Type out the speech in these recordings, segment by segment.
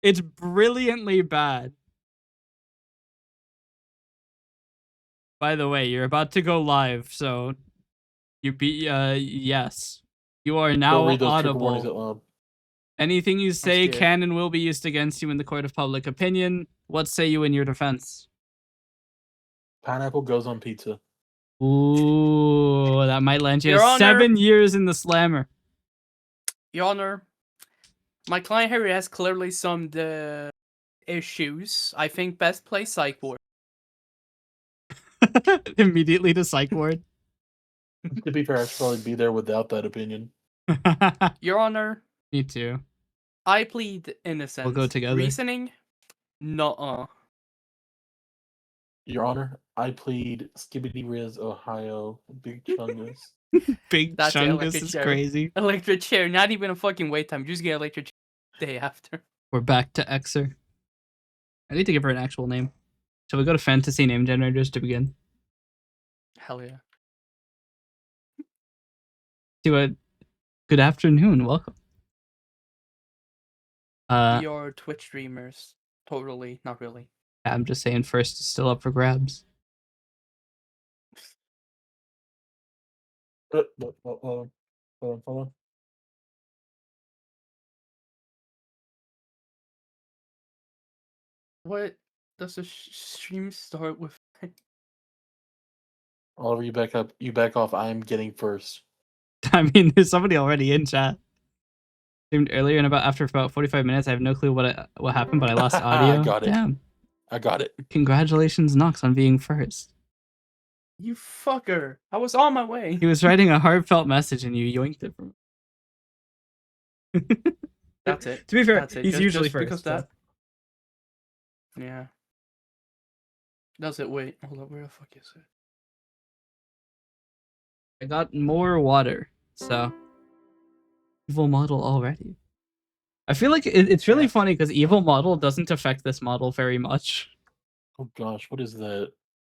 It's brilliantly bad. By the way, you're about to go live, so you be yes. You are now Don't read those trigger warnings audible. out loud. Anything you say scared. can and will be used against you in the court of public opinion. What say you in your defense? Pineapple goes on pizza. Ooh, that might land you Your Honor. 7 years in the slammer. Your Honor, my client here has clearly some issues. I think best play psych ward. Immediately to psych ward. To be fair, I should probably be there without that opinion. Your Honor, Me too. I plead innocence. We'll go together. Reasoning? Nuh-uh. Your Honor, I plead Skibbity Riz, Ohio, Big Chungus. Big That's it, Chungus electric is chair. crazy. Electric chair, not even a fucking wait time. Just get electric chair day after. We're back to Xer. I need to give her an actual name. Shall we go to fantasy name generators to begin? Hell yeah. See what? Good afternoon. Welcome. Your Twitch streamers. Totally, not really. I'm just saying first is still up for grabs. Hold on. What does the stream start with? Oliver, you back up. You back off. I'm getting first. I mean, there's somebody already in chat. Streamed earlier and after about 45 minutes. I have no clue what happened, but I lost audio. I got it. Damn. I got it. Congratulations, Nox, on being first. You fucker! I was on my way. He was writing a heartfelt message and you yoinked it from him. That's it. To be fair, That's it. he's usually just first. because that. Yeah. Does it? Wait, hold up. Where the fuck is it? I got more water, so evil model already. I feel like it's really funny because evil model doesn't affect this model very much. Oh gosh, what is that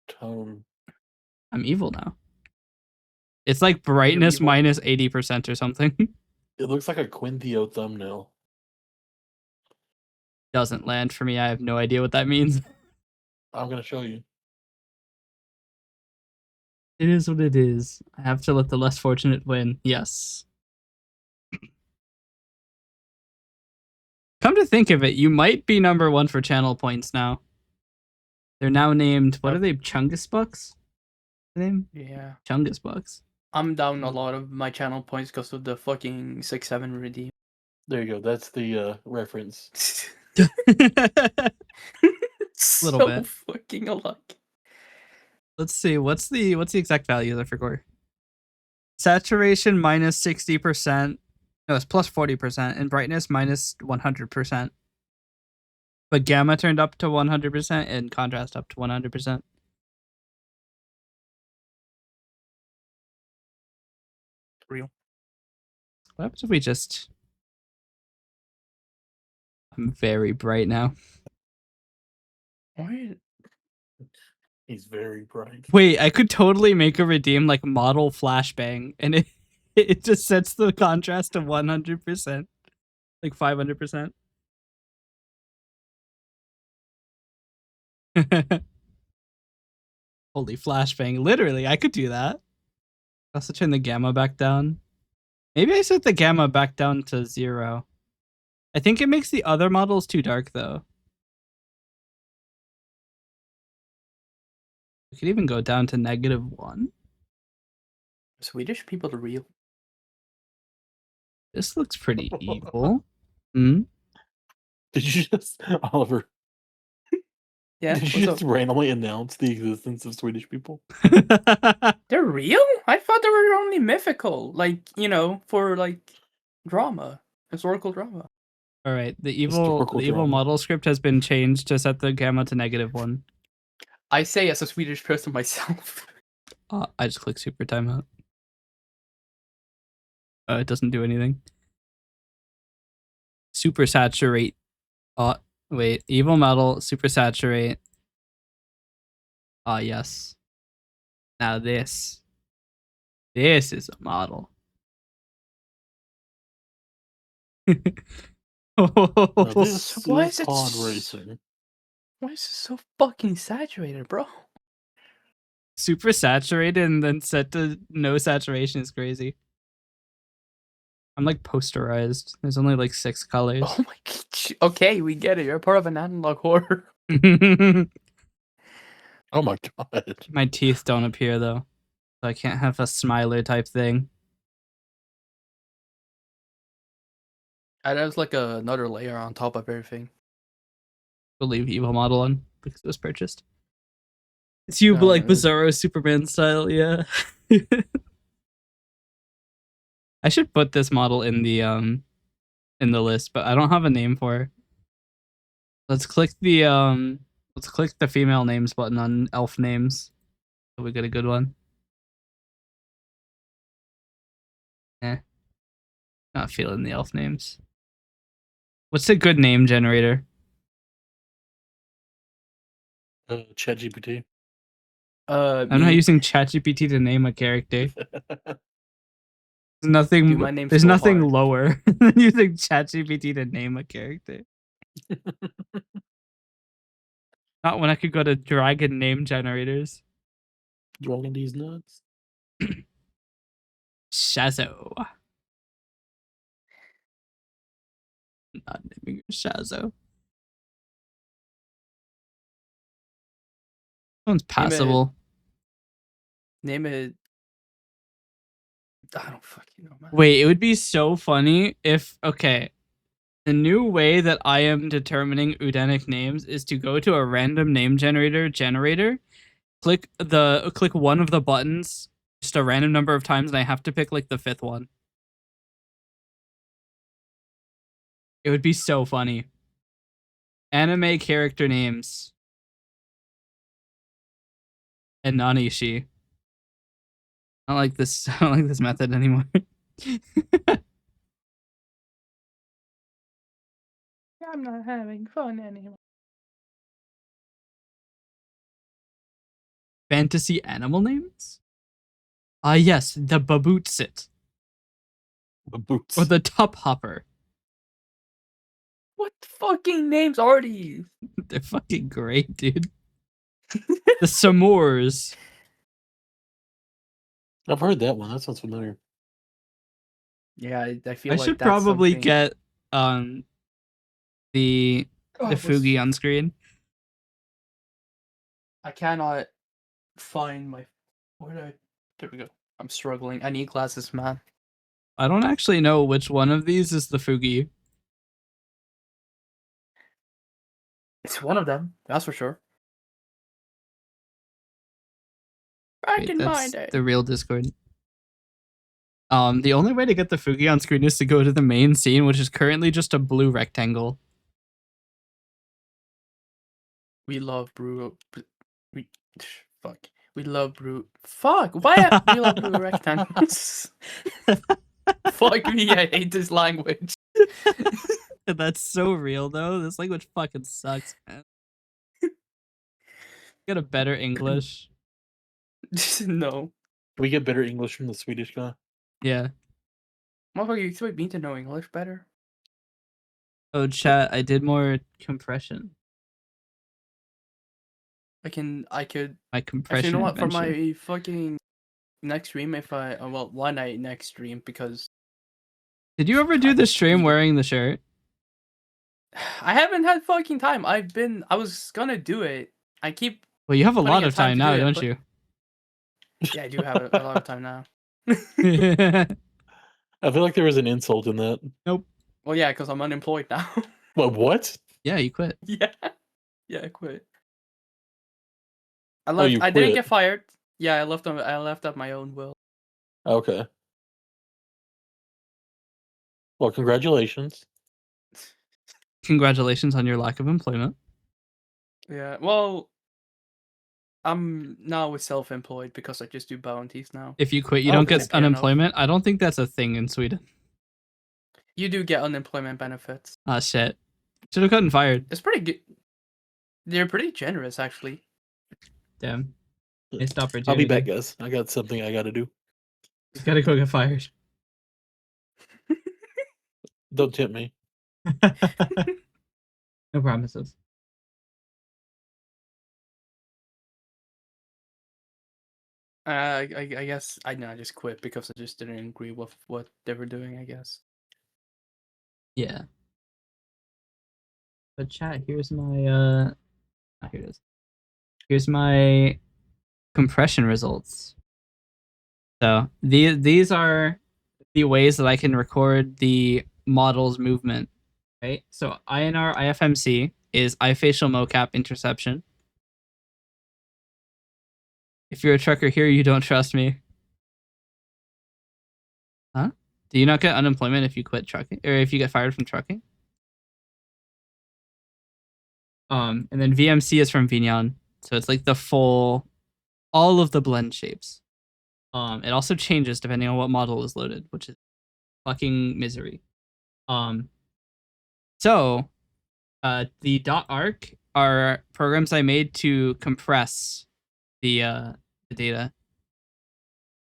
tone? I'm evil now. It's like brightness minus 80% or something. It looks like a Quinthio thumbnail. Doesn't land for me. I have no idea what that means. I'm gonna show you. It is what it is. I have to let the less fortunate win. Yes. Come to think of it, you might be number 1 for channel points now. They're now named, what are they, Chungus Bucks? Name? Yeah. Chungus Bucks. I'm down a lot of my channel points because of the fucking 6-7 redeem. There you go. That's the reference. So Little bit. fucking alike. Let's see, what's the exact values? I forgot. Saturation minus 60%. No, it's plus 40%, and brightness minus 100%. But gamma turned up to 100% and contrast up to 100%. Real. What happens if we just... I'm very bright now. Why? He's very bright. Wait, I could totally make a redeem like model flashbang, and it just sets the contrast to 100%. Like 500%. Holy flashbang. Literally, I could do that. I also turn the gamma back down. Maybe I set the gamma back down to 0. I think it makes the other models too dark, though. We could even go down to -1. Swedish people are real. This looks pretty evil. Hmm? Did you just, Oliver? Yeah. Did you just randomly announce the existence of Swedish people? They're real? I thought they were only mythical, like, you know, for like drama, historical drama. All right, the evil model script has been changed to set the gamma to -1. I say as a Swedish person myself. I just click super timeout. It doesn't do anything. Super saturate. Wait, evil model, super saturate. Yes. Now this is a model. Now this Why is is it pod s- racing. Why is it so fucking saturated, bro? Super saturated and then set to no saturation is crazy. I'm like posterized. There's only like 6 colors. Oh my god. Okay, we get it. You're part of an analog horror. Oh my god. My teeth don't appear though. So I can't have a smiler type thing. And there's like another layer on top of everything. Believe evil model on because it was purchased. It's you No, like it was- Bizarro Superman style, yeah. I should put this model in the list, but I don't have a name for her. Let's click the female names button on elf names. So we get a good one. Not feeling the elf names. What's a good name generator? ChatGPT. I'm not me. using ChatGPT to name a character. There's nothing. Dude, my name's There's so nothing hard. lower than using ChatGPT to name a character. Not when I could go to dragon name generators. Dragging these nuts. Shazo. Not naming her Shazo. One's passable. Name it. I don't fucking know, man. Wait, it would be so funny if the new way that I am determining Udenic names is to go to a random name generator, click one of the buttons just a random number of times, and I have to pick like the 5th one. It would be so funny. Anime character names. And Nanishi. I don't like this. I don't like this method anymore. I'm not having fun anymore. Fantasy animal names? Ah, yes, the Babootsit. The boots. Or the Tup Hopper. What fucking names are these? They're fucking great, dude. The S'mores. I've heard that one. That sounds familiar. Yeah, I feel I like should that's probably something... get the Fugi on screen. I cannot find my... Where did I... There we go. I'm struggling. I need glasses, man. I don't actually know which one of these is the Fugi. It's one of them, that's for sure. Back Wait, in my that's day. the real Discord. The only way to get the Fugi on screen is to go to the main scene, which is currently just a blue rectangle. We love brew. We fuck. We love brew. Fuck. Why we love brew rectangles? Fuck me. I hate this language. That's so real though. This language fucking sucks, man. Get a better English. No. We get better English from the Swedish guy. Yeah. Motherfucker, you expect me to know English better? Oh, chat. I did more compression. I could. My compression. Actually, you know what? For invention. my fucking next stream, if I well, one night next stream, because Did you ever do I'm the stream eating. wearing the shirt? I haven't had fucking time. I was gonna do it. I keep. Well, you have a putting lot in of time time to now, do it, don't but- you? Yeah, I do have a lot of time now. I feel like there was an insult in that. Nope. Well, yeah, because I'm unemployed now. What? Yeah, you quit. Yeah, I quit. I Oh, left. you I didn't quit. get fired. Yeah, I left. I left at my own will. Okay. Well, congratulations. Congratulations on your lack of employment. Yeah. Well, I'm now self-employed because I just do bounties now. If you quit, you Oh, don't okay. get Fair enough. unemployment. I don't think that's a thing in Sweden. You do get unemployment benefits. Ah, shit. Should have gotten fired. It's pretty good. They're pretty generous, actually. Damn. Missed opportunity. I'll be back, guys. I got something I got to do. You gotta go get fired. Don't tempt me. No promises. I guess I just quit because I just didn't agree with what they were doing, I guess. Yeah. But chat, here's my here it is. Here's my compression results. So these are the ways that I can record the model's movement. Right? So INR IFMC is eye facial mocap interception. If you're a trucker here, you don't trust me. Huh? Do you not get unemployment if you quit trucking or if you get fired from trucking? And then VMC is from Vignon. So it's like the full all of the blend shapes. It also changes depending on what model is loaded, which is fucking misery. So the .arc are programs I made to compress the data.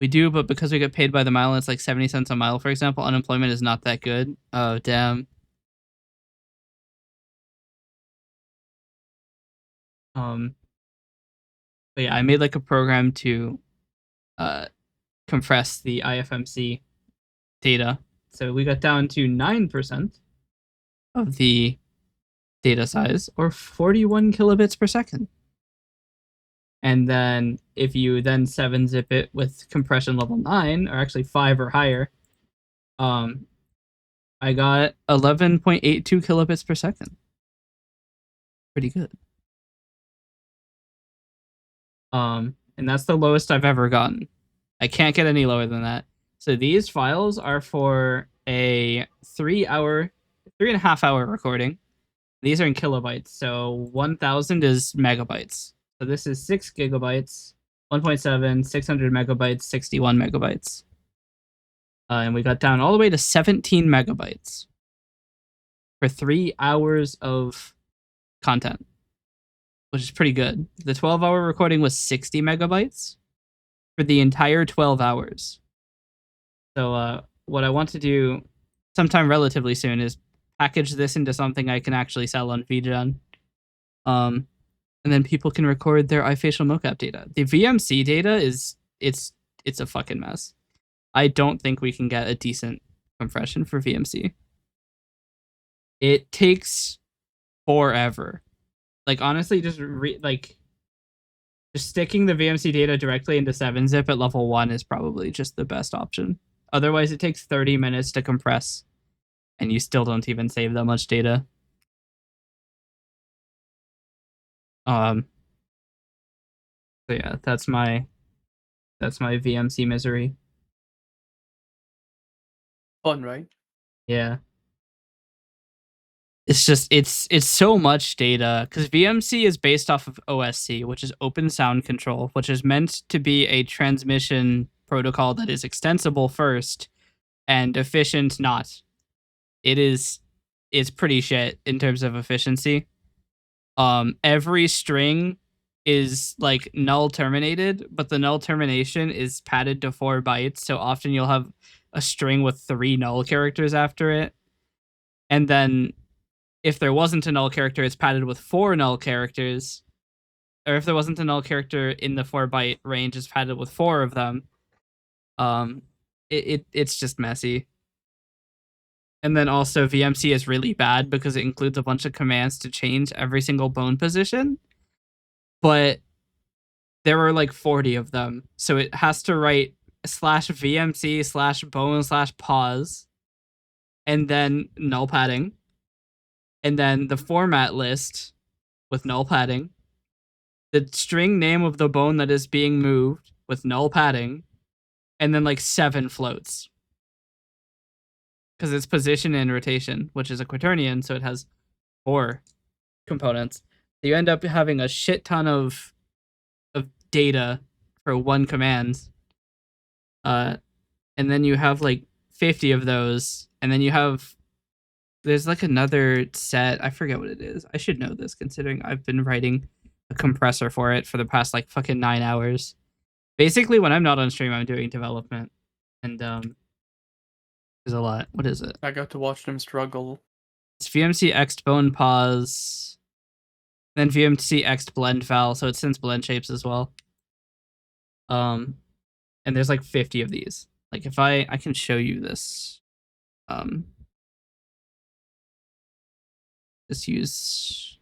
We do, but because we get paid by the mile, and it's like 70 cents a mile, for example, unemployment is not that good. Oh, damn. But yeah, I made like a program to compress the IFMC data. So we got down to 9% of the data size, or 41 kilobits per second. And then if you then 7-zip it with compression level 9, or actually 5 or higher, I got 11.82 kilobits per second. Pretty good. And that's the lowest I've ever gotten. I can't get any lower than that. So these files are for a 3.5 hour recording. These are in kilobytes, so 1,000 is megabytes. So this is 6 gigabytes, 1.7, 600 megabytes, 61 megabytes. And we got down all the way to 17 megabytes for 3 hours of content, which is pretty good. The 12-hour recording was 60 megabytes for the entire 12 hours. So what I want to do sometime relatively soon is package this into something I can actually sell on VGen. And then people can record their iFacial mocap data. The VMC data it's a fucking mess. I don't think we can get a decent compression for VMC. It takes forever. Like honestly, just sticking the VMC data directly into 7-zip at level 1 is probably just the best option. Otherwise, it takes 30 minutes to compress, and you still don't even save that much data. So yeah, that's my VMC misery. Fun, right? Yeah. It's just it's so much data because VMC is based off of OSC, which is Open Sound Control, which is meant to be a transmission protocol that is extensible first and efficient not. It's pretty shit in terms of efficiency. Every string is like null terminated, but the null termination is padded to 4 bytes, so often you'll have a string with 3 null characters after it. And then if there wasn't a null character, it's padded with 4 null characters. Or if there wasn't a null character in the 4-byte range, it's padded with 4 of them. It's just messy. And then also VMC is really bad because it includes a bunch of commands to change every single bone position. But there are like 40 of them. So it has to write /VMC/bone/pause and then null padding. And then the format list with null padding, the string name of the bone that is being moved with null padding, and then like 7 floats. Because it's position and rotation, which is a quaternion, so it has 4 components. So you end up having a shit ton of data for 1 command. And then you have like 50 of those, and then there's like another set. I forget what it is. I should know this considering I've been writing a compressor for it for the past like fucking 9 hours. Basically, when I'm not on stream, I'm doing development, and there's a lot. What is it? I got to watch them struggle. It's VMC X bone pause, then VMC X blend val, so it sends blend shapes as well. And there's like 50 of these. Like if I can show you this. Just use.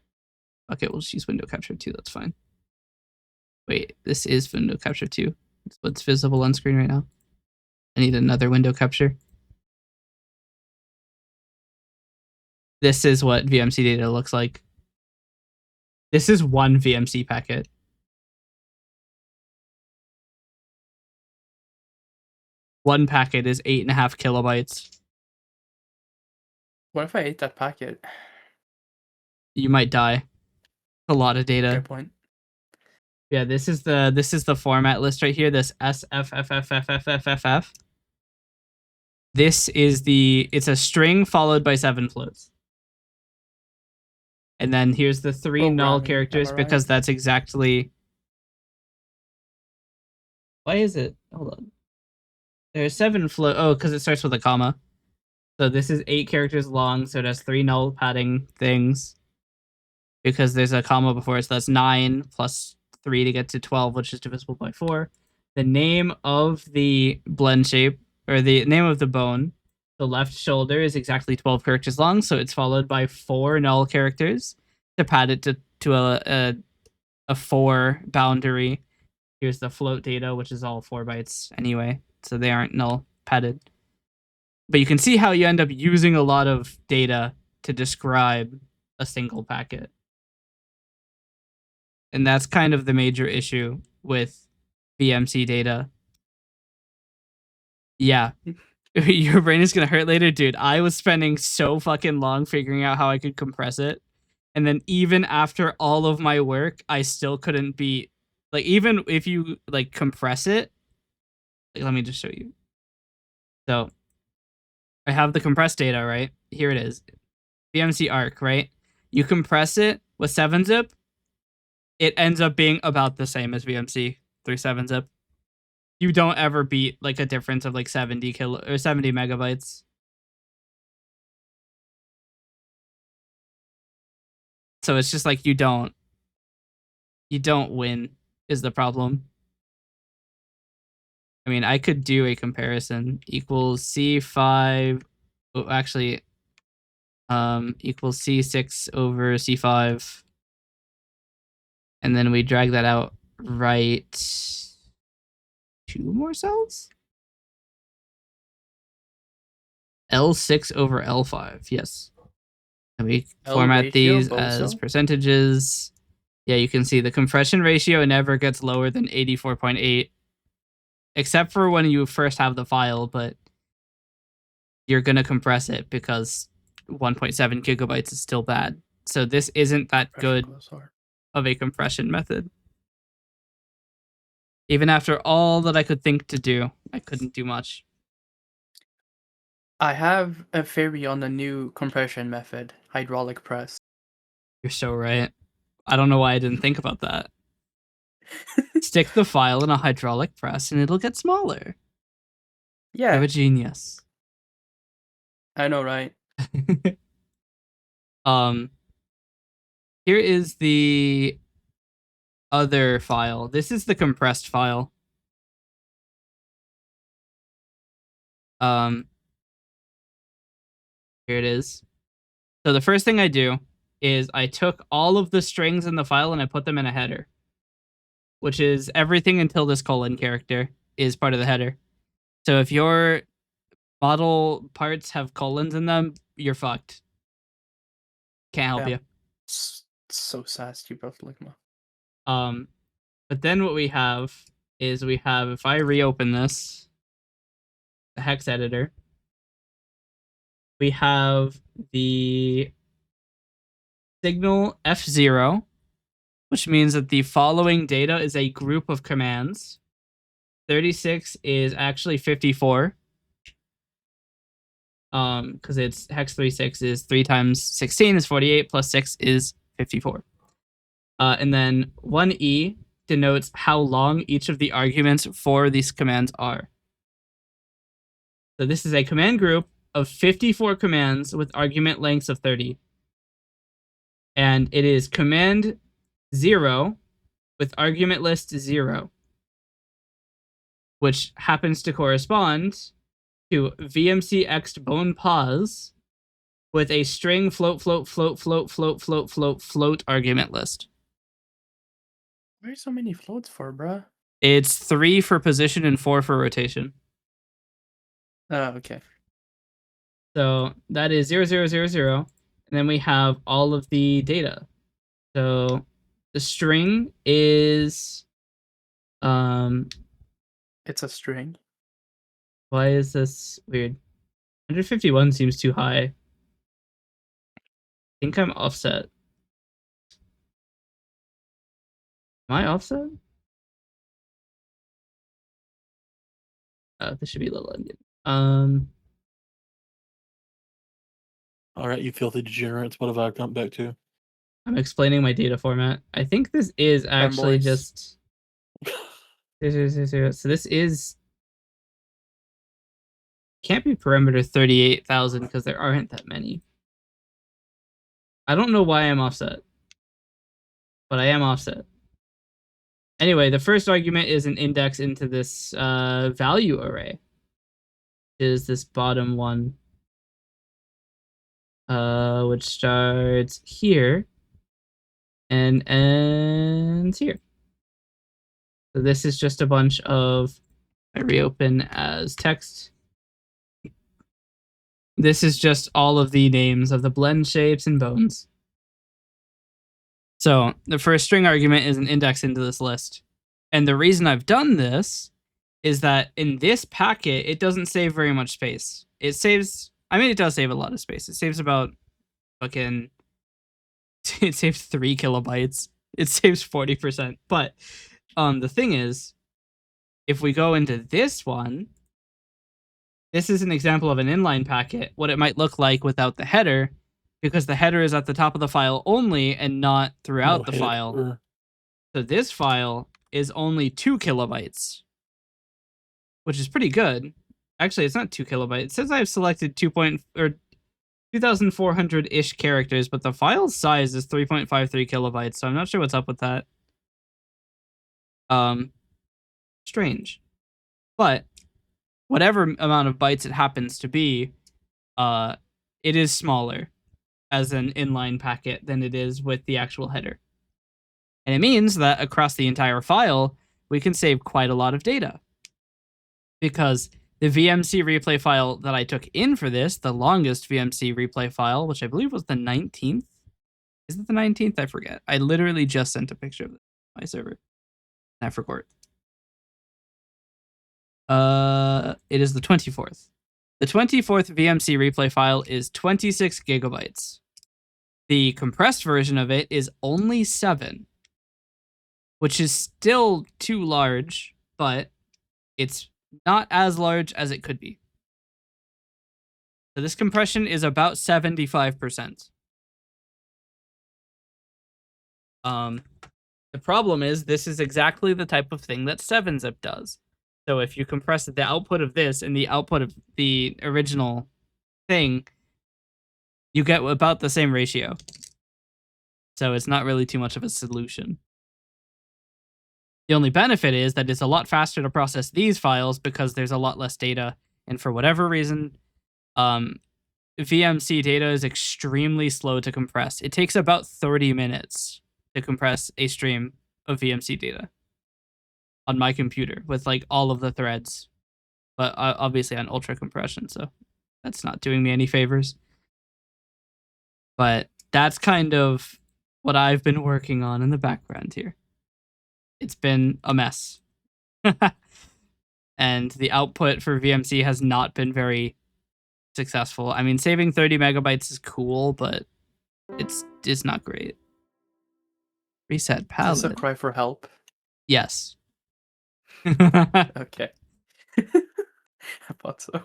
Okay, we'll just use window capture 2. That's fine. Wait, this is window capture 2. It's what's visible on screen right now. I need another window capture. This is what VMC data looks like. This is one VMC packet. One packet is 8.5 kilobytes. What if I ate that packet? You might die. A lot of data. Good point. Yeah, this is the format list right here. This SFFFFFFFF. This is it's a string followed by 7 floats. And then here's the 3 null characters because that's exactly. Why is it? Hold on. There's 7 float. Oh, because it starts with a comma. So this is 8 characters long, so it has 3 null padding things. Because there's a comma before it, so that's 9 plus 3 to get to 12, which is divisible by 4. The name of the blend shape, or the name of the bone, the left shoulder is exactly 12 characters long, so it's followed by 4 null characters to pad it to a 4 boundary. Here's the float data, which is all 4 bytes anyway, so they aren't null padded. But you can see how you end up using a lot of data to describe a single packet. And that's kind of the major issue with VMC data. Yeah. Your brain is going to hurt later. Dude, I was spending so fucking long figuring out how I could compress it. And then even after all of my work, I still couldn't beat... Like, even if you, like, compress it... Like, let me just show you. So, I have the compressed data, right? Here it is. VMC arc, right? You compress it with 7-zip. It ends up being about the same as VMC through 7-zip. You don't ever beat like a difference of like 70 megabytes. So it's just like you don't win is the problem. I mean, I could do a comparison equals C5 actually equals C6 over C5. And then we drag that out right 2 more cells? L6 over L5, yes. And we format these as percentages. Yeah, you can see the compression ratio never gets lower than 84.8. Except for when you first have the file, but you're going to compress it because 1.7 gigabytes is still bad. So this isn't that good of a compression method. Even after all that I could think to do, I couldn't do much. I have a theory on the new compression method, hydraulic press. You're so right. I don't know why I didn't think about that. Stick the file in a hydraulic press and it'll get smaller. Yeah. You're a genius. I know, right? Here is the other file. This is the compressed file. Here it is. So the first thing I do is I took all of the strings in the file and I put them in a header, which is everything until this colon character is part of the header. So if your model parts have colons in them, you're fucked. Can't help you. So sassy, you both like me. But then what we have is if I reopen this, the hex editor, we have the signal F0, which means that the following data is a group of commands. 36 is actually 54. Because it's hex 36 is 3 times 16 is 48 plus 6 is 54. And then 1E denotes how long each of the arguments for these commands are. So this is a command group of 54 commands with argument lengths of 30. And it is command 0 with argument list 0, which happens to correspond to vmcxt bone pause with a string float argument list. Why are so many floats for, bruh? It's 3 for position and 4 for rotation. Oh, okay. So that is 0, 0, 0, 0. And then we have all of the data. So the string is It's a string. why is this weird? 151 seems too high. I think I'm offset. Am I offset? This should be a little ended. All right, you filthy degenerates. What have I come back to? I'm explaining my data format. I think this is actually Fanboys. just 0, 0, 0, 0. So this is can't be parameter 38,000 because there aren't that many. I don't know why I'm offset, but I am offset. Anyway, the first argument is an index into this value array. Is this bottom one, which starts here and ends here. So this is just a bunch of, I reopen as text. This is just all of the names of the blend shapes and bones. So the first string argument is an index into this list. And the reason I've done this is that in this packet, it doesn't save very much space. It saves, I mean, it does save a lot of space. It saves about fucking, it saves 3 kilobytes. It saves 40%. But the thing is, if we go into this one, this is an example of an inline packet, what it might look like without the header, because the header is at the top of the file only and not throughout the file. So this file is only 2 kilobytes, which is pretty good. Actually, it's not 2 kilobytes. It says I've selected 2,400-ish characters, but the file size is 3.53 kilobytes, so I'm not sure what's up with that. Strange. But whatever amount of bytes it happens to be, it is smaller as an inline packet than it is with the actual header. And it means that across the entire file, we can save quite a lot of data. Because the VMC replay file that I took in for this, the longest VMC replay file, which I believe was the 19th. Is it the 19th? I forget. I literally just sent a picture of my server. I forgot. It is the 24th. The 24th VMC replay file is 26 gigabytes. The compressed version of it is only 7, which is still too large, but it's not as large as it could be. So this compression is about 75%. The problem is this is exactly the type of thing that 7-zip does. So if you compress the output of this and the output of the original thing, you get about the same ratio. So it's not really too much of a solution. The only benefit is that it's a lot faster to process these files because there's a lot less data. And for whatever reason, VMC data is extremely slow to compress. It takes about 30 minutes to compress a stream of VMC data on my computer with like all of the threads, but obviously on ultra compression, so that's not doing me any favors. But that's kind of what I've been working on in the background here. It's been a mess. And the output for VMC has not been very successful. I mean, saving 30 megabytes is cool, but it's not great. Reset palette. Is this a cry for help? Yes. Okay. I thought so.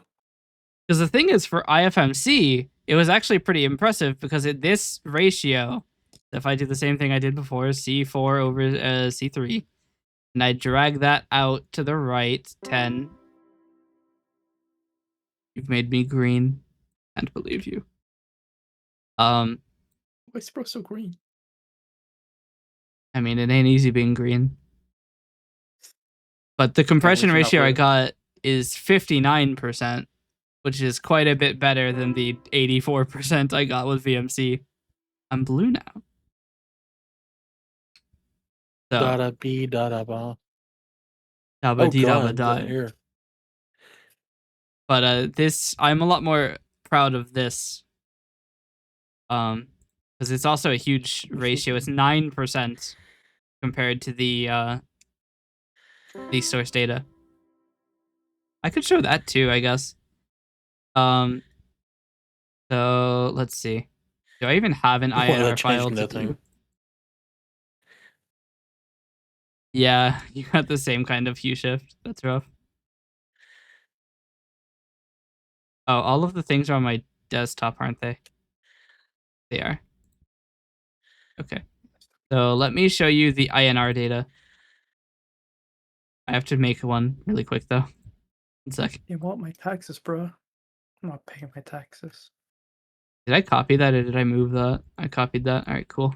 Because the thing is, for IFMC, it was actually pretty impressive because at this ratio, if I do the same thing I did before, C4 over C3, and I drag that out to the right, 10. You've made me green. Can't believe you. Why is bro so green? I mean, it ain't easy being green. But the compression you're not ratio I blue. got is 59%, which is quite a bit better than the 84% I got with VMC. I'm blue now. So, Dada B dada ba. dabba Oh dee dabba god, the die. hair. But this, I'm a lot more proud of this. Because it's also a huge ratio. It's 9% compared to the source data. I could show that too, I guess. So let's see. Do I even have an Why INR file changing to that do? thing? Yeah, you got the same kind of hue shift. That's rough. Oh, all of the things are on my desktop, aren't they? They are. Okay. So let me show you the INR data. I have to make one really quick though. 1 sec. You want my taxes, bro? I'm not paying my taxes. Did I copy that or did I move that? I copied that. All right, cool.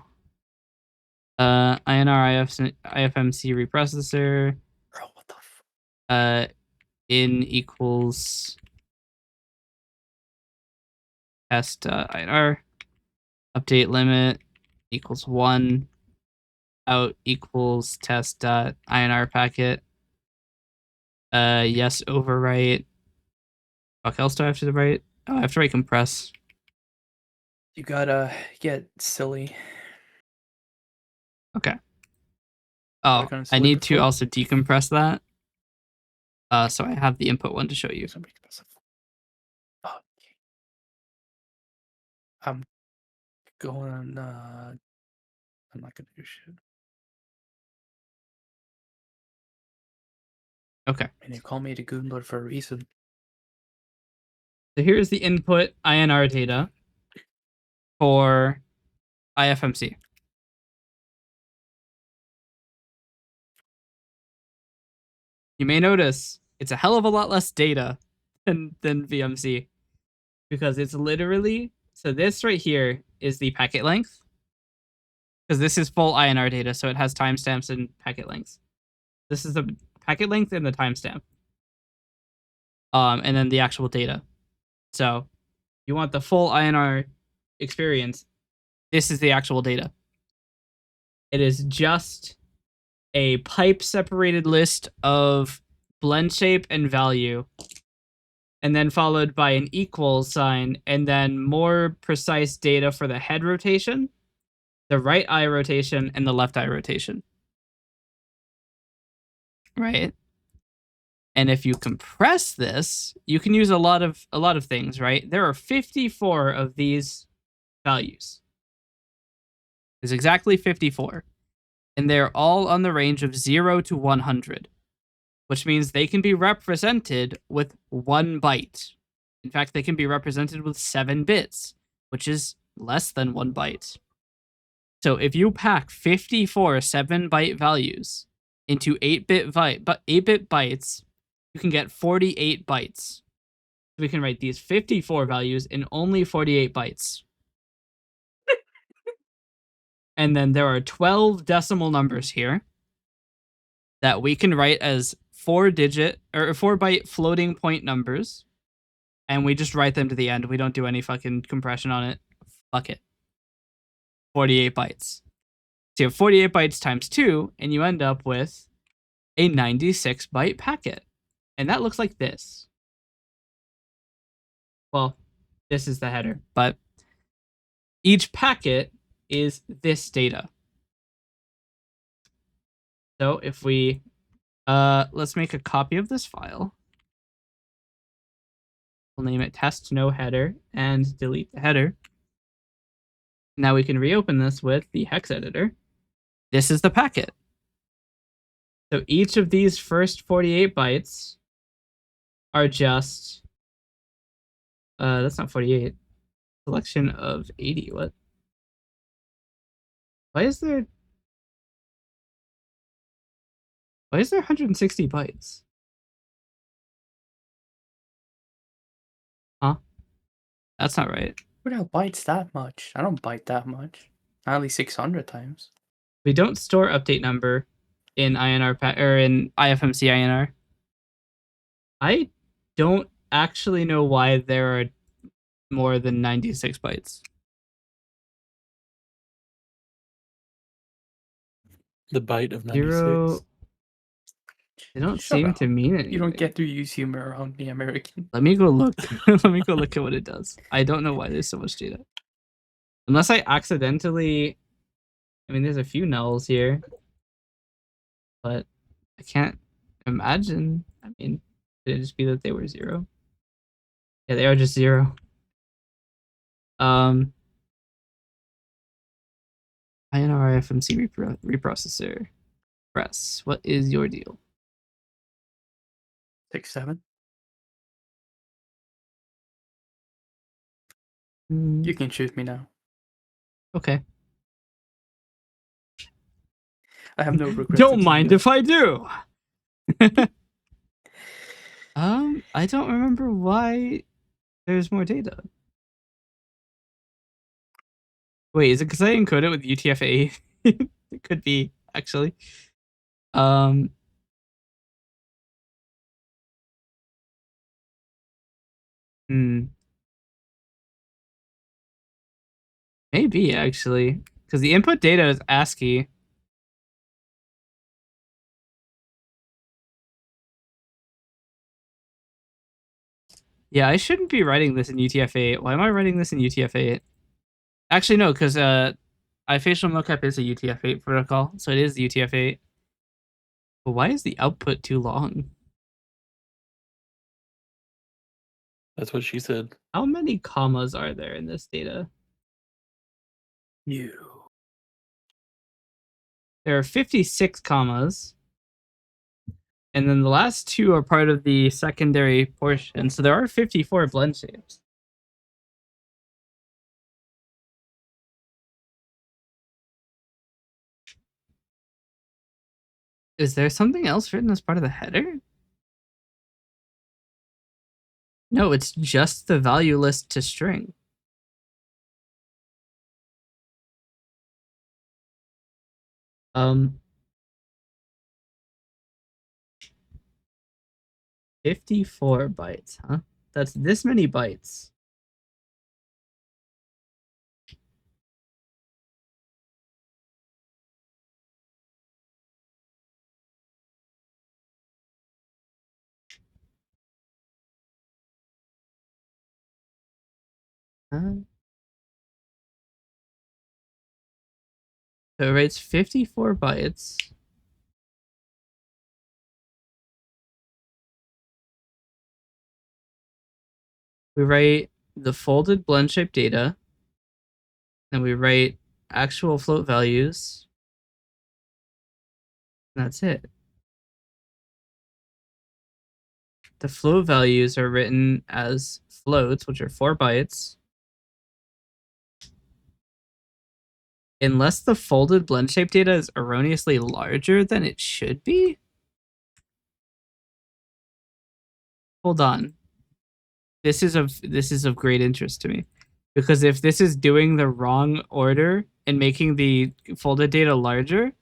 INR IFMC reprocessor. Bro, what the fuck? In equals test INR. Update limit equals 1. Out equals test INR packet. Yes, overwrite. Fuck else do I have to write? Oh, I have to write compress. You gotta get silly. Okay. Oh, gone I silly need to before? also decompress that. So I have the input one to show you. Somebody expensive. Oh, okay. I'm going. I'm not gonna do shit. Okay. And you call me the Goonblood for a reason. So here's the input INR data for IFMC. You may notice it's a hell of a lot less data than VMC because it's literally, so this right here is the packet length because this is full INR data, so it has timestamps and packet lengths. This is the packet length and the timestamp. And then the actual data. So you want the full INR experience. This is the actual data. It is just a pipe separated list of blend shape and value, and then followed by an equals sign, and then more precise data for the head rotation, the right eye rotation, and the left eye rotation. Right? And if you compress this, you can use a lot of things, right? There are 54 of these values. There's exactly 54. And they're all on the range of 0 to 100, which means they can be represented with 1 byte. In fact, they can be represented with 7 bits, which is less than 1 byte. So if you pack 54 7-byte values into 8-bit bytes, you can get 48 bytes. We can write these 54 values in only 48 bytes. And then there are 12 decimal numbers here that we can write as 4-byte floating point numbers. And we just write them to the end. We don't do any fucking compression on it. Fuck it. 48 bytes. So you have 48 bytes times 2, and you end up with a 96-byte packet. And that looks like this. Well, this is the header, but each packet is this data. So if we, let's make a copy of this file. We'll name it test no header and delete the header. Now we can reopen this with the hex editor. This is the packet. So each of these first 48 bytes are just, that's not 48. Selection of 80. What? Why is there 160 bytes? Huh? That's not right. Who the hell bites that much? I don't bite that much. At least 600 times. We don't store update number in INR or in IFMC INR. I don't actually know why there are more than 96 bytes. The byte of 96. Zero. They don't Shut seem up. to mean anything. You don't get to use humor around the American. Let me go look. Let me go look at what it does. I don't know why there's so much data. Unless I accidentally... I mean, there's a few nulls here. But I can't imagine. I mean, could it just be that they were 0? Yeah, they are just 0. INR FMC reprocessor. Press. What is your deal? 6-7. Mm, You can shoot me now. okay. I have no regrets. Don't mind if I do. I don't remember why there's more data. Wait, is it because I encode it with UTF-8? It could be, actually. Maybe, actually. Because the input data is ASCII. Yeah, I shouldn't be writing this in UTF-8. Why am I writing this in UTF-8? Actually, no, because iFacial mocap is a UTF-8 protocol, so it is UTF-8. But why is the output too long? That's what she said. How many commas are there in this data? You. There are 56 commas. And then the last 2 are part of the secondary portion. So there are 54 blend shapes. Is there something else written as part of the header? No, it's just the value list to string. Um, 54 bytes, huh? That's this many bytes. So it writes 54 bytes. We write the folded blend shape data. Then we write actual float values. And that's it. The float values are written as floats, which are 4 bytes. Unless the folded blend shape data is erroneously larger than it should be. Hold on. This is of great interest to me. Because if this is doing the wrong order and making the folded data larger,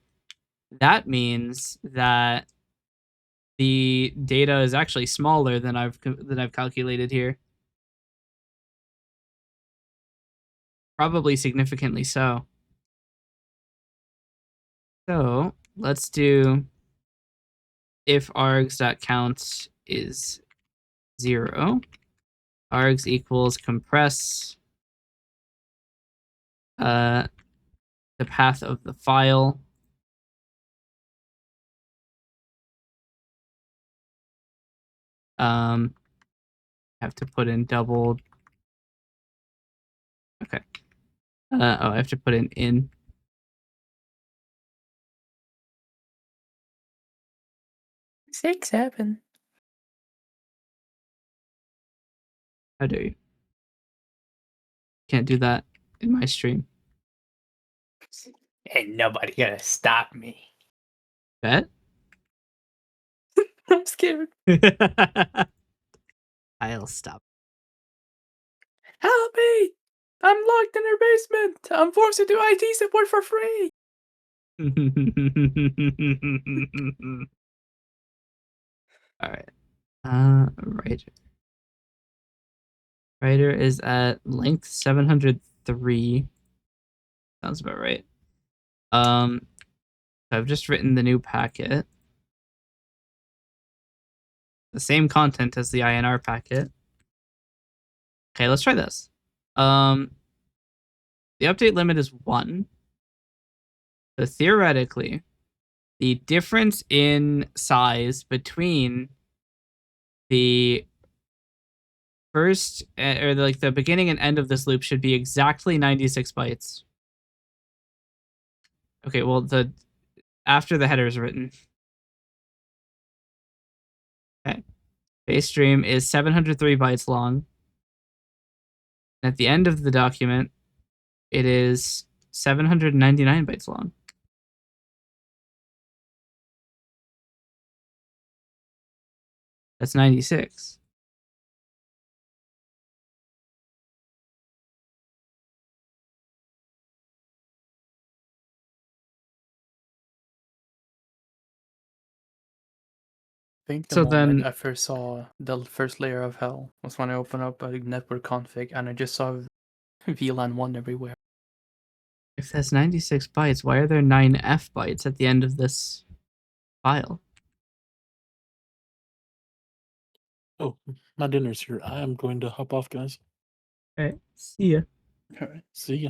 that means that the data is actually smaller than I've calculated here. Probably significantly so. So let's do if args.count is 0, args equals compress the path of the file. Have to put in double. Okay. Oh, I have to put in. Six, 7. How dare you? Can't do that in my stream. Ain't nobody gonna stop me. Bet? I'm scared. I'll stop. Help me! I'm locked in her basement. I'm forced to do IT support for free. All right. Writer. Writer is at length 703. Sounds about right. I've just written the new packet. The same content as the INR packet. Okay, let's try this. The update limit is 1. So theoretically, the difference in size between the first or like the beginning and end of this loop should be exactly 96 bytes. Okay, well the after the header is written. Okay. Base stream is 703 bytes long. At the end of the document, it is 799 bytes long. That's 96. I think the So moment then- I first saw the first layer of hell was when I opened up a network config and I just saw VLAN 1 everywhere. If that's 96 bytes, why are there 9F bytes at the end of this file? Oh, my dinner's here. I am going to hop off, guys. All right, see ya. All right. See ya.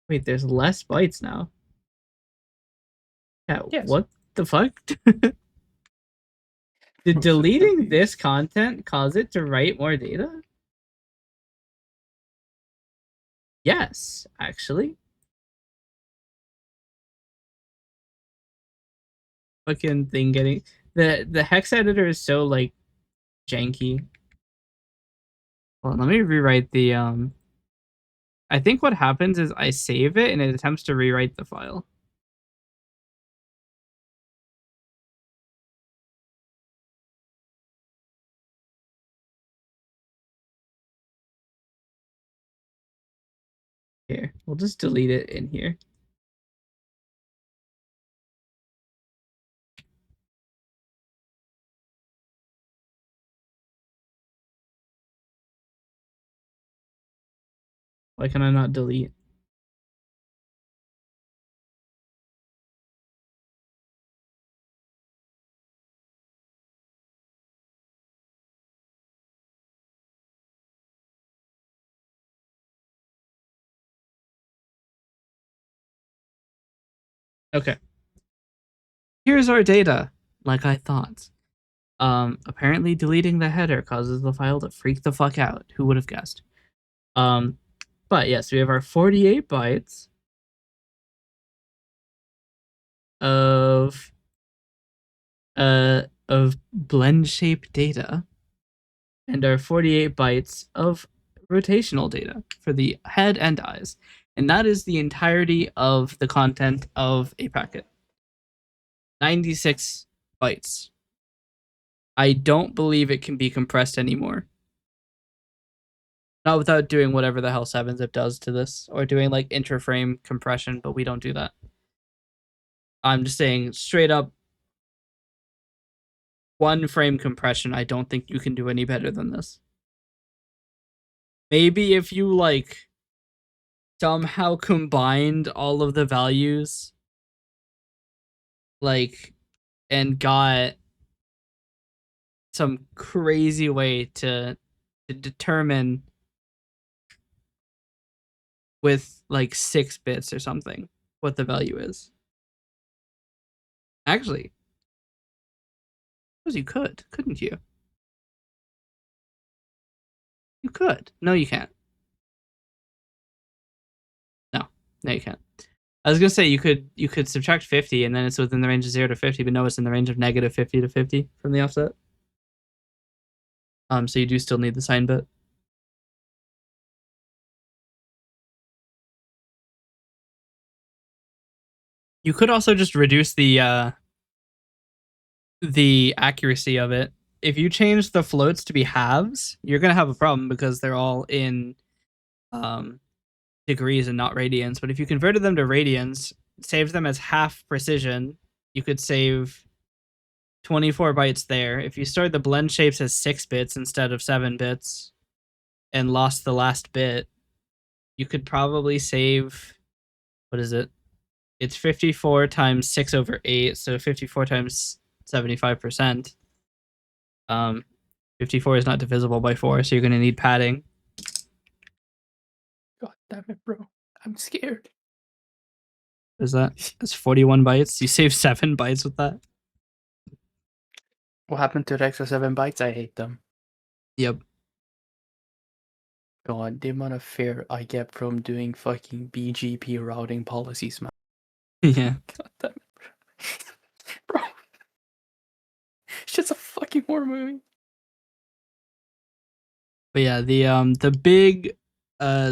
Wait, there's less bytes now. Yeah, Yes. what the fuck? Did deleting this content cause it to write more data? Yes, actually. Fucking thing getting the hex editor is so like janky. Well, let me rewrite the I think what happens is I save it and it attempts to rewrite the file. Here, we'll just delete it in here. Why can I not delete? Okay. Here's our data, like I thought. Apparently deleting the header causes the file to freak the fuck out. Who would have guessed? But yes, we have our 48 bytes of blend shape data and our 48 bytes of rotational data for the head and eyes. And that is the entirety of the content of a packet. 96 bytes. I don't believe it can be compressed anymore. Not without doing whatever the hell 7-zip does to this, or doing like interframe compression, but we don't do that. I'm just saying straight up, 1 frame compression, I don't think you can do any better than this. Maybe if you like somehow combined all of the values, like, and got some crazy way to determine with like 6 bits or something what the value is. Actually, you could, couldn't you? You could. No, you can't. No, you can't. I was gonna say you could subtract 50 and then it's within the range of 0 to 50, but no, it's in the range of negative 50 to 50 from the offset. So you do still need the sign bit. You could also just reduce the the accuracy of it. If you change the floats to be halves, you're gonna have a problem because they're all in degrees and not radians. But if you converted them to radians, saved them as half precision, you could save 24 bytes there. If you stored the blend shapes as 6 bits instead of 7 bits and lost the last bit, you could probably save, what is it? It's 54 times 6 over 8, so 54 times 75%. 54 is not divisible by 4, so you're going to need padding. God damn it, bro. I'm scared. What is that? That's 41 bytes. You save 7 bytes with that? What happened to the extra 7 bytes? I hate them. Yep. God, the amount of fear I get from doing fucking BGP routing policies, man. Yeah. God damn it, bro. Bro. It's just a fucking horror movie. But yeah, the big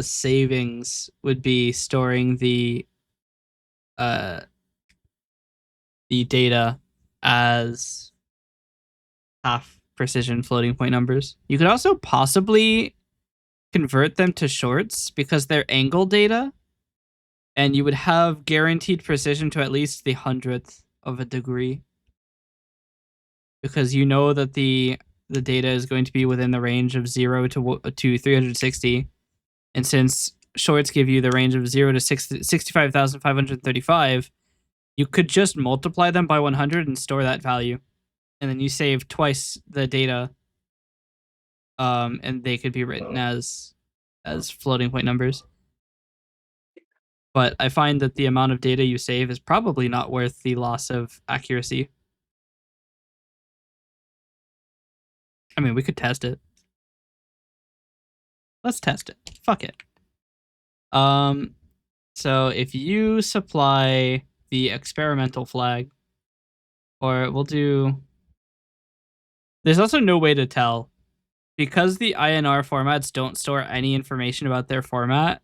savings would be storing the data as half precision floating point numbers. You could also possibly convert them to shorts because they're angle data, and you would have guaranteed precision to at least the 100th of a degree, because you know that the data is going to be within the range of 0 to 360, and since shorts give you the range of 0 to 65,535, you could just multiply them by 100 and store that value, and then you save twice the data, and they could be written as floating point numbers. But I find that the amount of data you save is probably not worth the loss of accuracy. I mean, we could test it. Let's test it. Fuck it. So if you supply the experimental flag, or we'll do... There's also no way to tell. Because the INR formats don't store any information about their format,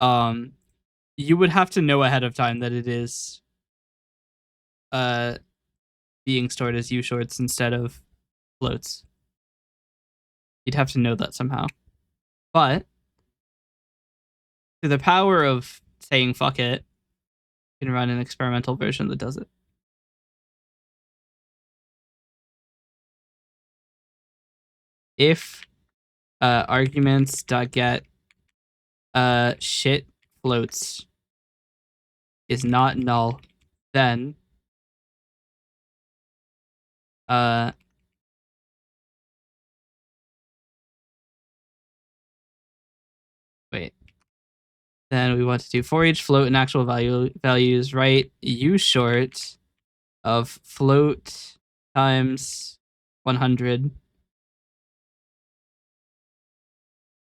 you would have to know ahead of time that it is being stored as U-shorts instead of floats. You'd have to know that somehow. But to the power of saying fuck it, you can run an experimental version that does it. If arguments.get shit floats is not null, then wait. Then we want to do for each float and actual values, write u short of float times 100.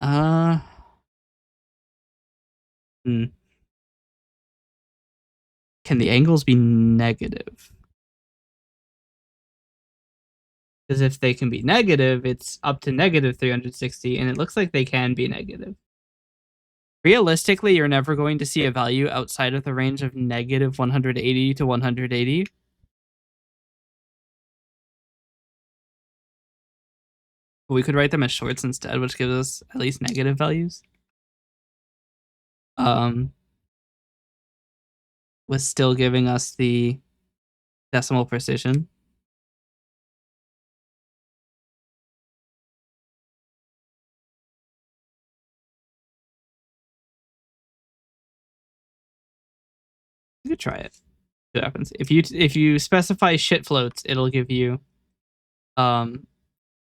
Can the angles be negative? Because if they can be negative, it's up to negative 360, and it looks like they can be negative. Realistically, you're never going to see a value outside of the range of negative 180 to 180. But we could write them as shorts instead, which gives us at least negative values. With still giving us the decimal precision. You could try it. See what happens. If you specify shit floats, it'll give you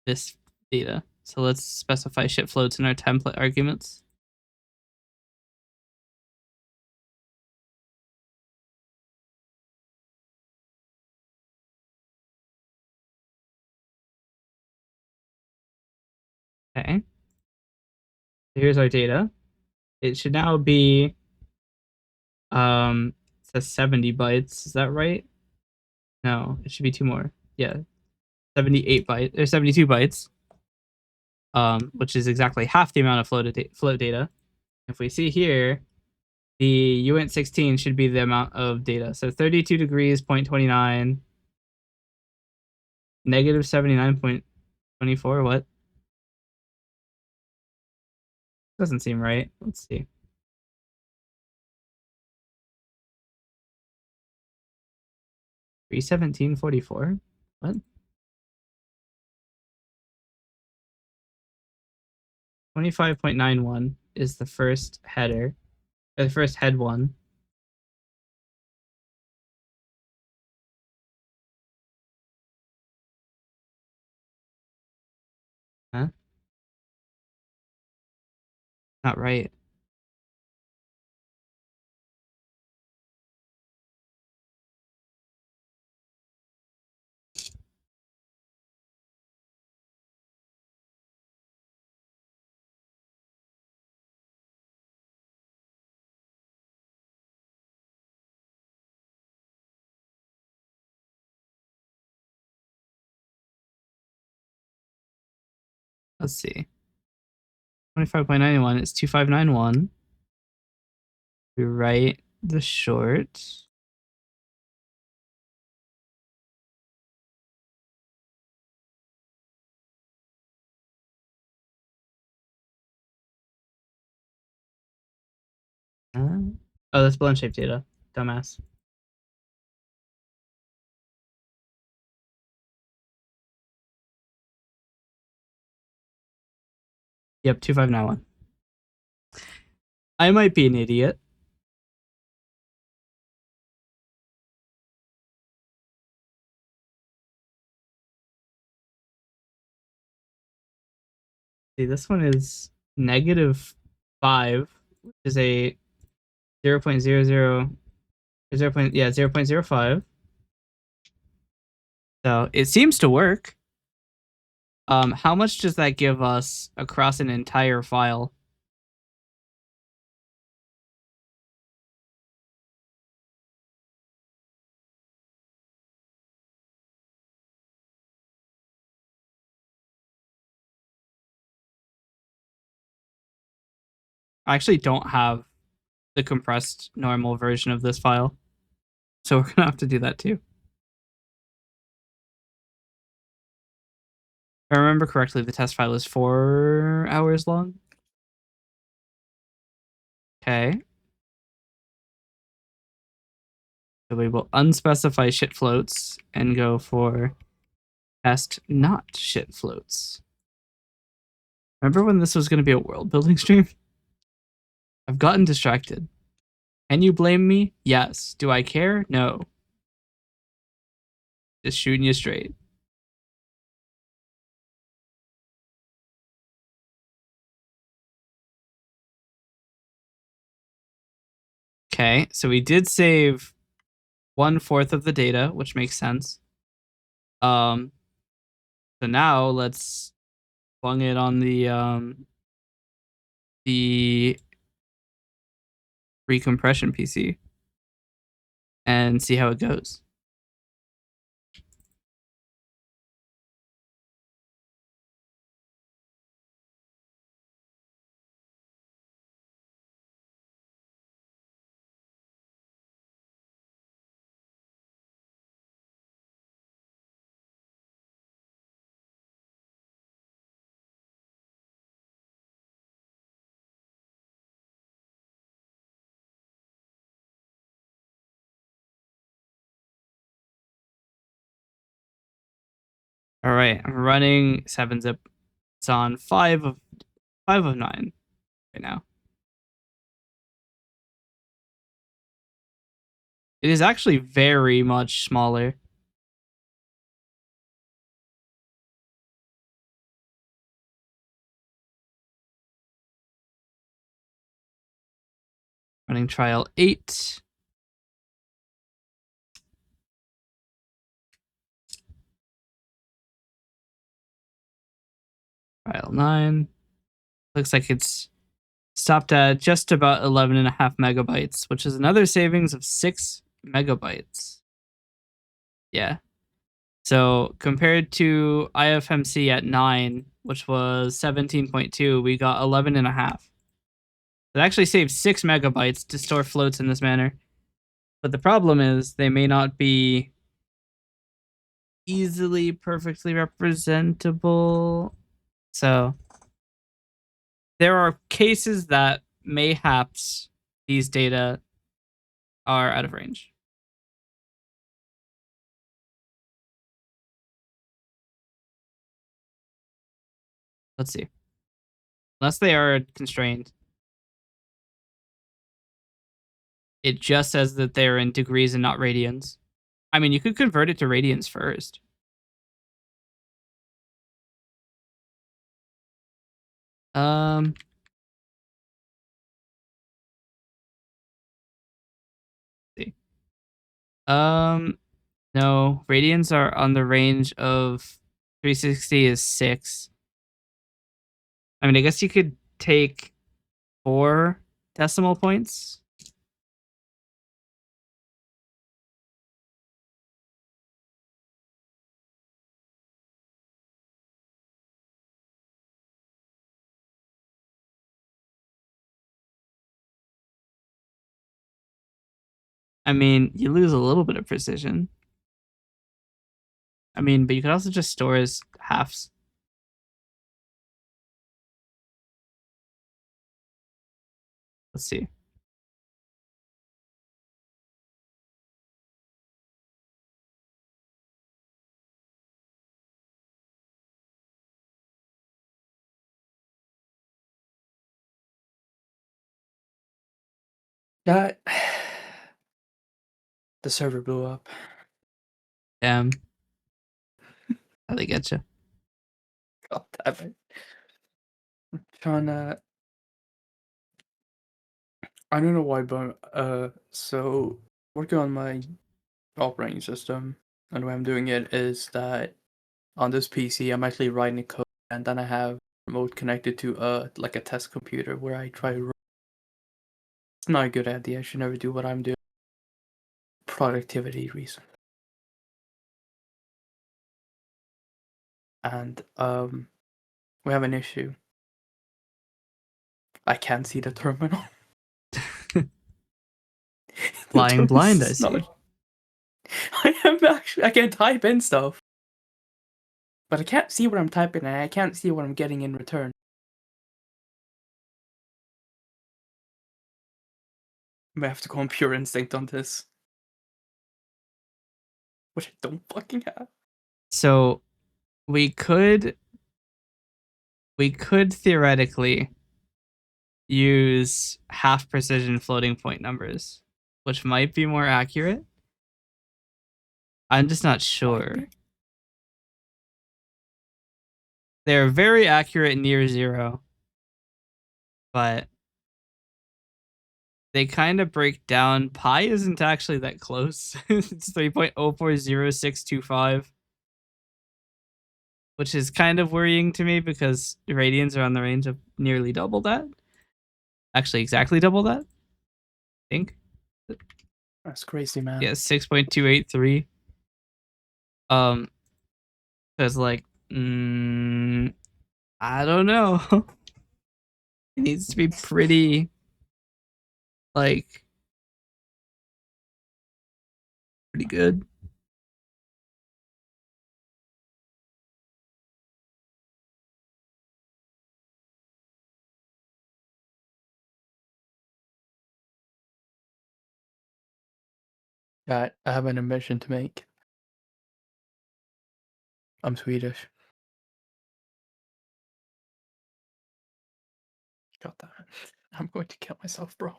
this data. So let's specify shit floats in our template arguments. Okay. So here's our data. It should now be it says 70 bytes. Is that right? No, it should be 2 more. Yeah. 78 bytes or 72 bytes. Which is exactly half the amount of float data. If we see here, the uint16 should be the amount of data. So 32 degrees, 0.29, Negative 79.24. What? Doesn't seem right. Let's see. $317.44. What? 25.91 is the first header. Or the first head one. Huh? Not right. Let's see. 25.91 is 2591. We write the short. Oh, that's blend shape data. Dumbass. Yep, 2591. I might be an idiot. See, this one is -5, which is a 0.00 0.05. So it seems to work. How much does that give us across an entire file? I actually don't have the compressed normal version of this file, so we're gonna have to do that too. If I remember correctly, the test file is 4 hours long. Okay. So we will unspecify shit floats and go for test not shit floats. Remember when this was going to be a world building stream? I've gotten distracted. Can you blame me? Yes. Do I care? No. Just shooting you straight. Okay, so we did save 1/4 of the data, which makes sense. So now let's bung it on the recompression PC and see how it goes. All right, I'm running 7-zip. It's on 5 of 9 right now. It is actually very much smaller. Running trial 8. Trial 9. Looks like it's stopped at just about 11.5 megabytes, which is another savings of 6 megabytes. Yeah. So compared to IFMC at 9, which was 17.2, we got 11.5. It actually saves 6 megabytes to store floats in this manner. But the problem is they may not be easily perfectly representable. So there are cases that mayhaps these data are out of range. Let's see. Unless they are constrained. It just says that they're in degrees and not radians. I mean, you could convert it to radians first. See. No, radians are on the range of 360 is 6. I mean, I guess you could take 4 decimal points. I mean, you lose a little bit of precision. I mean, but you could also just store as halves. Let's see. That the server blew up. Damn. How they get you? God damn it. I'm trying to. I don't know why, but so working on my operating system, and the way I'm doing it is that on this PC, I'm actually writing code, and then I have remote connected to like a test computer where I try to. It's not a good idea. I should never do what I'm doing. Productivity reason. And we have an issue. I can't see the terminal. Flying blind, I It's see. not- I am actually. I can type in stuff, but I can't see what I'm typing, and I can't see what I'm getting in return. I may have to go on pure instinct on this, which I don't fucking have. So we could theoretically use half precision floating point numbers, which might be more accurate. I'm just not sure. They're very accurate near 0, but they kind of break down. Pi isn't actually that close. It's 3.040625, which is kind of worrying to me because radians are on the range of nearly double that. Actually, exactly double that, I think. That's crazy, man. Yeah, 6.283. So it's like, I don't know. It needs to be pretty, like, pretty good. I have an admission to make. I'm Swedish. God damn it. I'm going to kill myself, bro.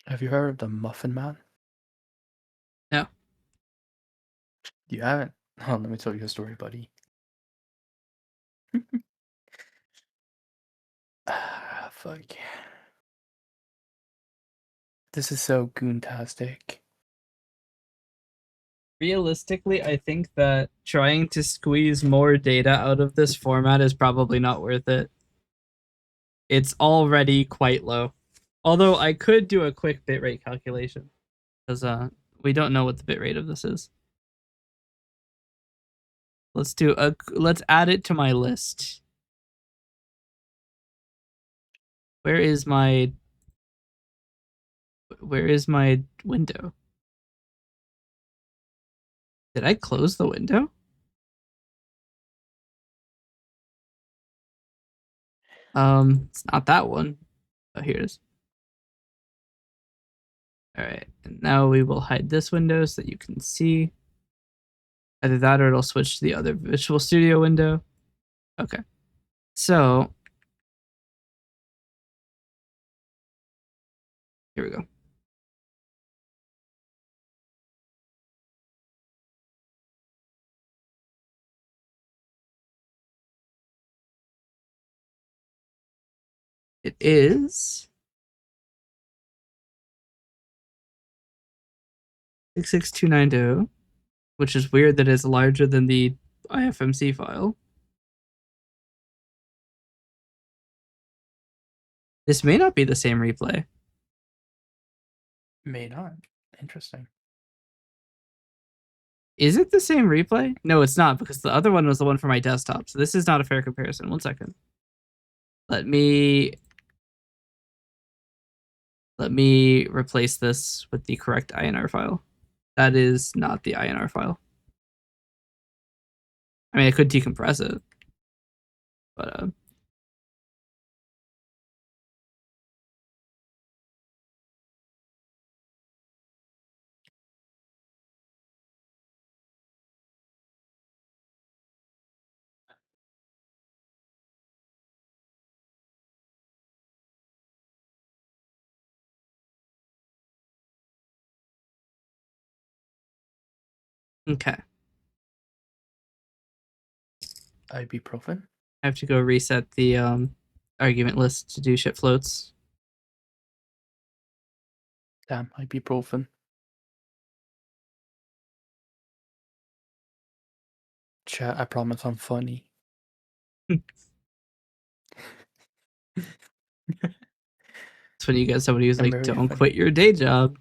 Have you heard of the Muffin Man? No. You haven't? Oh, let me tell you a story, buddy. Fuck. This is so goontastic. Realistically, I think that trying to squeeze more data out of this format is probably not worth it. It's already quite low. Although I could do a quick bitrate calculation, because we don't know what the bitrate of this is. Let's add it to my list. Where is my Where is my window? Did I close the window? It's not that one. Oh, here it is. All right, and now we will hide this window so that you can see. Either that or it'll switch to the other Visual Studio window. Okay, so here we go. It is 66290, which is weird that it's larger than the IFMC file. This may not be the same replay. May not. Interesting. Is it the same replay? No, it's not, because the other one was the one for my desktop. So this is not a fair comparison. 1 second. Let me replace this with the correct INR file. That is not the INR file. I mean, I could decompress it, but okay. Ibuprofen. I have to go reset the argument list to do shit floats. Damn, ibuprofen. Chat, I promise I'm funny. It's when you get somebody who's I'm like, very "Don't funny." quit your day job."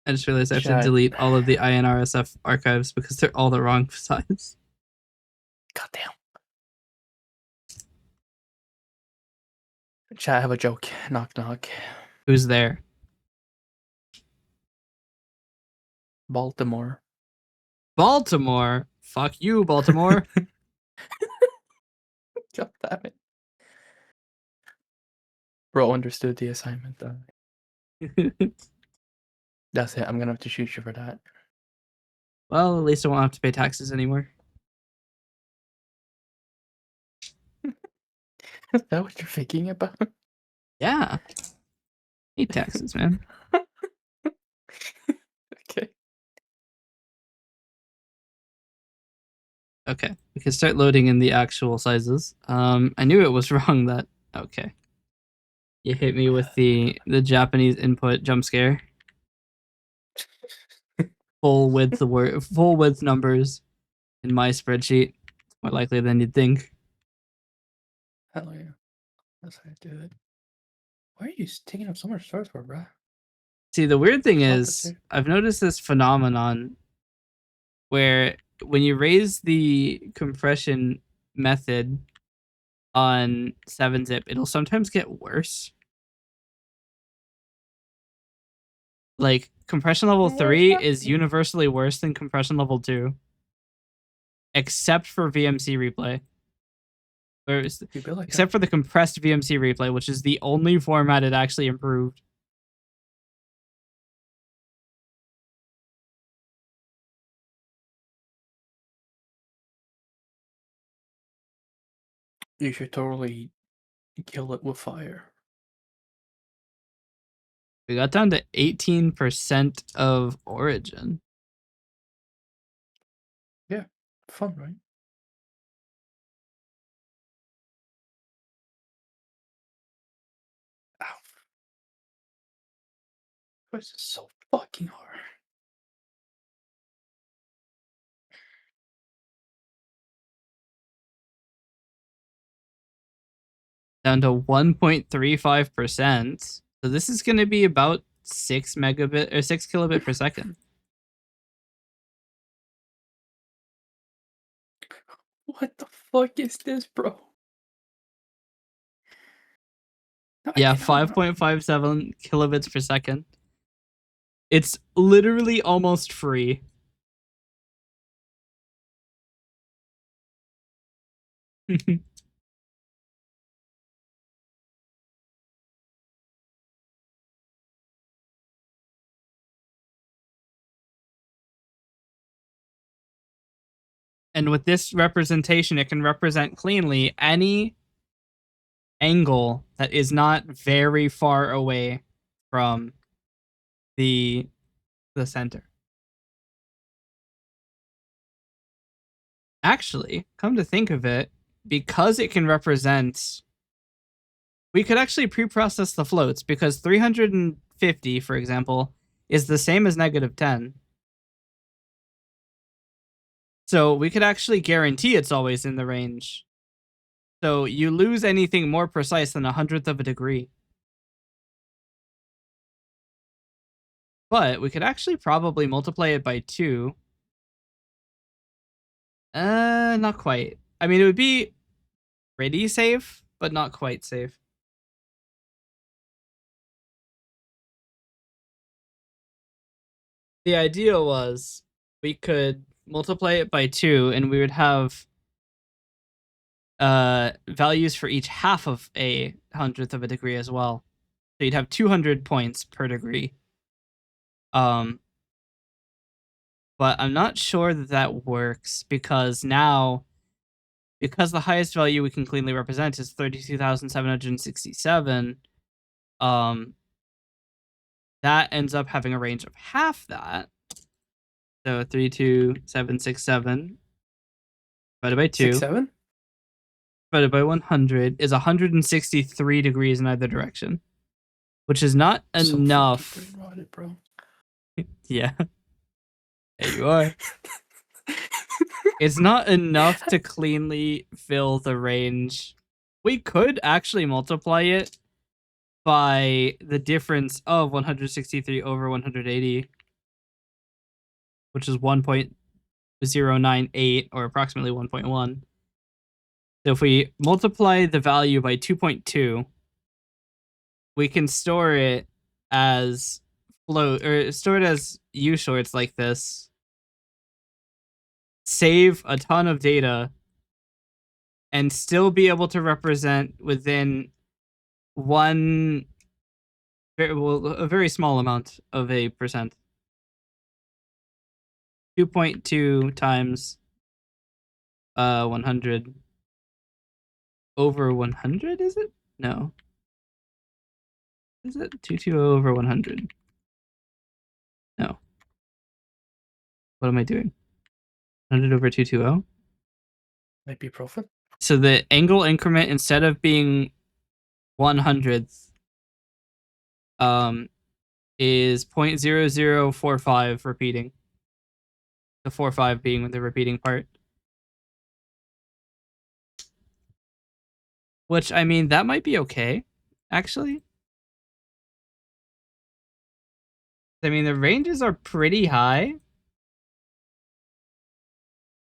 I just realized I have to Chat. delete all of the INRSF archives because they're all the wrong size. Goddamn. Chat, I have a joke. Knock knock. Who's there? Baltimore. Baltimore. Fuck you, Baltimore. God damn it. Bro understood the assignment though. That's it. I'm gonna have to shoot you for that. Well, at least I won't have to pay taxes anymore. Is that what you're thinking about? Yeah. Hate taxes, man. Okay. Okay, we can start loading in the actual sizes. I knew it was wrong that. Okay. You hit me with the Japanese input jump scare. Full width numbers in my spreadsheet. More likely than you'd think. Hell yeah. That's how I do it. Why are you taking up so much storage for, bruh? See, the weird thing Stop it, is, sir. I've noticed this phenomenon where when you raise the compression method on 7-zip, it'll sometimes get worse. Like, compression level 3 is universally worse than compression level 2. Except for VMC replay. Except for the compressed VMC replay, which is the only format it actually improved. You should totally kill it with fire. We got down to 18% of origin. Yeah. Fun, right? Ow. This is so fucking hard. Down to 1.35%. So this is going to be about 6 megabit or 6 kilobit per second. What the fuck is this, bro? No, I Yeah, cannot. 5.57 kilobits per second. It's literally almost free. And with this representation, it can represent cleanly any angle that is not very far away from the center. Actually, come to think of it, because it can represent, we could actually pre-process the floats, because 350, for example, is the same as -10. So we could actually guarantee it's always in the range. So you lose anything more precise than 1/100th of a degree. But we could actually probably multiply it by 2. Not quite. I mean, it would be pretty safe, but not quite safe. The idea was we could multiply it by 2 and we would have values for each half of a 100th of a degree as well. So you'd have 200 points per degree. But I'm not sure that works because now, because the highest value we can cleanly represent is 32,767, that ends up having a range of half that. So 32767 divided by 2 6, 7? divided by 100 is 163 degrees in either direction, which is not So enough. fucking brain-rotted, bro. Yeah. There you are. It's not enough to cleanly fill the range. We could actually multiply it by the difference of 163 over 180, which is 1.098 or approximately 1.1. So if we multiply the value by 2.2, we can store it as float, or store it as U shorts like this. Save a ton of data and still be able to represent within a very small amount of a percent. 2.2 times 100 over 100, is it? No. Is it 220 over 100? No. What am I doing? 100 over 220? Might be profit. So the angle increment, instead of being 100th, is 0.0045 repeating. The 45 being the repeating part. Which, I mean, that might be okay, actually. I mean, the ranges are pretty high.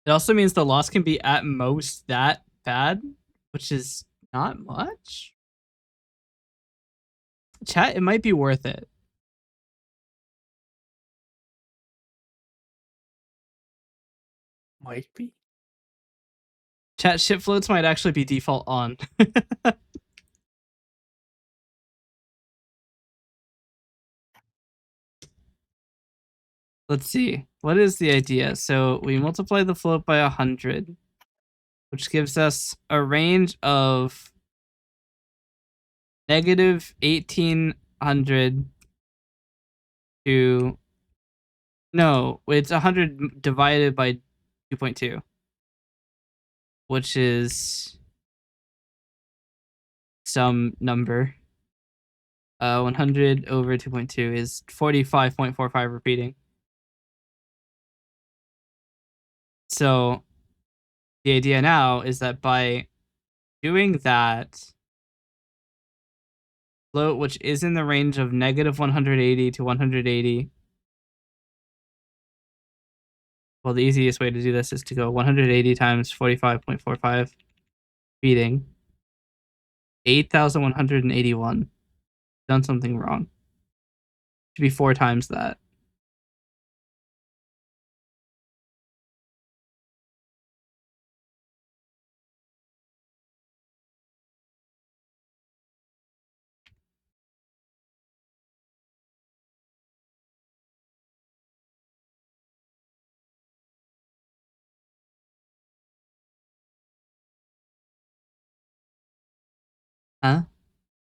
It also means the loss can be at most that bad, which is not much. Chat, it might be worth it. Might be. Chat, ship floats might actually be default on. Let's see. What is the idea? So we multiply the float by 100, which gives us a range of negative 1800 to... No, it's 100 divided by 2.2, which is some number. 100 over 2.2 is 45.45 repeating. So the idea now is that by doing that, float, which is in the range of negative 180 to 180, Well, the easiest way to do this is to go 180 times 45.45 repeating. 8,181. Done something wrong. Should be 4 times that. Huh?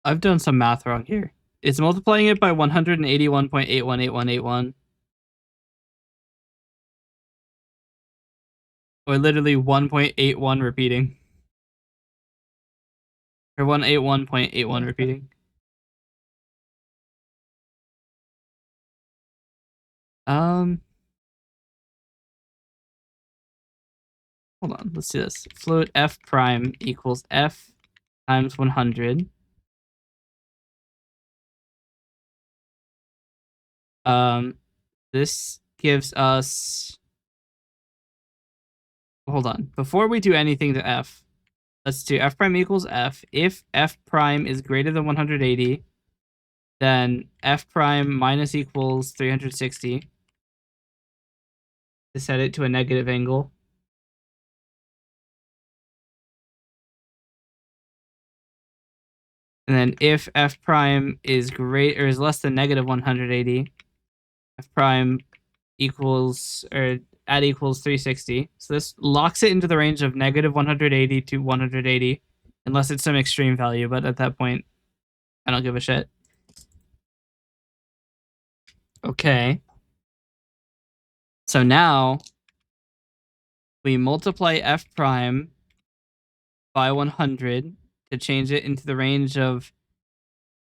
I've done some math wrong here. It's multiplying it by 181.818181. Or literally 1.81 repeating. Or 181.81 repeating. Hold on, let's do this. Float f prime equals f times 100. This gives us. Hold on. Before we do anything to f, let's do f prime equals f. If f prime is greater than 180, then f prime minus equals 360 to set it to a negative angle. And then if f prime is great or is less than negative 180, f prime equals or at equals 360. So this locks it into the range of negative 180 to 180, unless it's some extreme value. But at that point, I don't give a shit. Okay. So now we multiply f prime by 100 to change it into the range of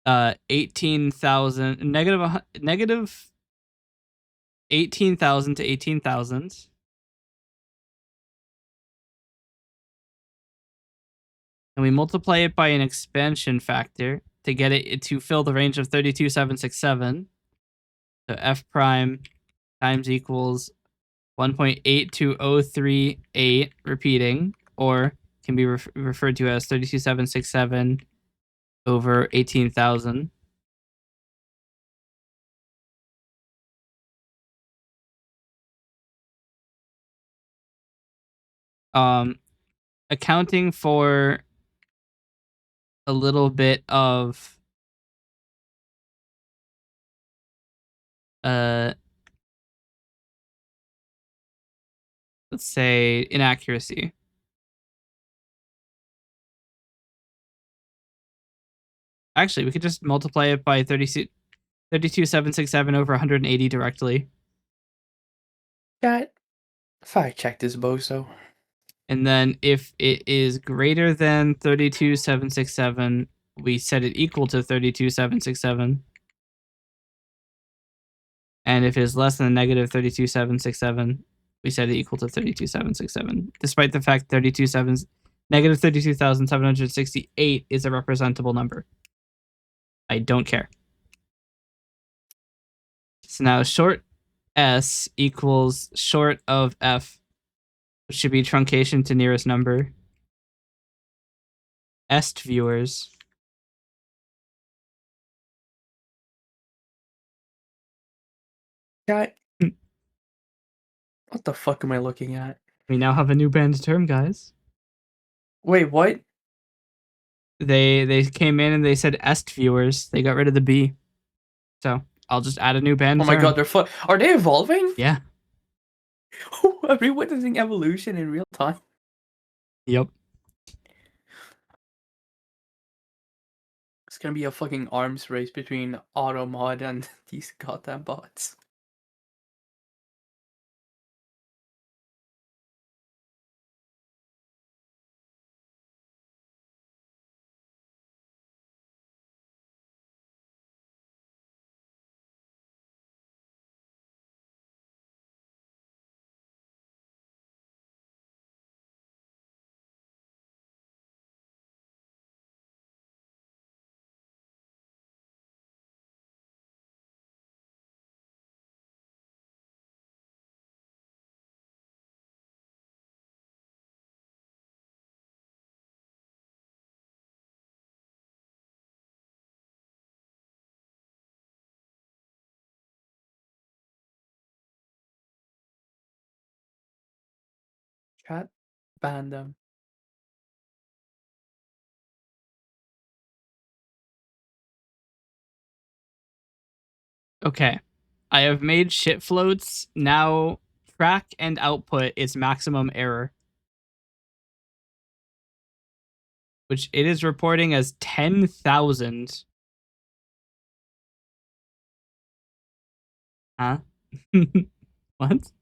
18,000 negative 18,000 to 18,000. And we multiply it by an expansion factor to get it to fill the range of 32,767. So f prime times equals 1.82038 repeating, or can be referred to as 32,767 over 18,000. Accounting for a little bit of let's say inaccuracy. Actually, we could just multiply it by 32,767 over 180 directly. Chat, fact check this bozo. And then if it is greater than 32,767, we set it equal to 32,767. And if it is less than negative 32,767, we set it equal to 32,767. Despite the fact negative 32,768 is a representable number. I don't care. So now short s equals short of f, which should be truncation to nearest number. Est viewers. Chat, what the fuck am I looking at? We now have a new banned term, guys. Wait, what? They came in and they said est viewers. They got rid of the b. So I'll just add a new banned Oh my term. god, are they evolving? Yeah. Are we witnessing evolution in real time? Yep. It's gonna be a fucking arms race between Automod and these goddamn bots. Chat, ban them. Okay. I have made shit floats. Now track and output its maximum error, which it is reporting as 10,000. Huh? What?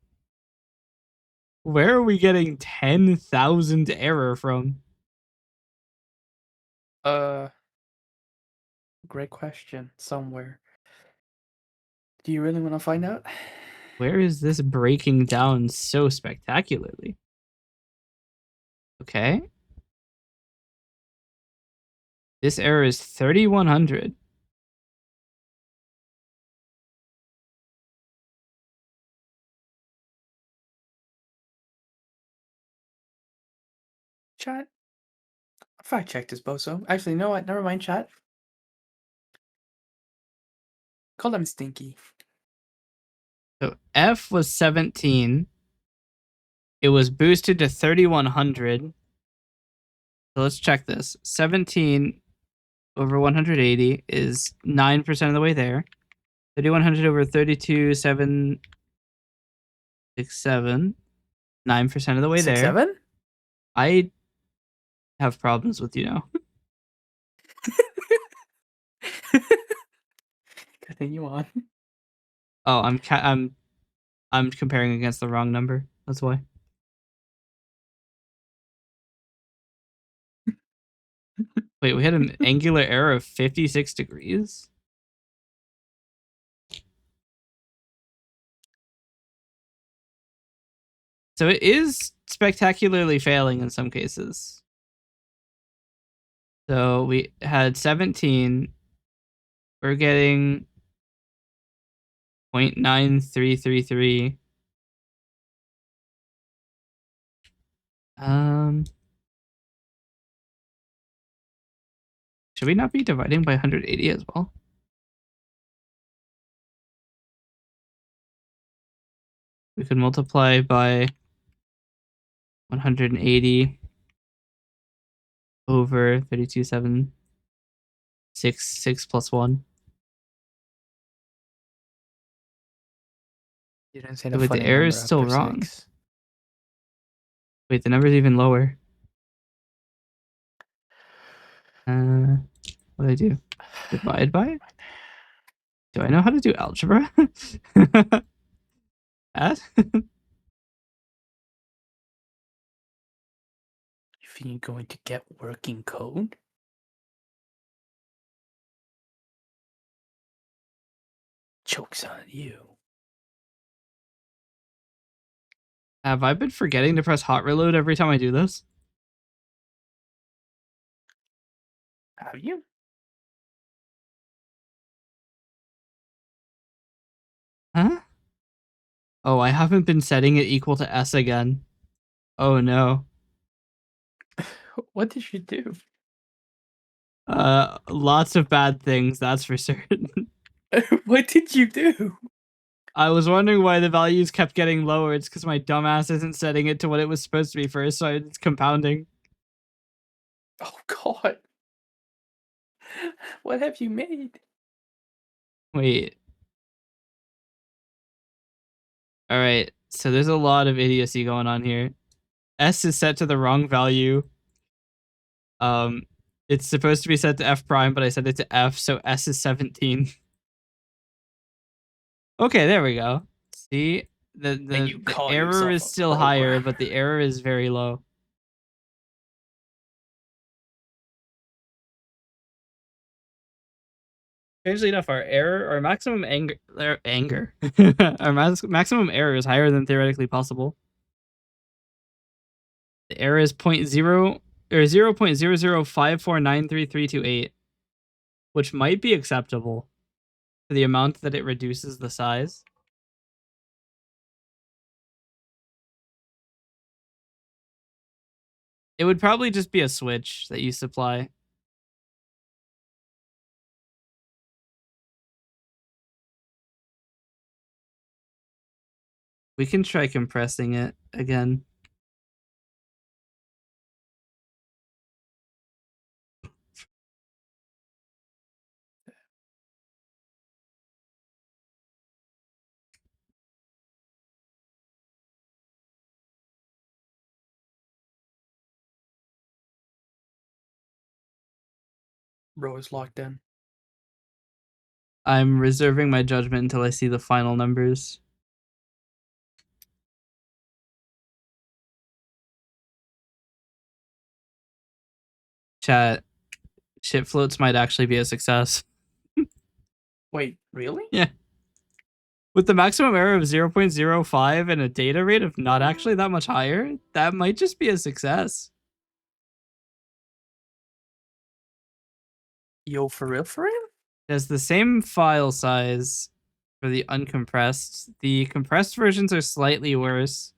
Where are we getting 10,000 error from? Great question. Somewhere. Do you really want to find out? Where is this breaking down so spectacularly? Okay. This error is 3,100. Chat. Fact check this, bozo. Actually, you know what? Never mind, chat. Call them stinky. So F was 17. It was boosted to 3,100. So let's check this. 17 over 180 is 9% of the way there. 3,100 over 32,767. 9% of the way there. 6-7? I have problems with you now. Continue on. Oh, I'm comparing against the wrong number. That's why. Wait, we had an angular error of 56 degrees? So it is spectacularly failing in some cases. So we had 17. We're getting 0.9333. Should we not be dividing by 180 as well? We could multiply by 180 over 32,766 plus 1. You didn't say the Wait, the funny error number is still after wrong. 6. Wait, the number's even lower. What do I do? Divide by? Do I know how to do algebra? Add? You think you're going to get working code? Joke's on you. Have I been forgetting to press hot reload every time I do this? Have you? Huh? Oh, I haven't been setting it equal to S again. Oh no. What did you do? Lots of bad things, that's for certain. What did you do? I was wondering why the values kept getting lower. It's because my dumbass isn't setting it to what it was supposed to be first, so it's compounding. Oh god. What have you made? Wait. Alright, so there's a lot of idiocy going on here. S is set to the wrong value. It's supposed to be set to F prime, but I set it to F, so S is 17. Okay, there we go. See? The error is still higher, but the error is very low. Strangely enough, our maximum anger, our maximum error is higher than theoretically possible. The error is 0.0054933328, which might be acceptable for the amount that it reduces the size. It would probably just be a switch that you supply. We can try compressing it again. Bro is locked in. I'm reserving my judgment until I see the final numbers. Chat, shit floats might actually be a success. Wait, really? Yeah. With the maximum error of 0.05 and a data rate of not actually that much higher, that might just be a success. Yo, for real, for real? It has the same file size for the uncompressed. The compressed versions are slightly worse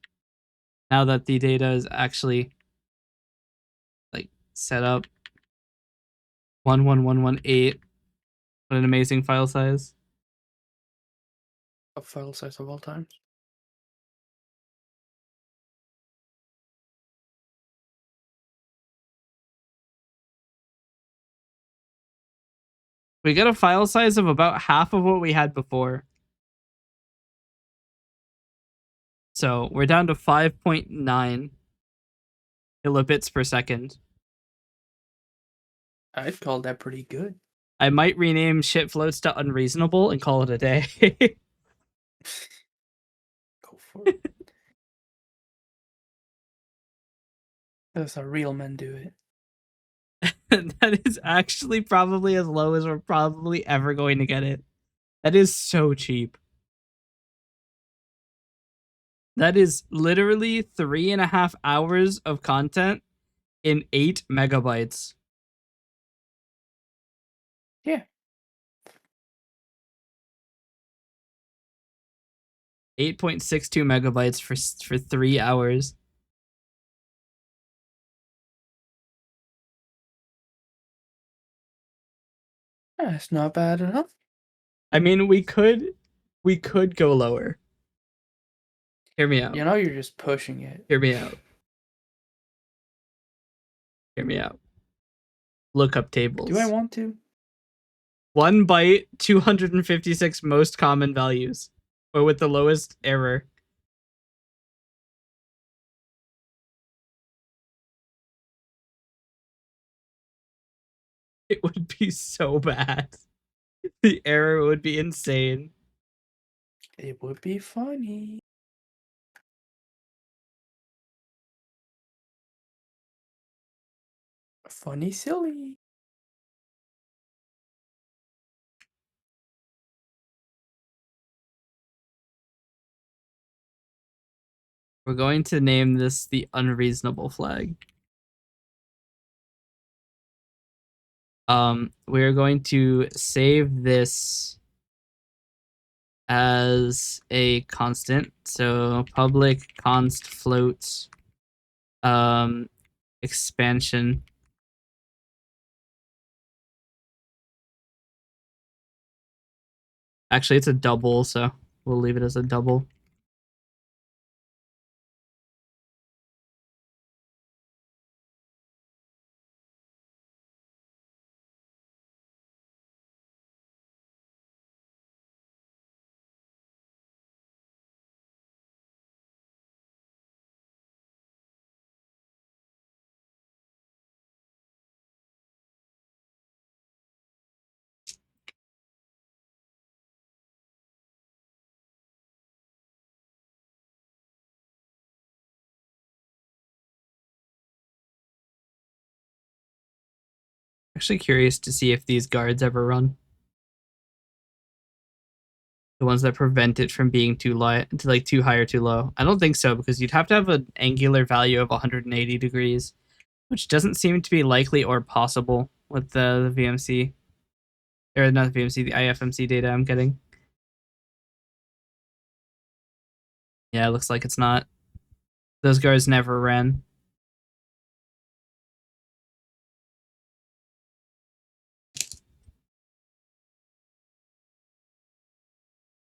now that the data is actually like set up. 11118. What an amazing file size. A file size of all times. We got a file size of about half of what we had before. So we're down to 5.9 kilobits per second. I'd call that pretty good. I might rename shit floats to unreasonable and call it a day. Go for it. That's how real men do it. That is actually probably as low as we're probably ever going to get it. That is so cheap. That is literally 3.5 hours of content in 8 megabytes. Yeah. 8.62 megabytes for 3 hours. That's not bad enough. I mean, we could go lower. Hear me out. You know, you're just pushing it. Hear me out. Hear me out. Look up tables. Do I want to? 1 byte, 256 most common values, or with the lowest error. It would be so bad. The error would be insane. It would be funny. Funny, silly. We're going to name this the unreasonable flag. We're going to save this as a constant. So public const float expansion. Actually, it's a double, so we'll leave it as a double. Actually curious to see if these guards ever run. The ones that prevent it from being too low, too high or too low. I don't think so, because you'd have to have an angular value of 180 degrees, which doesn't seem to be likely or possible with the VMC. Or not the VMC, the IFMC data I'm getting. Yeah, it looks like it's not. Those guards never ran.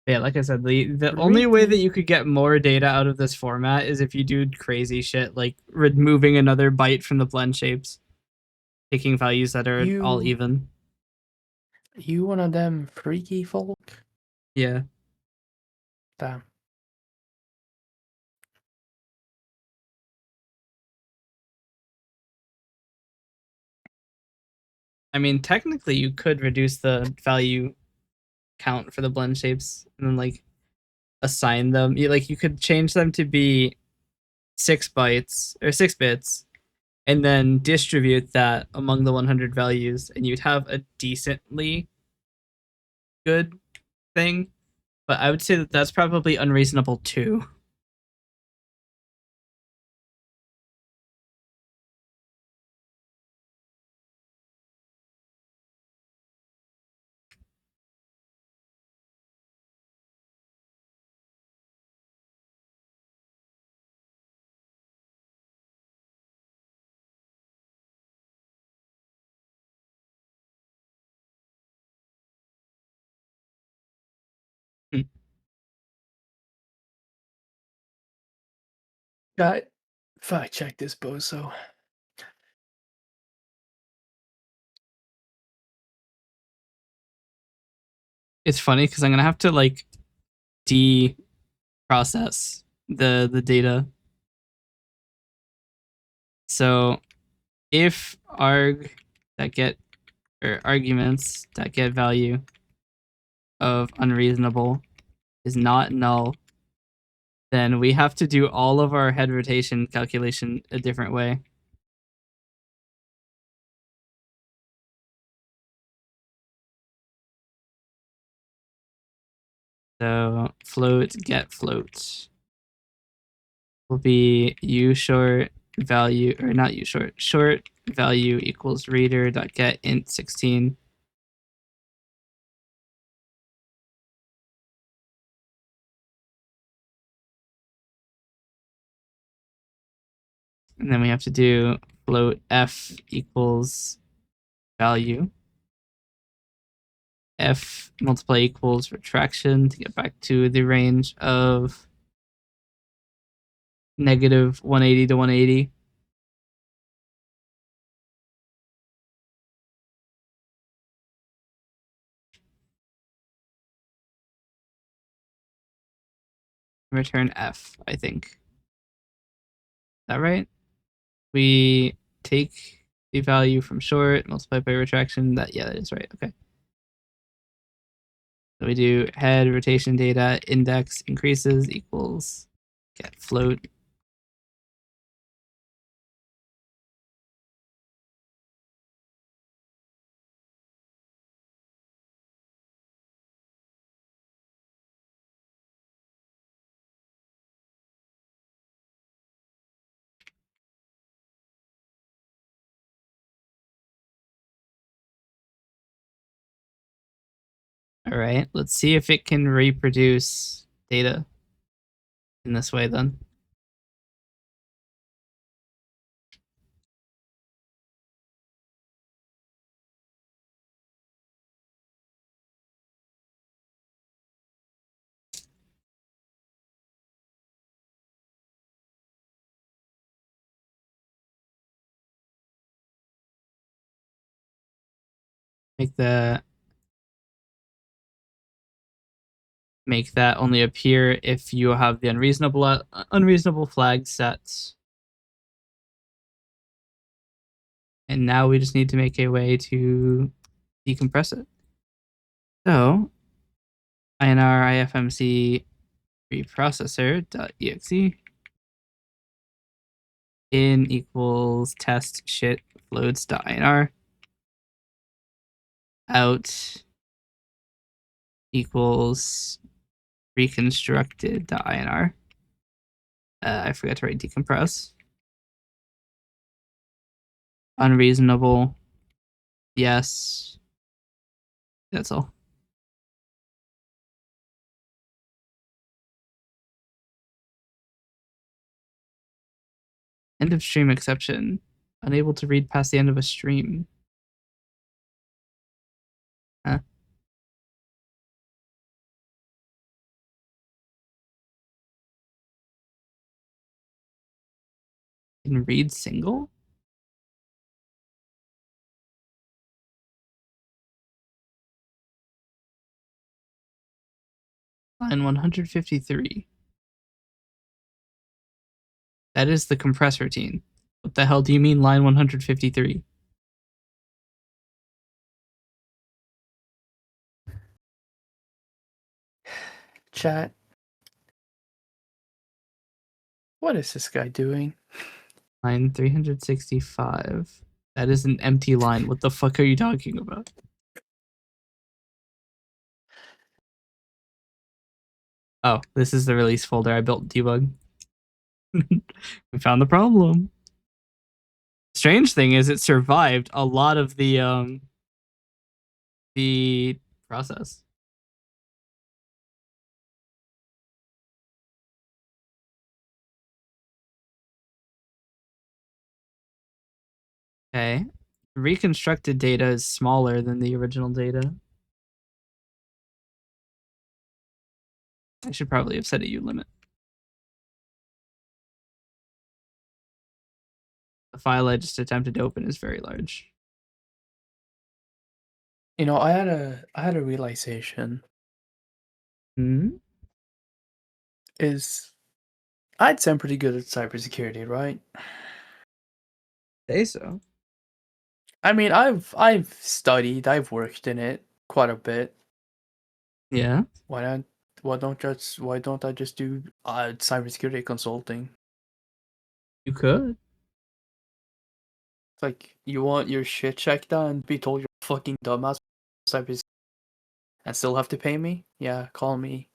Yeah, like I said, the only way that you could get more data out of this format is if you do crazy shit like removing another byte from the blend shapes, taking values that are all even. You one of them freaky folk? Yeah. Damn. I mean, technically, you could reduce the value count for the blend shapes and then like assign them. You could change them to be 6 bytes or 6 bits, and then distribute that among the 100 values, and you'd have a decently good thing. But I would say that that's probably unreasonable too. Guy, fact check this bozo. It's funny because I'm gonna have to like de-process the data. So if arg that get or arguments that get value of unreasonable is not null, then we have to do all of our head rotation calculation a different way. So float get float will be u short value, or not u short value equals reader dot get int 16. And then we have to do float f equals value. F multiply equals retraction to get back to the range of negative 180 to 180. Return F, I think. Is that right? We take the value from short, multiply by retraction. That is right. Okay. So we do head rotation data index increases equals get float. All right, let's see if it can reproduce data in this way then. Make that only appear if you have the unreasonable flag set. And now we just need to make a way to decompress it. So INR IFMC preprocessor.exe in equals test shit floats.inr out equals reconstructed.inr. I forgot to write decompress. Unreasonable. Yes. That's all. End of stream exception. Unable to read past the end of a stream. Huh? Can read single? Line 153. That is the compress routine. What the hell do you mean line 153? Chat. What is this guy doing? Line 365. That is an empty line. What the fuck are you talking about? Oh, this is the release folder I built debug. We found the problem. Strange thing is it survived a lot of the process. Okay. Reconstructed data is smaller than the original data. I should probably have set a U limit. The file I just attempted to open is very large. You know, I had a realization. Hmm? Is I'd say I'm pretty good at cybersecurity, right? Say so. I mean, I've studied, I've worked in it quite a bit. Yeah. Why don't I just do cybersecurity consulting? You could. It's like you want your shit checked out and be told you're a fucking dumbass cybersecurity and still have to pay me? Yeah, call me.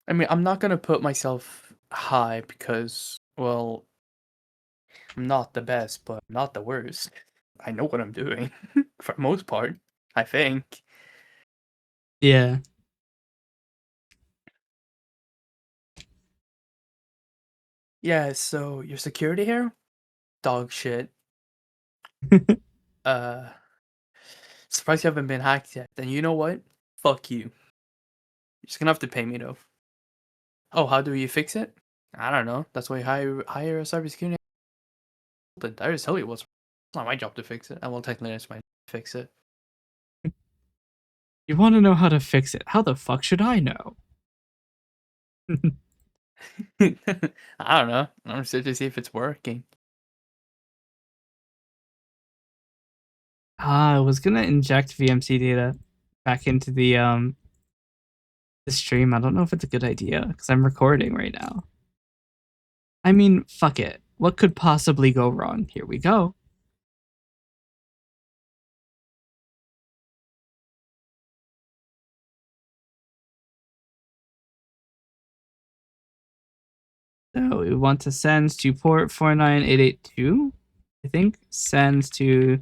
I mean, I'm not gonna put myself high because, well, I'm not the best, but I'm not the worst. I know what I'm doing for the most part, I think. Yeah. Yeah, so your security here? Dog shit. Uh, Surprised you haven't been hacked yet. Then you know what? Fuck you. You're just gonna have to pay me though. Oh, how do you fix it? I don't know. That's why you hire a cybersecurity consultant. I just tell you what's. It's not my job to fix it. Well, technically, it's my fix it. You want to know how to fix it. How the fuck should I know? I don't know. I'm just to see if it's working. I was gonna inject VMC data back into the stream. I don't know if it's a good idea because I'm recording right now. I mean, fuck it. What could possibly go wrong? Here we go. So we want to send to port 49882. I think sends to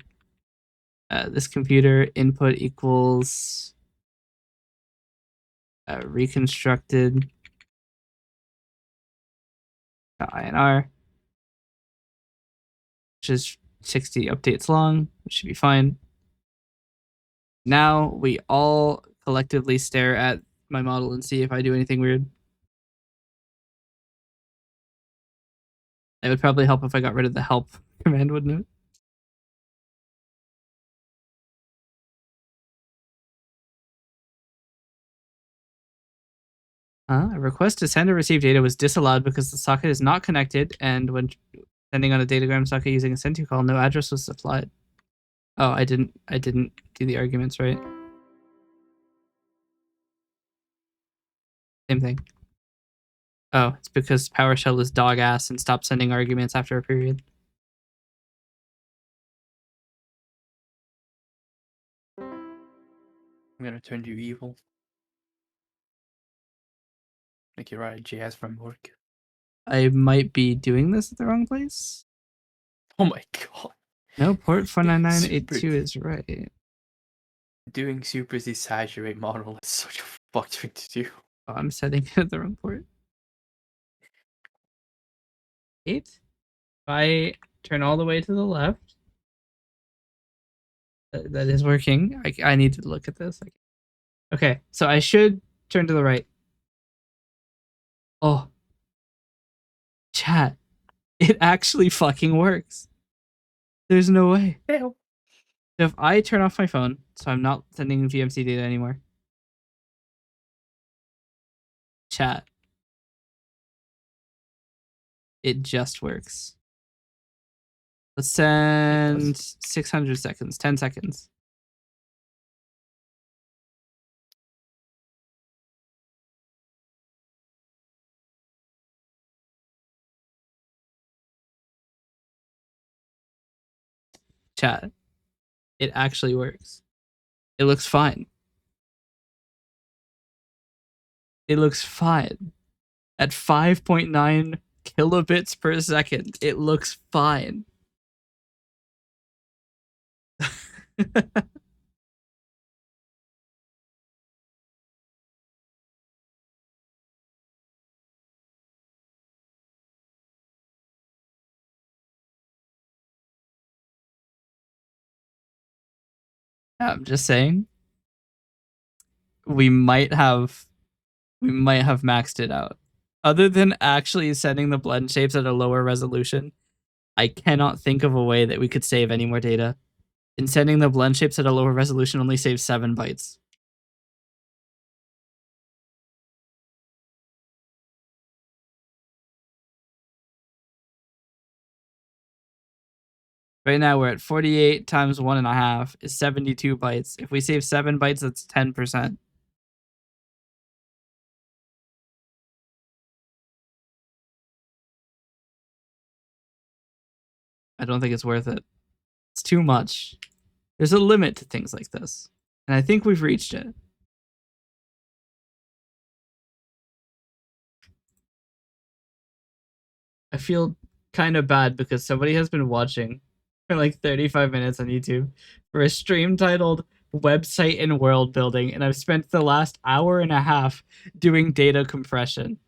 this computer input equals reconstructed INR, which is 60 updates long, which should be fine. Now we all collectively stare at my model and see if I do anything weird. It would probably help if I got rid of the help command, wouldn't it? A request to send or receive data was disallowed because the socket is not connected, and when sending on a datagram socket using a send to call, no address was supplied. Oh, I didn't do the arguments right. Same thing. Oh, it's because PowerShell is dog ass and stopped sending arguments after a period. I'm gonna turn you evil. Make you write a JS framework. I might be doing this at the wrong place. Oh my god. No, port 49982 is right. Doing super desaturate model is such a fucked thing to do. Oh, I'm setting it at the wrong port. 8. If I turn all the way to the left, that is working. I need to look at this. Okay, so I should turn to the right. Oh. Chat. It actually fucking works. There's no way. Ew. So if I turn off my phone, so I'm not sending VMC data anymore. Chat. It just works. Let's send 600 seconds, 10 seconds. Chat. It actually works. It looks fine. It looks fine. At 5.9 kilobits per second, it looks fine. I'm just saying, we might have maxed it out. Other than actually setting the blend shapes at a lower resolution, I cannot think of a way that we could save any more data. And setting the blend shapes at a lower resolution only saves 7 bytes. Right now we're at 48 times 1.5 is 72 bytes. If we save 7 bytes, that's 10%. I don't think it's worth it. It's too much. There's a limit to things like this. And I think we've reached it. I feel kind of bad because somebody has been watching for like 35 minutes on YouTube for a stream titled Website and World Building, and I've spent the last hour and a half doing data compression.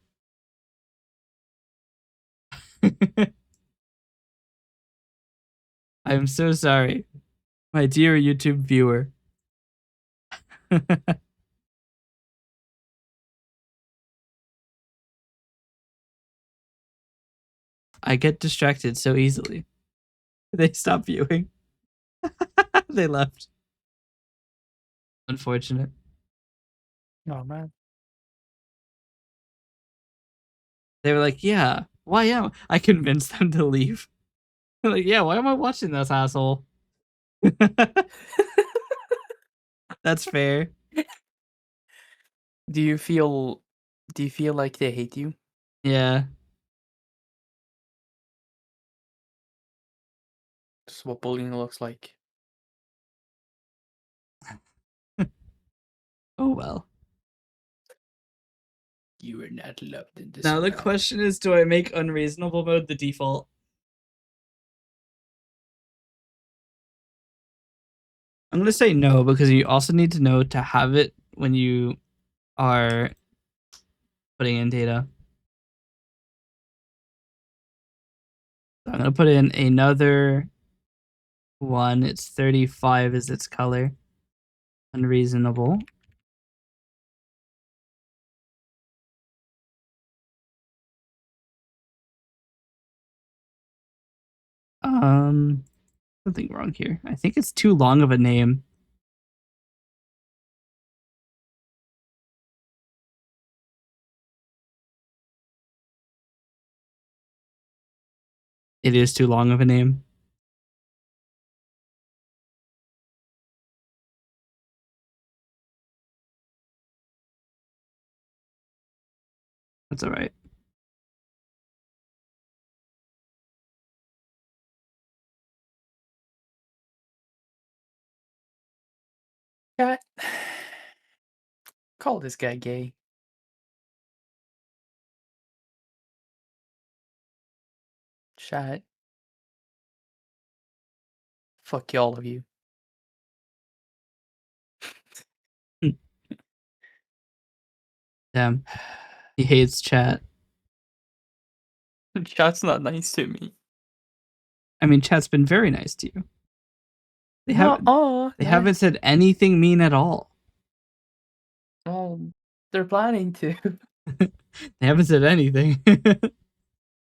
I'm so sorry, my dear YouTube viewer. I get distracted so easily. They stop viewing. They left. Unfortunate. Oh man. They were like, yeah, why am I convinced them to leave? They're like, yeah, why am I watching this asshole? That's fair. Do you feel like they hate you? Yeah. This is what bullying looks like. Oh well. You are not loved in this Now the world. question is, do I make unreasonable mode the default? I'm gonna say no, because you also need to know to have it when you are putting in data. So I'm gonna put in another one. It's 35 is its color. Unreasonable. Something wrong here. I think it's too long of a name. It is too long of a name. That's all right. Chat. Call this guy gay. Chat. Fuck you, all of you. Damn. He hates chat. Chat's not nice to me. I mean, chat's been very nice to you. They haven't said anything mean at all. Well, they're planning to. They haven't said anything.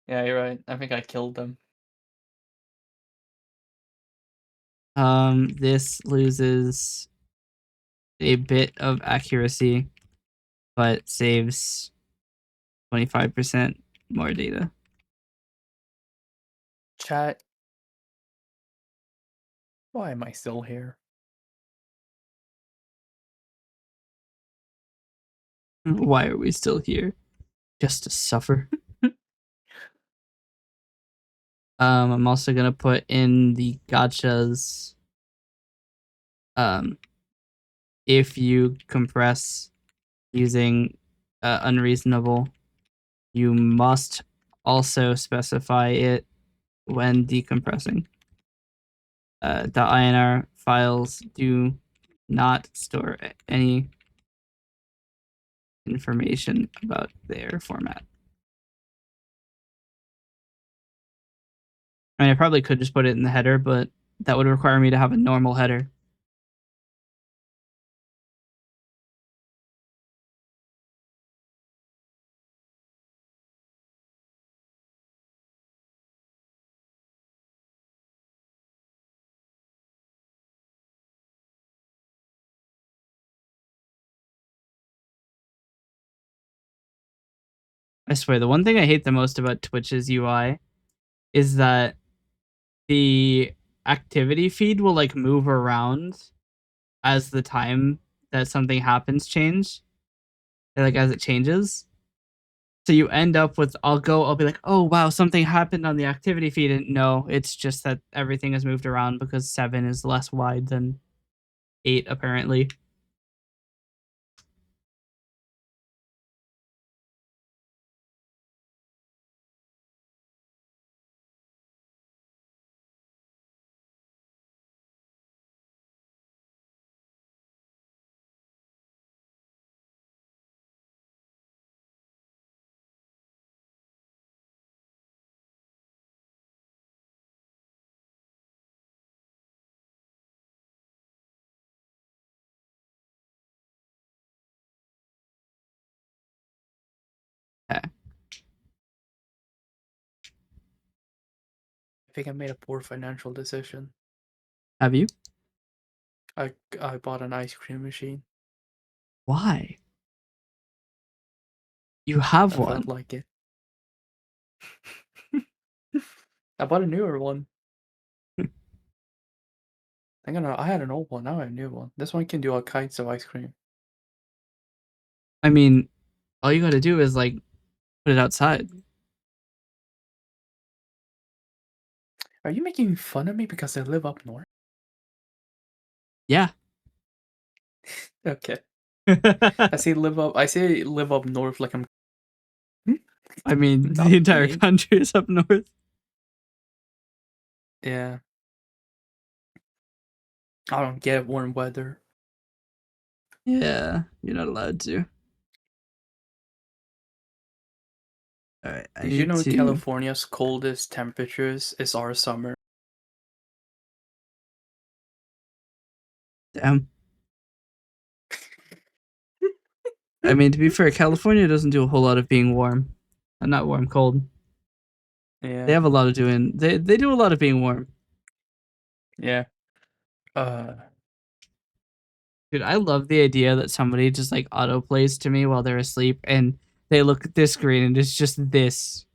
Yeah, you're right. I think I killed them. This loses a bit of accuracy, but saves 25% more data. Chat. Why am I still here? Why are we still here? Just to suffer? I'm also gonna put in the gotchas. If you compress using unreasonable, you must also specify it when decompressing. .inr files do not store any information about their format. I mean, I probably could just put it in the header, but that would require me to have a normal header. I swear, the one thing I hate the most about Twitch's UI is that the activity feed will like move around as the time that something happens like as it changes. So you end up with I'll be like, oh wow, something happened on the activity feed, and no, it's just that everything has moved around because 7 is less wide than 8 apparently. Okay. I think I made a poor financial decision. Have you? I bought an ice cream machine. Why? You have I one. felt like it. I bought a newer one. I had an old one. Now I have a new one. This one can do all kinds of ice cream. I mean, all you gotta do is like put it outside. Are you making fun of me because I live up north? Yeah. Okay. I say live up north like I'm. I mean, Not the entire me. country is up north. Yeah. I don't get warm weather. Yeah, you're not allowed to. All right, I Did you need know to. California's coldest temperatures is our summer? Damn. I mean, to be fair, California doesn't do a whole lot of being warm. Not warm, cold. Yeah. They have a lot of doing. They do a lot of being warm. Yeah. Dude, I love the idea that somebody just like auto plays to me while they're asleep, and they look at this screen and it's just this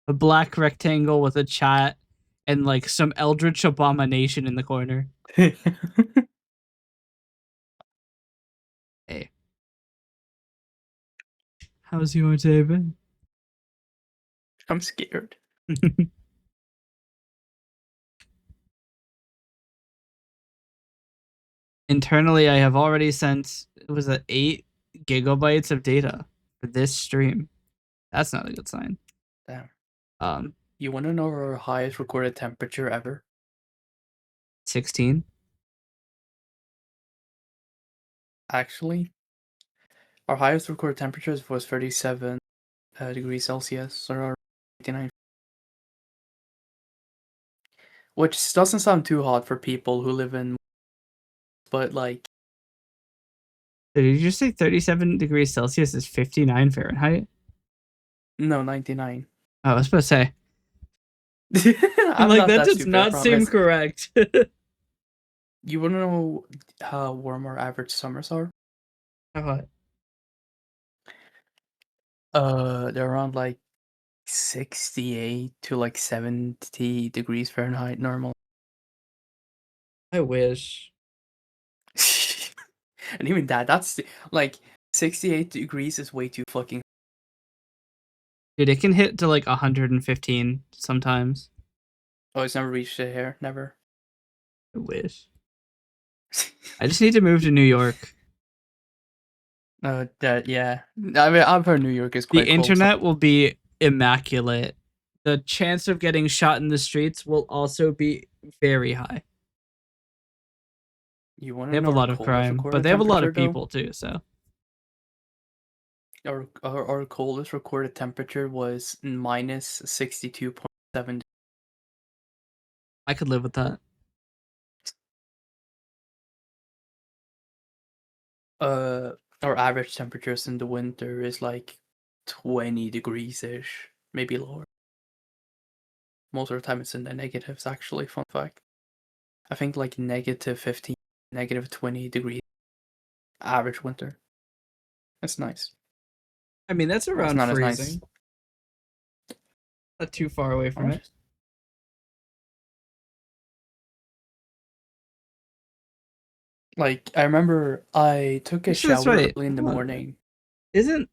a black rectangle with a chat and like some eldritch abomination in the corner. Hey, how's your day been? I'm scared. Internally, I have already sent it was 8 gigabytes of data for this stream. That's not a good sign. Damn. You want to know our highest recorded temperature ever? 16. Actually, our highest recorded temperatures was 37 degrees Celsius, so around 89. Which doesn't sound too hot for people who live in, but like, Did you just say 37 degrees Celsius is 59 Fahrenheit? no, 99. Oh, I was supposed to say. I'm I'm like, not that does stupid, I not seem promise. correct. You want to know how warm our average summers are? How hot? They're around like 68 to like 70 degrees Fahrenheit normal. I wish. And even that's like 68 degrees is way too fucking. Dude, it can hit to like 115 sometimes. Oh, it's never reached it here. Never. I wish. I just need to move to New York. Yeah. I mean, I've heard New York is The quite cool. internet will be immaculate. The chance of getting shot in the streets will also be very high. You want They to have a know lot our of coldest crime, but recorded they have a lot temperature, of though? people too, so. Our coldest recorded temperature was minus 62.7. I could live with that. Our average temperatures in the winter is like 20 degrees ish, maybe lower. Most of the time it's in the negatives, actually. Fun fact. I think like negative 15, negative 20 degrees average winter. That's nice. I mean, that's That's around not as freezing. nice. Not too far away How from much it. is- Like, I remember I took a Actually, that's shower right. early in the Hold on a minute. morning.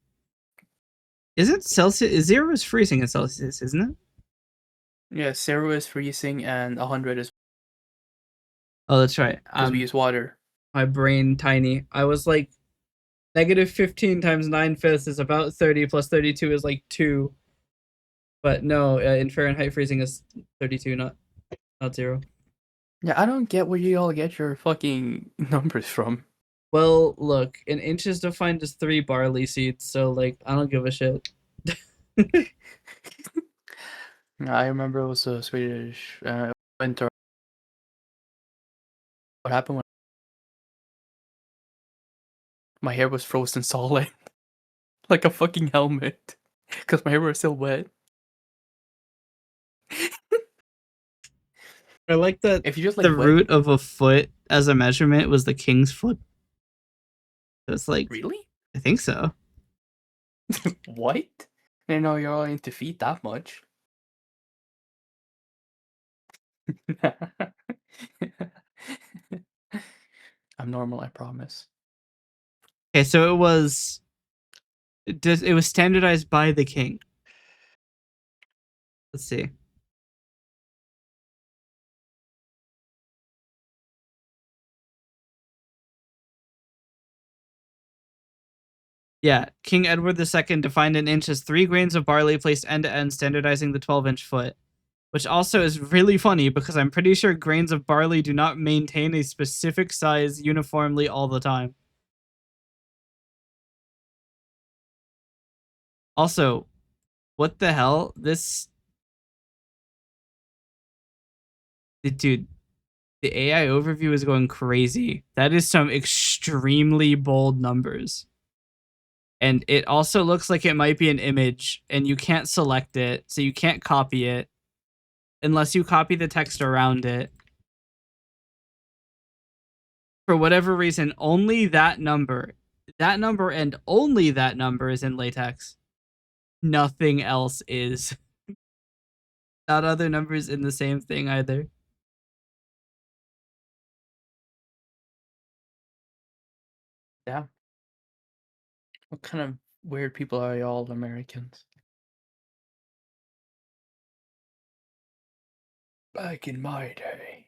Isn't Celsius, 0 is freezing in Celsius, isn't it? Yeah, 0 is freezing and 100 is Oh, that's right. because we use water. My brain tiny. I was like, negative 15 times 9/5 is about 30, plus 32 is like 2. But no, in Fahrenheit, freezing is 32, not 0. Yeah, I don't get where you all get your fucking numbers from. Well, look, an inch is defined as 3 barley seeds, so like, I don't give a shit. I remember it was a Swedish winter. What happened when my hair was frozen solid? Like a fucking helmet. Because my hair was still wet. I like that If you just the like wet. root of a foot as a measurement was the king's foot. So it's like, Really? I think so. What? I didn't know you're all into feet that much. I'm normal, I promise. Okay, so it was standardized by the king. Let's see. Yeah, King Edward II defined an inch as 3 grains of barley placed end to end, standardizing the 12-inch foot. Which also is really funny because I'm pretty sure grains of barley do not maintain a specific size uniformly all the time. Also, what the hell? Dude, the AI overview is going crazy. That is some extremely bold numbers. And it also looks like it might be an image, and you can't select it, so you can't copy it unless you copy the text around it. For whatever reason, only that number and only that number is in latex. Nothing else is. Not other numbers in the same thing either. Yeah. What kind of weird people are y'all Americans? Back in my day.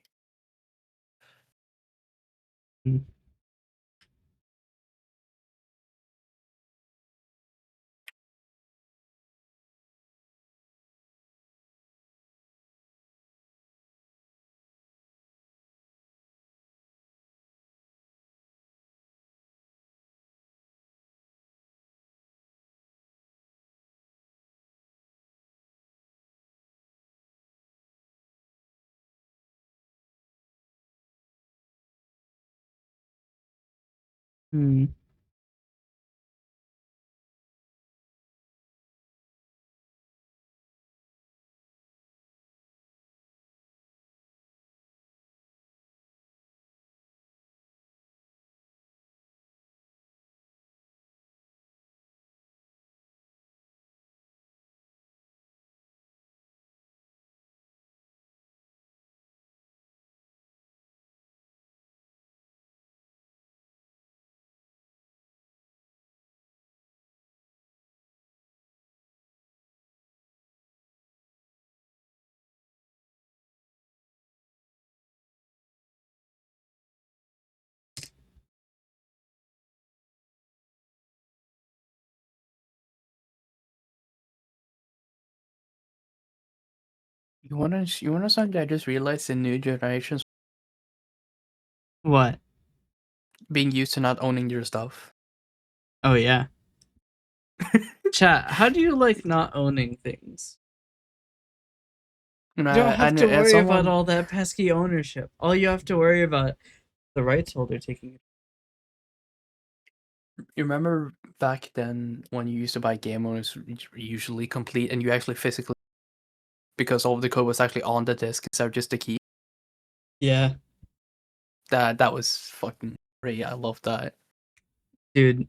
Mm. Hmm. You wanna something I just realized in new generations What? being used to not owning your stuff. Oh yeah. Chat, how do you like not owning things? And You don't have to as worry about someone, all that pesky ownership. All you have to worry about the rights holder taking it. you remember back then when you used to buy game owners usually complete and you actually physically because all of the code was actually on the disk instead of just the key. Yeah. That was fucking great. I love that. Dude,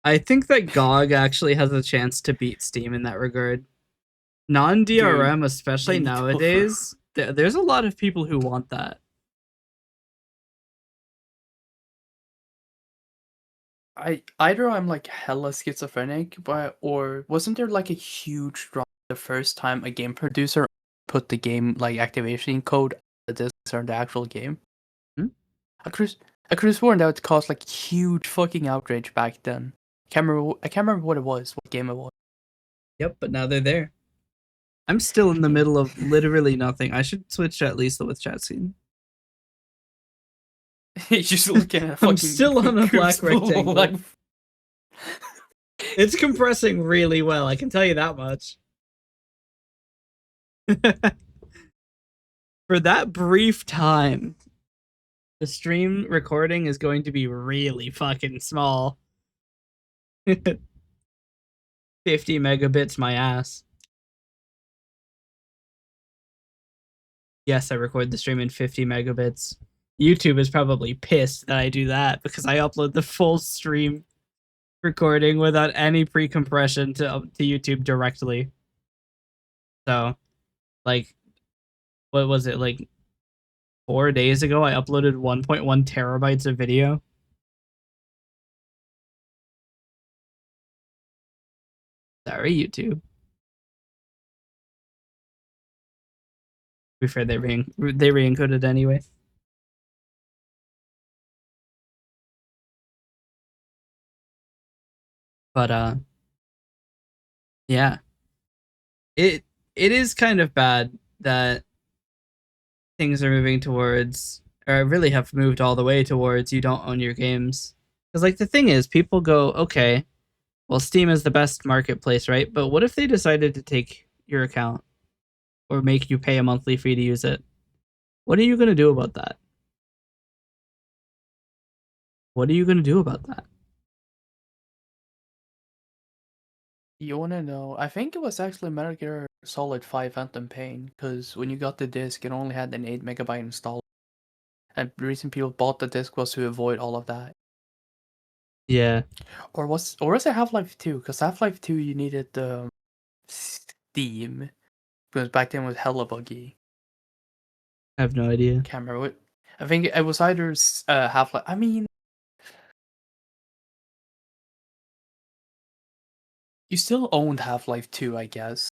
I think that GOG actually has a chance to beat Steam in that regard. Non-DRM, especially they need to go for- nowadays, there's a lot of people who want that. Either I'm like hella schizophrenic, or wasn't there like a huge drop the first time a game producer put the game like activation code on the discs or the actual game? Hmm? I could have sworn that would cause like huge fucking outrage back then. I can't remember what it was, what game it was. Yep, but now they're there. I'm still in the middle of literally nothing. I should switch to at least the with chat scene. He's just looking at I'm fucking. still on a black rectangle. Like... It's compressing really well, I can tell you that much. For that brief time, the stream recording is going to be really fucking small. 50 megabits my ass. Yes, I record the stream in 50 megabits. YouTube is probably pissed that I do that because I upload the full stream recording without any pre-compression to YouTube directly. So, like, what was it, like 4 days ago? I uploaded 1.1 terabytes of video. Sorry, YouTube. To be fair, they re-encoded anyway. But yeah, it is kind of bad that things are moving towards, or really have moved all the way towards, you don't own your games. Because like the thing is, people go, okay, well, Steam is the best marketplace, right? But what if they decided to take your account or make you pay a monthly fee to use it? What are you gonna do about that? What are you gonna do about that? You wanna know? I think it was actually Metal Gear Solid 5 Phantom Pain, because when you got the disc, it only had an 8 megabyte install. And the reason people bought the disc was to avoid all of that. Yeah. Or was it Half-Life 2? Because Half-Life 2 you needed the Steam, because back then it was hella buggy. I have no idea. Can't remember what. I think it was either Half-Life. I mean, you still owned Half-Life 2, I guess.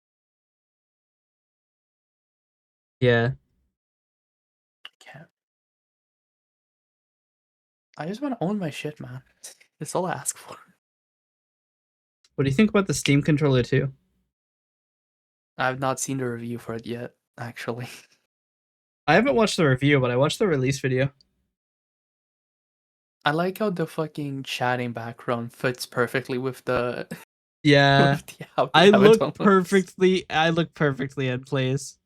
Yeah. Can't. I just want to own my shit, man. That's all I ask for. What do you think about the Steam controller too? I've not seen the review for it yet, actually. I haven't watched the review, but I watched the release video. I like how the fucking chatting background fits perfectly with the. Yeah. with the, how I look almost. perfectly in place.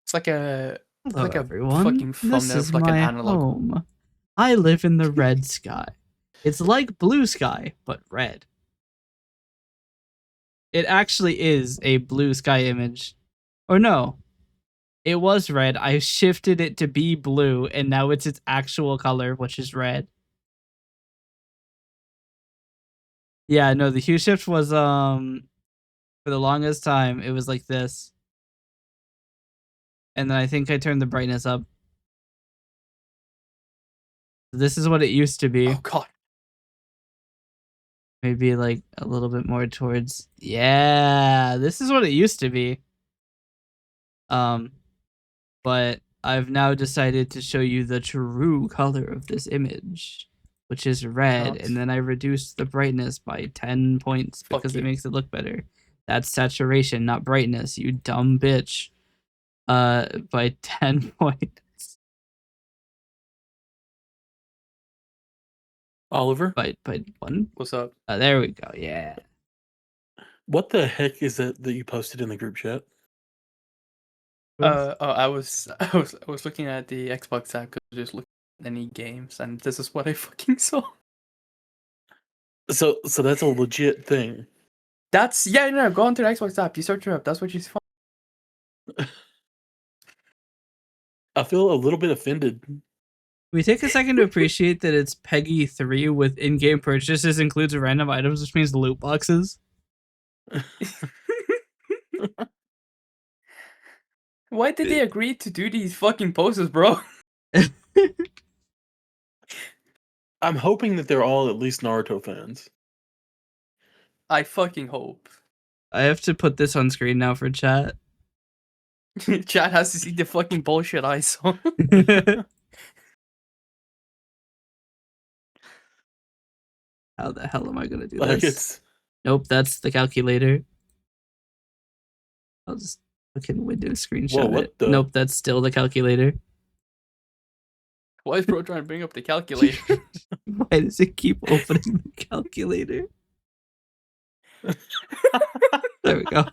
It's like a. Hello, like a everyone. fucking thumbnail This is of like an my analog. home. I live in the red sky. It's like blue sky, but red. It actually is a blue sky image. Or no, it was red. I shifted it to be blue, and now it's its actual color, which is red. Yeah, no, the hue shift was for the longest time it was like this. And then I think I turned the brightness up. This is what it used to be. Oh god. Maybe like a little bit more towards, yeah, this is what it used to be. But I've now decided to show you the true color of this image, which is red, and then I reduced the brightness by 10 points because it makes it look better. That's saturation, not brightness, you dumb bitch. by 10 points. Oliver, By 1. What's up? There we go. Yeah. what the heck is that you posted in the group chat? I was looking at the Xbox app because I was just looking at any games, and this is what I fucking saw. So that's a legit thing. That's no. Go onto the Xbox app. You search her up. That's what you find. I feel a little bit offended. We take a second to appreciate that it's Peggy 3 with in-game purchases includes random items, which means loot boxes. Why did they agree to do these fucking poses, bro? I'm hoping that they're all at least Naruto fans. I fucking hope. I have to put this on screen now for chat. Chat has to see the fucking bullshit I saw. How the hell am I gonna do Like this? Nope, that's the calculator. I'll just fucking Windows screenshot what it. the- Nope, that's still the calculator. Why is bro trying to bring up the calculator? Why does it keep opening the calculator? There we go.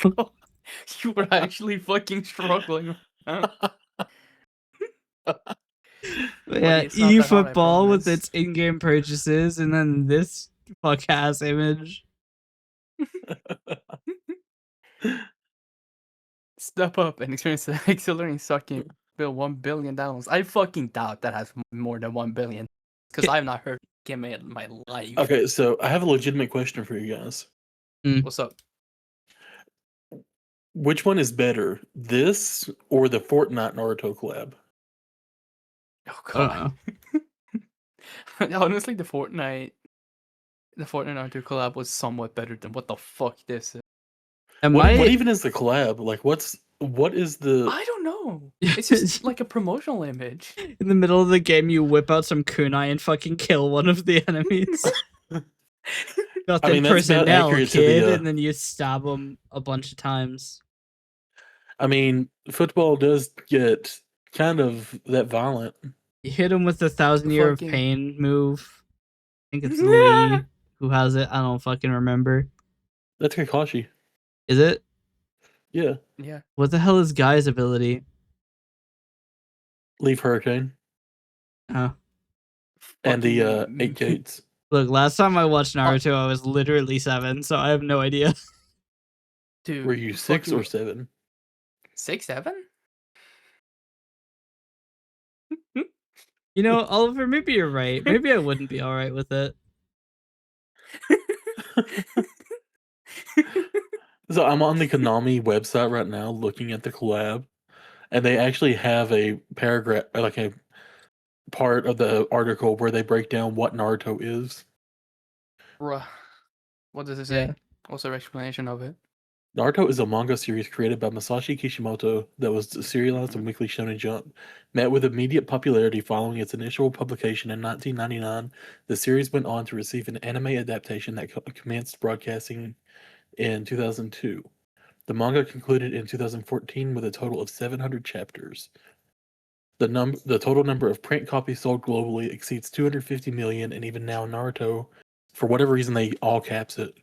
You were actually fucking struggling. Huh? Yeah, it's not that hard, I eFootball with promise. its in-game purchases, and then this fuck-ass image. Step up and experience the exhilarating sucking bill $1 billion. I fucking doubt that has more than 1 billion. Because I've not heard game in my life. Okay, so I have a legitimate question for you guys. What's up? Which one is better, this or the Fortnite Naruto collab? Oh I god. don't know. Honestly, the Fortnite Naruto collab was somewhat better than what the fuck this is. What even is the collab? Like, what is the? I don't know. It's just like a promotional image. In the middle of the game, you whip out some kunai and fucking kill one of the enemies. Got I the mean, that's about personnel, accurate to kid, the, and then you stab them a bunch of times. I mean, football does get kind of that violent. You hit him with the 1,000 Year of Fucking- Pain move. I think it's Lee who has it. I don't fucking remember. That's Kakashi. Is it? Yeah, Yeah. What the hell is Guy's ability? leave Hurricane Oh. and the Fucking- 8 gates. Look, last time I watched Naruto, I was literally 7, so I have no idea. Dude, Were you 6 or fucking 7? 6, 7? You know, Oliver, maybe you're right. Maybe I wouldn't be alright with it. So I'm on the Konami website right now looking at the collab, and they actually have a paragraph, like a part of the article where they break down what Naruto is. Bruh. What does it say? Yeah. What's their explanation of it? Naruto is a manga series created by Masashi Kishimoto that was serialized in Weekly Shonen Jump. Met with immediate popularity following its initial publication in 1999, the series went on to receive an anime adaptation that commenced broadcasting in 2002. The manga concluded in 2014 with a total of 700 chapters. The total number of print copies sold globally exceeds 250 million, and even now Naruto, for whatever reason they all caps it,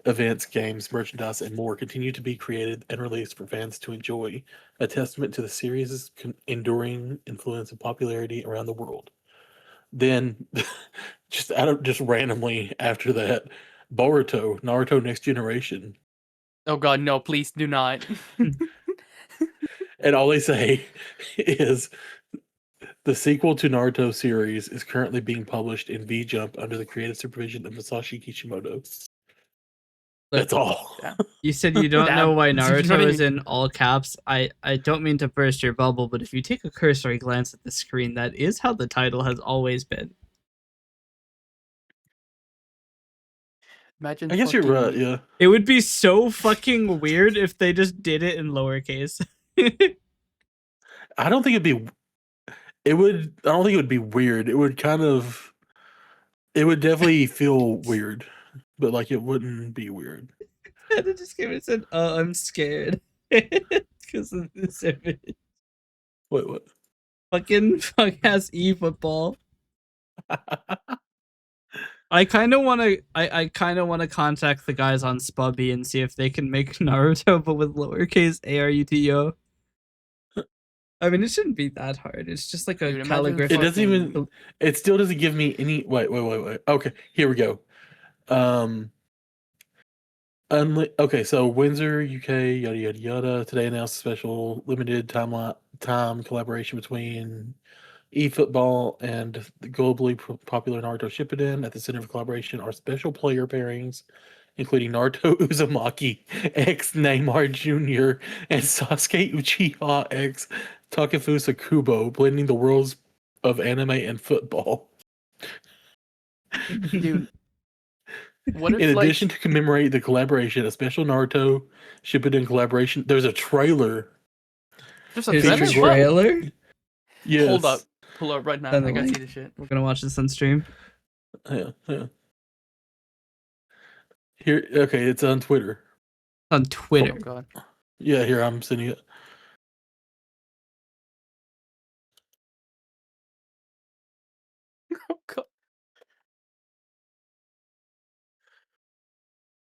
events, games, merchandise, and more continue to be created and released for fans to enjoy, a testament to the series' enduring influence and popularity around the world. Then, just randomly after that, Boruto, Naruto Next Generation. Oh god, no, please do not. And all they say is the sequel to Naruto series is currently being published in V Jump under the creative supervision of Masashi Kishimoto. That's all. Damn. You said you don't know Damn. why You know what I Naruto is mean? in all caps. I don't mean to burst your bubble, but if you take a cursory glance at the screen, that is how the title has always been. Imagine I guess you're right, fucking- yeah. It would be so fucking weird if they just did it in lowercase. I don't think I don't think it would be weird. It would definitely feel weird, but like it wouldn't be weird. And it just came and said, "Oh, I'm scared." because of this image. What? Fucking fuck ass eFootball. I kind of want to. I kind of want to contact the guys on Spubby and see if they can make Naruto, but with lowercase ARUTO. I mean, it shouldn't be that hard. It's just like a Dude, imagine calligraphy. It doesn't fucking- even. It still doesn't give me any. Wait. Okay, here we go. Okay, so Windsor, UK, yada yada yada. Today announced a special limited time collaboration between eFootball and the globally popular Naruto Shippuden. At the center of the collaboration are special player pairings, including Naruto Uzumaki x Neymar Jr. and Sasuke Uchiha x Takefusa Kubo, blending the worlds of anime and football. Dude, what if In like addition to commemorate the collaboration, a special Naruto Shippuden collaboration. There's a trailer. there's a There's a trailer? featuring- What? trailer. Yes. Hold up. Pull up right now. Send I the gotta see link. the shit. We're gonna watch this on stream. Yeah. Here, okay, it's on Twitter. On Oh Twitter. god. Yeah, here I'm sending it. Oh god.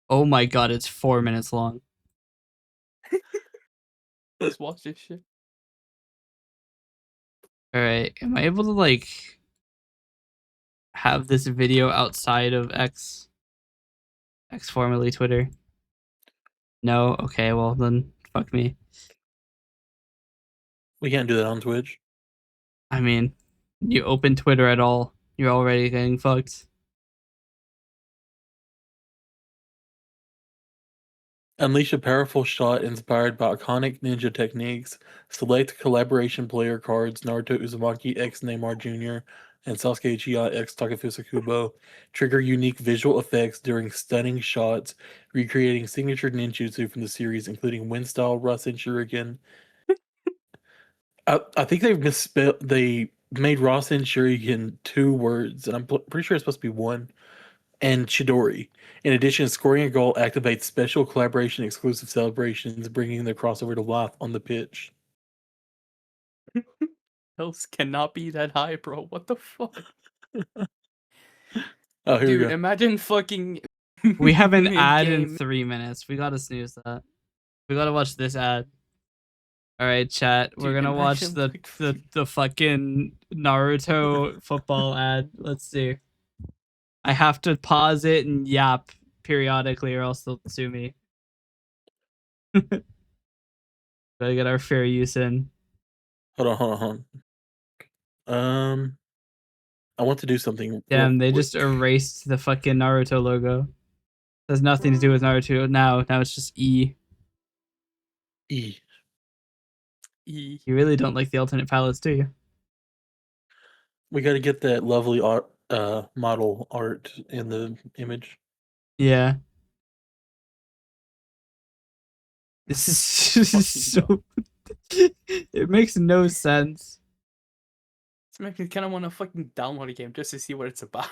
Oh my god, it's 4 minutes long. Let's watch this shit. All right, am I able to like have this video outside of X formerly Twitter? No. Okay, well then, fuck me. We can't do that on Twitch. I mean, you open Twitter at all, you're already getting fucked. Unleash a powerful shot inspired by iconic ninja techniques. Select collaboration player cards Naruto Uzumaki x Neymar Jr. and Sasuke Uchiha x Takefusa Kubo. Trigger unique visual effects during stunning shots, recreating signature ninjutsu from the series, including wind style Rasen Shuriken. I think they've misspelled. They made Rasen Shuriken 2 words, and I'm pretty sure it's supposed to be one. And Chidori. In addition, scoring a goal activates special collaboration exclusive celebrations, bringing the crossover to life on the pitch. Else cannot be that high, bro. What the fuck? Oh, here Dude, we go. imagine fucking We have an ad in mid-game. 3 minutes. We gotta snooze that. We gotta watch this ad. All right, chat. We're Dude, gonna watch imagine, the like, the fucking Naruto football ad. Let's see. I have to pause it and yap periodically, or else they'll sue me. Gotta get our fair use in. Hold on. I want to do something. Damn, real they quick. just erased the fucking Naruto logo. Has nothing to do with Naruto now. Now it's just E. E. E. You really don't like the alternate palettes, do you? We got to get that lovely art, model art in the image. Yeah. This is so. It makes no sense. It's making me kind of want to fucking download a game just to see what it's about.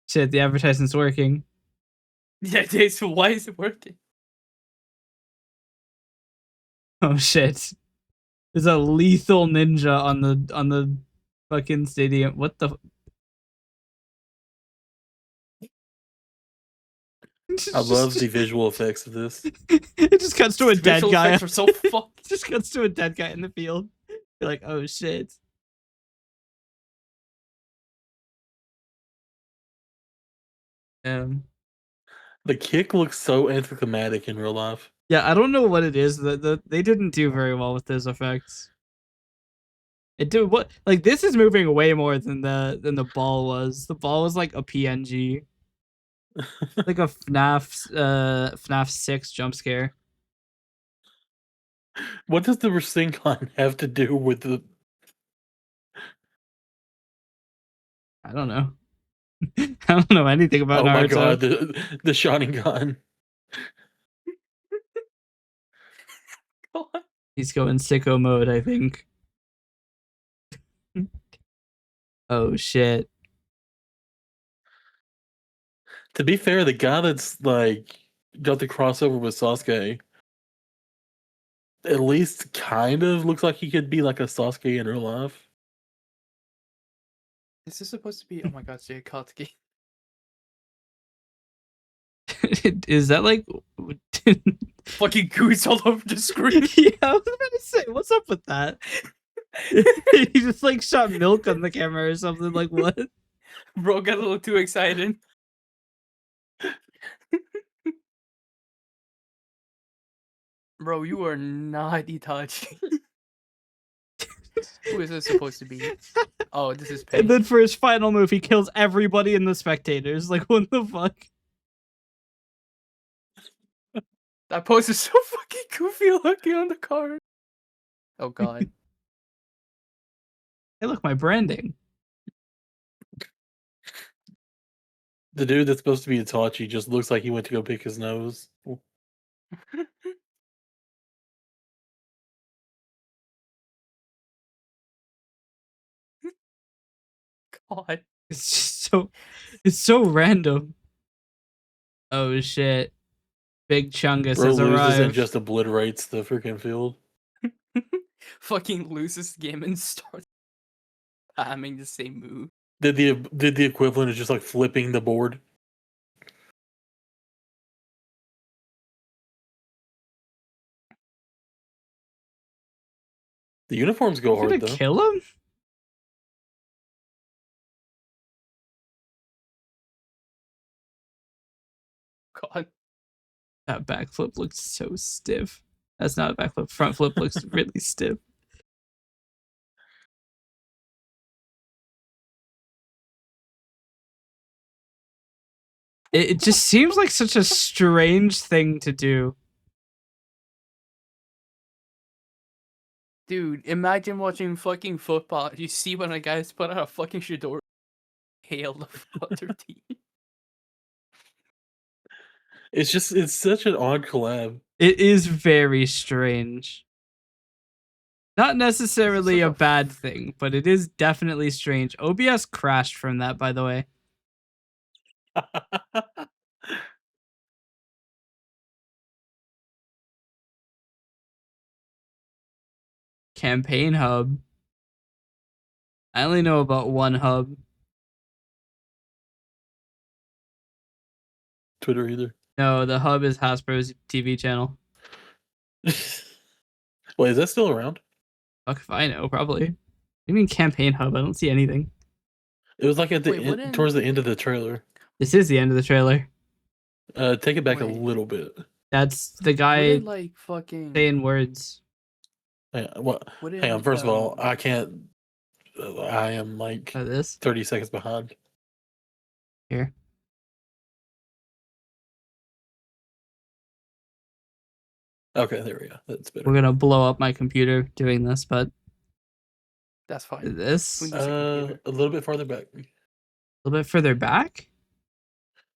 Shit, the advertisement's working. Yeah, dude, so why is it working? Oh shit. There's a lethal ninja on the fucking stadium. What the? I love the visual effects of this. It just cuts to a dead Visual guy. effects are so fucked. Just cuts to a dead guy in the field. You're like, oh shit. The kick looks so anticlimactic in real life. Yeah, I don't know what it is. They didn't do very well with those effects. It did what like this is moving way more than the ball was. The ball was like a PNG. Like a FNAF 6 jump scare. What does the Rasengan have to do with the? I don't know. I don't know anything about Oh Naruto. my god, the Sharingan. God. He's going sicko mode, I think. Oh shit. To be fair, the guy that's like got the crossover with Sasuke at least kind of looks like he could be like a Sasuke in real life. Is this supposed to be? Oh my god, Jay Katsuki. Is that like? Fucking goose all over the screen. Yeah, I was gonna say, what's up with that? He just like shot milk on the camera or something. Like what? Bro got a little too excited. Bro, you are not Itachi. Who is this supposed to be? Oh, this is Pei. And then for his final move, he kills everybody in the spectators. Like what the fuck? That pose is so fucking goofy looking on the card. Oh god. Hey, look, my branding. The dude that's supposed to be Itachi just looks like he went to go pick his nose. God. It's just it's so random. Oh shit! Big Chungus Bro has loses and arrived. just obliterates the freaking field. Fucking loses the game and starts spamming the same move. Did the equivalent of just like flipping the board. The uniforms go You hard gonna though. kill him? God. That backflip looks so stiff. That's not a backflip. Front flip looks really stiff. It just seems like such a strange thing to do. Dude, imagine watching fucking football. You see when a guy's put out a fucking Shador hail the other team. It's such an odd collab. It is very strange. Not necessarily such a a bad thing, but it is definitely strange. OBS crashed from that, by the way. Campaign hub. I only know about one hub. Twitter either. No, the hub is Hasbro's TV channel. Wait, is that still around? Fuck if I know, probably. What do you mean campaign hub? I don't see anything. It was like at the Wait, end, wouldn't- towards the end of the trailer. This is the end of the trailer. Take it back a Wait. little bit. That's the guy Wouldn't, like fucking saying words. What? Hang on. First of all, I can't. I am like Oh, this 30 seconds behind. here. Okay, there we go. That's better. We're gonna blow up my computer doing this, but That's fine. this We a need a computer. A little bit farther back. little bit further back.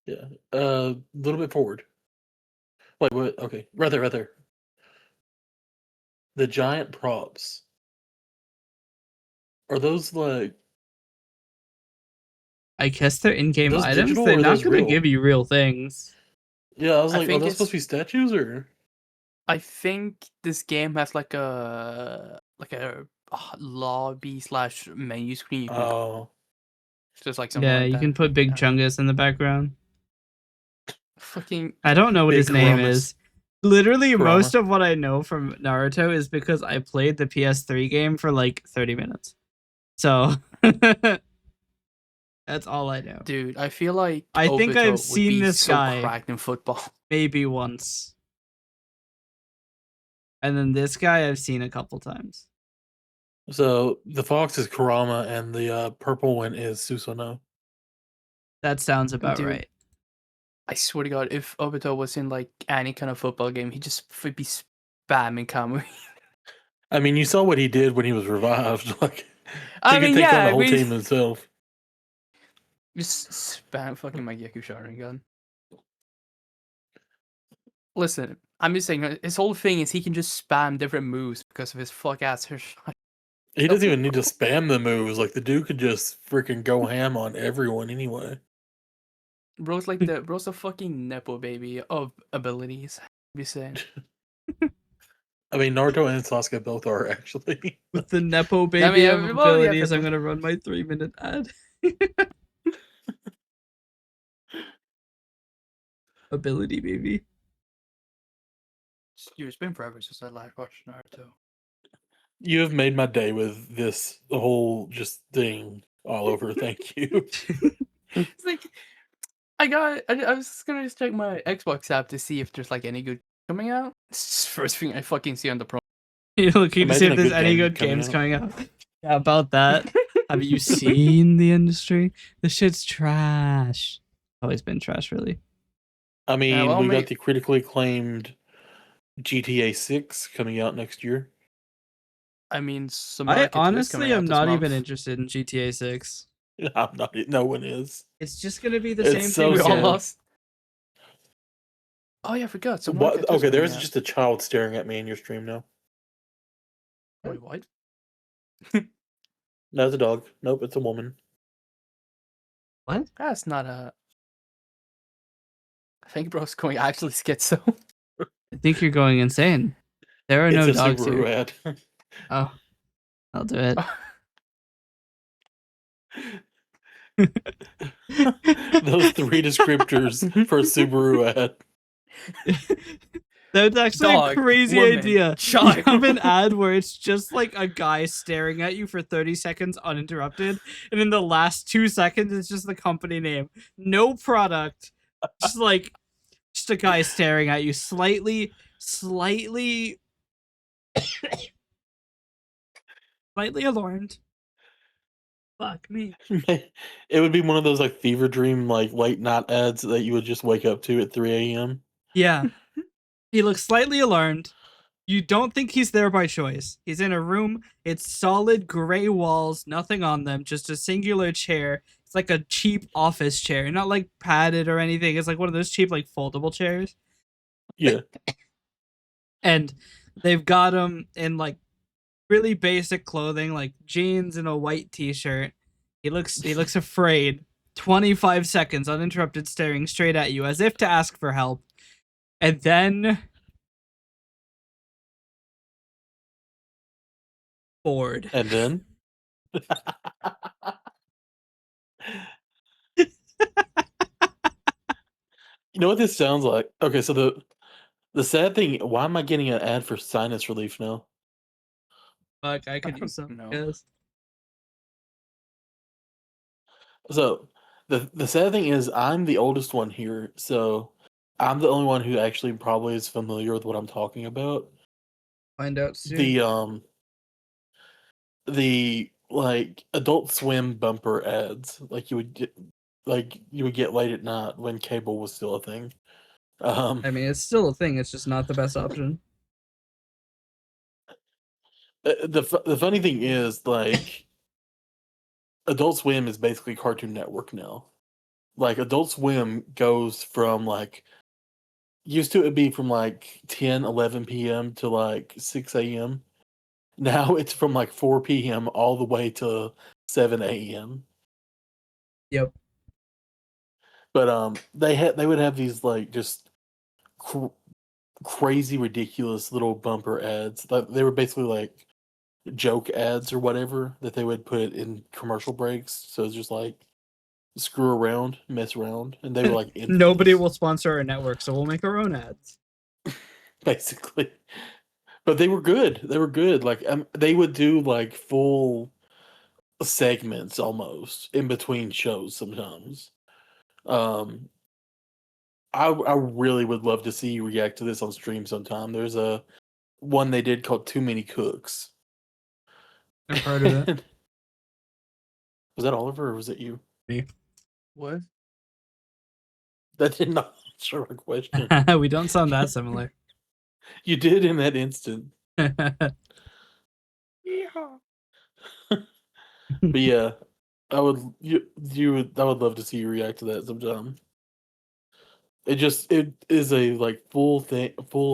Yeah. A little bit forward. Wait, what? Okay. Right there, right there. The giant props. Are those like I guess they're in-game Those items. digital They're or not those gonna real? give you real things. Yeah, I was I like, are think those supposed to be it's- statues or I think this game has like a lobby / menu screen. You can Oh. just like something Yeah, like you that. can put Big Yeah. Chungus in the background. Fucking I don't know what Big his name Karamas. is. Literally, Kurama. most of what I know from Naruto is because I played the PS3 game for like 30 minutes. So that's all I know. dude, I feel like I think Obito I've would seen be this so guy. cracked in football. Maybe once. And then this guy I've seen a couple times. So the fox is Kurama and the purple one is Susanoo. That sounds about Dude. right. I swear to God, if Obito was in like any kind of football game, he'd just would be spamming Kamui. I mean, you saw what he did when he was revived. Like, I he mean, could take yeah, down the I whole mean- team himself. Just spam fucking Mangekyou Sharingan. Listen, I'm just saying, his whole thing is he can just spam different moves because of his fuck ass hair. He doesn't even need to spam the moves. Like, the dude could just freaking go ham on everyone anyway. Bro's a fucking nepo baby of abilities. Be saying. I mean, Naruto and Sasuke both are actually. With the Nepo baby mean, of well, yeah, abilities, I'm fair gonna run my 3-minute ad. Ability baby. Dude, it's been forever since I last watched Naruto. You have made my day with this whole just thing all over. Thank you. It's like I was just gonna just check my Xbox app to see if there's like any good coming out. It's just first thing I fucking see on the pro. You're looking to see Imagine if a there's good any game good coming games out. coming out. Yeah, about that. Have you seen the industry? The shit's trash. Always been trash, really. I mean, well, we got mate. the critically acclaimed GTA 6 coming out next year. I mean, some I Market 2 is honestly coming out am this not month. even interested in GTA 6. I'm not. No one is. It's just gonna be the It's same so thing We all sad. again. lost. Oh yeah, I forgot. Some Market 2 is Okay, coming there's out. just a child staring at me in your stream now. Wait, what? That's a dog. Nope, it's a woman. What? That's not a. I think bro's going actually schizo. I think you're going insane. There are It's no a dogs Subaru here. ad. Oh, I'll do it. Those 3 descriptors for a Subaru ad. That's actually Dog, a crazy woman, idea. child. You have an ad where it's just like a guy staring at you for 30 seconds uninterrupted, and in the last 2 seconds, it's just the company name. No product. Just a guy staring at you, slightly alarmed. Fuck me. It would be one of those like fever dream like late night ads that you would just wake up to at 3 a.m. Yeah. He looks slightly alarmed. You don't think he's there by choice. He's in a room. It's solid gray walls, nothing on them, just a singular chair. It's like a cheap office chair, not like padded or anything. It's like one of those cheap, like foldable chairs. Yeah. And they've got him in like really basic clothing, like jeans and a white t-shirt. He looks afraid. 25 seconds uninterrupted, staring straight at you as if to ask for help. And then bored. And then you know what this sounds like? Okay, so the sad thing, why am I getting an ad for sinus relief now? Fuck, I could I use some. don't know. Yes. So the sad thing is I'm the oldest one here, so I'm the only one who actually probably is familiar with what I'm talking about. Find out soon. The like Adult Swim bumper ads, like you would get late at night when cable was still a thing. I mean, it's still a thing. It's just not the best option. The funny thing is like Adult Swim is basically Cartoon Network now. Like Adult Swim goes from like used to it be from like 10, 11 p.m. to like 6 a.m. Now it's from like 4 p.m. all the way to 7 a.m. Yep. But they would have these like just crazy ridiculous little bumper ads. They were basically like joke ads or whatever that they would put in commercial breaks. So it's just like screw around, mess around, and they were like Nobody infamous, will sponsor our network, so we'll make our own ads. basically. But they were good. They were good. Like they would do like full segments almost in between shows sometimes. Um, I really would love to see you react to this on stream sometime. There's a one they did called Too Many Cooks. I've heard of it. Was that Oliver or was it you? What? That did not answer my question. We don't sound that similar. You did in that instant. Yeah. But yeah, I would I would love to see you react to that sometime. It is a like full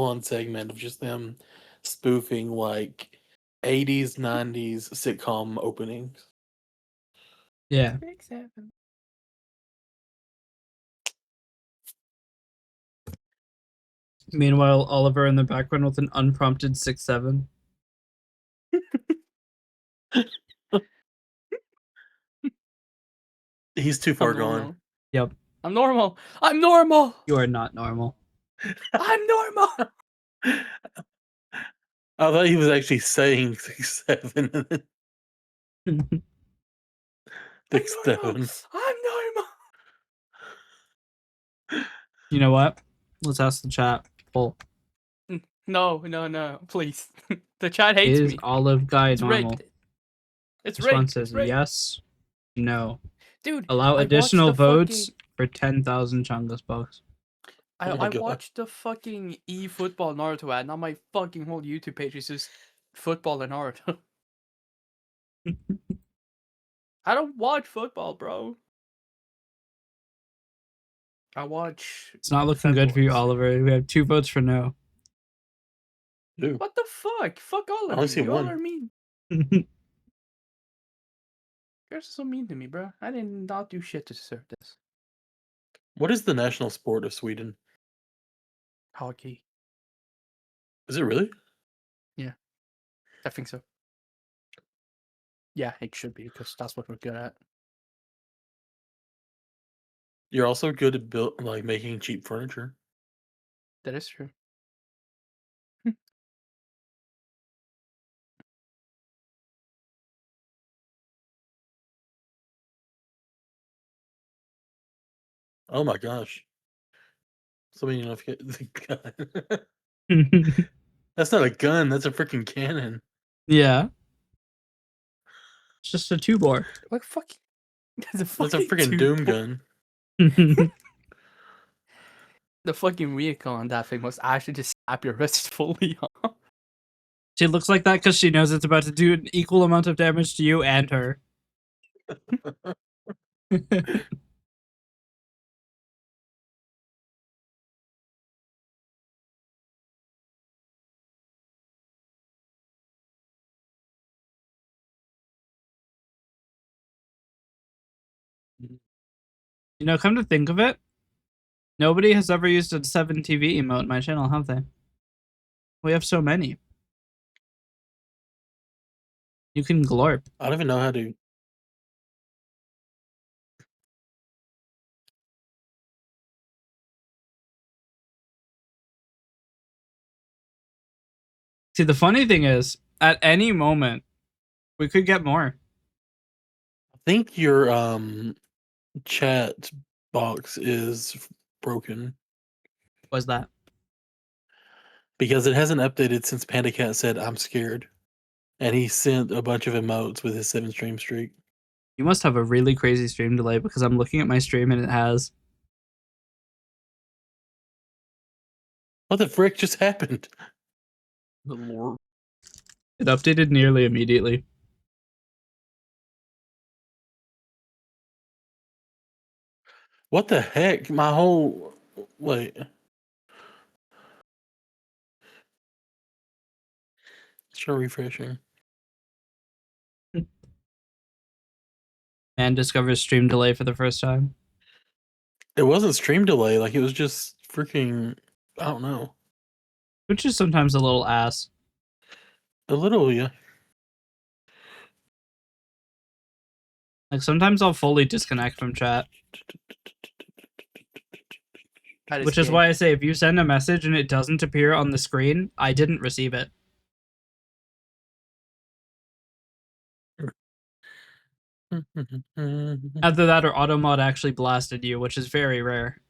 on segment of just them spoofing like 80s, 90s sitcom openings. Yeah. 6, 7. Meanwhile, Oliver in the background with an unprompted 6-7. He's too far I'm gone. normal. Yep. I'm normal. I'm normal. You are not normal. I'm normal. I thought he was actually saying 6-7. I'm 6-7. normal. I'm normal. You know what? Let's ask the chat. Poll. No, please. The chat hates Is me. Olive Guy It's normal? rigged. It's This one rigged. says It's rigged. yes, no. Dude, Allow I additional watched the votes fucking- for 10,000 Chungus bucks. I, Oh my I God. watched the fucking eFootball Naruto ad, and on my fucking whole YouTube page is just football and Naruto. I don't watch football, bro. I watch. It's not looking good for you, Femboys. Oliver. We have 2 votes for no. Dude. What the fuck? Fuck all I of only you. see You all one. are mean. You're so mean to me, bro. I did not do shit to deserve this. What is the national sport of Sweden? Hockey. Is it really? I think so. Yeah, it should be because that's what we're good at. You're also good at making cheap furniture. That is true. Oh my gosh. Somebody enough get the gun. That's not a gun, that's a freaking cannon. Yeah. It's just a 2-bore. What fuck? That's a That's a fucking freaking Doom gun. The fucking vehicle on that thing must actually just snap your wrist fully off. She looks like that because she knows it's about to do an equal amount of damage to you and her. You know, come to think of it, nobody has ever used a 7TV emote in my channel, have they? We have so many. You can glorp. I don't even know how to. See, the funny thing is, at any moment, we could get more. I think your chat box is broken Was that? because it hasn't updated since Panda Cat said I'm scared. And he sent a bunch of emotes with his 7-stream streak. You must have a really crazy stream delay because I'm looking at my stream and it has. What the frick just happened? The Lord. It updated nearly immediately. What the heck? My whole. Wait. Sure, refreshing. Man discovers stream delay for the first time. It wasn't stream delay, like it was just freaking. I don't know. Which is sometimes a little ass. A little, yeah. Like sometimes I'll fully disconnect from chat. Which is why I say if you send a message and it doesn't appear on the screen, I didn't receive it. Either that or Automod actually blasted you, which is very rare.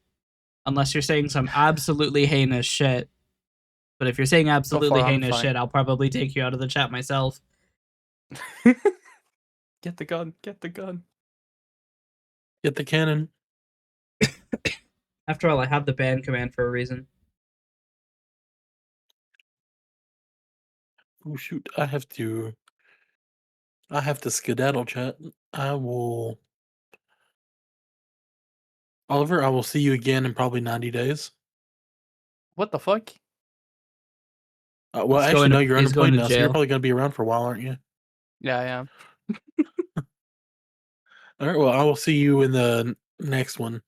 Unless you're saying some absolutely heinous shit. But if you're saying absolutely I'm heinous fine. shit, I'll probably take you out of the chat myself. Get the gun. Get the gun. Get the cannon. After all, I have the ban command for a reason. Oh shoot! I have to skedaddle, chat. I will. Oliver, I will see you again in probably 90 days. What the fuck? Well, He's actually, going no, to- you're he's going unemployed to now, so you're jail. probably going to be around for a while, aren't you? Yeah, I am. All right, well, I will see you in the next one.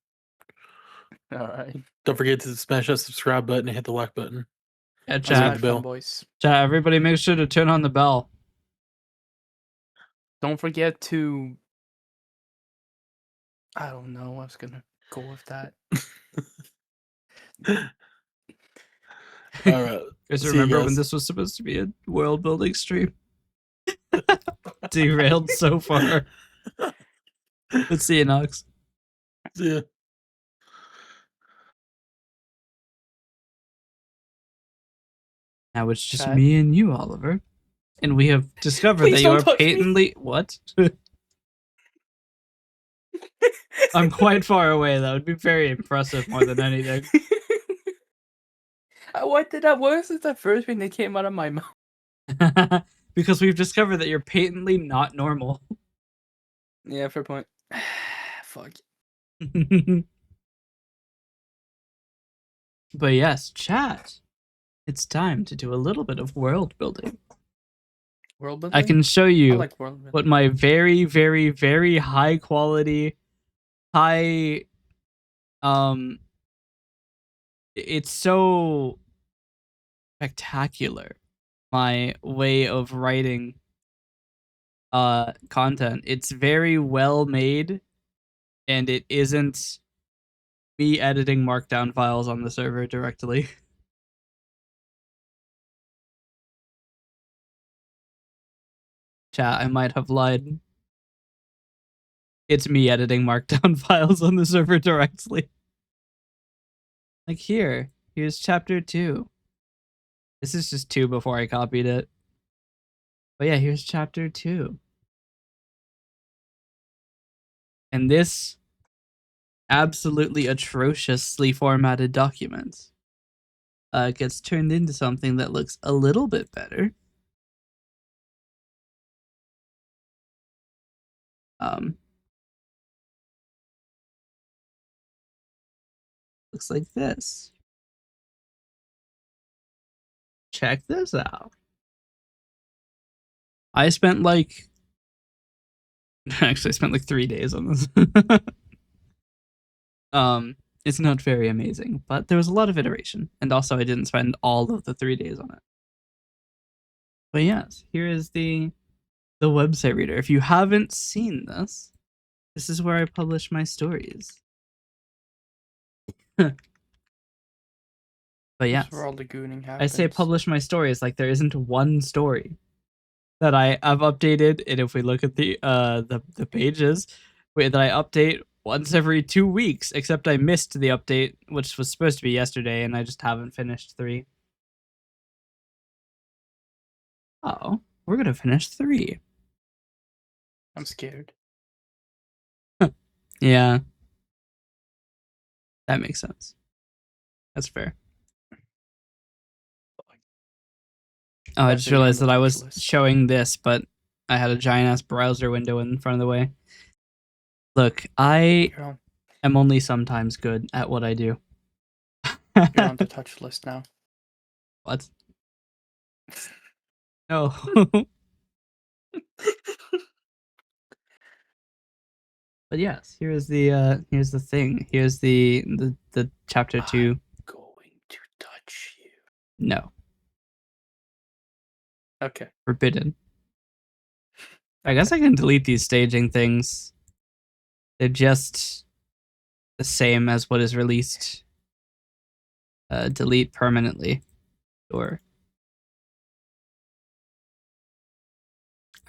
All right. Don't forget to smash that subscribe button and hit the like button. Yeah, Ring chat. the bell. Boys. Chat. Everybody, make sure to turn on the bell. Don't forget to. I don't know. I was gonna go with that. All right. Guys, See you remember when guys. this was supposed to be a world building stream? Derailed so far. Let's see you, Nox. See ya. Now it's just Chat. me and you, Oliver. And we have discovered Please that you don't are touch me. patently... What? I'm quite far away. That would be very impressive more than anything. What did that? What was the first thing that came out of my mouth? Because we've discovered that you're patently not normal. Yeah, fair point. Fuck. But yes, chat. It's time to do a little bit of world building. World building. I can show I you like world building. what my very, very, very high quality, it's so spectacular, my way of writing content. It's very well made, and it isn't me editing markdown files on the server directly. Chat, I might have lied. It's me editing markdown files on the server directly. Like here's chapter 2. This is just 2 before I copied it. But yeah, here's chapter 2. And this absolutely atrociously formatted document gets turned into something that looks a little bit better. Looks like this. Check this out. I spent like... Actually, I spent like 3 days on this. It's not very amazing, but there was a lot of iteration. And also, I didn't spend all of the 3 days on it. But yes, here is the website reader. If you haven't seen this, this is where I publish my stories. But yes, That's where all the gooning happens. I say publish my stories like there isn't one story that I've updated. And if we look at the pages, that I update once every 2 weeks, except I missed the update, which was supposed to be yesterday, and I just haven't finished 3. Oh, we're gonna finish 3. I'm scared. Yeah, that makes sense. That's fair. Oh, I just realized that I was showing this, but I had a giant ass browser window in front of the way. Look, I am only sometimes good at what I do. You're on the touch list now. What? No. But yes, here's the thing. Here's the chapter 2. I'm going to touch you. No. Okay. Forbidden. I guess I can delete these staging things. They're just the same as what is released. Delete permanently. Or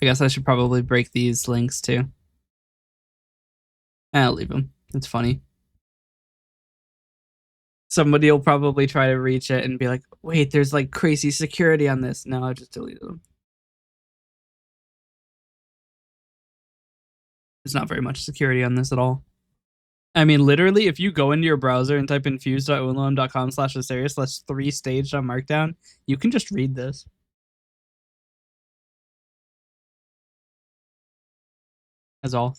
I guess I should probably break these links too. I'll leave them. It's funny. Somebody will probably try to reach it and be like, wait, there's like crazy security on this. No, I just deleted them. There's not very much security on this at all. I mean, literally, if you go into your browser and type in fuse.uenluom.com/eseriavt/3stage.markdown, you can just read this. That's all.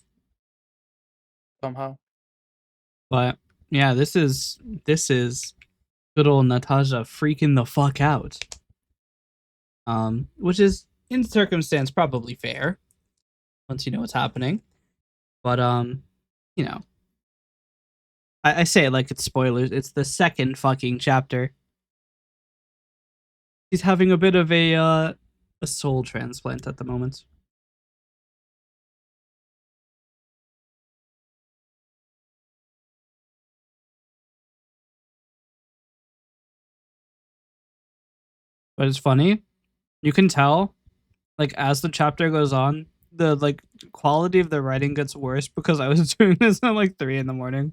Somehow. But yeah, this is good old Natasha freaking the fuck out. Which is in circumstance probably fair once you know what's happening. But you know, I say it like it's spoilers. It's the second fucking chapter. He's having a bit of a soul transplant at the moment. But it's funny. You can tell, like, as the chapter goes on, the like quality of the writing gets worse because I was doing this at like 3 a.m.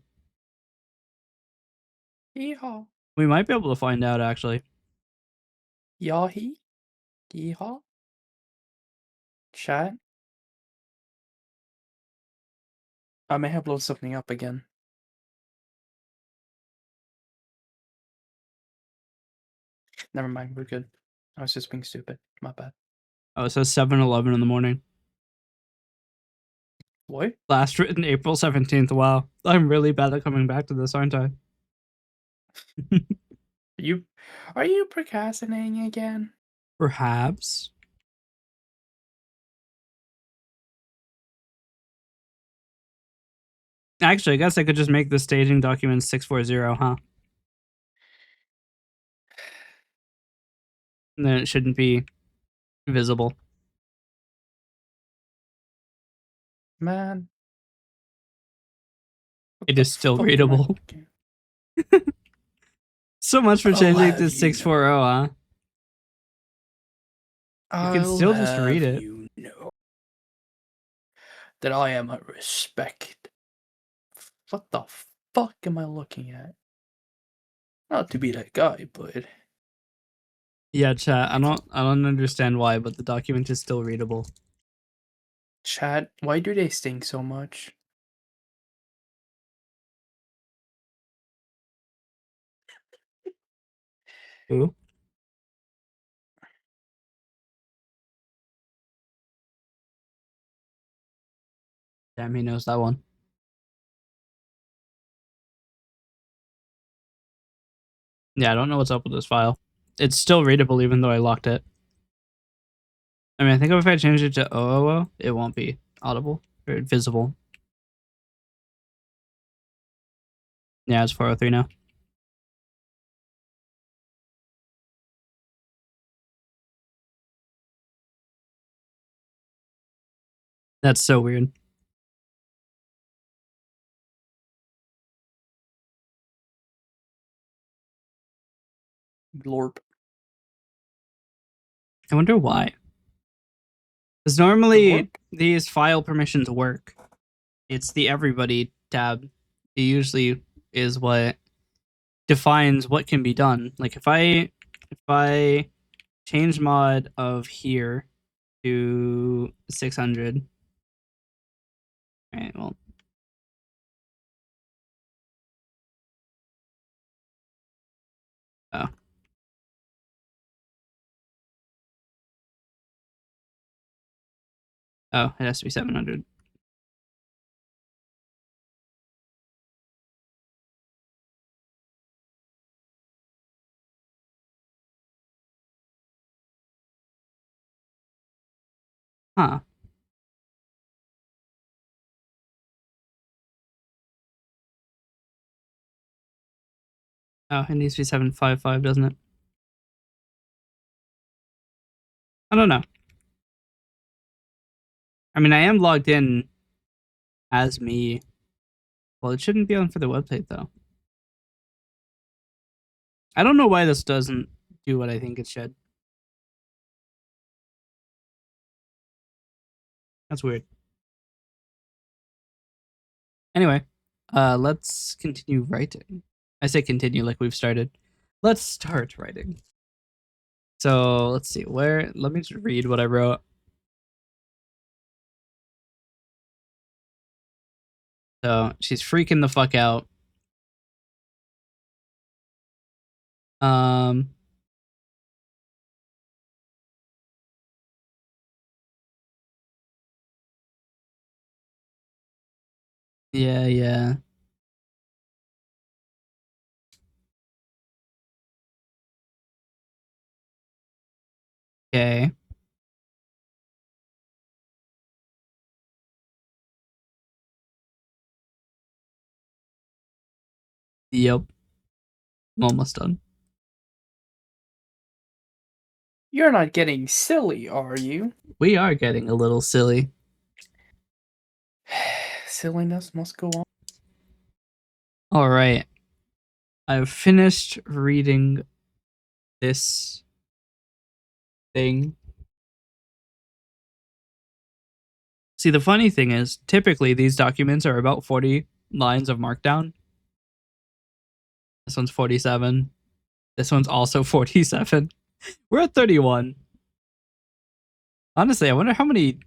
Yeehaw. We might be able to find out actually. Yahi. Yeehaw. Chat. I may have blown something up again. Never mind, we're good. I was just being stupid. My bad. Oh, it says 7:11 in the morning. What? Last written April 17th. Wow. I'm really bad at coming back to this, aren't I? Are you procrastinating again? Perhaps. Actually, I guess I could just make the staging document 640, huh? And then it shouldn't be visible. Man. What It the is still fuck am I readable. looking- So much for I'll changing it have to you 640, huh? You can I'll still just read have it. you know that I am a respect. What the fuck am I looking at? Not to be that guy, but Yeah, chat. I don't understand why, but the document is still readable. chat, why do they stink so much? Who? Damn, he knows that one. Yeah, I don't know what's up with this file. It's still readable even though I locked it. I mean, I think if I change it to OOO, it won't be audible or visible. Yeah, it's 403 now. That's so weird. Glorp. I wonder why. Because normally Glorp? these file permissions work. It's the everybody tab. It usually is what defines what can be done. Like if I change mod of here to 600. Right, well. Oh. Oh, it has to be 700. Huh. Oh, it needs to be 755, doesn't it? I don't know. I mean, I am logged in as me. Well, it shouldn't be on for the website, though. I don't know why this doesn't do what I think it should. That's weird. Anyway, let's continue writing. I say continue like we've started. Let's start writing. So let's see where. Let me just read what I wrote. So she's freaking the fuck out. Um. Yeah, yeah. Okay. Yep. I'm almost done. You're not getting silly, are you? We are getting a little silly. Silliness must go on. All right. I've finished reading this thing. See, the funny thing is, typically these documents are about 40 lines of markdown. This one's 47. This one's also 47. We're at 31. Honestly, I wonder how many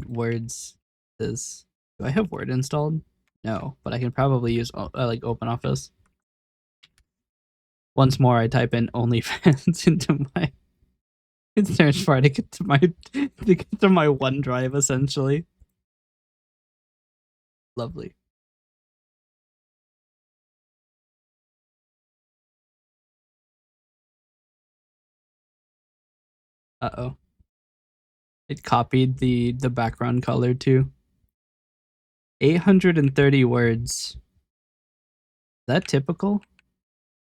words is. Do I have Word installed? No, but I can probably use like OpenOffice. Once more, I type in OnlyFans into my search bar to get to my OneDrive. Essentially, lovely. Uh-oh. It copied the background color too. 830 words. Is that typical?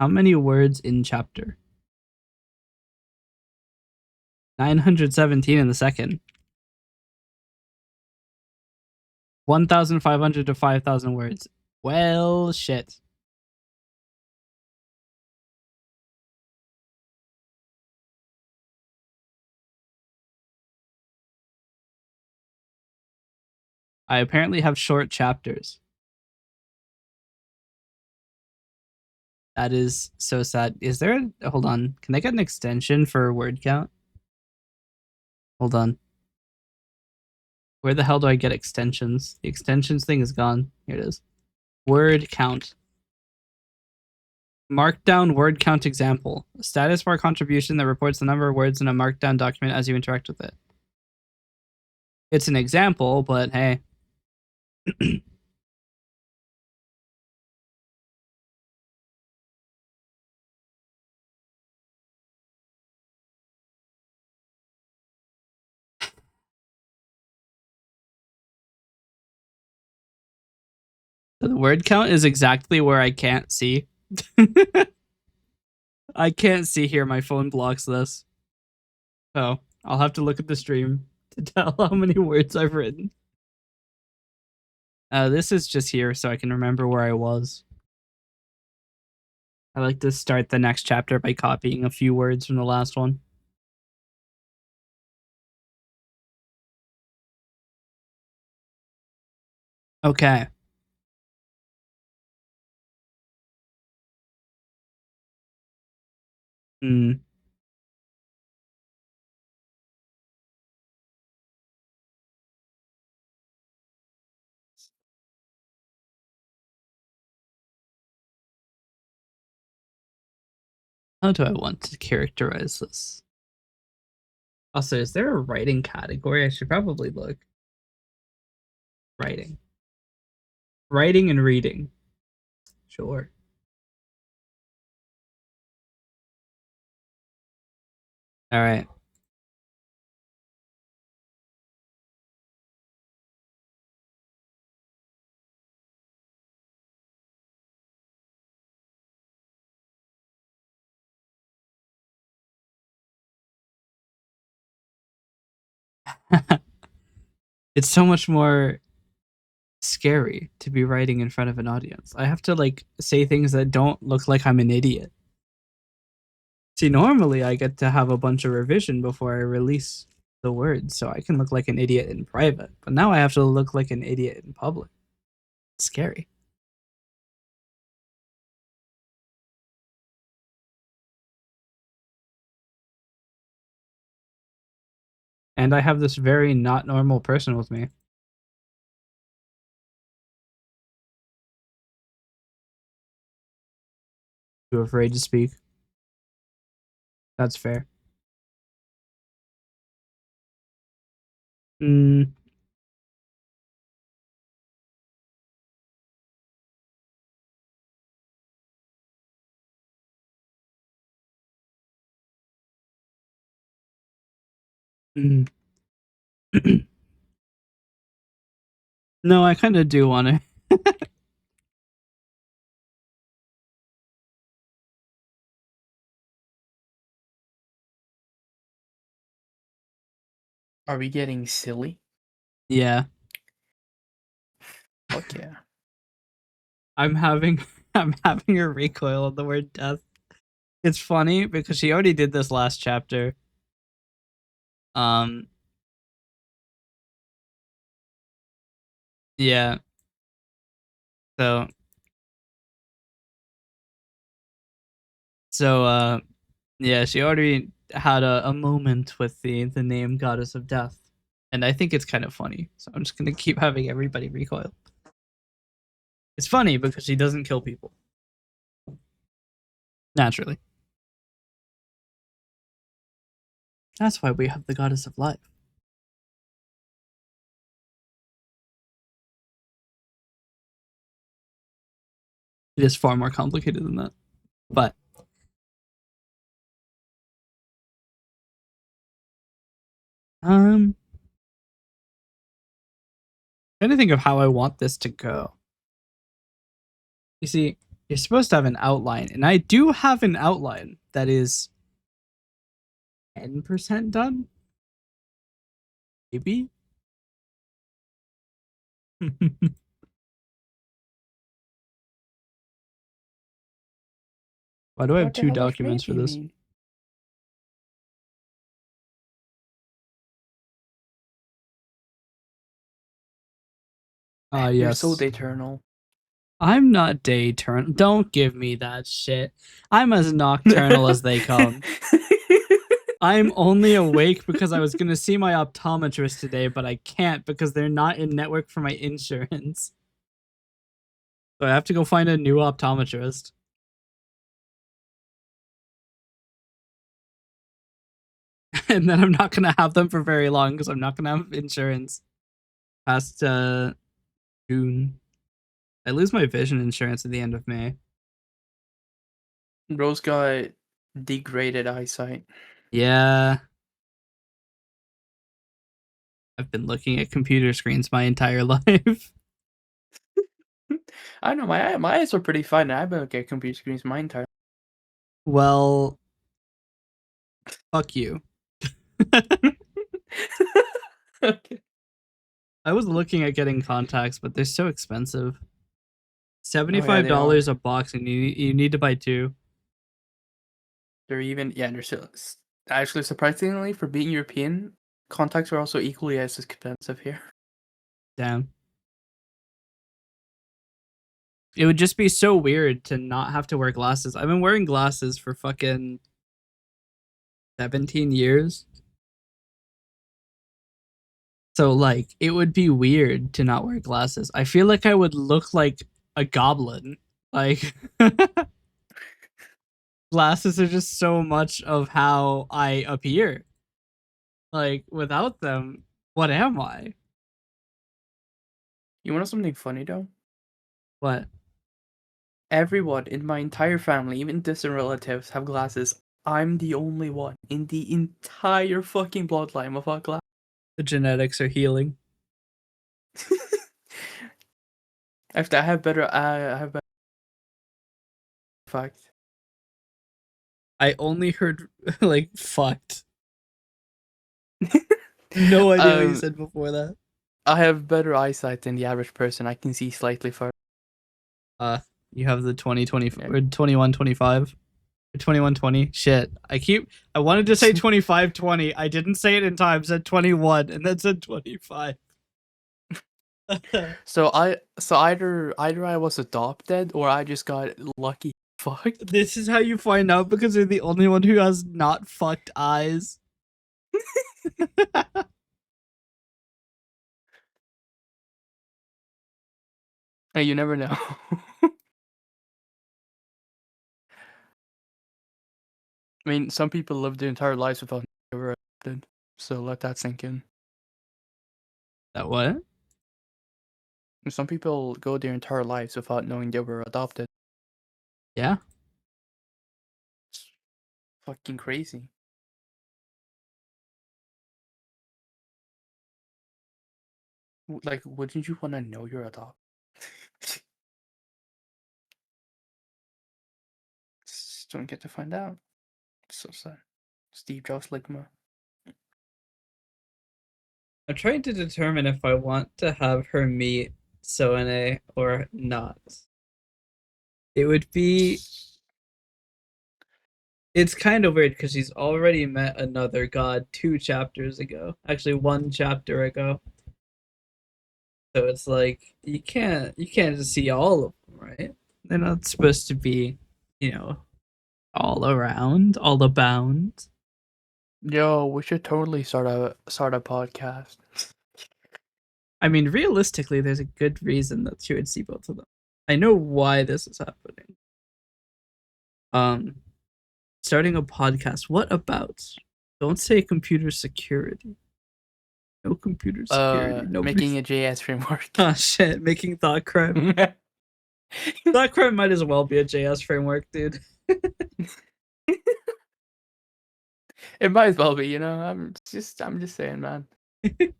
How many words in chapter? 917 in the second. 1,500 to 5,000 words. Well, shit. I apparently have short chapters. That is so sad. Is there a, hold on. Can I get an extension for word count? Hold on. Where the hell do I get extensions? The extensions thing is gone. Here it is. Word count. Markdown word count example. A status bar contribution that reports the number of words in a markdown document as you interact with it. It's an example, but hey. So the word count is exactly where I can't see. I can't see here. My phone blocks this. So I'll have to look at the stream to tell how many words I've written. This is just here so I can remember where I was. I like to start the next chapter by copying a few words from the last one. Okay. Hmm. How do I want to characterize this? Also, is there a writing category? I should probably look. Writing. Writing and reading. Sure. All right. It's so much more scary to be writing in front of an audience. I have to like say things that don't look like I'm an idiot. See, normally I get to have a bunch of revision before I release the words, so I can look like an idiot in private. But now I have to look like an idiot in public. It's scary. And I have this very not normal person with me. Too afraid to speak. That's fair. Mm. Mm. No, I kind of do want to. Are we getting silly? Yeah, Fuck yeah. I'm having I'm having a recoil on the word death. It's funny because she already did this last chapter. Um, yeah. So yeah, she already had a moment with the name Goddess of Death, and I think it's kind of funny. So I'm just gonna keep having everybody recoil. It's funny because she doesn't kill people naturally. That's why we have the Goddess of Life. It is far more complicated than that, but trying to think of how I want this to go. You see, you're supposed to have an outline, and I do have an outline that is 10% done, maybe. Why do I have What the two hell does documents for maybe this? mean? Ah, You're so yes. eternal. I'm not dayturnal. Don't give me that shit. I'm as nocturnal as they come. I'm only awake because I was gonna see my optometrist today, but I can't because they're not in network for my insurance. So I have to go find a new optometrist. And then I'm not gonna have them for very long because I'm not gonna have insurance past June. I lose my vision insurance at the end of May. Rose got degraded eyesight. Yeah. I've been looking at computer screens my entire life. I know my eyes are pretty fine. I've been looking at computer screens my entire. Well, fuck you. Okay. I was looking at getting contacts, but they're so expensive. Oh yeah, they are. $75 a box, and you need to buy two. They're even they're still actually surprisingly for being European, contacts are also equally as expensive here. Damn. It would just be so weird to not have to wear glasses. I've been wearing glasses for fucking 17 years. So like it would be weird to not wear glasses. I feel like I would look like a goblin. Like glasses are just so much of how I appear. Like without them, what am I? You want to know something funny though? What? Everyone in my entire family, even distant relatives, have glasses. I'm the only one in the entire fucking bloodline without glasses. The genetics are healing. I have better. I have better. Fact. I only heard like fucked. No idea what you said before that. I have better eyesight than the average person. I can see slightly further. You have the 2020 Yeah. or 2125 or 2120. Shit. I wanted to say 2520. I didn't say it in time. Said 21 and then said 25. So either I was adopted or I just got lucky. Fuck. This is how you find out because you're the only one who has not fucked eyes. Hey, you never know. I mean, some people live their entire lives without ever adopted. So let that sink in. That what? Some people go their entire lives without knowing they were adopted. Yeah. It's fucking crazy. Like, wouldn't you want to know you're adopted? Just don't get to find out. So sad. Steve Jobs Ligma. I'm trying to determine if I want to have her meet Soane or not. It would be. It's kind of weird because she's already met another god 2 chapters ago. Actually, 1 chapter ago. So it's like you can't just see all of them, right? They're not supposed to be, all around, all abound. Yo, we should totally start a podcast. I mean, realistically, there's a good reason that she would see both of them. I know why this is happening. Starting a podcast. What about? Don't say computer security. No computer security. Making a JS framework. Oh shit! Making thought crime. Thought crime might as well be a JS framework, dude. It might as well be, you know. I'm just saying, man. It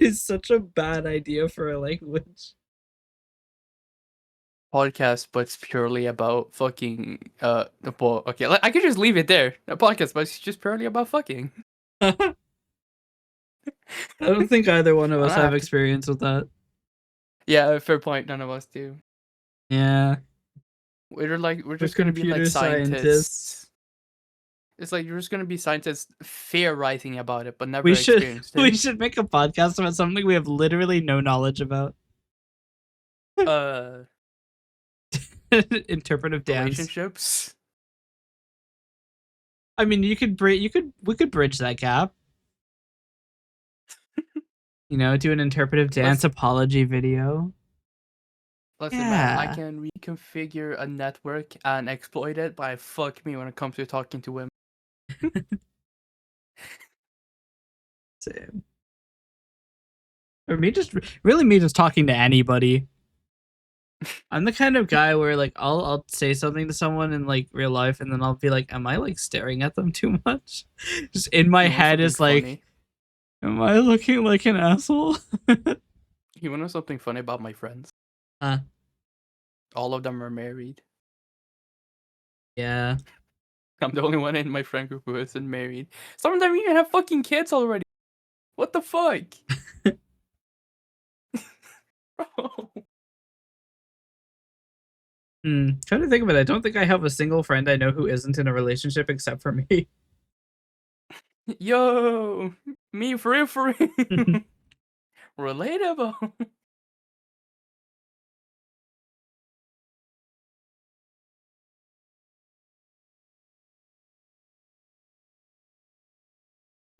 is such a bad idea for a language. Podcast, but it's purely about fucking. Okay, I could just leave it there. A podcast, but it's just purely about fucking. I don't think either one of us have have to- experience with that. Yeah, fair point. None of us do. Yeah, We're just gonna be like computer scientists. It's like you're just gonna be scientists theorizing about it, but never we should experienced we it. should make a podcast about something we have literally no knowledge about. Interpretive dance. Relationships. I mean, we could bridge that gap. Do an interpretive dance apology video. Listen, man, I Yeah. can reconfigure a network and exploit it, but fuck me when it comes to talking to women. Same. Or me just talking to anybody. I'm the kind of guy where like I'll say something to someone in like real life and then I'll be like, am I like staring at them too much? Just in my You want head is something like, funny? am I looking like an asshole? You want to know something funny about my friends? Huh. All of them are married. Yeah. I'm the only one in my friend group who isn't married. Some of them even have fucking kids already. What the fuck? Bro. Trying to think of it. I don't think I have a single friend I know who isn't in a relationship except for me. Yo, me for real, for real. Relatable.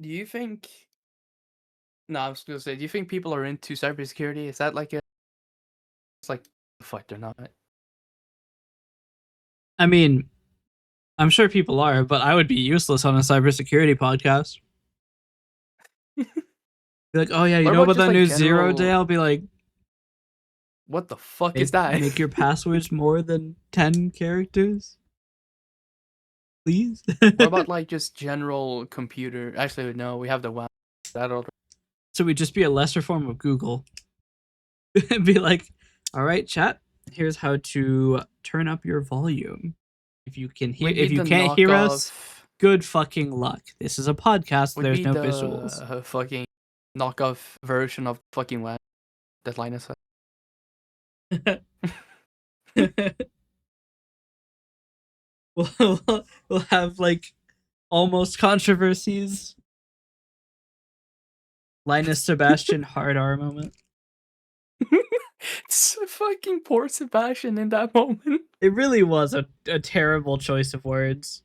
Do you think? No, I was gonna say, do you think people are into cybersecurity? Is that like a? It's like, fuck, they're not. I mean, I'm sure people are, but I would be useless on a cybersecurity podcast. Be like, oh yeah, you What know about about that just, new like, 0 day? general- I'll be like, What the fuck is that? make your passwords more than 10 characters, please. What about like just general computer? Actually, no, we have the web. That already. So we'd just be a lesser form of Google. And be like, all right, chat, here's how to turn up your volume. If you can hear, We'd if be you the can't hear us, knockoff- good fucking luck. This is a podcast. we'd There's be no the, visuals. Fucking knockoff version of fucking web that Linus had. We'll have like almost controversies. Linus Sebastian hard R moment. It's fucking poor Sebastian in that moment. It really was a terrible choice of words.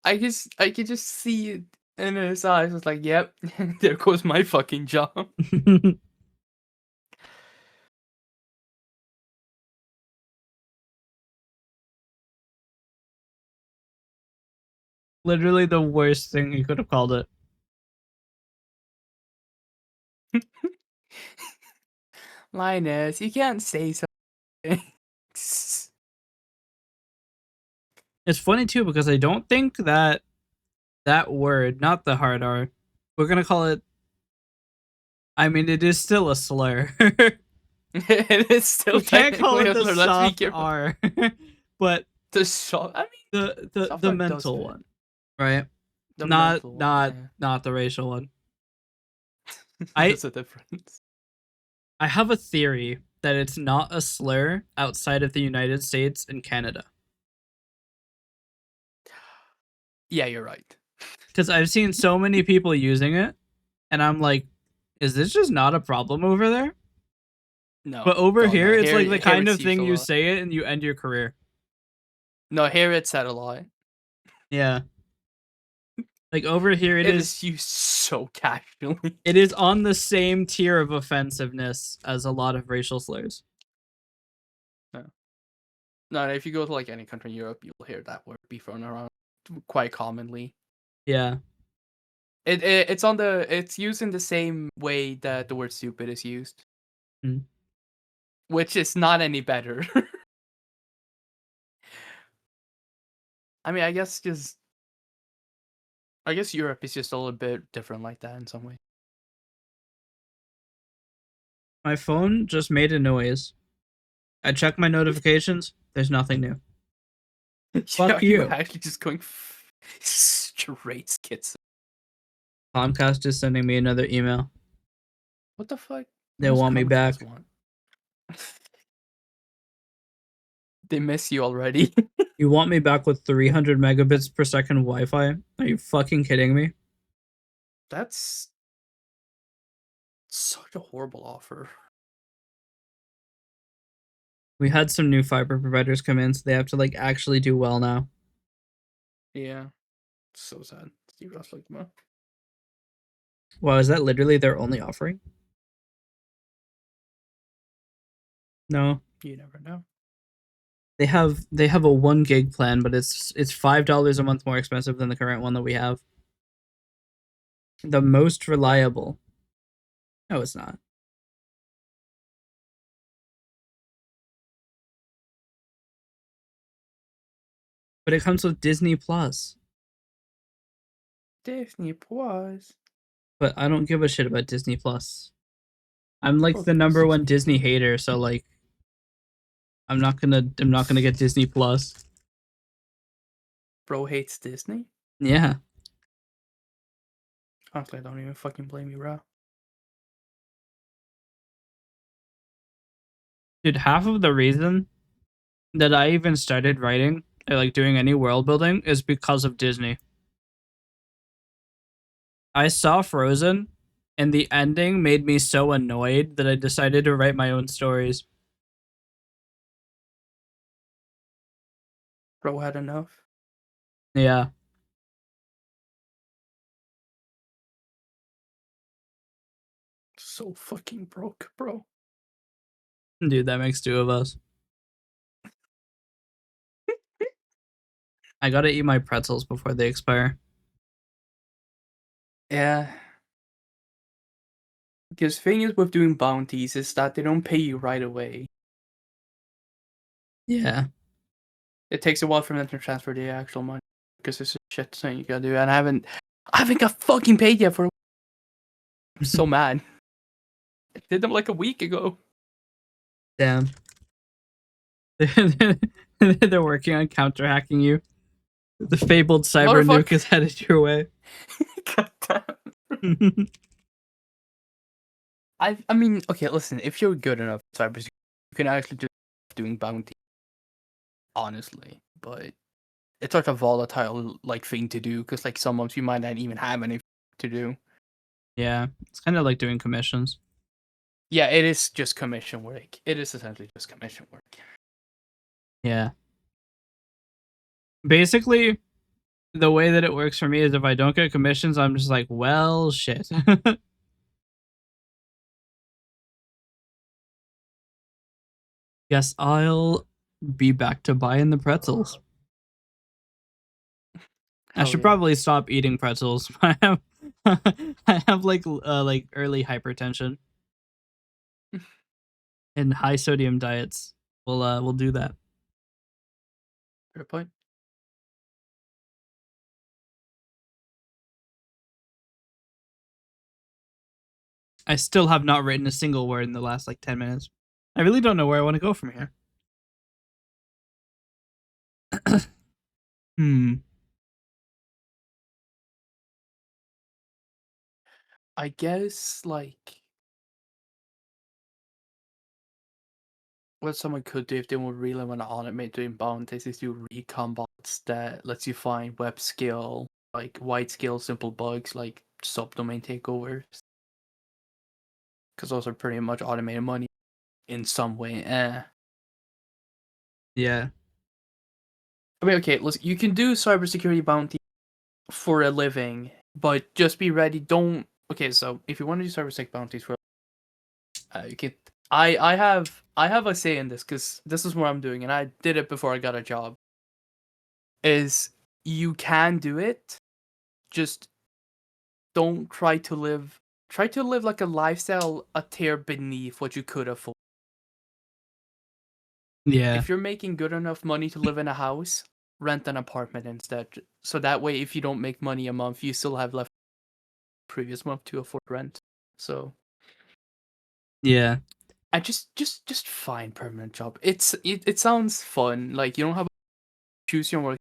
I could just see it in his eyes. It's like, yep, there goes my fucking job. Literally the worst thing you could have called it. Linus, you can't say something. It's funny too because I don't think that word, not the hard R, we're gonna call it. I mean, it is still a slur. It is still We can't call it technically the a slur, let's be soft careful. R, but The soft, I mean, the soft the R does mental fit. one, right? The Not mental one, yeah. not the racial one. There's a difference. I have a theory that it's not a slur outside of the United States and Canada. Yeah, you're right. Because I've seen so many people using it, and I'm like, is this just not a problem over there? No. But over no, here, it's like the here kind it's of used thing a you lot. say it and you end your career. No, here it's said a lot. Yeah. Like over here, It is used so casually. it is on the same tier of offensiveness as a lot of racial slurs. No, if you go to like any country in Europe, you'll hear that word be thrown around quite commonly. Yeah. It's used in the same way that the word stupid is used. Mm. Which is not any better. I mean, I guess Europe is just a little bit different like that in some way. My phone just made a noise. I check my notifications. There's nothing new. Fuck you. Actually just going straight schizo. Comcast is sending me another email. What the fuck? They want me back. Want? They miss you already. You want me back with 300 megabits per second Wi-Fi? Are you fucking kidding me? That's such a horrible offer. We had some new fiber providers come in, so they have to like actually do well now. Yeah. So sad. Steve Ross like more. Wow, is that literally their only offering? No. You never know. They have a 1 gig plan, but it's $5 a month more expensive than the current one that we have. The most reliable. No, it's not. But it comes with Disney Plus. Disney Plus. But I don't give a shit about Disney Plus. I'm like Bro, the number Disney's one Disney hater, so like I'm not gonna get Disney Plus. Bro hates Disney? Yeah. Honestly, I don't even fucking blame you, bro. Dude, half of the reason that I even started writing or like doing any world building is because of Disney. I saw Frozen and the ending made me so annoyed that I decided to write my own stories. Bro had enough. Yeah. So fucking broke, bro. Dude, that makes two of us. I gotta eat my pretzels before they expire. Yeah. Because the thing is with doing bounties is that they don't pay you right away. Yeah. It takes a while for them to transfer the actual money. Because it's a shit thing you gotta do. And I haven't got fucking paid yet for I'm so mad. I did them like a week ago. Damn. They're working on counter hacking you. The fabled cyber nuke is headed your way. God damn. I mean, okay, listen, if you're good enough at cybersecurity, you can actually do doing bounty. Honestly. But it's such a volatile like thing to do, because like some months you might not even have anything to do. Yeah. It's kind of like doing commissions. Yeah, it is just commission work. It is essentially just commission work. Yeah. Basically, the way that it works for me is if I don't get commissions, I'm just like, well, shit. Guess I'll be back to buying the pretzels. I should probably stop eating pretzels. I have like early hypertension and high sodium diets. We'll do that. Fair point. I still have not written a single word in the last like 10 minutes. I really don't know where I want to go from here. I guess like what someone could do if they would really want to automate doing bounties is do recon bots that lets you find web skill, like wide scale simple bugs like subdomain takeovers. Because those are pretty much automated money in some way. Yeah. I mean, okay, listen, you can do cybersecurity bounty for a living, but just be ready. Don't. Okay, so if you want to do cybersec bounties for, you can. I have a say in this because this is what I'm doing, and I did it before I got a job. Is you can do it, just don't try to live. Try to live like a lifestyle a tier beneath what you could afford. Yeah. If you're making good enough money to live in a house, rent an apartment instead. So that way, if you don't make money a month, you still have left previous month to afford rent. So Yeah. I just find permanent job. It sounds fun. Like you don't have to choose your work.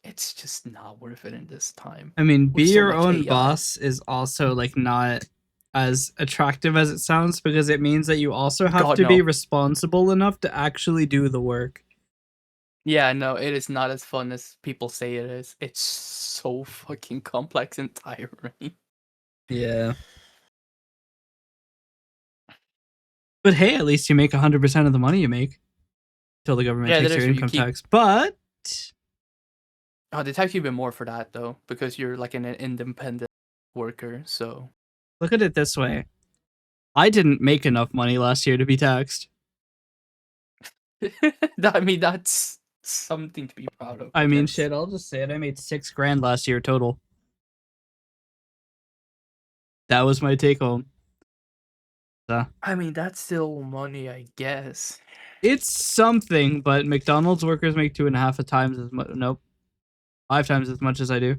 It's just not worth it in this time. I mean, With be so your much own AI. boss is also like not as attractive as it sounds because it means that you also have God, to be no. responsible enough to actually do the work. Yeah, no, it is not as fun as people say it is. It's so fucking complex and tiring. Yeah. But hey, at least you make 100% of the money you make until the government Yeah, that takes your is true. You income keep. tax. But Oh, they tax you a bit more for that though, because you're like an independent worker. So look at it this way. I didn't make enough money last year to be taxed. I mean, that's something to be proud of. I mean, guess. shit, I'll just say it. I made $6,000 last year total. That was my take home. So, I mean, that's still money, I guess. it's something, but McDonald's workers make 2.5 times as much. Nope, 5 times as much as I do.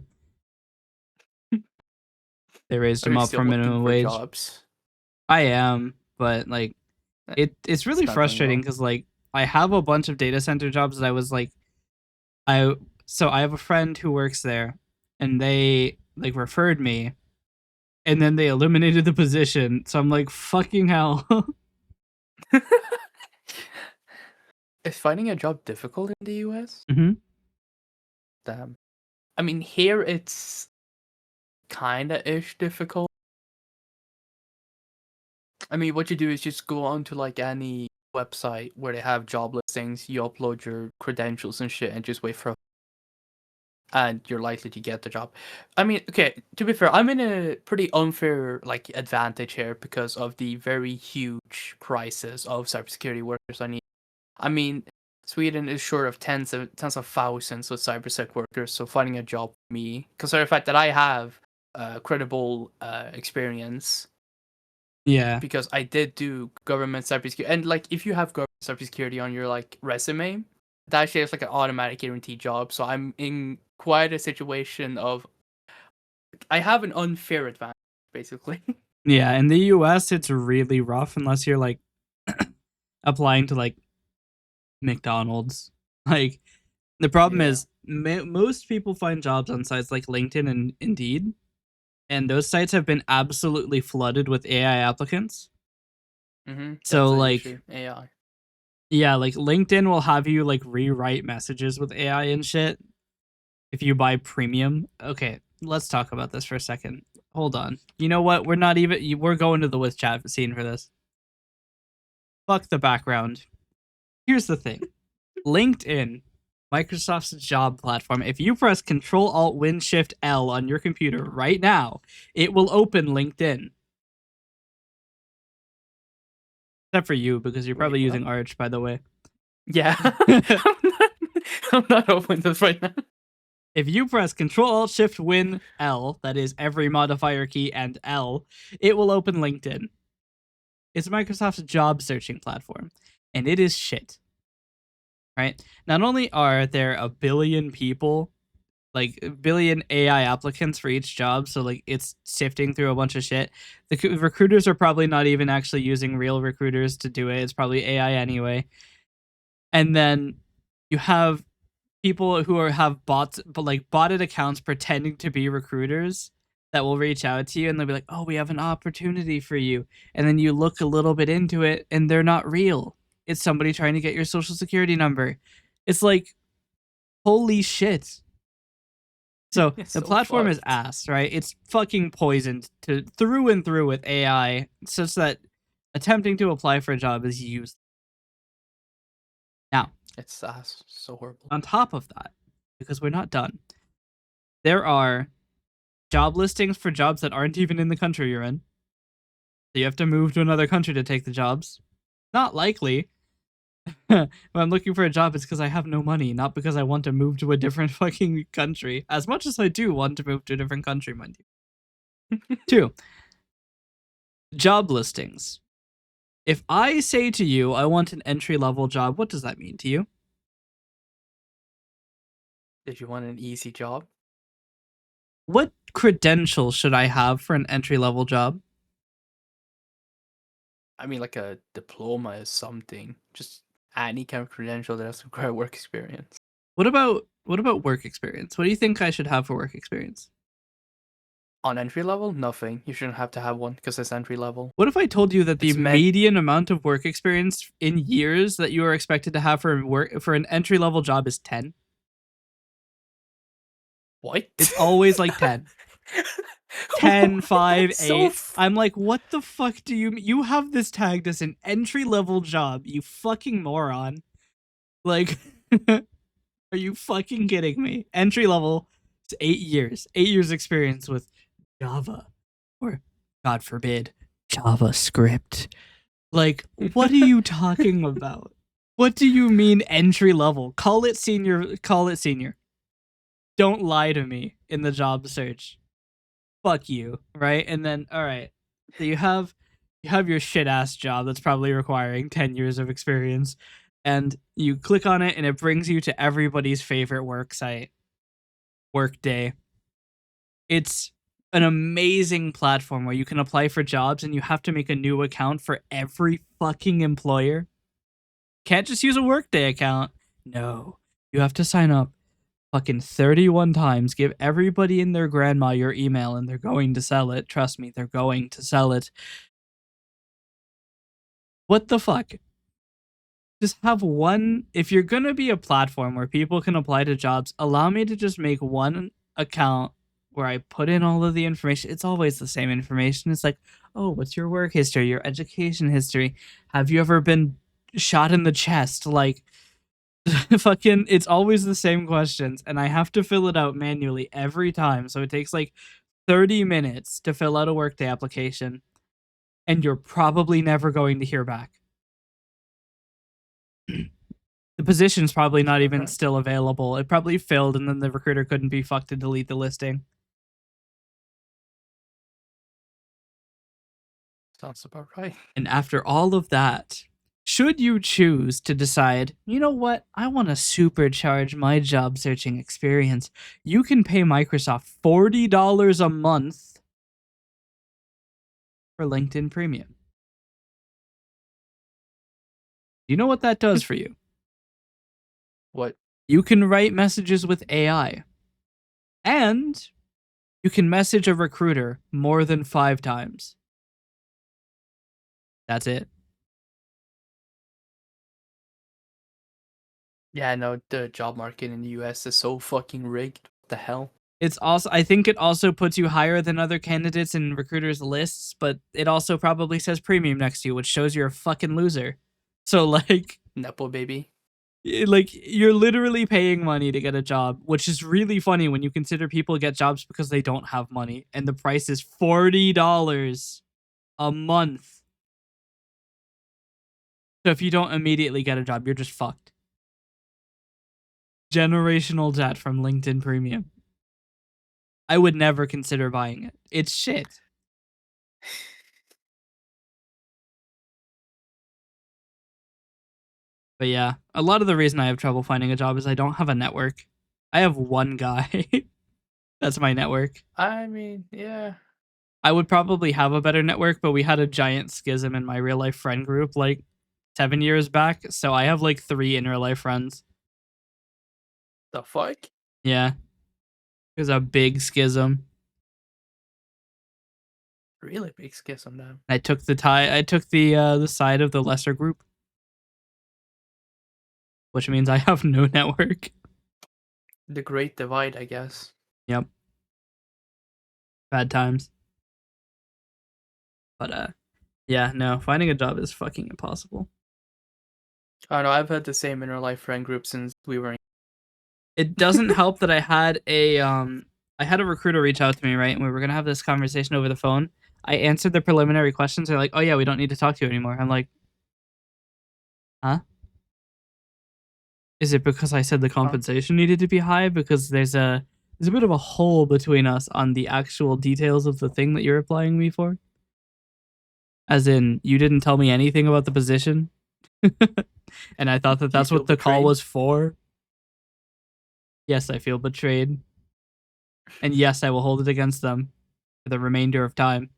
They raised Are them you up still from looking minimum for wage. jobs? I am, but like, it's really not going frustrating well. because like I have a bunch of data center jobs that I was like, so I have a friend who works there, and they like referred me, and then they eliminated the position. So I'm like, fucking hell. Is finding a job difficult in the US? Mm-hmm. Damn. I mean, here it's kinda ish difficult. I mean, what you do is just go onto like any website where they have job listings, you upload your credentials and shit, and just wait for, and you're likely to get the job. I mean, okay, to be fair, I'm in a pretty unfair like advantage here because of the very huge crisis of cybersecurity workers. I mean, Sweden is short of tens of thousands of cybersec workers, so finding a job for me, considering the fact that I have credible experience Yeah. because I did do government cybersecurity, and like if you have government cybersecurity on your like resume, that actually is like an automatic guaranteed job. So I'm in quite a situation of I have an unfair advantage, basically. Yeah. In the US, it's really rough unless you're like applying to like McDonald's. Like, the problem Yeah. is most people find jobs on sites like LinkedIn and Indeed, and those sites have been absolutely flooded with AI applicants. That's So the like, issue. AI. yeah, like LinkedIn will have you like rewrite messages with AI and shit if you buy premium. Okay, let's talk about this for a second. Hold on. You know what? We're not even. We're going to the with chat scene for this. Fuck the background. Here's the thing. LinkedIn, Microsoft's job platform. If you press Control Alt Win Shift L on your computer right now, it will open LinkedIn. Except for you, because you're Wait, probably what? using Arch, by the way. Yeah. I'm not opening this right now. If you press Control Alt Shift Win L, that is every modifier key and L, it will open LinkedIn. It's Microsoft's job searching platform, and it is shit. Right? Not only are there a billion people, like a billion AI applicants for each job, so like it's sifting through a bunch of shit. The recruiters are probably not even actually using real recruiters to do it. It's probably AI anyway. And then you have people who have bots, but like botted accounts pretending to be recruiters that will reach out to you and they'll be like, oh, we have an opportunity for you. And then you look a little bit into it and they're not real. It's somebody trying to get your social security number. It's like, holy shit. So It's the so platform is fucked. ass, right? It's fucking poisoned through and through with AI, such that attempting to apply for a job is useless. Now, It's so horrible. on top of that, because we're not done, there are job listings for jobs that aren't even in the country you're in. So you have to move to another country to take the jobs. Not likely. When I'm looking for a job, it's because I have no money, not because I want to move to a different fucking country. As much as I do want to move to a different country, mind you. 2, job listings. If I say to you, I want an entry-level job, what does that mean to you? Did you want an easy job? What credentials should I have for an entry-level job? I mean, like a diploma is something. Just any kind of credential that has require work experience. What about work experience? What do you think I should have for work experience? On entry level, nothing. You shouldn't have to have one because it's entry level. What if I told you that the It's meant- median amount of work experience in years that you are expected to have for an entry-level job is 10? What? It's always like 10. 10, 5, 8. So I'm like, what the fuck do you have this tagged as an entry-level job, you fucking moron. Like, are you fucking kidding me? Entry level, it's 8 years. 8 years experience with Java. Or, God forbid, JavaScript. Like, what are you talking about? What do you mean entry level? Call it senior. Call it senior. Don't lie to me in the job search. Fuck you, right? And then, all right, so you have your shit ass job that's probably requiring 10 years of experience, and you click on it and it brings you to everybody's favorite work site, Workday. It's an amazing platform where you can apply for jobs and you have to make a new account for every fucking employer. Can't just use a Workday account. No, you have to sign up fucking 31 times, give everybody and their grandma your email, and they're going to sell it. Trust me, they're going to sell it. What the fuck? Just have one. If you're gonna be a platform where people can apply to jobs, allow me to just make one account where I put in all of the information. It's always the same information. It's like, oh, what's your work history, your education history? Have you ever been shot in the chest? Like, fucking, it's always the same questions, and I have to fill it out manually every time. So it takes like 30 minutes to fill out a Workday application, and you're probably never going to hear back. The position's probably not even still available. It probably filled, and then the recruiter couldn't be fucked to delete the listing. Sounds about right. And after all of that, should you choose to decide, you know what, I want to supercharge my job searching experience, you can pay Microsoft $40 a month for LinkedIn Premium. Do you know what that does for you? What? You can write messages with AI. And you can message a recruiter more than 5 times. That's it. Yeah, no, the job market in the US is so fucking rigged. What the hell? It's also, I think it also puts you higher than other candidates in recruiters' lists, but it also probably says premium next to you, which shows you're a fucking loser. So like, Nepo baby. like you're literally paying money to get a job, which is really funny when you consider people get jobs because they don't have money, and the price is $40 a month. So if you don't immediately get a job, you're just fucked. Generational debt from LinkedIn Premium. I would never consider buying it. It's shit. But yeah, a lot of the reason I have trouble finding a job is I don't have a network. I have one guy. That's my network. I mean, yeah. I would probably have a better network, but we had a giant schism in my real life friend group like 7 years back. So I have like 3 in real life friends. The fuck? Yeah. It was a big schism. really big schism now. I took the side of the lesser group, which means I have no network. The Great Divide, I guess. Yep. Bad times. But yeah, no, finding a job is fucking impossible. I know, I've had the same inner life friend group since we were in. It doesn't help that I had a recruiter reach out to me, right? And we were gonna have this conversation over the phone. I answered the preliminary questions. They're like, "Oh yeah, we don't need to talk to you anymore." I'm like, "Huh? Is it because I said the compensation needed to be high? Because there's a bit of a hole between us on the actual details of the thing that you're applying me for. As in, you didn't tell me anything about the position, and I thought that that's what the call was for." Yes, I feel betrayed. And yes, I will hold it against them for the remainder of time.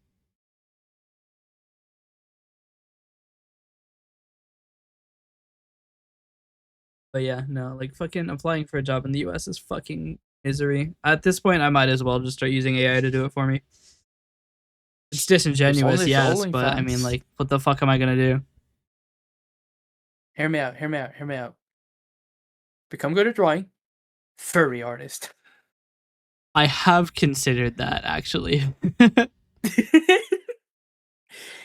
But yeah, no, like fucking applying for a job in the US is fucking misery. At this point, I might as well just start using AI to do it for me. It's disingenuous, yes, but I mean, like, what the fuck am I gonna do? Hear me out, hear me out, hear me out. Become good at drawing. Furry artist. I have considered that, actually.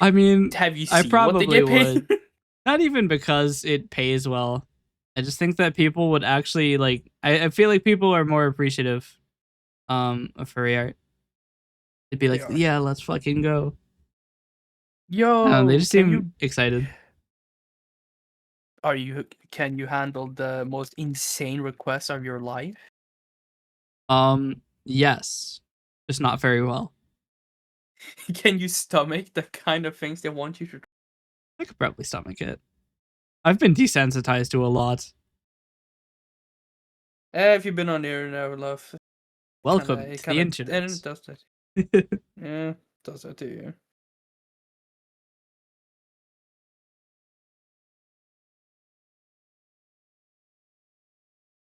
I mean, have you seen I probably what they get paid? would. Not even because it pays well. I just think that people would actually, like, I feel like people are more appreciative of furry art. They'd be like, yeah, let's fucking go. Yo, they just seem excited. Can you handle the most insane requests of your life? Yes. Just not very well. Can you stomach the kind of things they want you to? I could probably stomach it. I've been desensitized to a lot. If you've been on the internet, love. Welcome to the internet. And it does that. Yeah, it does that to you.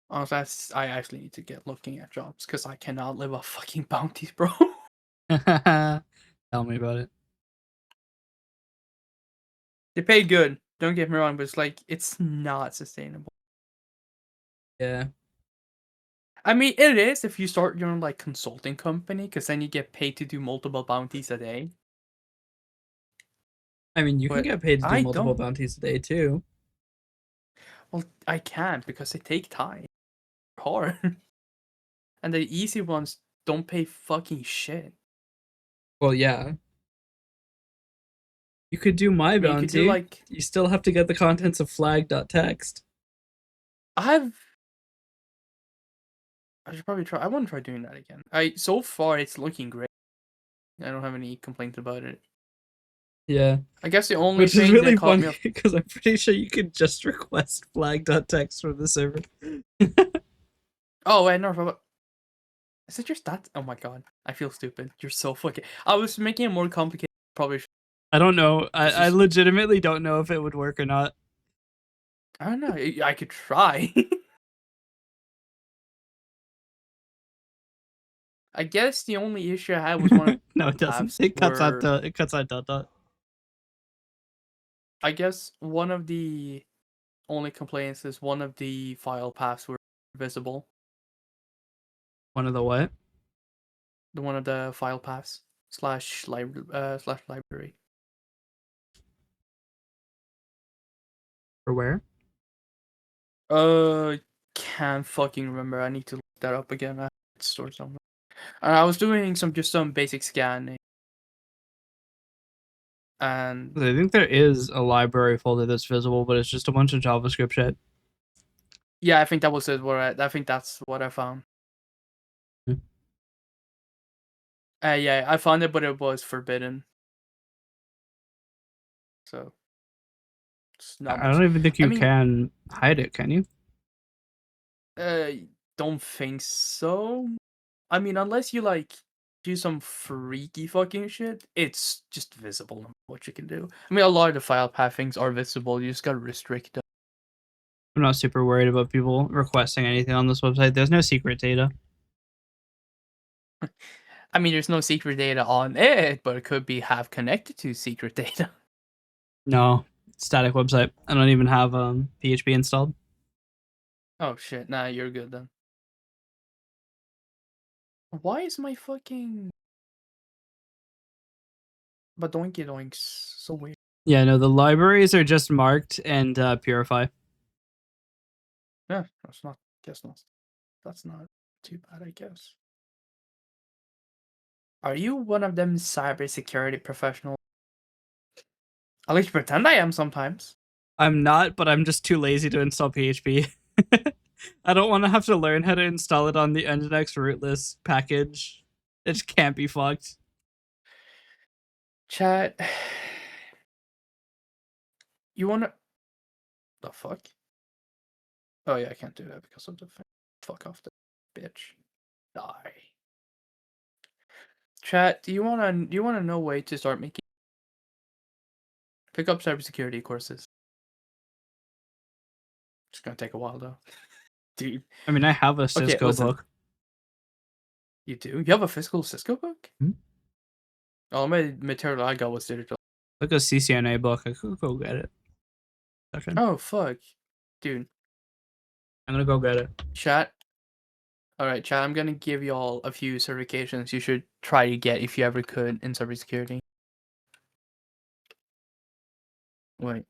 Honestly, I actually need to get looking at jobs because I cannot live off fucking bounties, bro. Tell me about it. They pay good, don't get me wrong, but it's like, it's not sustainable. Yeah. I mean, it is if you start your own, like, consulting company, because then you get paid to do multiple bounties a day. I mean, you can get paid to do multiple bounties a day, too. Well, I can't, because they take time. Hard. And the easy ones don't pay fucking shit. Well, yeah. You could do my bounty. You could do, like, you still have to get the contents of flag.txt. I should probably try. I want to try doing that again. So far it's looking great. I don't have any complaints about it. Yeah. I guess the only thing is really that caught me off, because I'm pretty sure you could just request flag.txt from the server. Oh, wait, no. Is it just that? Oh my god. I feel stupid. You're so fucking. I was making it more complicated. Probably. I don't know. I legitimately don't know if it would work or not. I don't know. I could try. I guess the only issue I had was one of no, it doesn't. It cuts out dot. I guess one of the only complaints is one of the file paths were visible. One of the what? One of the file paths / library. For where? Can't fucking remember. I need to look that up again. I stored somewhere. I was doing some basic scanning. And I think there is a library folder that's visible, but it's just a bunch of JavaScript shit. Yeah, I think that was it. I think that's what I found. Yeah, I found it, but it was forbidden. So it's not I don't even think you can hide it, can you? Don't think so. I mean, unless you like do some freaky fucking shit, it's just visible what you can do. I mean, a lot of the file path things are visible. You just gotta restrict them. I'm not super worried about people requesting anything on this website. There's no secret data. I mean, there's no secret data on it, but it could be have connected to secret data. No, static website. I don't even have PHP installed. Oh shit! Nah, you're good then. Why is my fucking badoinky doinks so weird? Yeah, no, the libraries are just marked and purify. Yeah, that's not. Guess not. That's not too bad, I guess. Are you one of them cybersecurity professionals? I like to pretend I am sometimes. I'm not, but I'm just too lazy to install PHP. I don't want to have to learn how to install it on the Nginx rootless package. It just can't be fucked. Chat. You wanna? The fuck? Oh yeah, I can't do that because of the fuck off the bitch. Die. Chat. Do you wanna know a way to start making? Pick up cybersecurity courses. It's gonna take a while though. Dude. I mean, I have a Cisco listen. book. You do? You have a physical Cisco book? Hmm? All my material I got was digital. Like a CCNA book. I could go get it. Second. Oh fuck. Dude. I'm gonna go get it. Chat. Alright, chat, I'm gonna give y'all a few certifications you should try to get if you ever could in cybersecurity. Wait.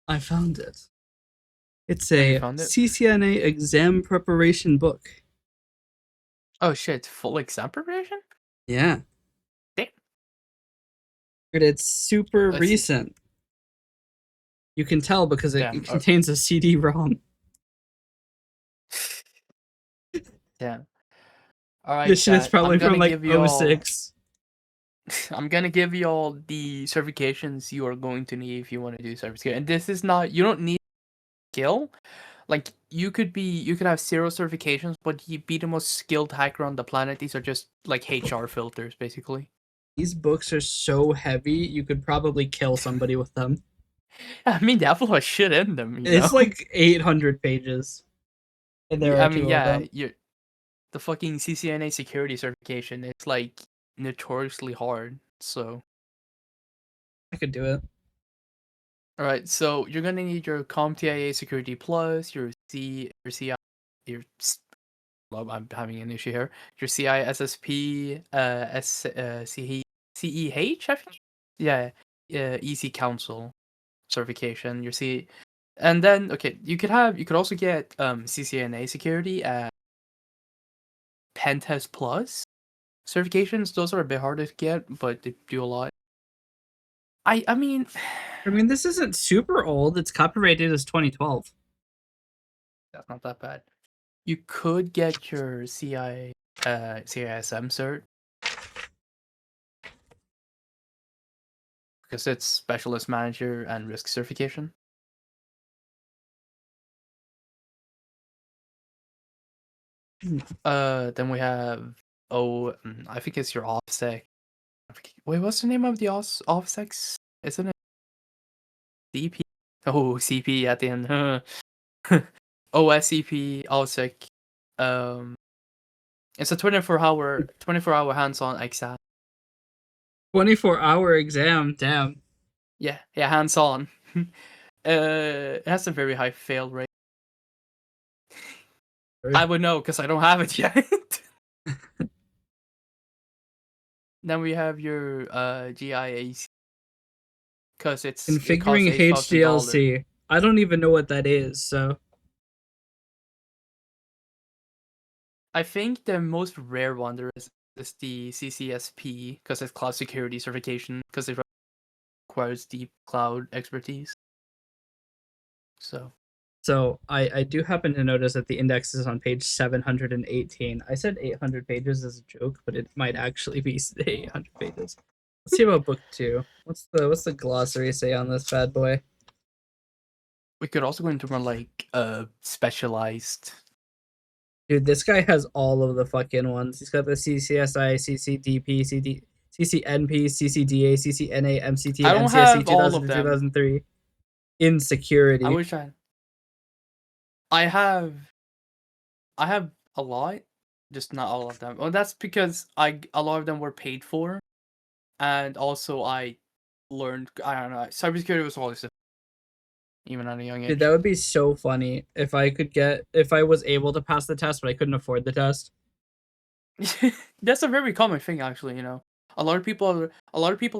I found it. It's Oh, you a found it? CCNA exam preparation book. Oh shit, full exam preparation? Yeah. Damn. But it's super Let's see. recent. You can tell because it Damn. contains a CD-ROM. Damn. Alright, This shit is chat. probably I'm gonna from like give y'all 06. I'm gonna give y'all the certifications you are going to need if you want to do cybersecurity. And this is not you don't need skill. Like you could have 0 certifications, but you be the most skilled hacker on the planet. These are just like HR filters, basically. These books are so heavy, you could probably kill somebody with them. I mean, they have a lot of shit in them, you It's know? like 800 pages. And there I are mean, two of yeah, them. the fucking CCNA security certification, it's like notoriously hard. So, I could do it. all right, so you're gonna need your CompTIA Security Plus, your CI, your well, I'm having an issue here. Your CISSP, CEH, I think. Yeah, EC Council certification. Your C, and then okay, you could also get CCNA security at Pentest Plus certifications. Those are a bit harder to get, but they do a lot. I mean, I mean, this isn't super old. It's copyrighted as 2012. that's not that bad. You could get your CISM cert because it's specialist manager and risk certification. Then we have I think it's your OffSec. Wait, what's the name of the OffSecs? Isn't it CP? Oh, CP at the end. OSCP OffSec. It's a 24-hour hands-on exam. 24-hour exam. Damn. Yeah, hands-on. It has a very high fail rate. I would know because I don't have it yet. Then we have your GIAC because it costs Configuring $8,000. HDLC. I don't even know what that is, so. I think the most rare one there is the CCSP because it's cloud security certification because it requires deep cloud expertise. So I do happen to notice that the index is on page 718. I said 800 pages as a joke, but it might actually be 800 pages. Let's see about book 2. What's the glossary say on this bad boy? We could also go into more like specialized. Dude, this guy has all of the fucking ones. He's got the CCSI, CCDP, CCNP, CCDA, CCNA, MCT, I don't MCSC have all of 2000 to them. 2003. In security. I wish I have a lot, just not all of them. Well, that's because a lot of them were paid for, and also I learned. I don't know. Cybersecurity was always even at a young age. Dude, that would be so funny if I was able to pass the test, but I couldn't afford the test. That's a very common thing, actually. You know, a lot of people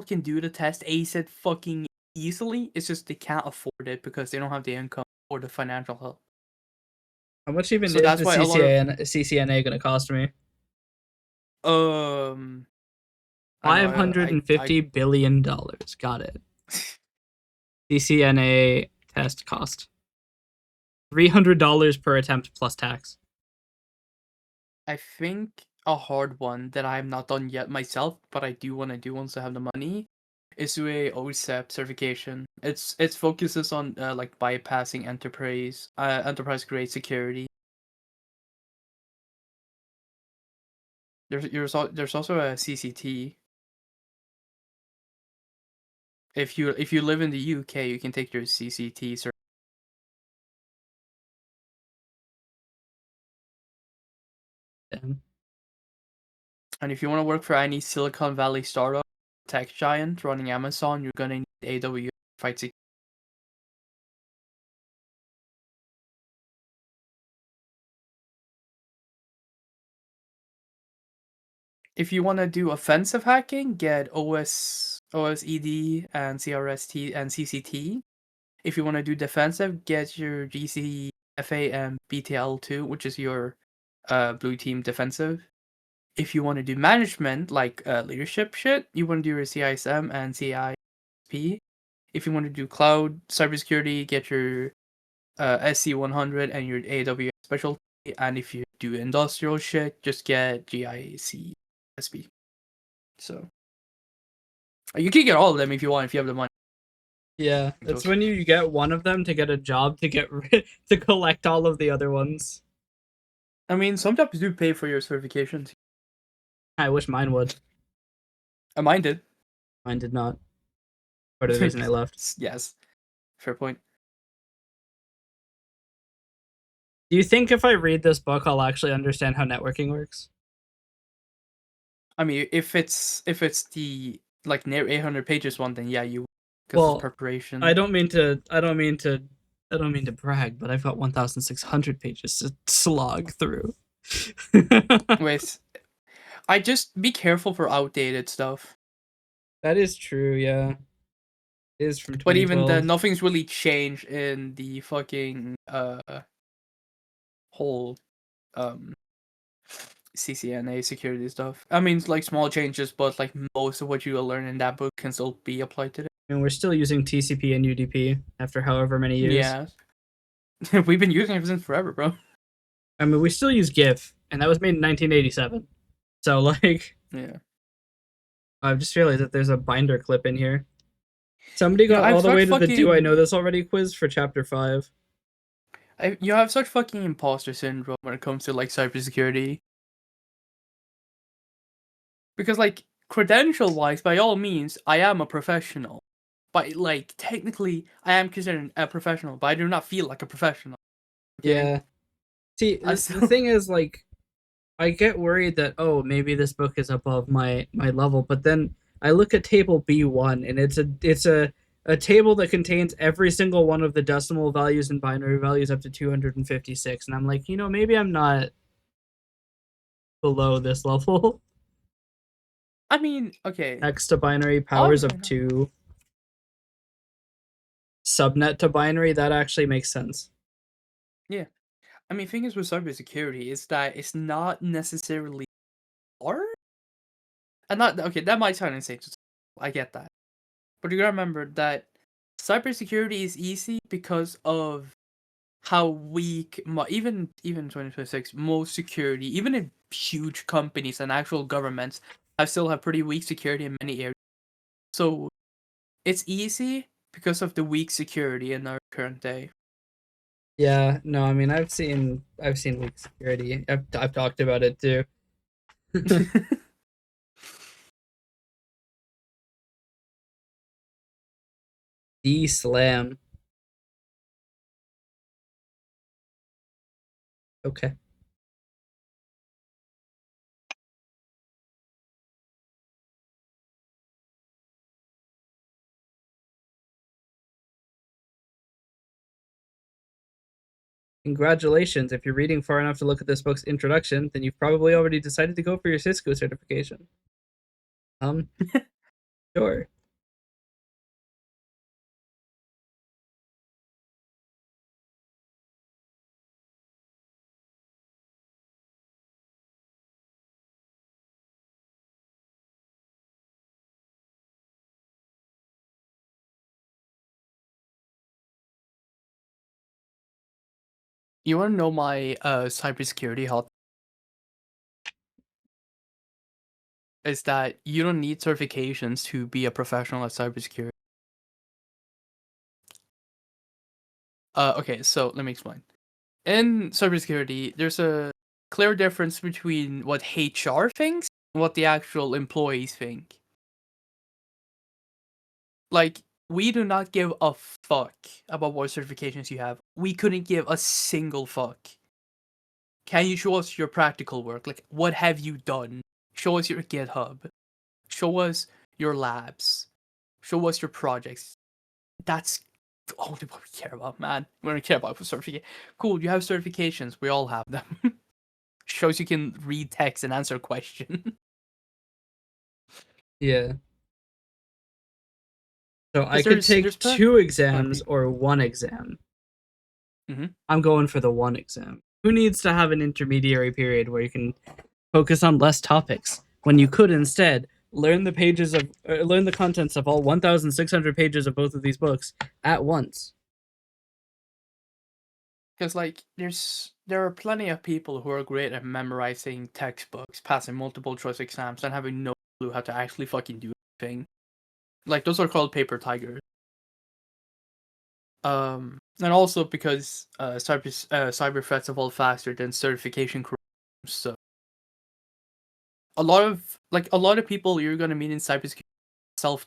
can do the test, ace it fucking easily. It's just they can't afford it because they don't have the income or the financial help. How much even So is that's the why a lot of CCNA going to cost me? I know, $550 billion. Got it. CCNA test cost $300 per attempt plus tax. I think a hard one that I have not done yet myself, but I do want to do once I have the money, is do a OSEP certification. It focuses on like bypassing enterprise grade security. There's also a CCT. If you live in the UK, you can take your CCT cert. Damn. And if you want to work for any Silicon Valley startup, tech giant running Amazon, you're gonna need AWS fight security. If you want to do offensive hacking, get OSED and CRST and CCT. If you want to do defensive, get your GCFA and BTL2, which is your blue team defensive. If you want to do management, like leadership shit, you want to do your CISM and CISP. If you want to do cloud cybersecurity, get your SC100 and your AWS specialty. And if you do industrial shit, just get GICSP. So you can get all of them if you want, if you have the money. Yeah, it's when you get one of them to get a job to collect all of the other ones. I mean, some jobs do pay for your certifications. I wish mine would. Mine did. Mine did not. Part of the reason I left. Yes. Fair point. Do you think if I read this book, I'll actually understand how networking works? I mean, if it's the like near 800 pages one, then yeah, you because Well, it's preparation. I don't mean to brag, but I've got 1,600 pages to slog through. Wait, I just be careful for outdated stuff. That is true, yeah. It is from But even 2012. then, nothing's really changed in the fucking whole CCNA security stuff. I mean, it's like small changes, but like most of what you will learn in that book can still be applied today. And we're still using TCP and UDP after however many years. Yeah, we've been using it since forever, bro. I mean, we still use GIF, and that was made in 1987. So, like, Yeah. I've just realized that there's a binder clip in here. Somebody Yeah, got I've all the way to such the Do I fucking- Know This Already quiz for chapter 5. You have such fucking imposter syndrome when it comes to like cybersecurity. Because like credential wise, by all means, I am a professional. But like technically, I am considered a professional, but I do not feel like a professional. Okay? Yeah. See, the So- thing is, like, I get worried that, oh, maybe this book is above my level, but then I look at table B1, and it's a table that contains every single one of the decimal values and binary values up to 256, and I'm like, maybe I'm not below this level. I mean, okay. Hex to binary, powers of 2, subnet to binary, that actually makes sense. Yeah. I mean, thing is with cybersecurity is that it's not necessarily hard. And not okay, that might sound insane. I get that. But you gotta remember that cybersecurity is easy because of how weak, even 2026, most security, even in huge companies and actual governments, still have pretty weak security in many areas. So it's easy because of the weak security in our current day. Yeah, no, I mean, I've seen weak security. I've talked about it too. D-slam. Okay. Congratulations. If you're reading far enough to look at this book's introduction, then you've probably already decided to go for your Cisco certification. Sure. You wanna know my cybersecurity hot? Is that you don't need certifications to be a professional at cybersecurity. Okay, so let me explain. In cybersecurity, there's a clear difference between what HR thinks and what the actual employees think. Like, we do not give a fuck about what certifications you have. We couldn't give a single fuck. Can you show us your practical work? Like, what have you done? Show us your GitHub. Show us your labs. Show us your projects. That's only what we care about, man. We don't care about certification. Cool, you have certifications. We all have them. Shows you can read text and answer a question. Yeah. So I could take 2 exams or 1 exam. I'm going for the 1 exam. Who needs to have an intermediary period where you can focus on less topics when you could instead learn the contents of all 1,600 pages of both of these books at once? Because like there are plenty of people who are great at memorizing textbooks, passing multiple choice exams, and having no clue how to actually fucking do anything. Like those are called paper tigers. And also because cyber threats evolve faster than certification programs, so a lot of people you're gonna meet in cybersecurity self.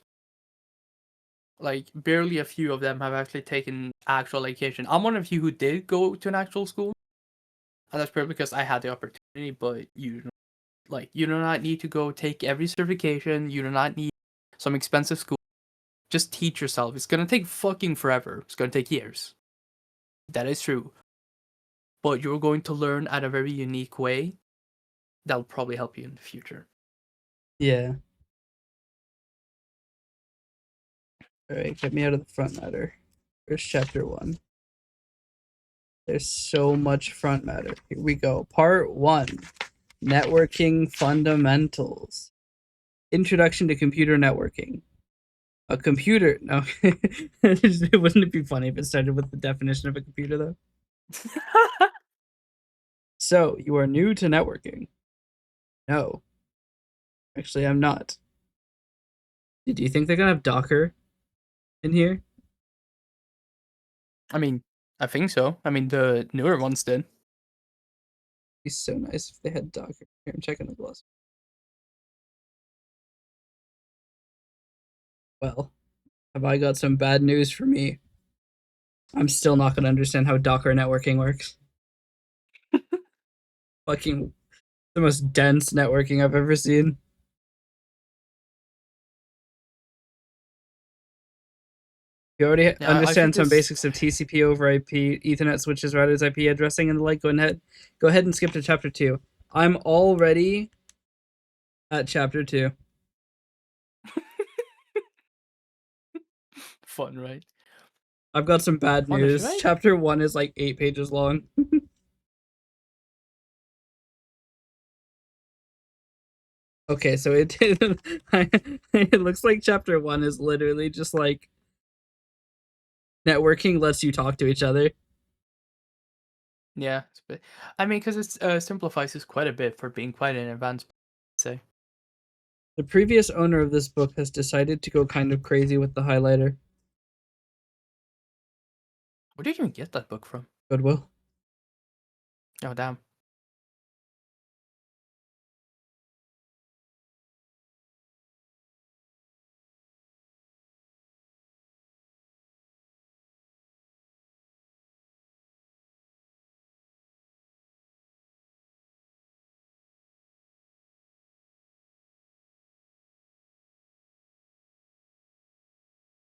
Like barely a few of them have actually taken actual education. I'm one of you who did go to an actual school, and that's probably because I had the opportunity. But you do not need to go take every certification. You do not need some expensive school. Just teach yourself. It's gonna take fucking forever. It's gonna take years. That is true. But you're going to learn at a very unique way that'll probably help you in the future. Yeah. All right, get me out of the front matter. Here's chapter 1. There's so much front matter. Here we go. Part 1. Networking fundamentals. Introduction to computer networking. A computer. No. Wouldn't it be funny if it started with the definition of a computer, though? So, you are new to networking. No. Actually, I'm not. Do you think they're going to have Docker in here? I mean, I think so. I mean, the newer ones did. It'd be so nice if they had Docker. Here, I'm checking the gloss. Well, have I got some bad news for me? I'm still not going to understand how Docker networking works. Fucking the most dense networking I've ever seen. You already understand some basics of TCP over IP, Ethernet switches, routers, IP addressing, and the like. Go ahead and skip to chapter 2. I'm already at chapter 2. Fun, right? I've got some bad news. Right? Chapter 1 is like 8 pages long. Okay, so it looks like chapter 1 is literally just like networking lets you talk to each other. Yeah, I mean, because it simplifies this quite a bit for being quite an advanced. Say, the previous owner of this book has decided to go kind of crazy with the highlighter. Where did you even get that book from? Goodwill. Oh damn.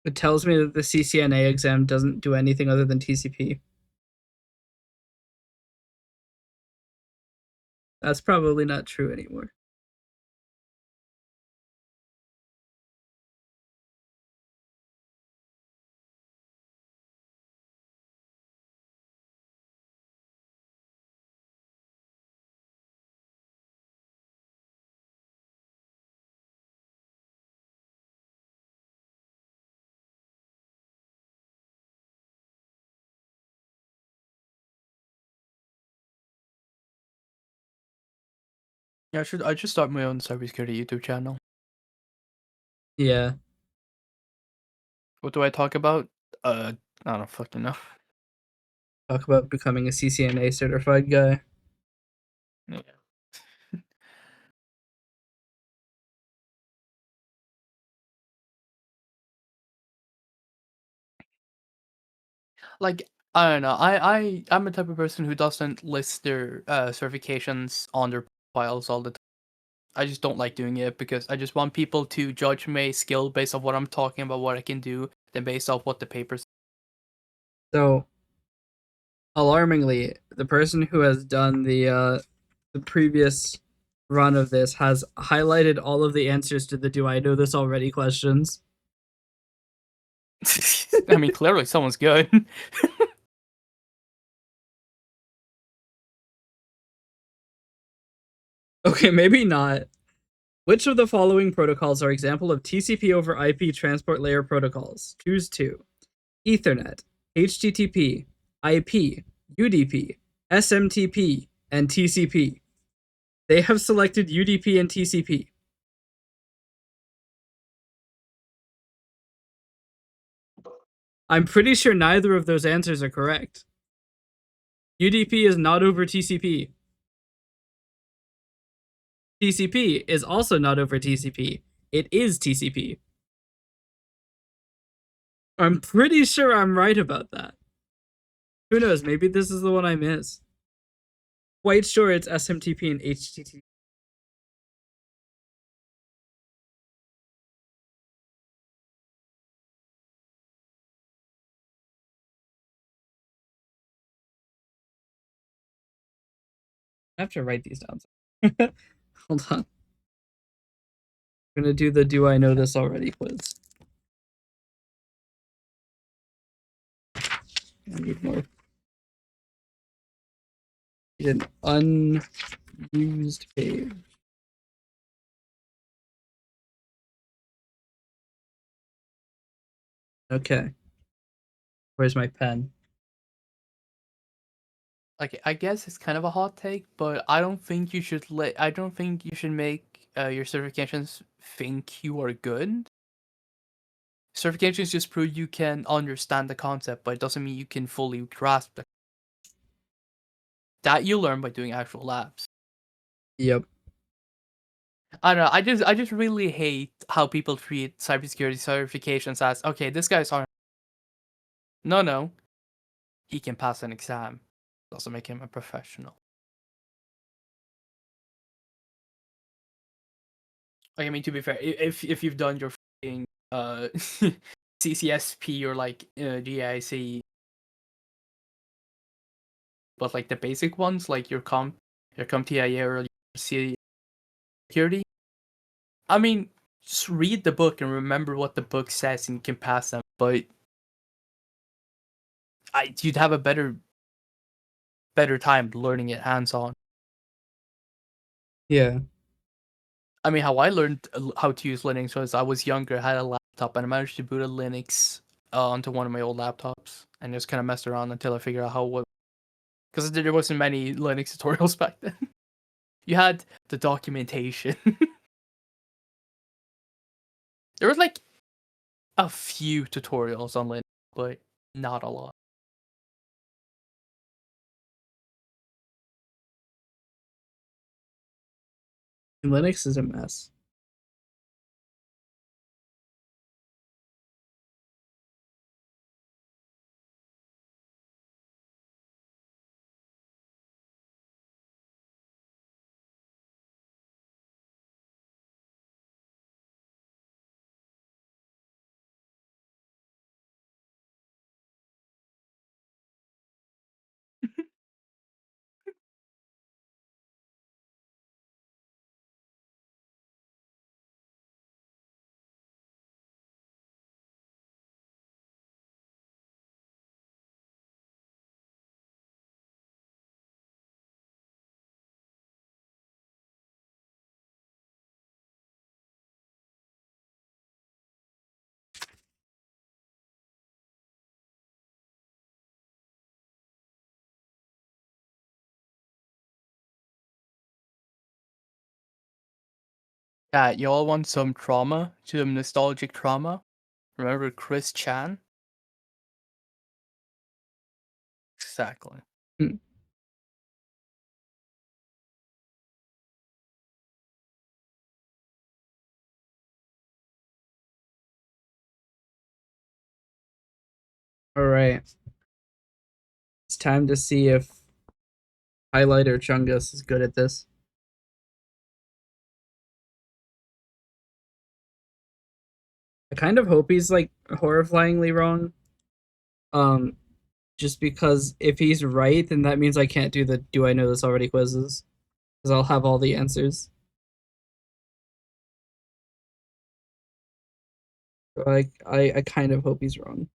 It tells me that the CCNA exam doesn't do anything other than TCP. That's probably not true anymore. Yeah, I should start my own cybersecurity YouTube channel. Yeah. What do I talk about? I don't fucking know. Talk about becoming a CCNA certified guy. Yeah. Like, I don't know. I'm a type of person who doesn't list their certifications on their files all the time. I just don't like doing it because I just want people to judge my skill based on what I'm talking about, what I can do, than based off what the papers. So, alarmingly, the person who has done the previous run of this has highlighted all of the answers to the "Do I know this already?" questions. I mean, clearly someone's good. Okay, maybe not. Which of the following protocols are example of TCP over IP transport layer protocols? Choose 2. Ethernet, HTTP, IP, UDP, SMTP, and TCP. They have selected UDP and TCP. I'm pretty sure neither of those answers are correct. UDP is not over TCP. TCP is also not over TCP. It is TCP. I'm pretty sure I'm right about that. Who knows? Maybe this is the one I miss. Quite sure it's SMTP and HTTP. I have to write these down. Hold on. I'm gonna do the "Do I know this already" quiz. I need more. Need an unused page. Okay. Where's my pen? Like, I guess it's kind of a hot take, but I don't think you should make your certifications think you are good. Certifications just prove you can understand the concept, but it doesn't mean you can fully grasp it. That you learn by doing actual labs. Yep. I don't know. I just really hate how people treat cybersecurity certifications as, okay, this guy's hard. No, he can pass an exam. Doesn't make him a professional. Like, I mean, to be fair, if you've done your fucking CCSP or like GIC, but like the basic ones, like your CompTIA or your security. I mean, just read the book and remember what the book says, and you can pass them. But you'd have a better time learning it hands on. Yeah. I mean, how I learned how to use Linux was I was younger, had a laptop, and I managed to boot a Linux onto one of my old laptops, and just kind of messed around until I figured out how what. Because there wasn't many Linux tutorials back then. You had the documentation. There was like a few tutorials on Linux, but not a lot. Linux is a mess. Yeah, y'all want some trauma, some nostalgic trauma? Remember Chris Chan? Exactly. Hmm. All right. It's time to see if Highlighter Chungus is good at this. I kind of hope he's like horrifyingly wrong. Just because if he's right, then that means I can't do the "Do I know this already" quizzes, because I'll have all the answers. Like I kind of hope he's wrong.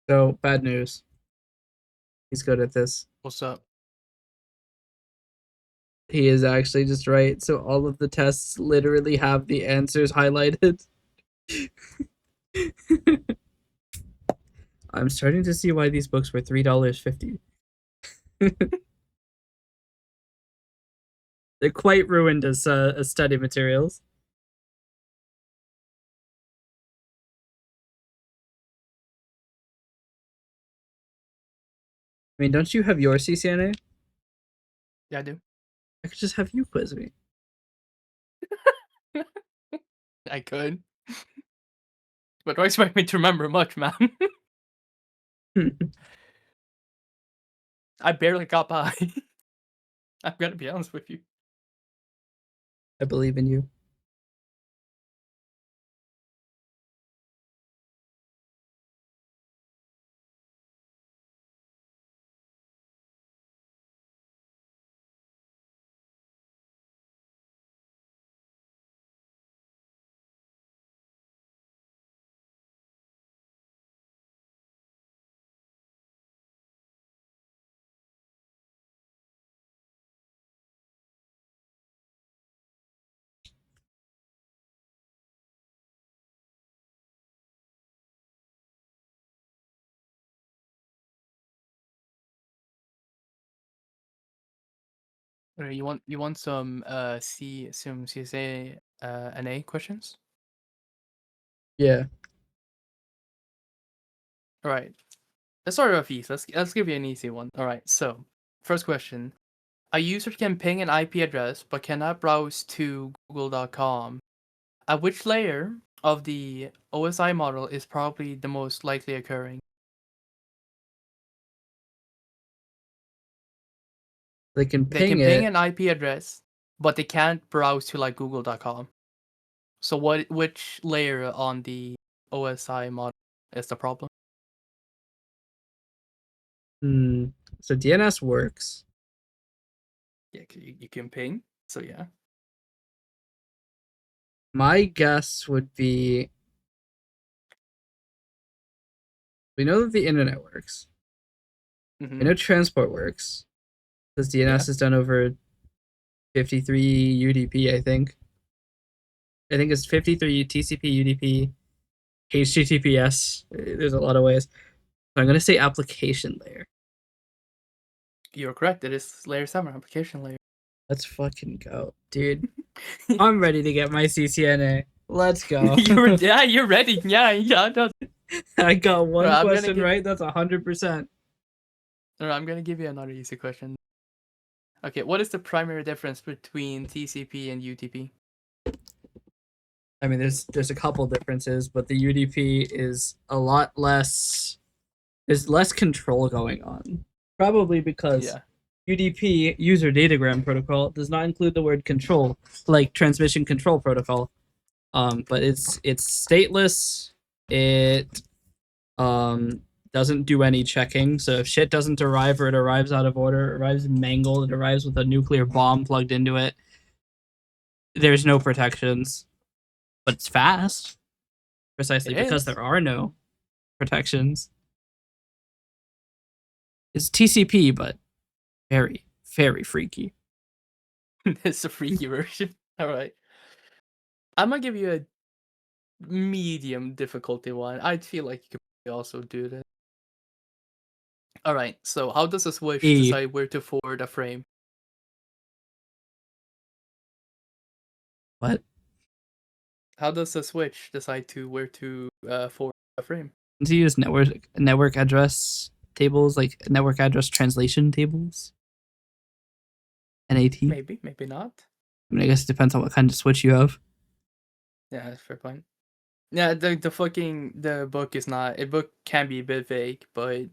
So bad news. He's good at this. What's up? He is actually just right. So all of the tests literally have the answers highlighted. I'm starting to see why these books were $3.50. They're quite ruined as study materials. I mean, don't you have your CCNA? Yeah, I do. I could just have you quiz me. I could. But don't expect me to remember much, man. I barely got by. I'm gonna be honest with you. I believe in you. You want some some CSA NA questions? Yeah. All right. Let's start off easy. Let's give you an easy one. All right. So first question: a user can ping an IP address but cannot browse to google.com. At which layer of the OSI model is probably the most likely occurring? They can They ping can ping it. an IP address, but they can't browse to like google.com. So which layer on the OSI model is the problem? So DNS works. Yeah, you can ping. So yeah. My guess would be we know that the internet works. Mm-hmm. We know transport works. Because DNS Yeah. is done over 53 UDP, I think. I think it's 53 TCP, UDP, HTTPS. There's a lot of ways. So I'm going to say application layer. You're correct. It is layer 7, application layer. Let's fucking go, dude. I'm ready to get my CCNA. Let's go. You're ready. Yeah. No. I got one I'm question right. That's 100%. I'm gonna give you another easy question. Okay, what is the primary difference between TCP and UTP? I mean, there's a couple differences, but the UDP is a lot less. There's less control going on. Probably because Yeah. UDP, user datagram protocol, does not include the word control, like transmission control protocol. But it's stateless. It doesn't do any checking. So if shit doesn't arrive or it arrives out of order, it arrives mangled, it arrives with a nuclear bomb plugged into it, there's no protections. But it's fast, precisely It because is. there are no protections. It's TCP, but very, very freaky. It's a freaky version. All right. I'm gonna give you a medium difficulty one. I feel like you could also do that. All right. So, how does a switch E. decide where to forward a frame? What? How does a switch decide where to forward a frame? To use network address tables, like network address translation tables. NAT. Maybe, maybe not. I mean, I guess it depends on what kind of switch you have. Yeah, that's a fair point. Yeah, the book is not. A book can be a bit vague, but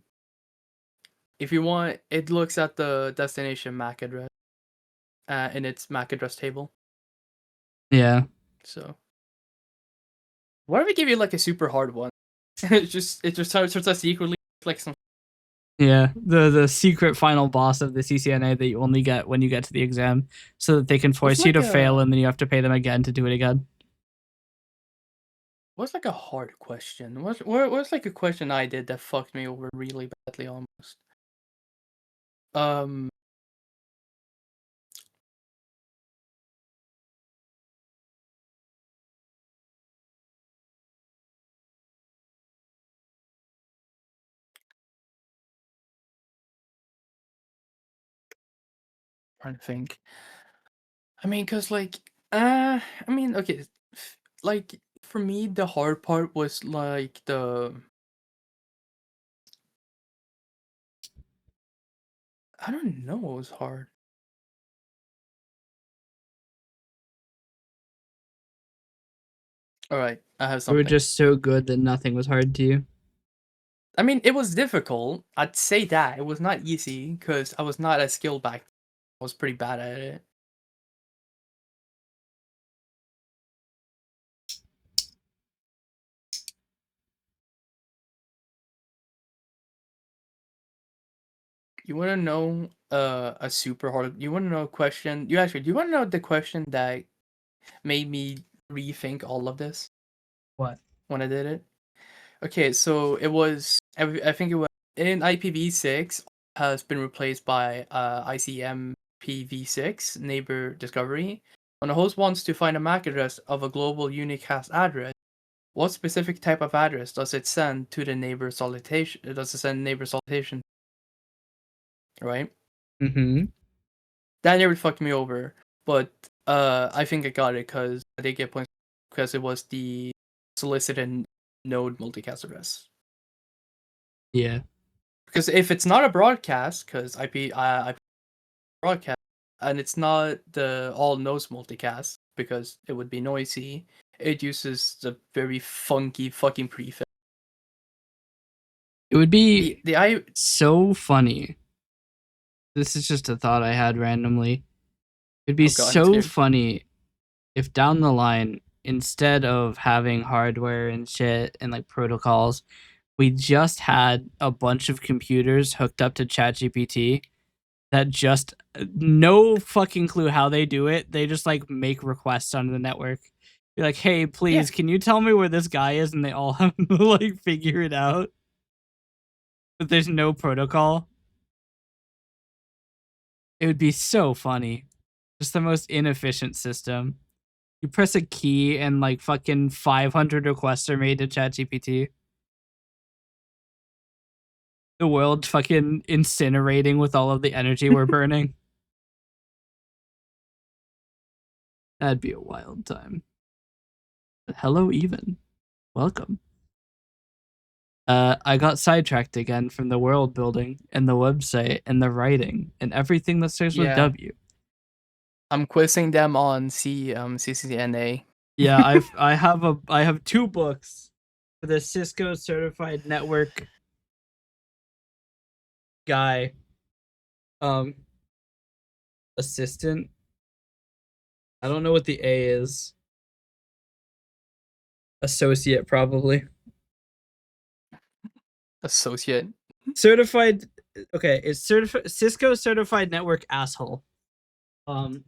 if you want, it looks at the destination MAC address in its MAC address table. Yeah. So, what if we give you like a super hard one? it just starts secretly like some. Yeah, the secret final boss of the CCNA that you only get when you get to the exam, so that they can What's force you like to fail a and then you have to pay them again to do it again. what's like a hard question? What's like a question I did that fucked me over really badly almost? Um, trying to think. I mean, cause like, okay, like for me, the hard part was like I don't know what was hard. All right, I have You were something. just so good that nothing was hard to you. I mean, it was difficult. I'd say that it was not easy because I was not as skilled back then. I was pretty bad at it. You want to know a super hard? You want to know a question? Do you want to know the question that made me rethink all of this What? when I did it? Okay, so it was I think it was in IPv6 has been replaced by ICMPv6 neighbor discovery. When a host wants to find a MAC address of a global unicast address, what specific type of address does it send to the neighbor salutation? Does it send neighbor salutation? Right? Mm-hmm. That never fucked me over, but I think I got it because I did get points because it was the solicited node multicast address. Yeah. Because if it's not a broadcast, because IP broadcast, and it's not the all nodes multicast because it would be noisy, it uses the very funky fucking prefix. It would be The I so funny. This is just a thought I had randomly. It'd be oh god, I'm so scared. funny if down the line, instead of having hardware and shit and like protocols, we just had a bunch of computers hooked up to ChatGPT that just no fucking clue how they do it. They just like make requests on the network. Be like, hey, Yeah, please, can you tell me where this guy is? And they all have to like figure it out. But there's no protocol. It would be so funny. Just the most inefficient system. You press a key and like fucking 500 requests are made to ChatGPT. The world fucking incinerating with all of the energy we're burning. That'd be a wild time. But hello, even. Welcome. I got sidetracked again from the world building and the website and the writing and everything that starts with yeah. W. I'm quizzing them on CCNA. Yeah, I have 2 books for the Cisco certified network guy assistant. I don't know what the A is. Associate probably. Associate. Certified okay, it's Cisco certified network asshole. I've got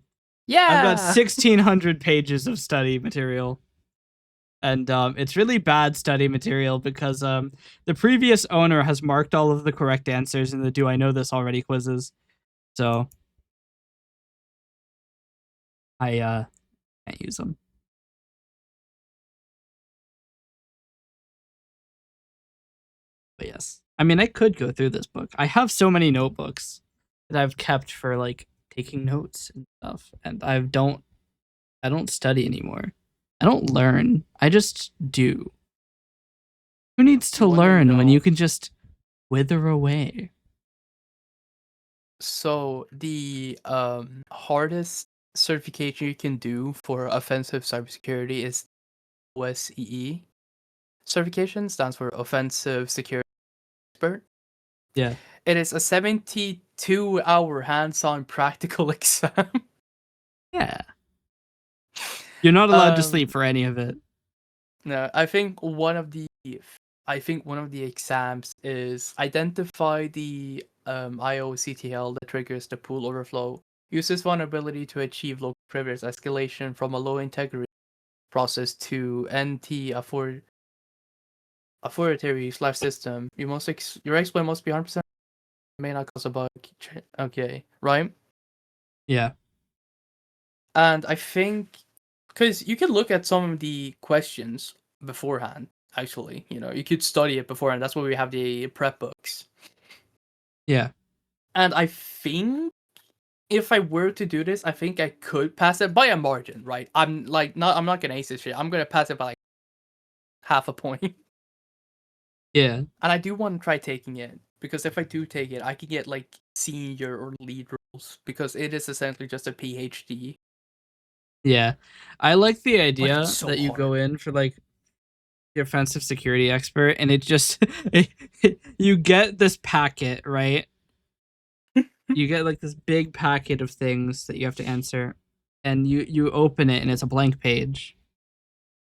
Yeah. 1600 pages of study material. And it's really bad study material because the previous owner has marked all of the correct answers in the "Do I know this already?" quizzes. So I can't use them. But yes, I mean I could go through this book. I have so many notebooks that I've kept for like taking notes and stuff, and I don't study anymore. I don't learn. I just do. Who needs to You wanna learn when know? you can just wither away? So the hardest certification you can do for offensive cybersecurity is OSCE certification. Stands for Offensive Security Expert. Yeah. It is a 72-hour hands-on practical exam. Yeah. You're not allowed to sleep um, for any of it. no, I think one of the exams is identify the IOCTL that triggers the pool overflow. Use this vulnerability to achieve local privilege escalation from a low integrity process to NT authoritarian slash system. Your exploit must be 100% may not cause a bug. Okay, right? Yeah. And I think because you can look at some of the questions beforehand. Actually, you could study it beforehand. That's why we have the prep books. Yeah. And I think if I were to do this, I think I could pass it by a margin, right? I'm not gonna ace this shit. I'm gonna pass it by like half a point. Yeah. And I do want to try taking it because if I do take it, I can get like senior or lead roles because it is essentially just a PhD. Yeah. I like the But it's idea so that you hard. go in for like the offensive security expert and it just you get this packet, right? You get like this big packet of things that you have to answer and you open it and it's a blank page.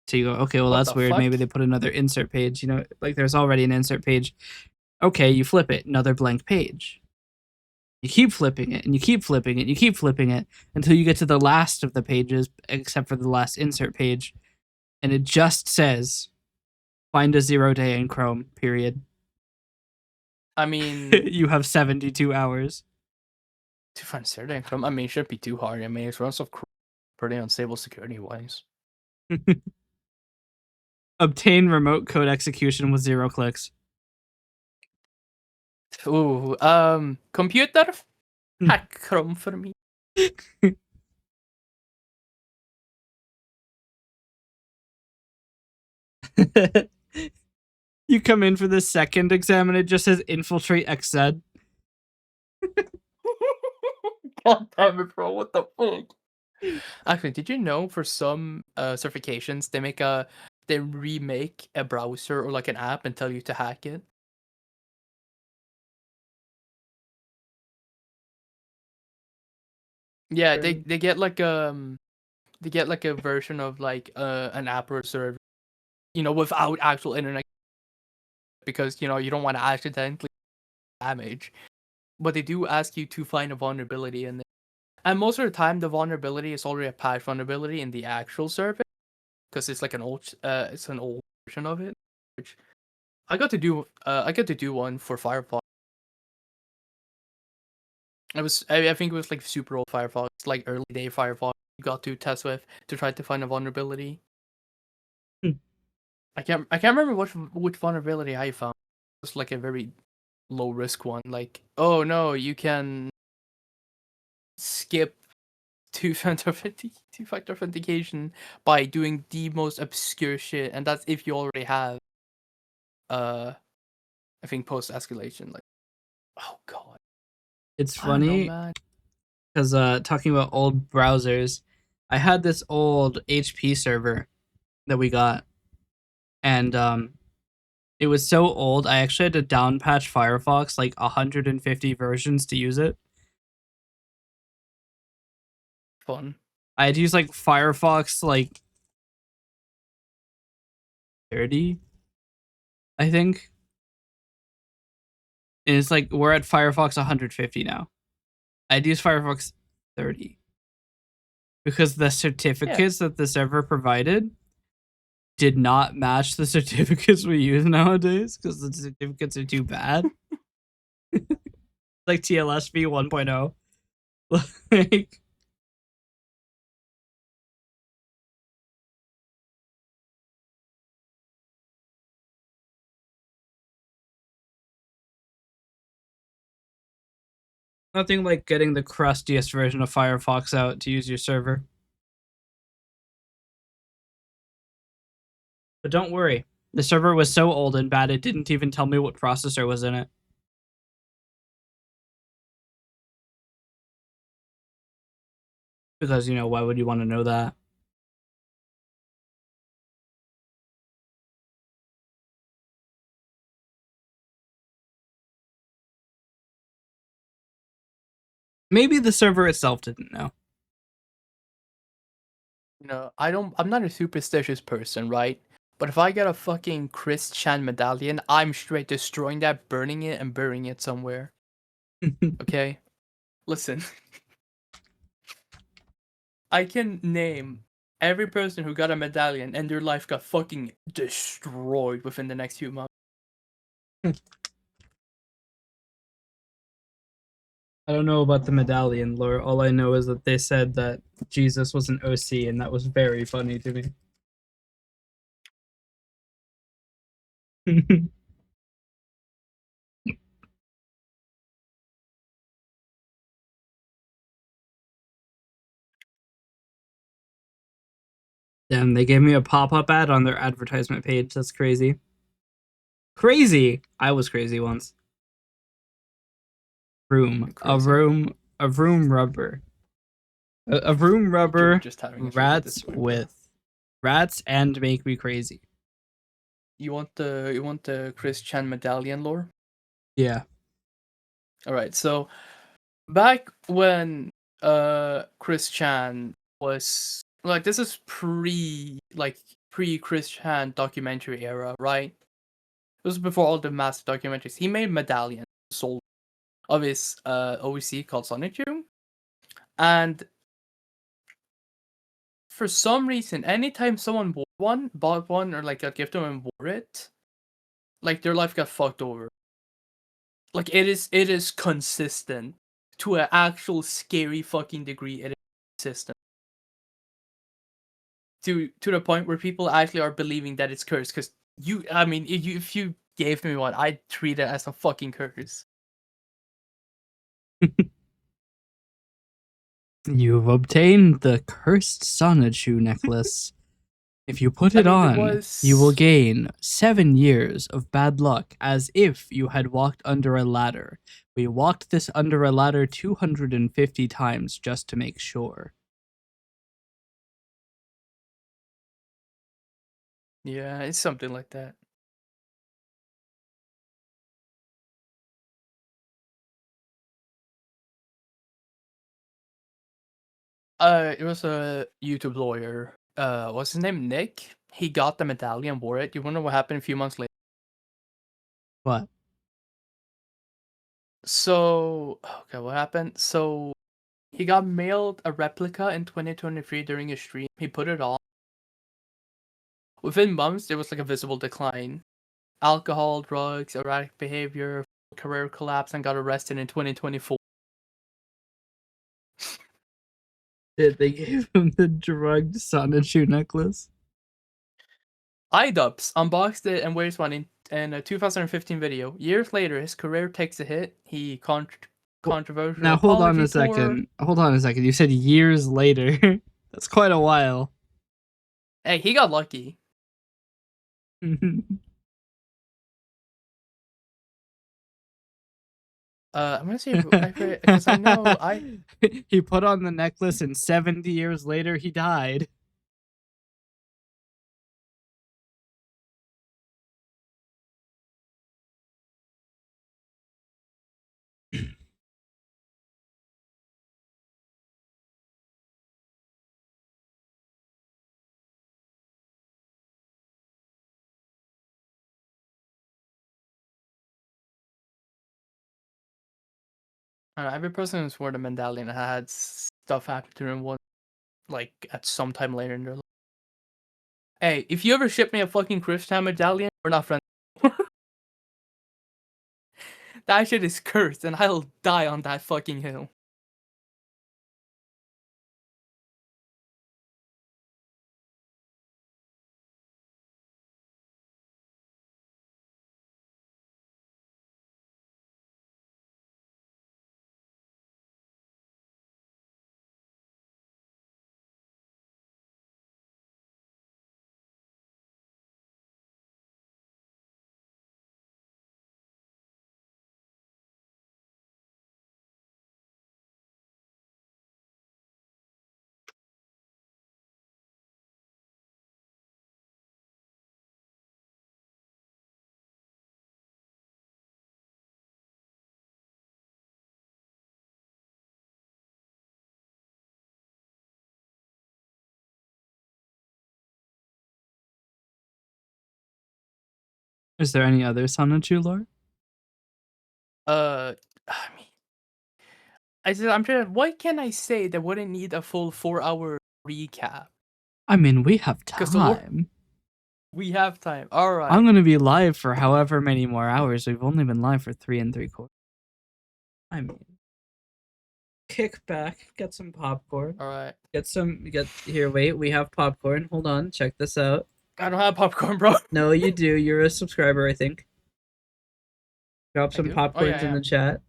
So you go, okay, well What that's the weird. fuck? Maybe they put another insert page, you know, like there's already an insert page. Okay, you flip it, another blank page. You keep flipping it and you keep flipping it and you keep flipping it until you get to the last of the pages except for the last insert page and it just says find a 0 day in Chrome, period. I mean, You have 72 hours. to find Saturday income, I mean, it shouldn't be too hard. I mean, it runs off pretty unstable security wise. Obtain remote code execution with 0 clicks. Ooh, computer, hack Chrome for me. You come in for the second exam and it just says infiltrate XZ. God damn it, bro! What the fuck? Actually, did you know for some certifications they remake a browser or like an app and tell you to hack it? Yeah, they get like a version of like an app or a server, without actual internet because you don't want to accidentally damage. But they do ask you to find a vulnerability in it. And most of the time the vulnerability is already a patch vulnerability in the actual service because it's like it's an old version of it. Which I got to do one for Firefox. I think it was like super old Firefox, like early day Firefox. You got to test with to try to find a vulnerability. Hmm. I can't remember which vulnerability I found. It was like a very low risk one. Like, oh no, you can skip two-factor authentication by doing the most obscure shit, and that's if you already have I think post escalation. Like, oh god, It's I don't know, funny man. because talking about old browsers, I had this old HP server that we got, and it was so old I actually had to down patch Firefox like 150 versions to use it. Fun. I had to use like Firefox like 30, I think. And it's like we're at Firefox 150 now. I'd use Firefox 30 because the Yeah. certificates that the server provided did not match the certificates we use nowadays because the certificates are too bad. Like TLSV 1.0. Like nothing like getting the crustiest version of Firefox out to use your server. But don't worry, the server was so old and bad it didn't even tell me what processor was in it. Because, why would you want to know that? Maybe the server itself didn't know. I'm not a superstitious person, right? But if I get a fucking Chris Chan medallion, I'm straight destroying that, burning it, and burying it somewhere. Okay? Listen. I can name every person who got a medallion and their life got fucking destroyed within the next few months. I don't know about the medallion lore. All I know is that they said that Jesus was an OC, and that was very funny to me. Damn, they gave me a pop-up ad on their advertisement page. That's crazy. Crazy! I was crazy once. Room. A Crazy. room. A room rubber. A room You're rubber. just having a fit at this Rats point, bro. with rats and make me crazy. You want the Chris Chan medallion lore? Yeah. All right. So back when Chris Chan was like, this is pre Chris Chan documentary era, right? This was before all the massive documentaries. He made medallion sold of his OEC called Sonic Doom, and for some reason, anytime someone bought one, or like got gifted one and wore it, like their life got fucked over. Like it is consistent to an actual scary fucking degree. It is consistent to the point where people actually are believing that it's cursed. Because if you gave me one, I'd treat it as a fucking curse. You've obtained the cursed Sonichu necklace. If you put it on, you will gain 7 years of bad luck, as if you had walked under a ladder. We walked this under a ladder 250 times just to make sure. Yeah, it's something like that. It was a YouTube lawyer. What's his name? Nick. He got the medallion, wore it. You wonder what happened a few months later? What? So, okay, what happened? So, he got mailed a replica in 2023 during a stream. He put it on. Within months, there was like a visible decline. Alcohol, drugs, erratic behavior, career collapse, and got arrested in 2024. They gave him the drugged Sonichu necklace. iDubbbz unboxed it and wears one in a 2015 video. Years later, his career takes a hit. He controversial. Now hold on a apology tour. second. Hold on a second. You said years later. That's quite a while. Hey, he got lucky. I'm gonna say because I know he put on the necklace and 70 years later he died. every person who's worn a medallion had stuff happen to them like at some time later in their life. Hey, if you ever ship me a fucking Christian medallion, we're not friends. That shit is cursed, and I'll die on that fucking hill. Is there any other Sonichu lore? I mean, I'm trying. What can I say that wouldn't need a full 4-hour recap? I mean, we have 'Cause the lore- time. We have time. All right. I'm gonna be live for however many more hours. We've only been live for 3 3/4. I mean, kick back, get some popcorn. All right. Here. Wait, we have popcorn. Hold on, check this out. I don't have popcorn, bro. No, you do. You're a subscriber, I think. Drop I some do? Oh, popcorns yeah, in the chat.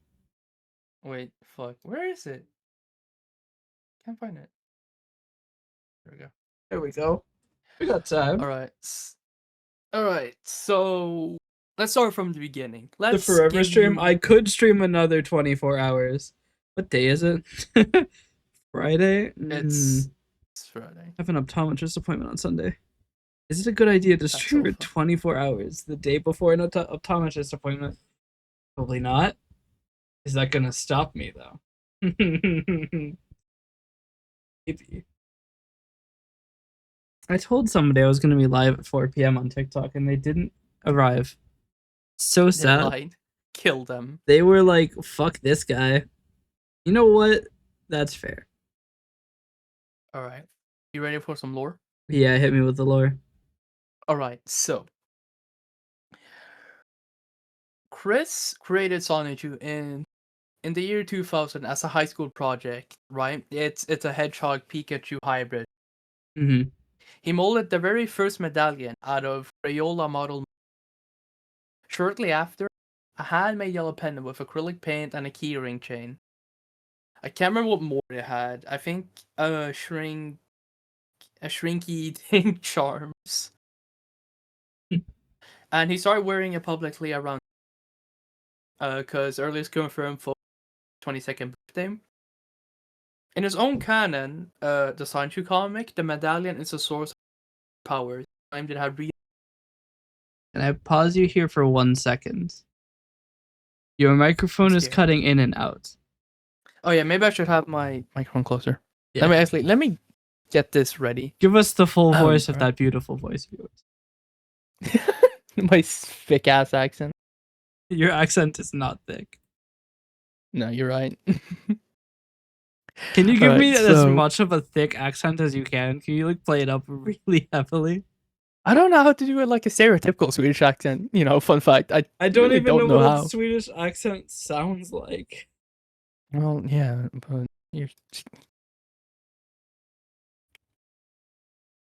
Wait, fuck. Where is it? Can't find it. There we go. There we go. We got time. All right. All right. So let's start from the beginning. The Let's forever give stream. you- I could stream another 24 hours. What day is it? Friday? It's Friday. I have an optometrist appointment on Sunday. Is it a good idea to stream so for 24 hours the day before an optometrist appointment? Probably not. Is that gonna stop me though? Maybe. I told somebody I was gonna be live at 4 p.m. on TikTok and they didn't arrive. So They sad. lied. Kill them. They were like, fuck this guy. You know what? That's fair. All right. You ready for some lore? Yeah, hit me with the lore. All right. So Chris created Sonichu in the year 2000 as a high school project, right? It's a Hedgehog Pikachu hybrid. Mm-hmm. He molded the very first medallion out of Crayola model. Shortly after, a handmade yellow pendant with acrylic paint and a keyring chain. I can't remember what more it had. I think a shrinky thing charms. And he started wearing it publicly around because earliest confirmed for 22nd birthday. In his own canon, the Sanchu comic, the medallion is a source of power. Claimed it had real. Can I pause you here for 1 second? Your microphone is Scared. cutting in and out. Oh yeah, maybe I should have my microphone closer. Yeah. Let me get this ready. Give us the full voice of alright. that beautiful voice of yours. My thick ass accent. Your accent is not thick. No, you're right. Can you give me Alright, as so- much of a thick accent as you can? Can you like play it up really heavily? I don't know how to do it like a stereotypical Swedish accent. You know, fun fact. I don't really even don't know what how. a Swedish accent sounds like. Well, yeah, but you're.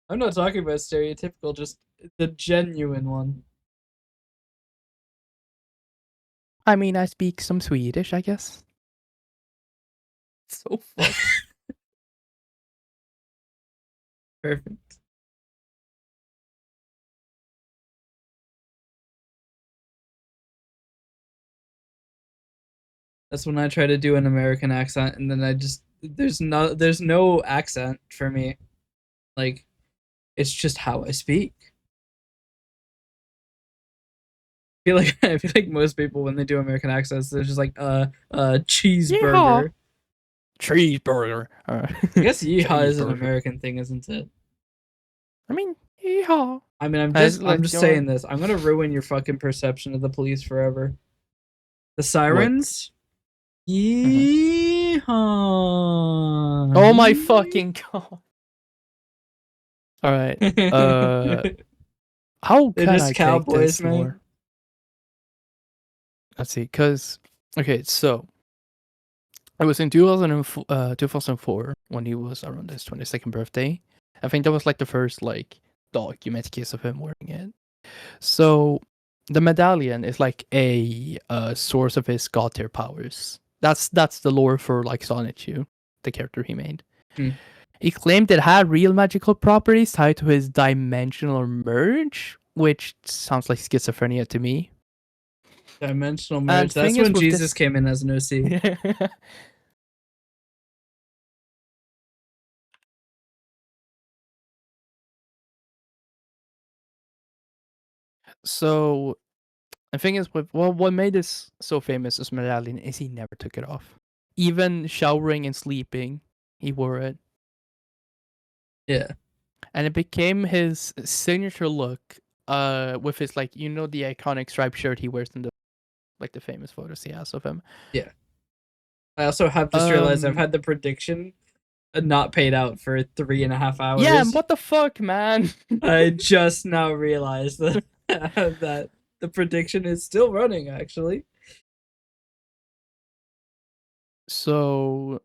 I'm not talking about stereotypical, just the genuine one. I mean, I speak some Swedish, I guess. So fun. Perfect. That's when I try to do an American accent and then there's no accent for me. Like it's just how I speak. I feel like most people when they do American accents they're just like cheeseburger. Cheeseburger. I guess yeehaw is an Cheeseburger. American thing, isn't it? I mean, yeehaw. I mean, I'm As, just like, saying this. I'm gonna ruin your fucking perception of the police forever. The sirens. Yeehaw! Oh my fucking god. All right. How They're can just I cowboys, take this man. more? Let's see, because okay, so it was in 2004 when he was around his 22nd birthday. I think that was like the first like documented case of him wearing it. So the medallion is like a source of his god tier powers. That's the lore for like Sonichu, the character he made. Hmm. He claimed it had real magical properties tied to his dimensional merge, which sounds like schizophrenia to me. Dimensional merge. That's thing is when with Jesus this- came in as an OC. So the thing is with what made this so famous as medallion is he never took it off. Even showering and sleeping, he wore it. Yeah. And it became his signature look with his like the iconic striped shirt he wears in the famous photos he has of him. I also have just realized I've Um, had the prediction not paid out for 3.5 hours. Yeah, what the fuck, man? I just now realized that that the prediction is still running. Actually, So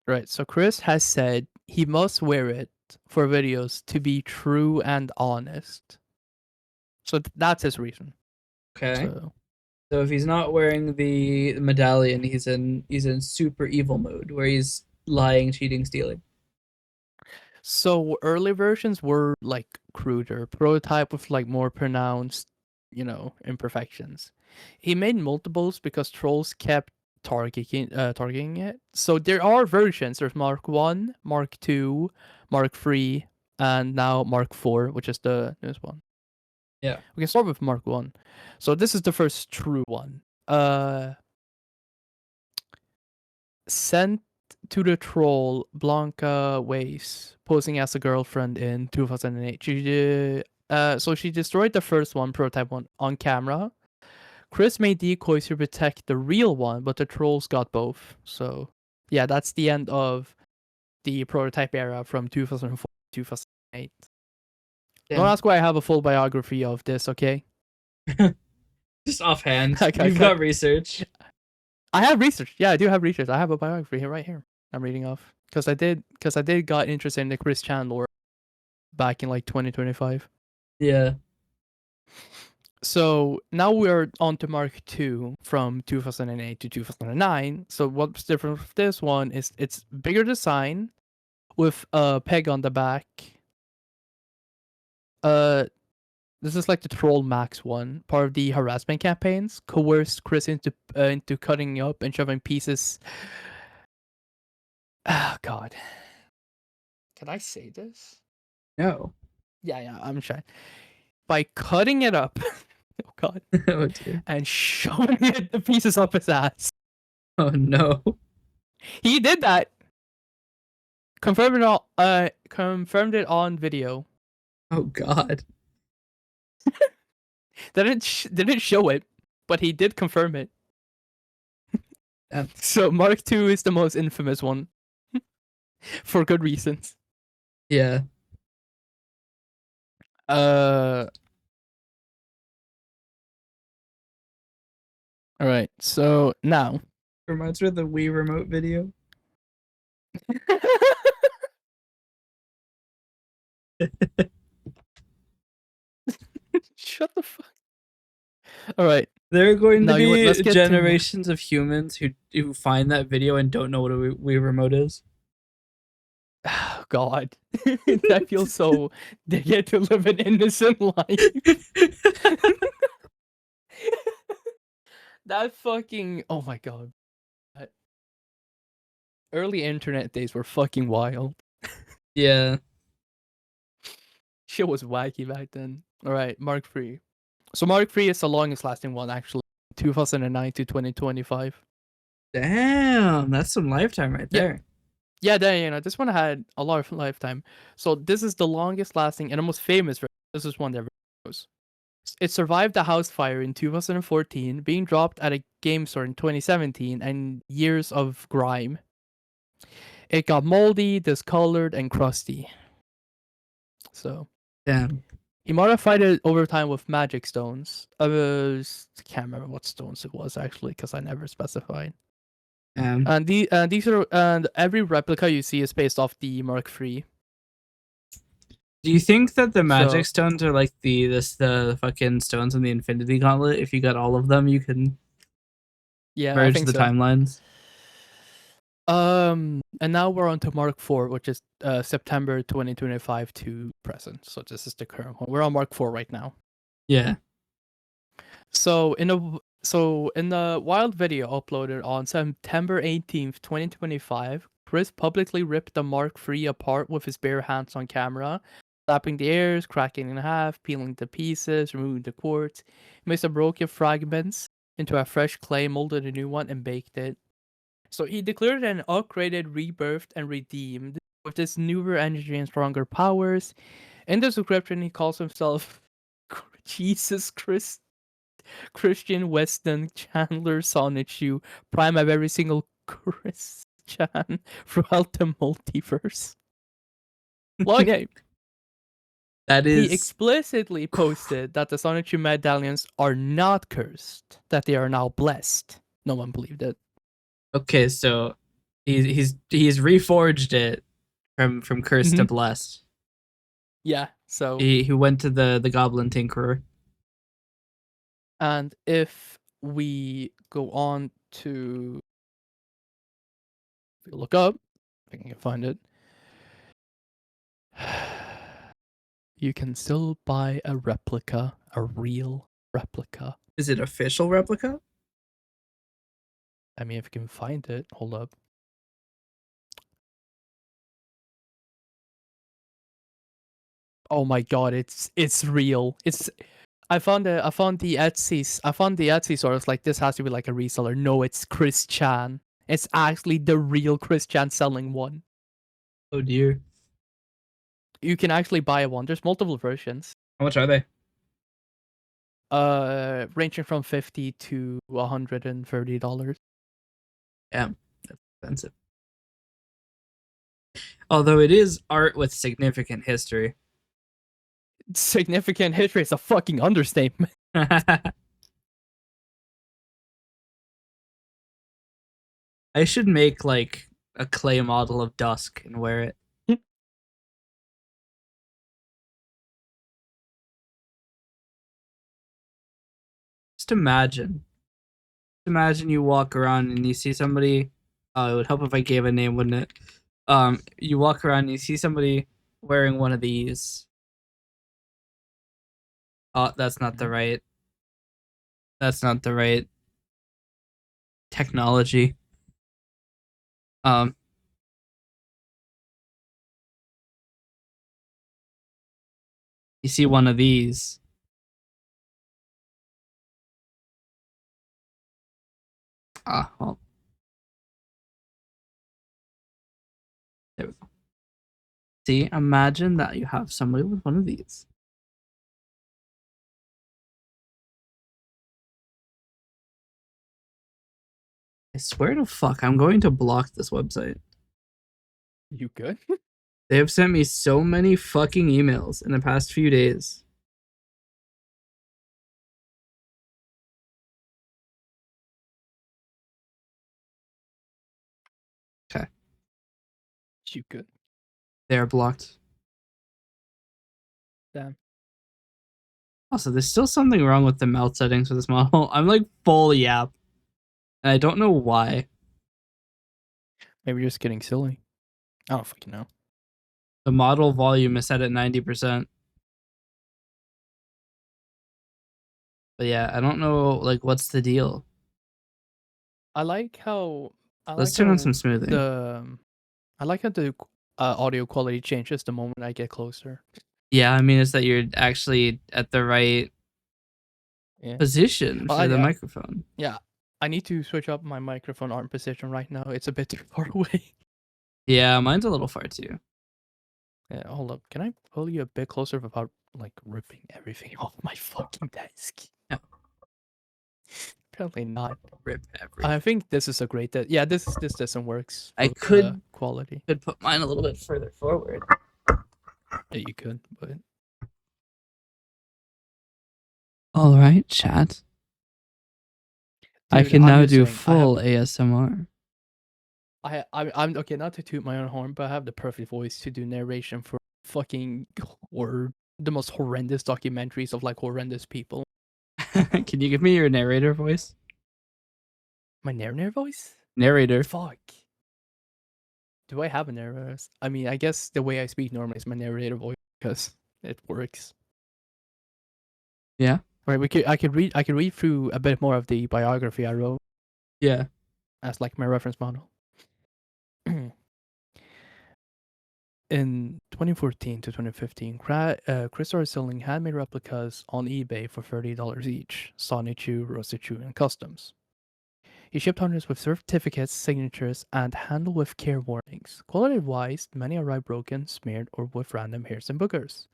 right, so Chris has said he must wear it for videos to be true and honest. So that's his reason. okay. So So if he's not wearing the medallion, he's in super evil mode where he's lying, cheating, stealing. So early versions were like cruder, prototype with like more pronounced, imperfections. He made multiples because trolls kept targeting it. So there are versions. There's Mark 1, Mark 2, Mark 3, and now Mark 4, which is the newest one. Yeah. We can start with Mark 1. So this is the first true one. Sent to the troll Blanca Waves, posing as a girlfriend in 2008. So she destroyed the first one, prototype one, on camera. Chris made decoys to protect the real one, but the trolls got both. So yeah, that's the end of the prototype era from 2004 to 2008. Don't ask why I have a full biography of this, okay? Just offhand. Okay, You've got research. I have research. Yeah, I do have research. I have a biography here, right here. I'm reading off because I did got interested in the Chris Chandler back in like 2025. Yeah. So now we're on to Mark II from 2008 to 2009. So what's different with this one is it's bigger design with a peg on the back. This is like the Troll Max one, part of the harassment campaigns, coerced Chris into cutting up and shoving pieces. Oh God, can I say this? No. Yeah, I'm shy. By cutting it up, oh God, Oh dear. and shoving it the pieces up his ass. Oh no. He did that. Confirmed it on video. Oh God. Didn't show it, but he did confirm it. Yeah. So Mark II is the most infamous one, for good reasons. Yeah. All right. So now. Reminds me of the Wii remote video. Shut the fuck. All right. There are going to Now be let's get to- generations of humans who find that video and don't know what a Wii remote is. Oh, God. That feels so. They get to live an innocent life. That fucking. Oh my God. Early internet days were fucking wild. Yeah. Shit was wacky back then. All right, Mark III. So Mark III is the longest lasting one, actually. 2009 to 2025. Damn, that's some lifetime right there. Yeah, this one had a lot of lifetime. So this is the longest lasting and the most famous version. This is one that goes. It survived the house fire in 2014, being dropped at a game store in 2017, and years of grime. It got moldy, discolored, and crusty. So, Damn. he modified it over time with magic stones. I can't remember what stones it was actually, because I never specified. And these are every replica you see is based off the Mark III. Do you think that the magic stones are like the fucking stones in the Infinity Gauntlet? If you got all of them, you can merge the timelines. And now we're on to Mark IV, which is September 2025 to present. So this is the current one. We're on Mark IV right now. Yeah. So in the wild video uploaded on September 18th, 2025, Chris publicly ripped the Mark III apart with his bare hands on camera, slapping the airs, cracking it in half, peeling the pieces, removing the quartz. He mixed the broken fragments into a fresh clay, molded a new one, and baked it. So he declared an upgraded, rebirthed, and redeemed with this newer energy and stronger powers. In the description, he calls himself Jesus Christ. Christian Weston Chandler Sonichu, prime of every single Christian throughout the multiverse. Long name. That is. He explicitly posted that the Sonichu medallions are not cursed, that they are now blessed. No one believed it. Okay, so he's reforged it from cursed to blessed. Yeah, so he went to the Goblin Tinkerer. And if we go on to look up, if I can find it. You can still buy a replica, a real replica. Is it official replica? I mean, if you can find it, hold up. Oh my god, it's real. I found the Etsy source like this has to be like a reseller. No, it's Chris Chan. It's actually the real Chris Chan selling one. Oh dear. You can actually buy one. There's multiple versions. How much are they? Ranging from $50 to $130. Yeah, that's expensive. Although it is art with significant history. Significant history is a fucking understatement. I should make like a clay model of Dusk and wear it. Just imagine. Imagine you walk around and you see somebody. Oh, it would help if I gave a name, wouldn't it? You walk around and you see somebody wearing one of these. Oh, that's not the right. That's not the right technology. You see one of these. Well. There we go. See, imagine that you have somebody with one of these. I swear to fuck, I'm going to block this website. You good? They have sent me so many fucking emails in the past few days. Okay. You good? They are blocked. Damn. Also, there's still something wrong with the mouth settings for this model. I'm like full yap. And I don't know why. Maybe you're just getting silly. I don't fucking know. The model volume is set at 90%. But yeah, I don't know like what's the deal. I like how. Let's turn on some smoothing. I like how the audio quality changes the moment I get closer. Yeah, I mean, it's that you're actually at the right position for the microphone. Yeah, I need to switch up my microphone arm position right now. It's a bit too far away. Yeah, mine's a little far too. Yeah, hold up. Can I pull you a bit closer without like ripping everything off my fucking desk? No. Apparently not. Rip everything. I think this is a great. Yeah, this doesn't works. I could quality. Could put mine a little bit further forward. Yeah, you could, but. All right, chat. I can now do full ASMR. I'm okay. Not to toot my own horn, but I have the perfect voice to do narration for fucking horror, the most horrendous documentaries of like horrendous people. Can you give me your narrator voice? My narrator voice? Narrator. Fuck. Do I have a narrator? I mean, I guess the way I speak normally is my narrator voice because it works. Yeah. Right. I could read through a bit more of the biography I wrote. Yeah. As like my reference model. In 2014 to 2015, Chris started selling handmade replicas on eBay for $30 each, Sonichu, Rosichu, and customs. He shipped hundreds with certificates, signatures, and handled with care warnings. Quality-wise, many arrived broken, smeared, or with random hairs and boogers.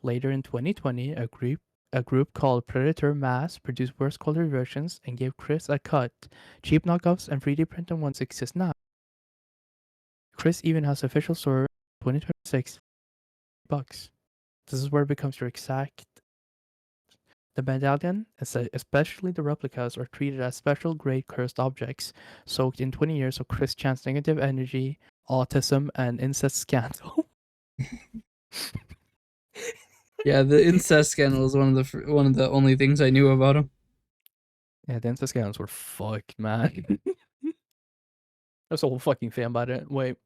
Later in 2020, a group called Predator Mass produced worse quality versions and gave Chris a cut. Cheap knockoffs and 3D printed ones exist now. Chris even has official store 2026 bucks. This is where it becomes your exact. The medallion, especially the replicas, are treated as special grade cursed objects, soaked in 20 years of Chris Chan's negative energy, autism, and incest scandal. Yeah, the incest scandal is one of the only things I knew about him. Yeah, the incest scandals were fucked, man. There's a whole fucking fan about it. Wait.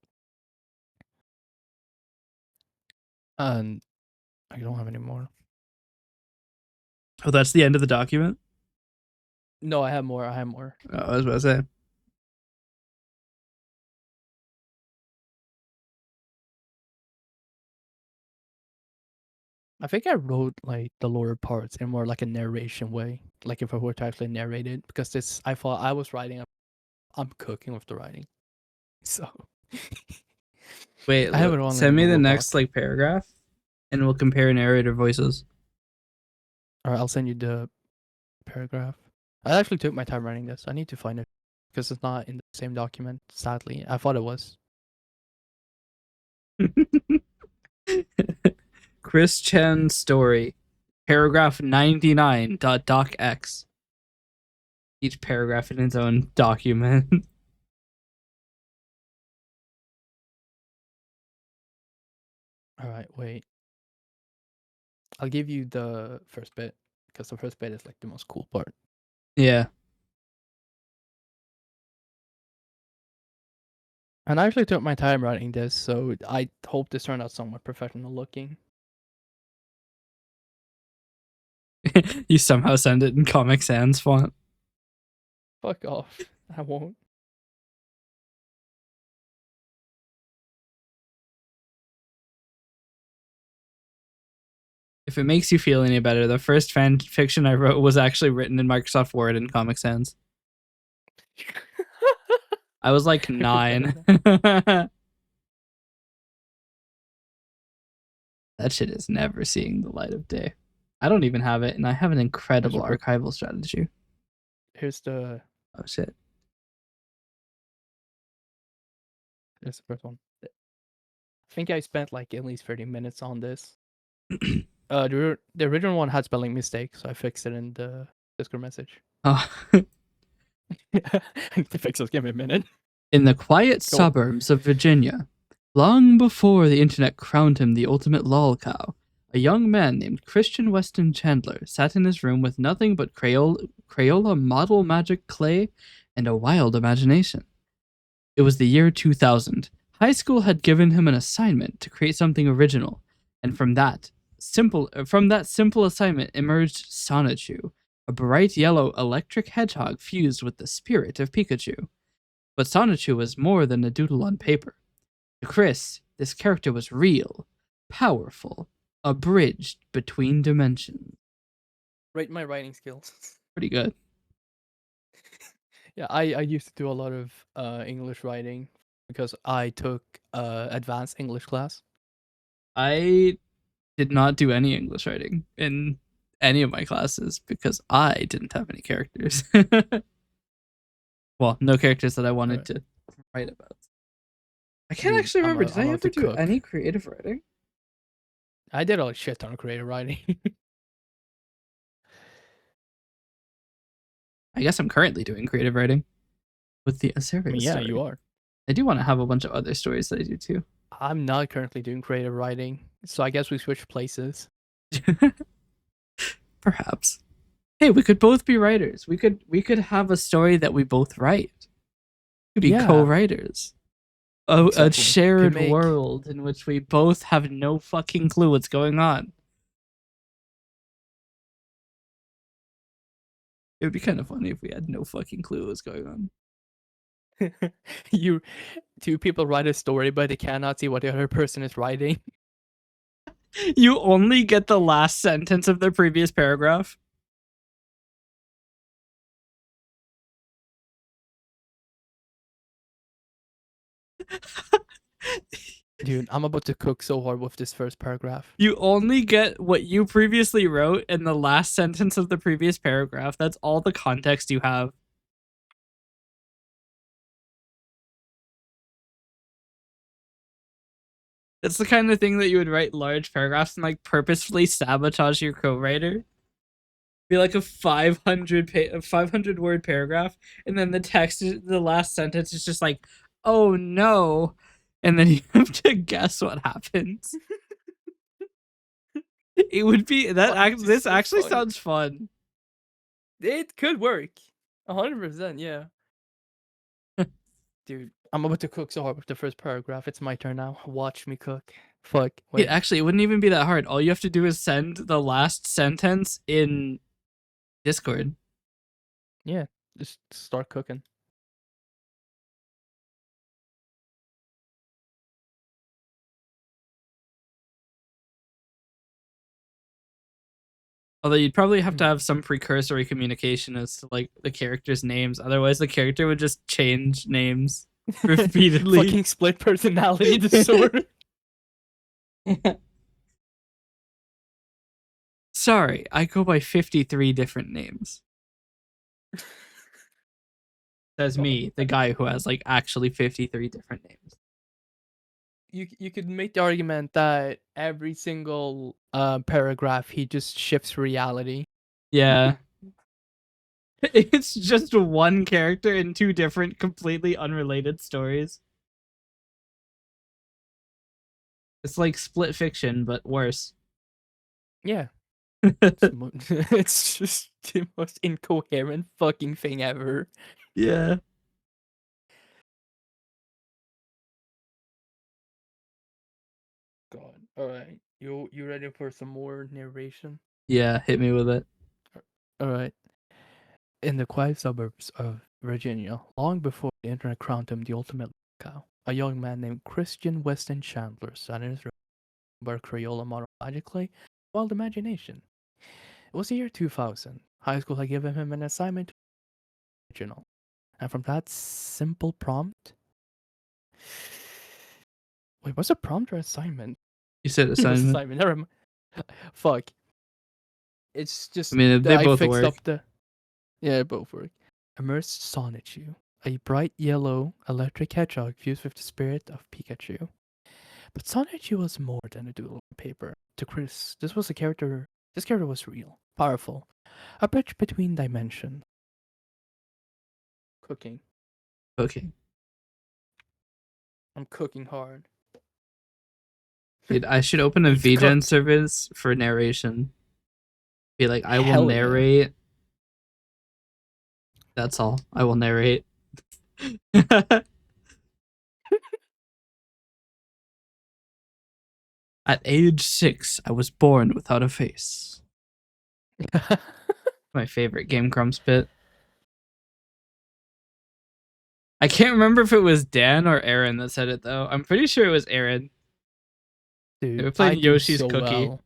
And I don't have any more. Oh, that's the end of the document? No, I have more. I have more. Oh, I was about to say. I think I wrote like the lower parts in more like a narration way, like if I were to actually narrate it, because this I thought I was writing, I'm cooking with the writing, so Wait, I have it on send in me the Google next Doc. like paragraph, and we'll compare narrator voices. Or I'll send you the paragraph. I actually took my time writing this. I need to find it because it's not in the same document. Sadly, I thought it was. Chris Chen story, paragraph 99.docx. Each paragraph in its own document. All right, wait. I'll give you the first bit because the first bit is like the most cool part. Yeah. And I actually took my time writing this, so I hope this turned out somewhat professional looking. You somehow send it in Comic Sans font. Fuck off. I won't. If it makes you feel any better, the first fan fiction I wrote was actually written in Microsoft Word and Comic Sans. I was like 9. That shit is never seeing the light of day. I don't even have it, and I have an incredible archival strategy. Here's the. Oh shit. Here's the first one. I think I spent like at least 30 minutes on this. The original one had spelling mistakes, so I fixed it in the Discord message. Oh. I need to fix this. Give me a minute. In the quiet suburbs of Virginia, long before the internet crowned him the ultimate lolcow, a young man named Christian Weston Chandler sat in his room with nothing but Crayola model magic clay and a wild imagination. It was the year 2000. High school had given him an assignment to create something original, and from that simple assignment emerged Sonichu, a bright yellow electric hedgehog fused with the spirit of Pikachu. But Sonichu was more than a doodle on paper. To Chris, this character was real, powerful, a bridge between dimensions. Rate my writing skills. Pretty good. Yeah, I used to do a lot of English writing because I took advanced English class. I did not do any English writing in any of my classes because I didn't have any characters. Well, no characters that I wanted to write about. I can't actually remember. Did I ever do any creative writing? I did a shit ton of creative writing. I guess I'm currently doing creative writing with the eseriavt yeah, story. you are. I do want to have a bunch of other stories that I do too. I'm not currently doing creative writing, so I guess we switch places. Perhaps. Hey, we could both be writers. We could have a story that we both write. We could be co-writers. A shared world in which we both have no fucking clue what's going on. It would be kind of funny if we had no fucking clue what's going on. Two people write a story, but they cannot see what the other person is writing. You only get the last sentence of the previous paragraph. Dude, I'm about to cook so hard with this first paragraph. You only get what you previously wrote in the last sentence of the previous paragraph. That's all the context you have. That's the kind of thing that you would write large paragraphs and like purposefully sabotage your co-writer. Be like a 500 word paragraph, and then the last sentence is just like, "Oh no," and then you have to guess what happens. It would be that. This actually sounds fun. It could work, 100%. Yeah. Dude, I'm about to cook so hard with the first paragraph. It's my turn now. Watch me cook. Fuck. Wait, actually, it wouldn't even be that hard. All you have to do is send the last sentence in Discord. Yeah, just start cooking. Although you'd probably have to have some precursory communication as to like the characters' names. Otherwise, the character would just change names repeatedly. Fucking split personality disorder. Sorry, I go by 53 different names. Says me, the guy who has like actually 53 different names. You could make the argument that every single paragraph he just shifts reality. Yeah. It's just one character in two different, completely unrelated stories. It's like split fiction, but worse. Yeah. It's just the most incoherent fucking thing ever. Yeah. God. Alright. You ready for some more narration? Yeah, hit me with it. Alright. In the quiet suburbs of Virginia, long before the internet crowned him the ultimate cow, a young man named Christian Weston Chandler sat in his room where Crayola monologically wild imagination. It was the year 2000. High school had given him an assignment to original. And from that simple prompt... Wait, what's a prompt or assignment? You said It was assignment. assignment. Never mind. Fuck. It's just I mean, that they I both fixed work. up the... Yeah, both work. Immersed Sonichu, a bright yellow electric hedgehog fused with the spirit of Pikachu. But Sonichu was more than a doodle on paper. To Chris, this character was real, powerful, a bridge between dimensions. Cooking. Okay. I'm cooking hard. Dude, I should open a It's VGen cooked. service for narration. Be like, I will Hell yeah. narrate. That's all. I will narrate. At age 6, I was born without a face. My favorite Game Grumps bit. I can't remember if it was Dan or Aaron that said it though. I'm pretty sure it was Aaron. Dude, They were playing I do Yoshi's so Cookie. well.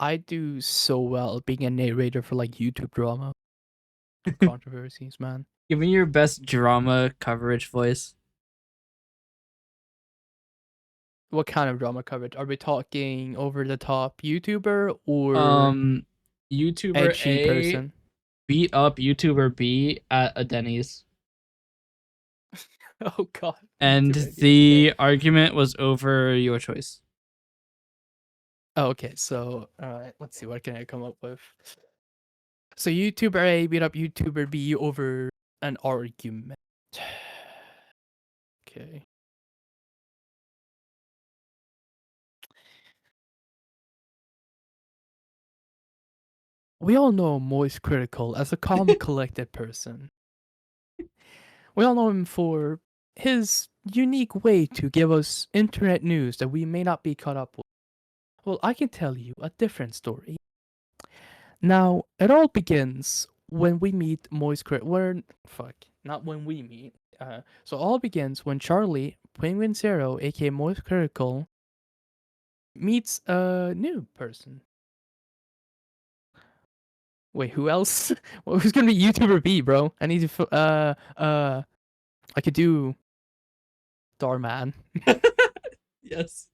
I do so well being a narrator for like YouTube drama. Controversies, man. Give me your best drama coverage voice. What kind of drama coverage? Are we talking over the top YouTuber or YouTuber edgy A person? beat up YouTuber B at a Denny's. Oh god. And YouTuber A, the okay. argument was over your choice. Oh, okay, so alright, let's see, what can I come up with? So YouTuber A beat up YouTuber B over an argument. Okay. We all know Moist Critical as a calm, collected person. We all know him for his unique way to give us internet news that we may not be caught up with. Well, I can tell you a different story. Now, it all begins when we meet Moist Critical. Not when we meet. So all begins when Charlie, Penguin Zero, aka Moist Critical, meets a new person. Wait, who else? Well, who's gonna be YouTuber B, bro? I need to. I could do Darman. Yes.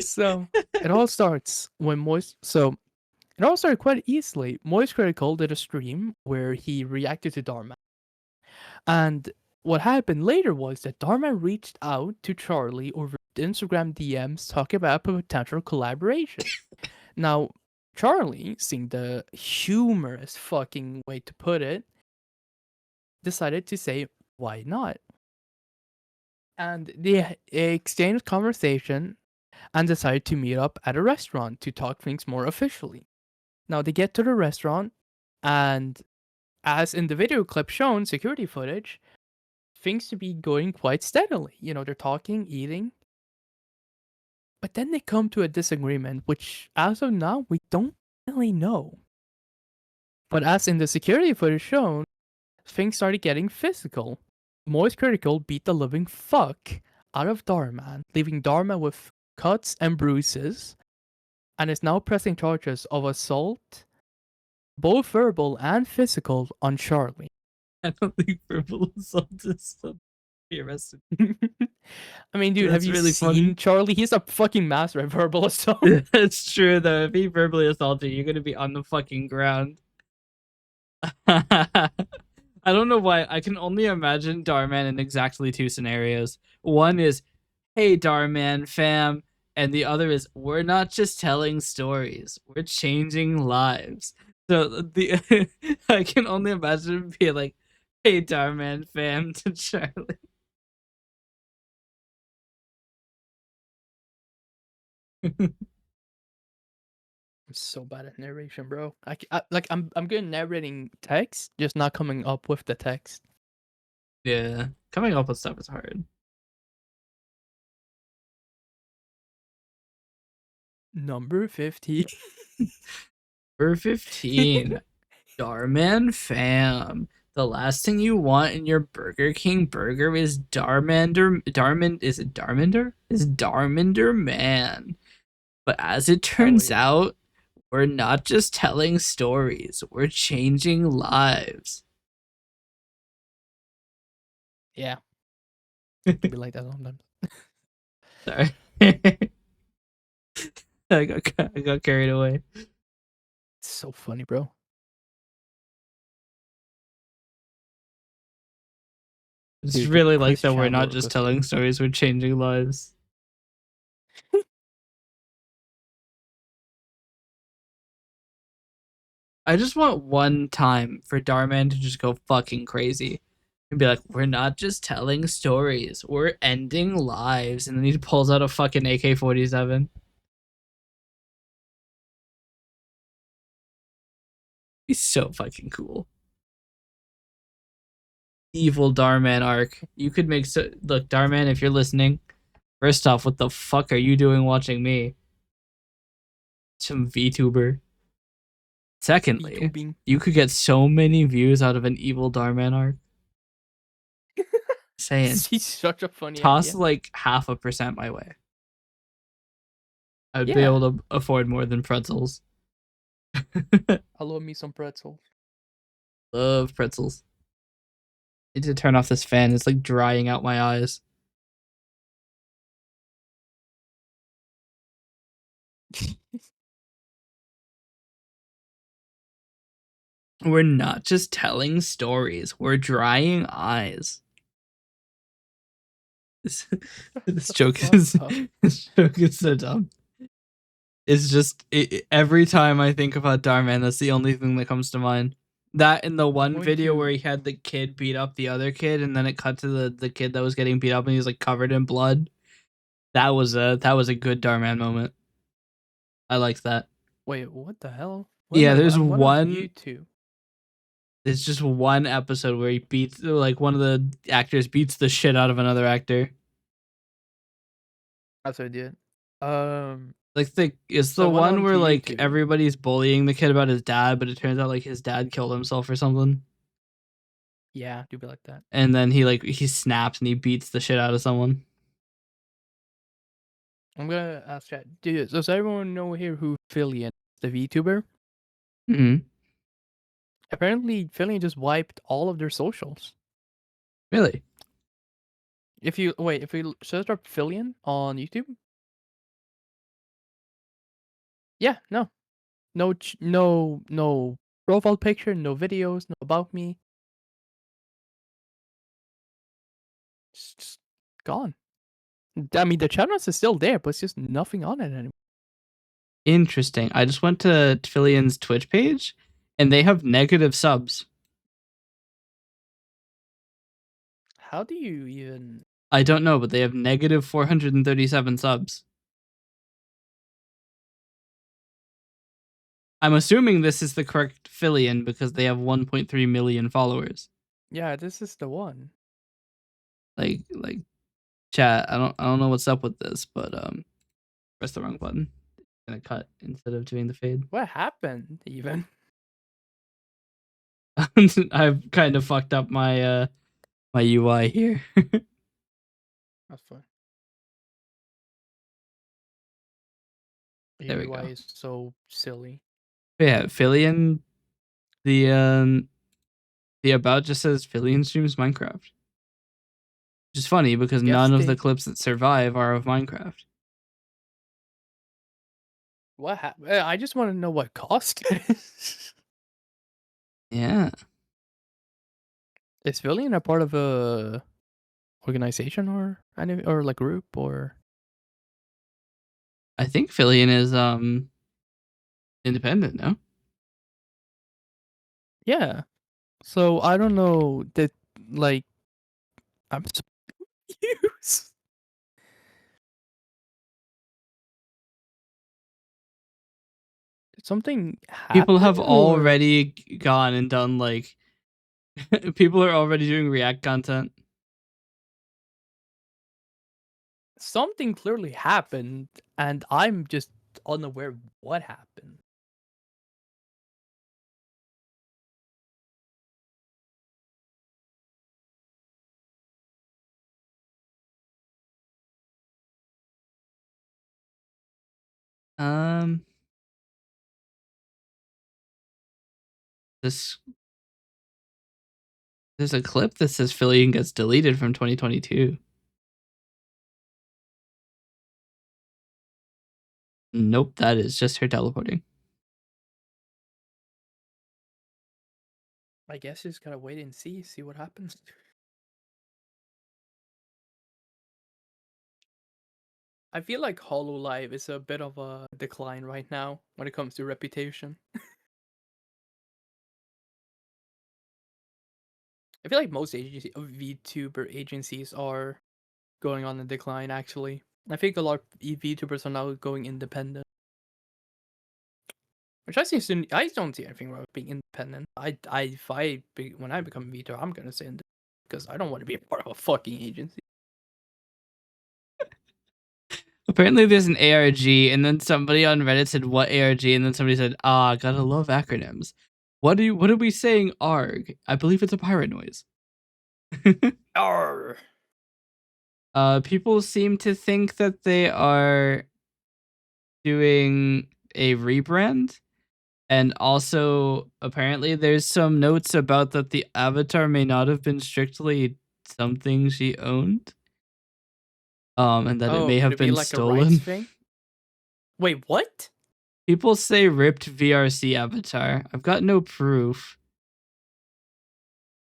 So it all starts when it all started quite easily. Moist Critical did a stream where he reacted to Darman, and what happened later was that Darman reached out to Charlie over Instagram DMs talking about a potential collaboration. Now, Charlie, seeing the humorous fucking way to put it, decided to say, why not? And they exchanged conversation and decided to meet up at a restaurant to talk things more officially. Now they get to the restaurant, and as in the video clip shown, security footage, things to be going quite steadily. You know, they're talking, eating, But then they come to a disagreement, which as of now we don't really know. But as in the security footage shown, things started getting physical. Moist Critical beat the living fuck out of Darman, leaving Darman with cuts and bruises, and is now pressing charges of assault, both verbal and physical, on Charlie. I don't think verbal assault is be arrested. I mean, dude, have That's you really seen funny. Charlie? He's a fucking master at verbal assault. That's true though. If he verbally assaults you, you're gonna be on the fucking ground. I don't know why. I can only imagine Darman in exactly two scenarios. One is, hey Darman fam, and the other is, we're not just telling stories, we're changing lives. So the I can only imagine him being like, hey Darman fam to Charlie. I'm so bad at narration, bro. I'm good at narrating text, just not coming up with the text. Yeah, coming up with stuff is hard. Number 50. Number 15, Darman fam. The last thing you want in your Burger King burger is is it Darmander? Is Darmander man. But as it turns yeah. out, we're not just telling stories, we're changing lives. Yeah. It can be like that sometimes. Sorry. I got carried away. It's so funny, bro. It's Dude, really like Chris that we're Chan not roller just coaster. telling stories, we're changing lives. I just want one time for Darman to just go fucking crazy and be like, we're not just telling stories, we're ending lives. And then he pulls out a fucking AK-47. He's so fucking cool. Evil Darman arc. You could make so. Look, Darman, if you're listening, first off, what the fuck are you doing watching me? Some VTuber. Secondly, VTubing. you could get so many views out of an evil Darman arc. Saying, He's such a funny toss idea. like 0.5% my way. I'd be Yeah. able to afford more than pretzels. I love me some pretzels. Love pretzels. I need to turn off this fan. It's like drying out my eyes. We're not just telling stories. We're drying eyes. This joke is this joke is so dumb. It's just every time I think about Darman, that's the only thing that comes to mind. That in the one video where he had the kid beat up the other kid, and then it cut to the kid that was getting beat up, and he's like covered in blood. That was a good Darman moment. I liked that. Wait, what the hell? Yeah, there's one. YouTube. It's just one episode where he beats, like, one of the actors beats the shit out of another actor. That's what I did. Like it's the one where like everybody's bullying the kid about his dad, but it turns out like his dad killed himself or something. Yeah, do be like that. And then he snaps and he beats the shit out of someone. I'm gonna ask chat. Does everyone know here who Fillion, the VTuber? Mm-hmm. Apparently, Fillion just wiped all of their socials. Really? If you search up Fillion on YouTube. Yeah, no profile picture, no videos, no about me. Just gone. I mean, the channel is still there, but it's just nothing on it anymore. Interesting. I just went to Fillion's Twitch page, and they have negative subs. How do you even? I don't know, but they have negative 437 subs. I'm assuming this is the correct Fillion because they have 1.3 million followers. Yeah, this is the one. Like chat, I don't know what's up with this, but Press the wrong button. It's gonna cut instead of doing the fade. What happened even? I've kind of fucked up my my UI here. That's fine. There we UI go. is so silly. Yeah, Fillion. The about just says Fillion streams Minecraft, which is funny because Guess none of the they- clips that survive are of Minecraft. What happened? I just want to know what cost it is. Yeah, Is Villian a part of a organization or like group or? I think Fillion is independent. No, Yeah. So I don't know that like I'm so confused. Did something people have happen, or already gone and done like people are already doing React content. something clearly happened and I'm just unaware of what happened. Um, this there's a clip that says Fillion gets deleted from 2022. Nope, that is just her teleporting. I guess just gotta wait and see what happens. I feel like Hololive is a bit of a decline right now when it comes to reputation. I feel like most VTuber agencies are going on a decline. Actually, I think a lot of VTubers are now going independent, which I don't see anything wrong with being independent. When I become a VTuber, I'm gonna say independent because I don't want to be a part of a fucking agency. Apparently, there's an ARG, and then somebody on Reddit said, "What ARG?" And then somebody said, "Ah, gotta love acronyms." What are we saying? ARG? I believe it's a pirate noise. Arr! People seem to think that they are doing a rebrand, and also apparently there's some notes about that the avatar may not have been strictly something she owned, and that it Oh, may could have it be been like a rights stolen. thing? Wait, what? People say ripped VRC avatar. I've got no proof,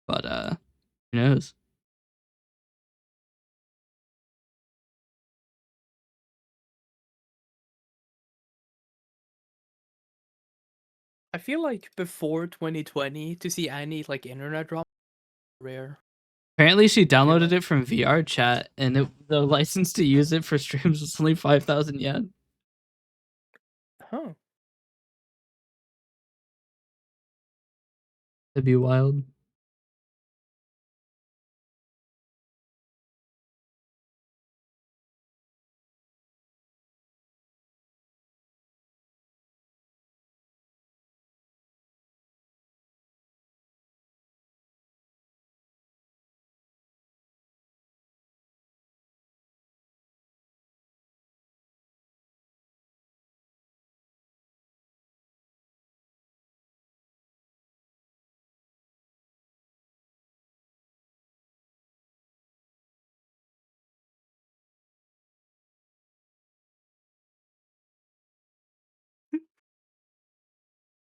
but who knows? I feel like before 2020 to see any like internet drama rare. Apparently, she downloaded like- it from VR chat, and the license to use it for streams was only 5,000 yen. Huh. That'd be wild.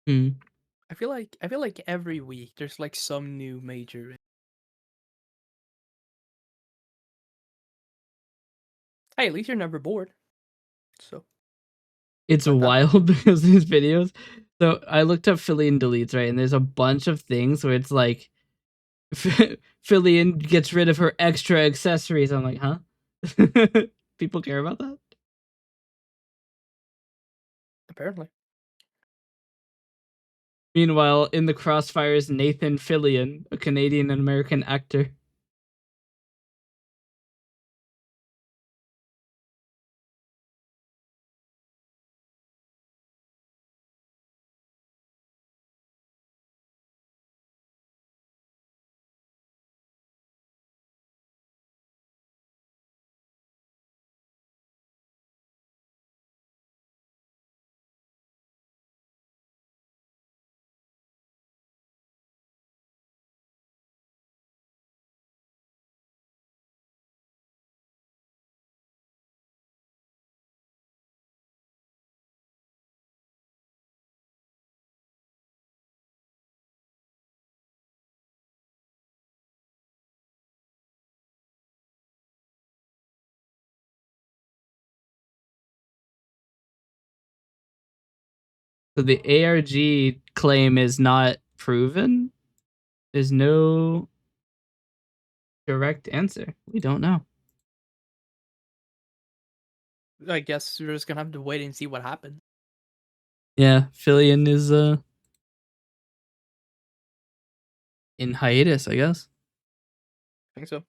Hmm. I feel like every week there's like some new major. Hey, at least you're never bored. So It's like that. wild because these videos. So I looked up Fillion deletes, right? And there's a bunch of things where it's like Fillion gets rid of her extra accessories. I'm like, huh? People care about that? Apparently. Meanwhile, in the crossfire is Nathan Fillion, a Canadian and American actor. So the ARG claim is not proven? There's no direct answer. We don't know. I guess we're just gonna have to wait and see what happens. Yeah, Fillion is in hiatus, I guess. I think so.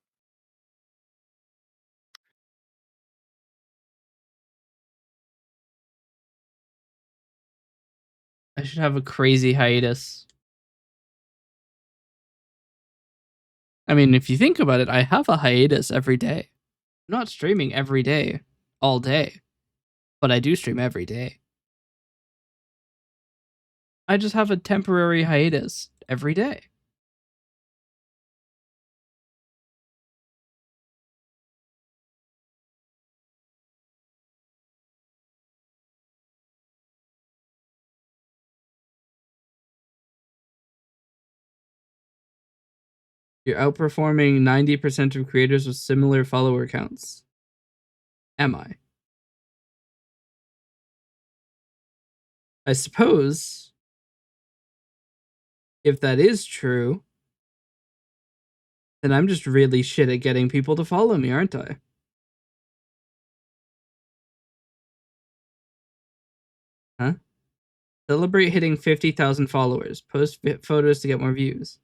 I should have a crazy hiatus. I mean, if you think about it, I have a hiatus every day. I'm not streaming every day, all day, but I do stream every day. I just have a temporary hiatus every day. You're outperforming 90% of creators with similar follower counts. Am I? I suppose if that is true, then I'm just really shit at getting people to follow me, aren't I? Huh? Celebrate hitting 50,000 followers. Post photos to get more views.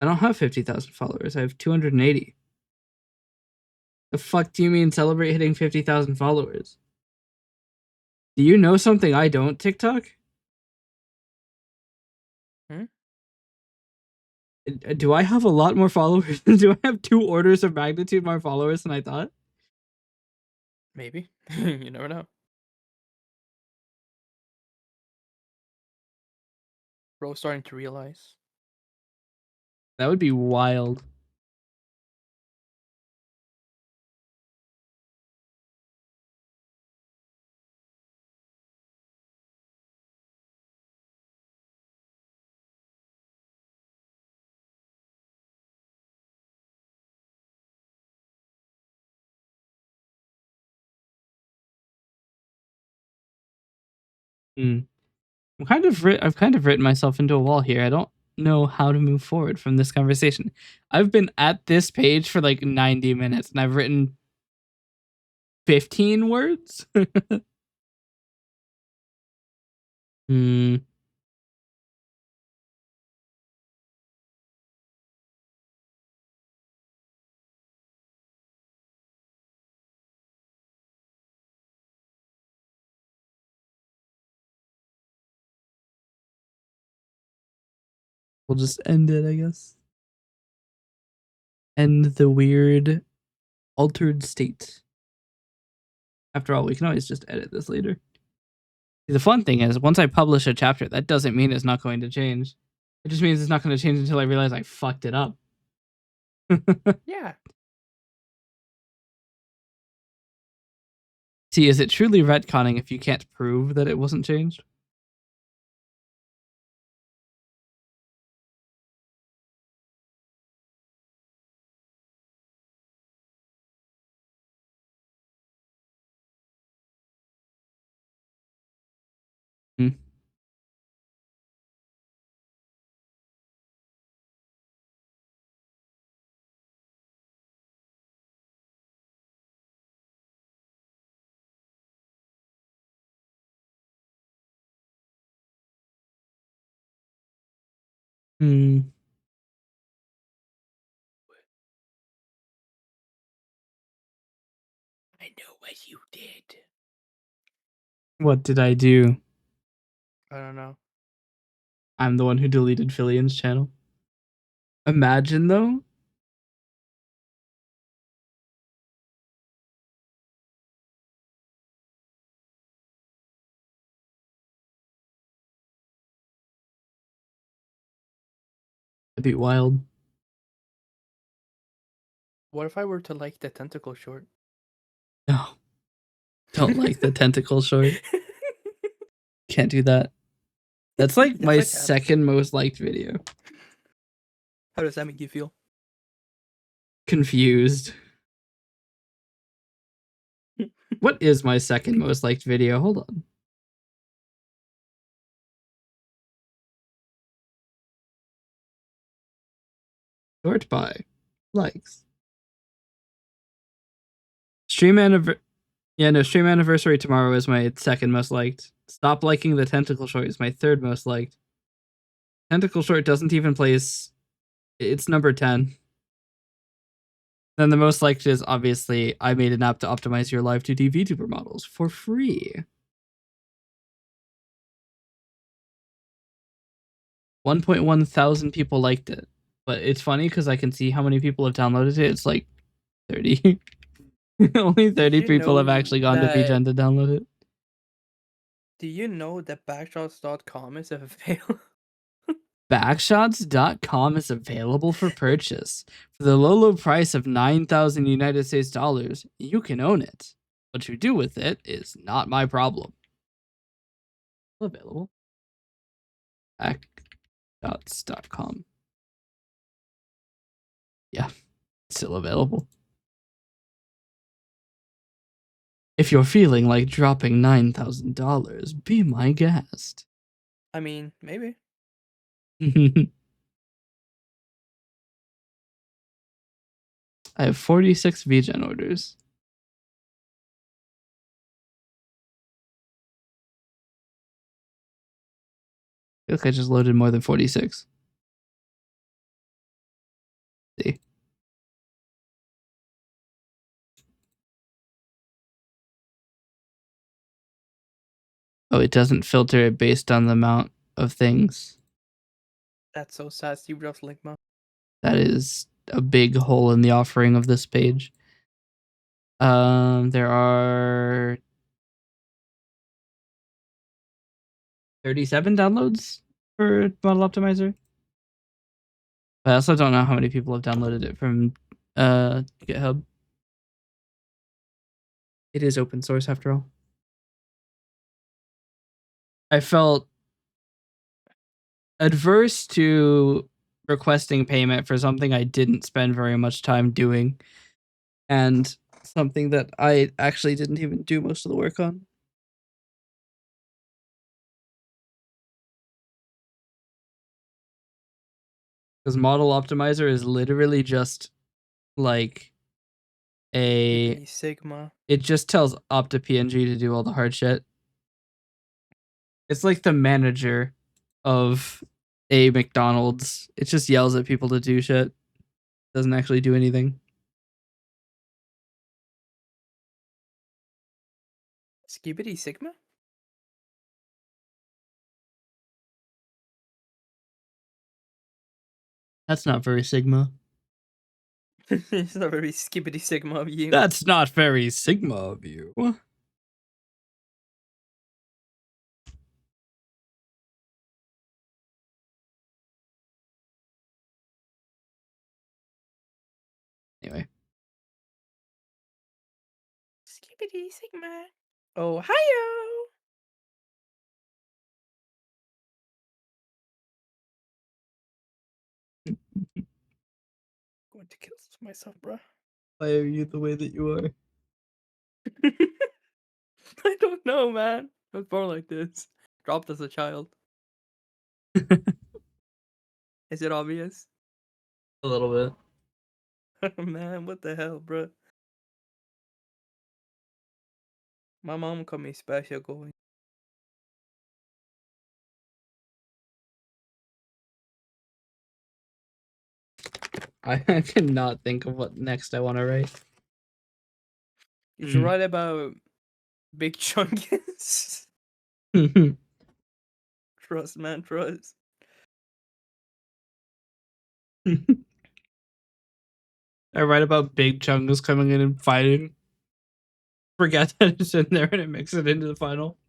I don't have 50,000 followers. I have 280. The fuck do you mean celebrate hitting 50,000 followers? Do you know something I don't, TikTok? Do I have a lot more followers? Do I have 2 orders of magnitude more followers than I thought? Maybe. You never know. Bro's starting to realize. That would be wild. I've kind of written myself into a wall here. I don't know how to move forward from this conversation. I've been at this page for like 90 minutes and I've written 15 words. Hmm. We'll just end it, I guess. End the weird altered state. After all, we can always just edit this later. The fun thing is, once I publish a chapter, that doesn't mean it's not going to change. It just means it's not going to change until I realize I fucked it up. Yeah. See, is it truly retconning if you can't prove that it wasn't changed? Hmm. Hmm. I know what you did. What did I do? I don't know. I'm the one who deleted Fillion's channel. Imagine, though. That'd be wild. What if I were to like the tentacle short? No. Don't like the tentacle short. Can't do that. That's like Yes, my I can. second most liked video. How does that make you feel? Confused. What is my second most liked video? Hold on. Sort by likes. Stream anniversary tomorrow is my second most liked. Stop liking the tentacle short is my third most liked. Tentacle short doesn't even place. It's number 10. Then the most liked is obviously I made an app to optimize your live 2D VTuber models for free. 1.1 thousand people liked it. But it's funny because I can see how many people have downloaded it. It's like 30. Only 30 people have actually gone to VGen to download it. Do you know that backshots.com is available? Backshots.com is available for purchase. For the low price of 9,000 United States dollars, you can own it. What you do with it is not my problem. Available. Backshots.com. Yeah, still available. If you're feeling like dropping $9,000, be my guest. I mean, maybe. I have 46 VGen orders. I feel like I just loaded more than 46. See. Oh, it doesn't filter it based on the amount of things. That's so sad, Steve Jobs Ligma. That is a big hole in the offering of this page. There are 37 downloads for Model Optimizer. But I also don't know how many people have downloaded it from GitHub. It is open source after all. I felt adverse to requesting payment for something I didn't spend very much time doing, and something that I actually didn't even do most of the work on. Because Model Optimizer is literally just like a Sigma. It just tells OptaPNG to do all the hard shit. It's like the manager of a McDonald's. It just yells at people to do shit. Doesn't actually do anything. Skibidi Sigma? That's not very Sigma. It's not very Skibidi Sigma of you. That's not very Sigma of you. Anyway. Skibidi Sigma. Ohio! Going to kill myself, bro. Why are you the way that you are? I don't know, man. I was born like this. Dropped as a child. Is it obvious? A little bit. Man, what the hell, bro? My mom called me special going. I cannot think of what next I want to write. You should write about Big Chungus. Trust, man, trust. I write about Big Chungus coming in and fighting. Forget that it's in there and it makes it into the final.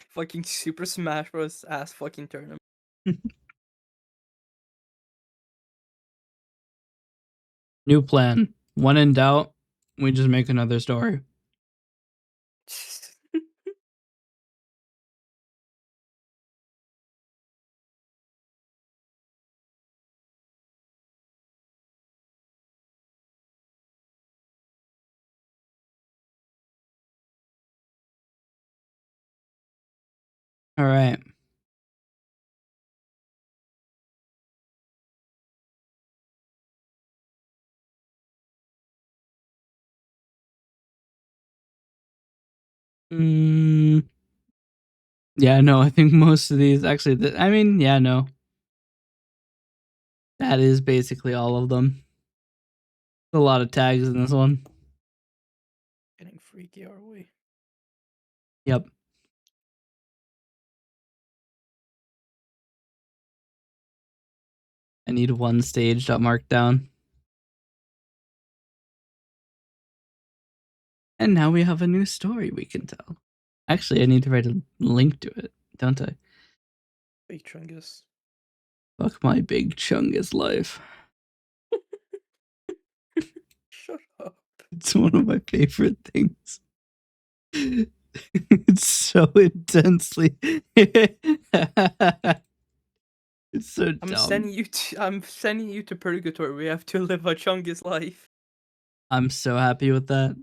Fucking Super Smash Bros. Ass fucking tournament. New plan. When in doubt, we just make another story. All right. Yeah, no, I think most of these actually. I mean, yeah, no. That is basically all of them. A lot of tags in this one. Getting freaky, are we? Yep. I need one stage dot markdown. And now we have a new story we can tell. Actually, I need to write a link to it, don't I? Big Chungus. Fuck my big chungus life. Shut up. It's one of my favorite things. It's so intensely. It's so dumb. I'm sending you to purgatory. We have to live a Chungus life. I'm so happy with that.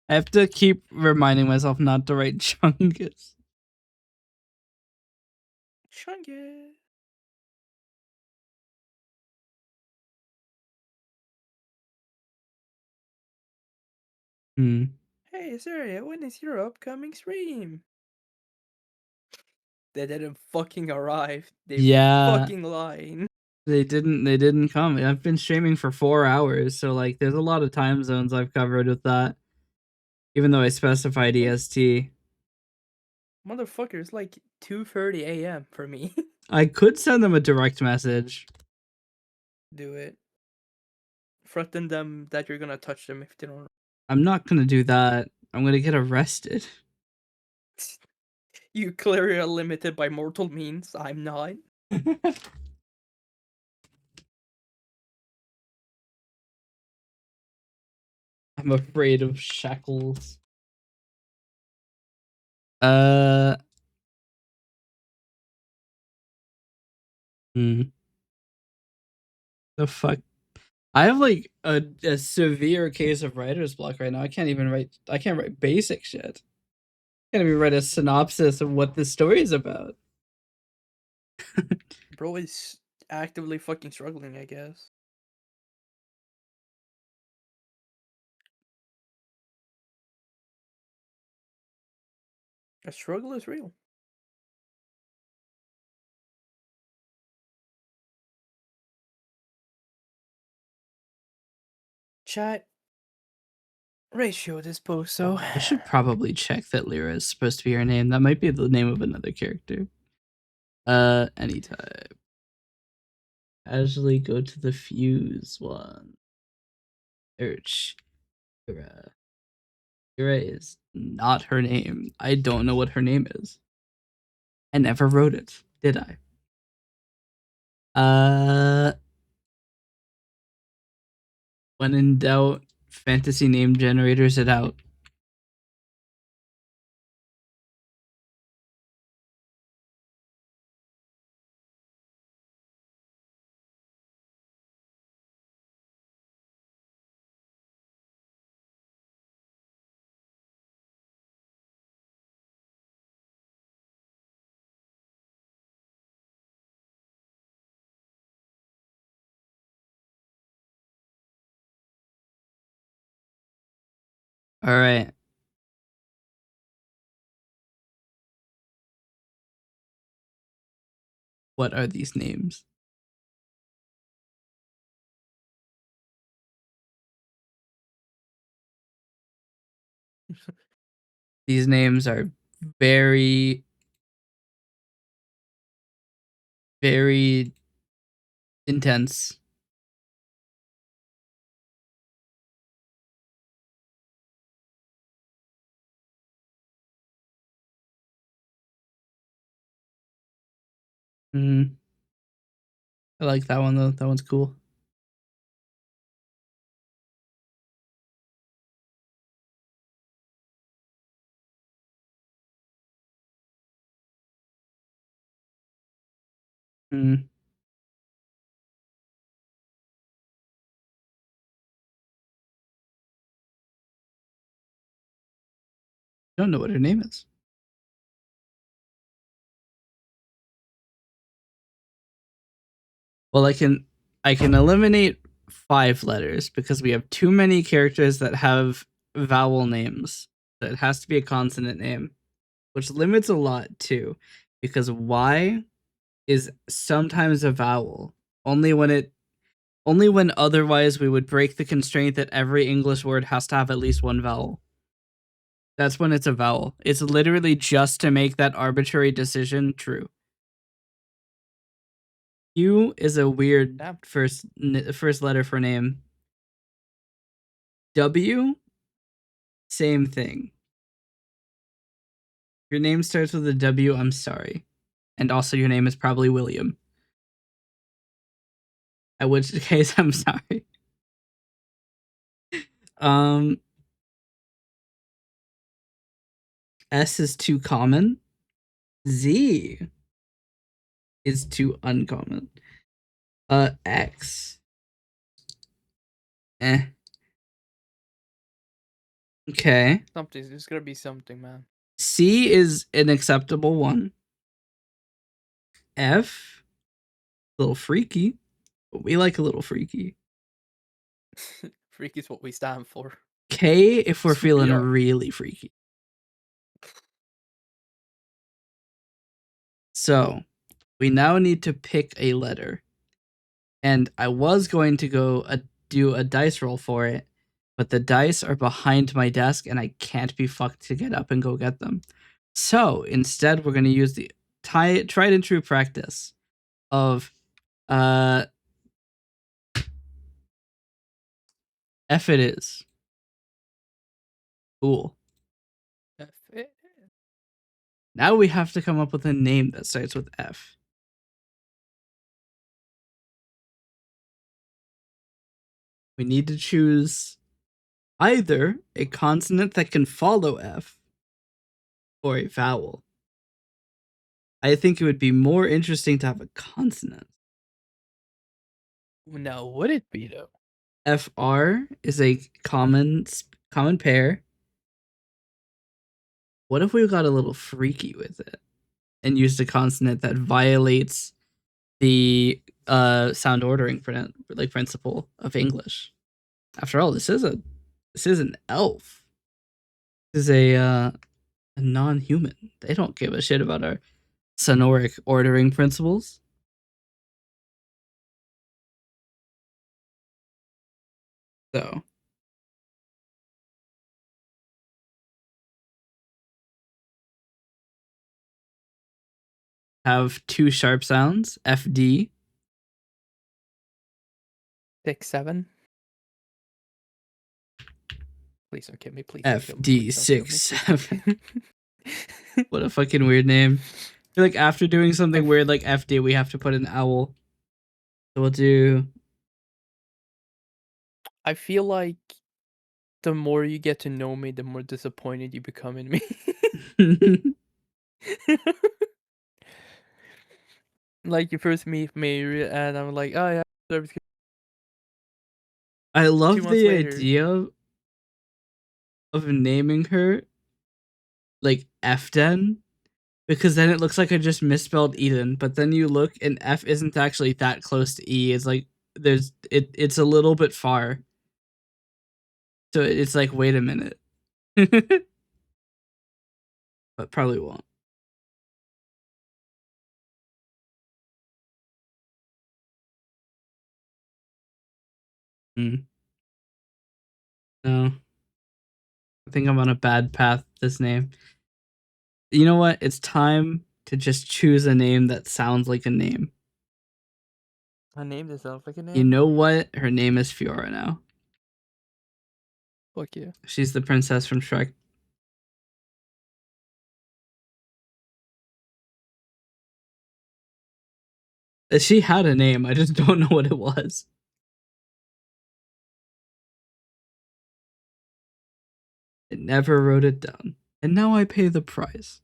I have to keep reminding myself not to write chungus. Chungus. Hey, Eseria, when is your upcoming stream? They didn't fucking arrive. They fucking lying. They didn't come. I've been streaming for 4 hours, so like there's a lot of time zones I've covered with that. Even though I specified EST. Motherfucker, it's like 2:30 a.m. for me. I could send them a direct message. Do it. Threaten them that you're gonna touch them if they don't. I'm not gonna do that. I'm gonna get arrested. You clearly are limited by mortal means. I'm not. I'm afraid of shackles. The fuck? I have like a severe case of writer's block right now. I can't write basic shit. I can't even write a synopsis of what this story is about. Bro is actively fucking struggling, I guess. A struggle is real. Chat. Ratio this post, so I should probably check that Lyra is supposed to be her name. That might be the name of another character. Anytime. Casually go to the fuse one. Search. Lyra. Lyra is not her name. I don't know what her name is. I never wrote it, did I? When in doubt, fantasy name generators it out. All right. What are these names? These names are very, very intense. I like that one though. That one's cool. Don't know what her name is. Well, I can eliminate 5 letters because we have too many characters that have vowel names. It has to be a consonant name, which limits a lot too, because Y is sometimes a vowel. Only when otherwise we would break the constraint that every English word has to have at least one vowel. That's when it's a vowel. It's literally just to make that arbitrary decision true. U is a weird first letter for name. W, same thing. Your name starts with a W, I'm sorry. And also your name is probably William. At which case, I'm sorry. S is too common. Z is too uncommon. X. Okay. There's gonna be something, man. C is an acceptable one. F, a little freaky, but we like a little freaky. Freak is what we stand for. K, if we're feeling Sweetheart. really freaky. So, we now need to pick a letter. And I was going to do a dice roll for it, but the dice are behind my desk and I can't be fucked to get up and go get them. So, instead, we're going to use the tried and true practice of F it is. Cool. F it. Now we have to come up with a name that starts with F. We need to choose either a consonant that can follow F or a vowel. I think it would be more interesting to have a consonant. Now, would it be though? FR is a common pair. What if we got a little freaky with it and used a consonant that violates the sound ordering principle of English? After all, this is an elf. This is a non-human. They don't give a shit about our sonoric ordering principles. So have two sharp sounds, FD. 6, 7. Please don't kill me. Please don't kill me. FD Please don't kill me, 6 please don't 7. kill me. What a fucking weird name. I feel like after doing something weird like FD, we have to put an owl. So we'll do. I feel like the more you get to know me, the more disappointed you become in me. Like you first meet me, and I'm like, oh yeah. I love 2 months the later. idea of naming her like Fden, because then it looks like I just misspelled Eden. But then you look and F isn't actually that close to E. It's like it's a little bit far. So it's like, wait a minute. But probably won't. No. I think I'm on a bad path with this name. You know what? It's time to just choose a name that sounds like a name. A name that sounds like a name? You know what? Her name is Fiora now. Fuck yeah. She's the princess from Shrek. She had a name. I just don't know what it was. I never wrote it down. And now I pay the price.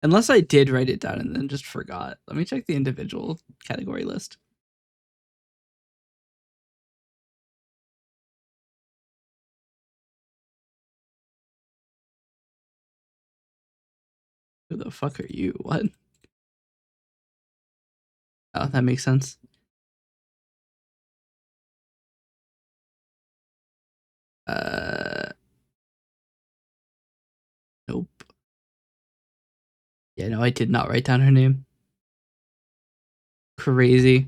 Unless I did write it down and then just forgot. Let me check the individual category list. Who the fuck are you? What? Oh, that makes sense. Yeah, no, I did not write down her name. Crazy.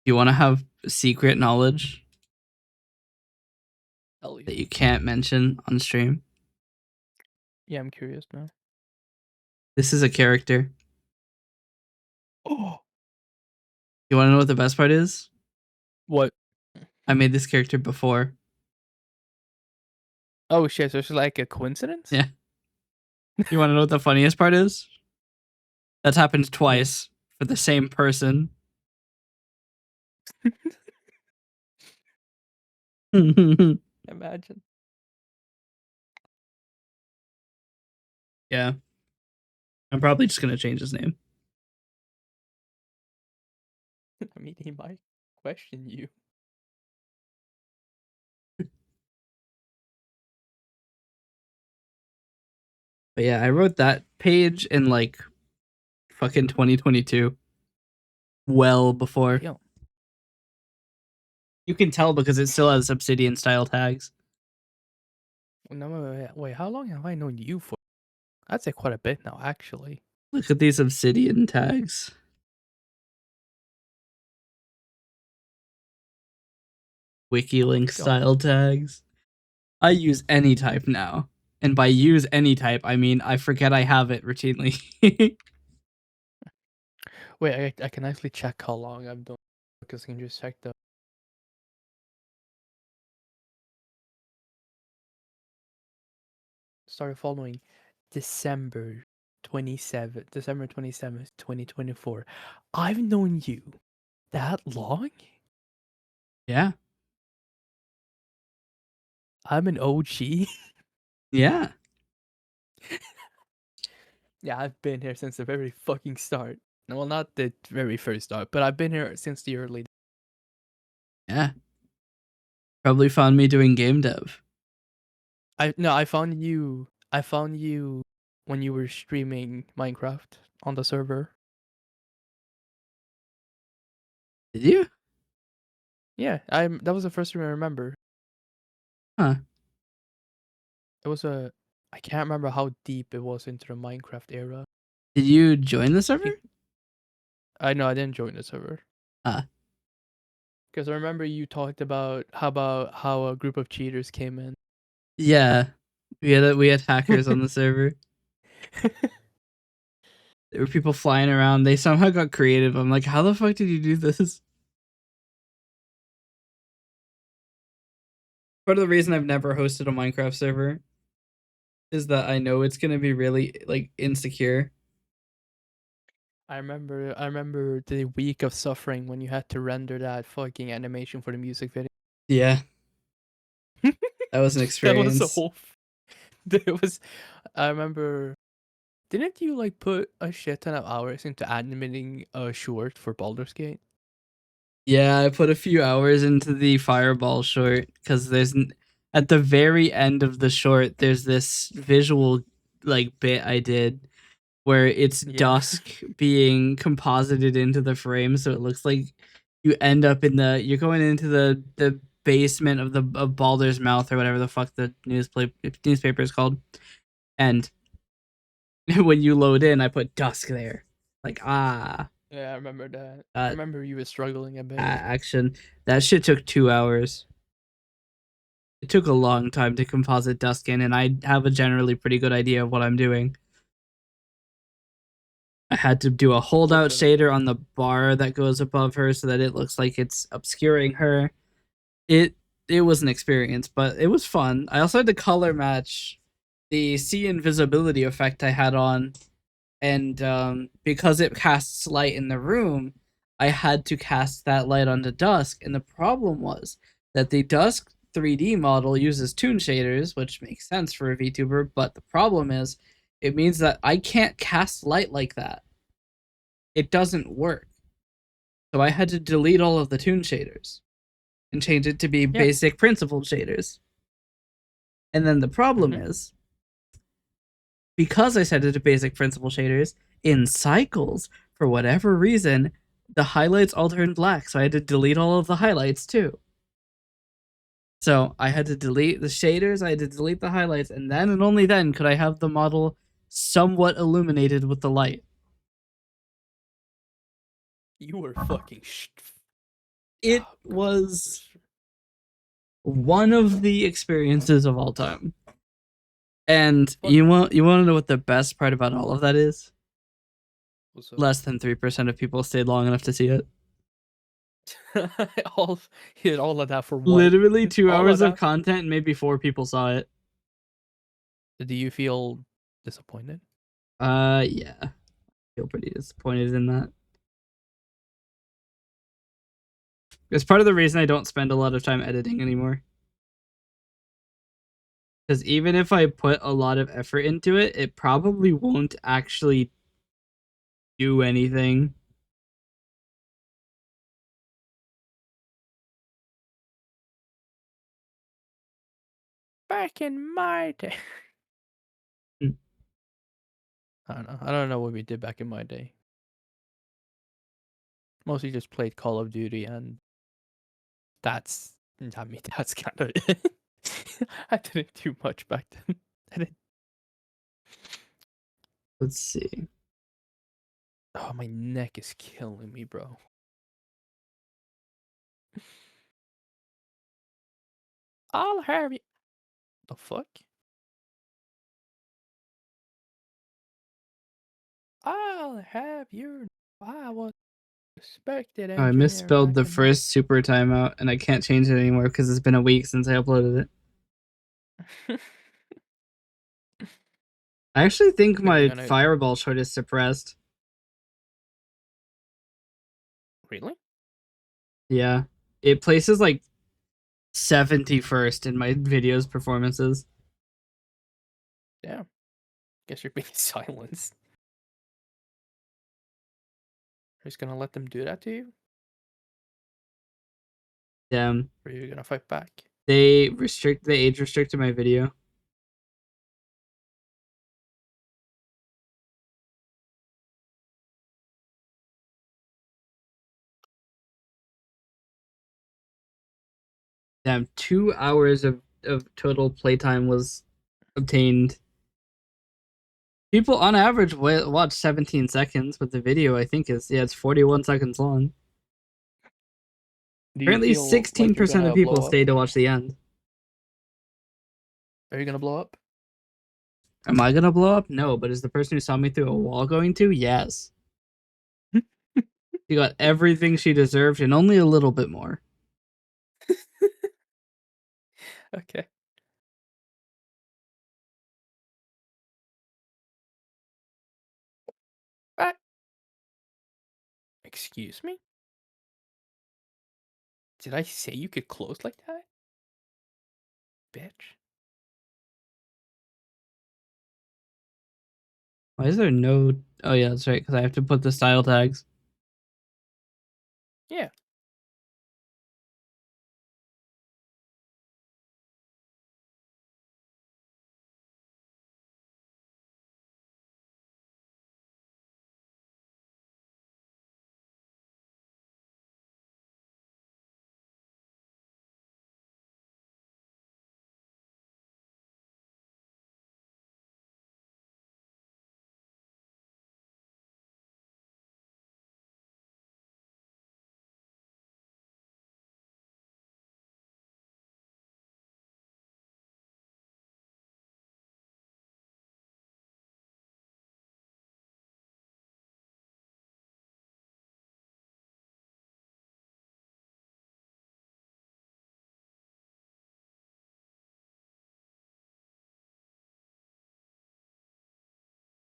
You want to have secret knowledge that you can't mention on stream? Yeah, I'm curious now. This is a character. Oh, You want to know what the best part is? what? I made this character before. Oh shit! So it's like a coincidence? Yeah. You want to know what the funniest part is? That's happened twice for the same person. Imagine. Yeah. I'm probably just gonna change his name. I mean, he might question you. But yeah, I wrote that page in like fucking 2022. Well before. Damn. You can tell because it still has Obsidian style tags. No, wait, how long have I known you for? I'd say quite a bit now, actually. Look at these Obsidian tags. Wikilink style tags. I use any type now. And by use any type, I mean I forget I have it routinely. Wait, I can actually check how long I've done because I can just check the. Started following December 27th, 2024. I've known you that long? Yeah. I'm an OG. Yeah. Yeah, I've been here since the very fucking start. Well, not the very first start, but I've been here since the early. Yeah. Probably found me doing game dev. I found you. I found you when you were streaming Minecraft on the server. Did you? Yeah, that was the first time I remember. Huh. It was a. I can't remember how deep it was into the Minecraft era. Did you join the server? I know I didn't join the server. Ah. Because I remember you talked about how a group of cheaters came in. Yeah. We had hackers on the server. There were people flying around. They somehow got creative. I'm like, how the fuck did you do this? Part of the reason I've never hosted a Minecraft server is that I know it's gonna be really like insecure. I remember the week of suffering when you had to render that fucking animation for the music video. Yeah. That was an That was a experience. whole. There was. I remember. Didn't you like put a shit ton of hours into animating a short for Baldur's Gate? Yeah, I put a few hours into the fireball short because at the very end of the short, there's this visual like bit I did where it's Yeah. dusk being composited into the frame, so it looks like you're going into the basement of Baldur's Mouth or whatever the fuck the newspaper is called, and when you load in, I put dusk there, like Yeah, I remember that. I remember you were struggling a bit. action. That shit took 2 hours. It took a long time to composite dusk in, and I have a generally pretty good idea of what I'm doing. I had to do a holdout shader on the bar that goes above her so that it looks like it's obscuring her. It was an experience, but it was fun. I also had to color match the see invisibility effect I had on, and because it casts light in the room, I had to cast that light onto dusk. And the problem was that the dusk 3D model uses toon shaders, which makes sense for a VTuber, but the problem is it means that I can't cast light like that. It doesn't work. So I had to delete all of the toon shaders and change it to be basic principled shaders. And then the problem is, because I set it to basic principle shaders, in cycles, for whatever reason, the highlights all turned black, so I had to delete all of the highlights too. So I had to delete the shaders, I had to delete the highlights, and then and only then could I have the model somewhat illuminated with the light. You were fucking. It was one of the experiences of all time. And you want to know what the best part about all of that is? Less than 3% of people stayed long enough to see it. all of that for what? Literally 2 All hours of that? content and maybe 4 people saw it. Do you feel disappointed? Yeah. I feel pretty disappointed in that. It's part of the reason I don't spend a lot of time editing anymore. Because even if I put a lot of effort into it, it probably won't actually do anything. Back in my day. I don't know. I don't know what we did back in my day. Mostly just played Call of Duty, and that's kind of it. I didn't do much back then. Let's see. Oh, my neck is killing me, bro. I'll have you. The fuck? I'll have your. I was respected I engineer misspelled back the in first super timeout, and I can't change it anymore because it's been a week since I uploaded it. I actually think my fireball shot is suppressed. Really? Yeah. It places like 71st in my videos performances. Damn. Guess you're being silenced. Are you just gonna let them do that to you? Damn. Or are you gonna fight back? They age restricted my video. Damn, 2 hours of total playtime was obtained. People on average watch 17 seconds, but the video I think is it's 41 seconds long. Apparently 16% of people stayed to watch the end. Are you gonna blow up? Am I gonna blow up? No, but is the person who saw me through a wall going to? Yes. She got everything she deserved and only a little bit more. Okay. What? Excuse me? Did I say you could close like that? Bitch. Why is there no... Oh yeah, that's right, because I have to put the style tags. Yeah.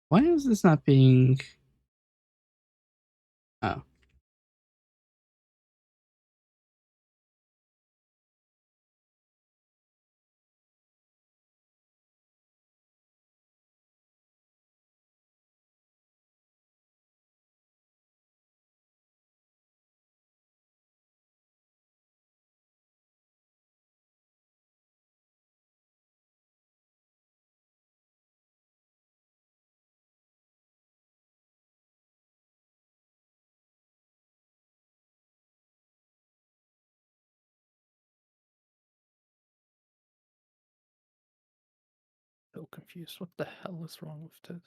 Why is this not being... Oh. so confused. What the hell is wrong with this?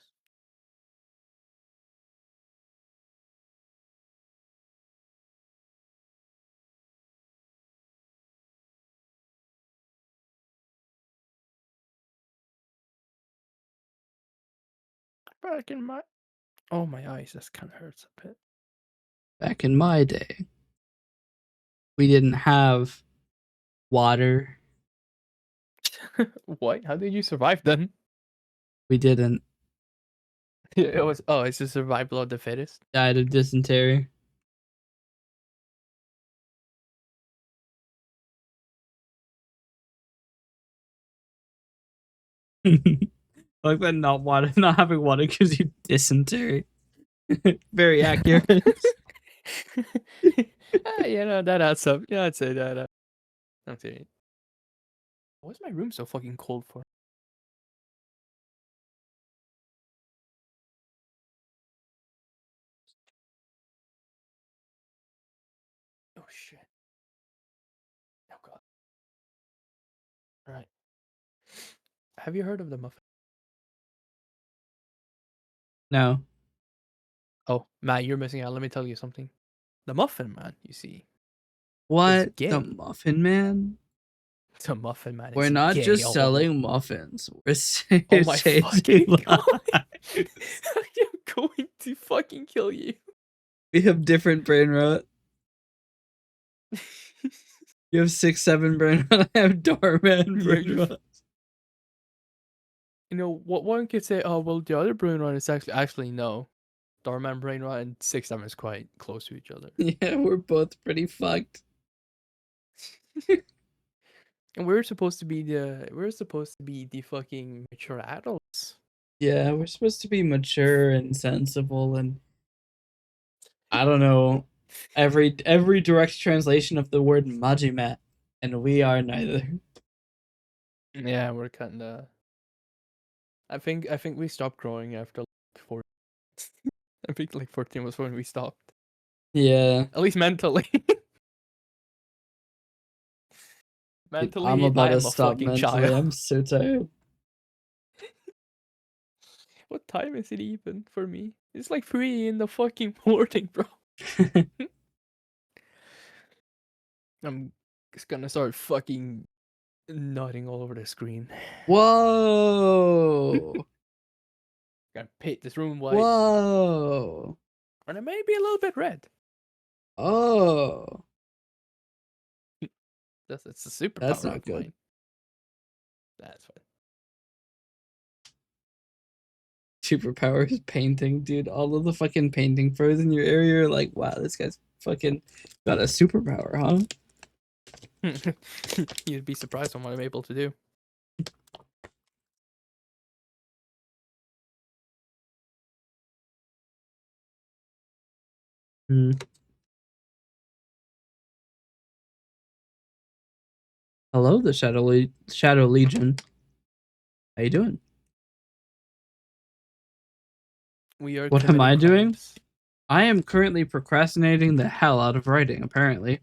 Back in my... Oh, my eyes. This kind of hurts a bit. Back in my day, we didn't have water. What? How did you survive then? We didn't. It was... Oh, it's the survival of the fittest. Died of dysentery. Like that, not having water gives you dysentery. Very accurate. Yeah, that adds up. Yeah, I'd say that. I'd say. Why is my room so fucking cold for? Oh shit. Oh god. Alright. Have you heard of the muffin? No. Oh, Matt, you're missing out. Let me tell you something. The Muffin Man, you see. What? gay. The Muffin Man? The Muffin Man We're is not gay. just Oh, selling muffins. We're oh my changing fucking lives. god. I'm going to fucking kill you. We have different brain rot. You have 6-7 brain rot. I have doorman Yeah, brain you're rot. You know, what one could say, oh, well, the other brain rot is actually no. Doorman brain rot and 6-7 is quite close to each other. Yeah, we're both pretty fucked. And we're supposed to be the fucking mature adults. Yeah, we're supposed to be mature and sensible and I don't know every direct translation of the word Majima, and we are neither. Yeah, we're kinda. I think we stopped growing after like 14. I think like 14 was when we stopped. Yeah. At least mentally. Dude, Mentally, I'm about I to am a stop fucking mentally. child. I'm so tired. What time is it even for me? It's like 3 in the fucking morning, bro. I'm just gonna start fucking nutting all over the screen. Whoa. Gonna paint this room white. Whoa. And it may be a little bit red. Oh. It's a superpower That's not of good. mine. That's fine. Superpower is painting, dude. All of the fucking painting pros in your area are like, wow, this guy's fucking got a superpower, huh? You'd be surprised on what I'm able to do. Hmm. Hello, the Shadow Legion. How you doing? We are What am I committing doing? crimes. I am currently procrastinating the hell out of writing, apparently.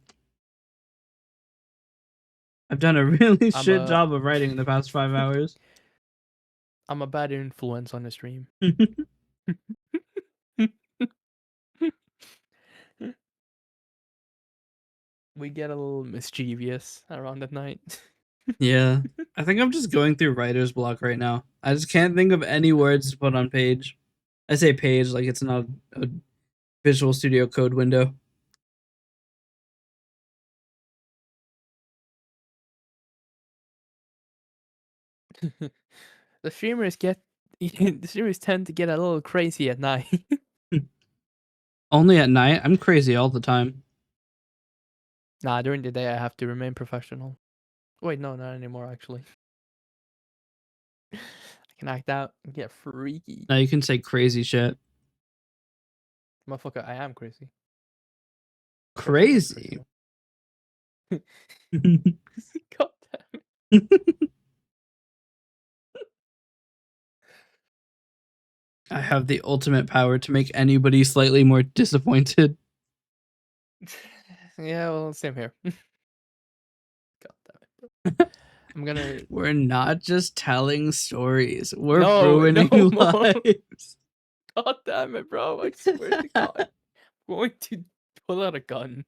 I've done a really shit job of writing in the past 5 hours. I'm a bad influence on the stream. We get a little mischievous around at night. Yeah. I think I'm just going through writer's block right now. I just can't think of any words to put on page. I say page like it's not a Visual Studio Code window. The streamers tend to get a little crazy at night. Only at night? I'm crazy all the time. Nah, during the day I have to remain professional. Wait, no, not anymore actually. I can act out and get freaky. Now you can say crazy shit. Motherfucker, I am crazy. Crazy? God damn it. I have the ultimate power to make anybody slightly more disappointed. Yeah, well, same here. God damn it. I'm gonna. We're not just telling stories. We're No, ruining no more. lives. God damn it, bro! I swear to God, I'm going to pull out a gun.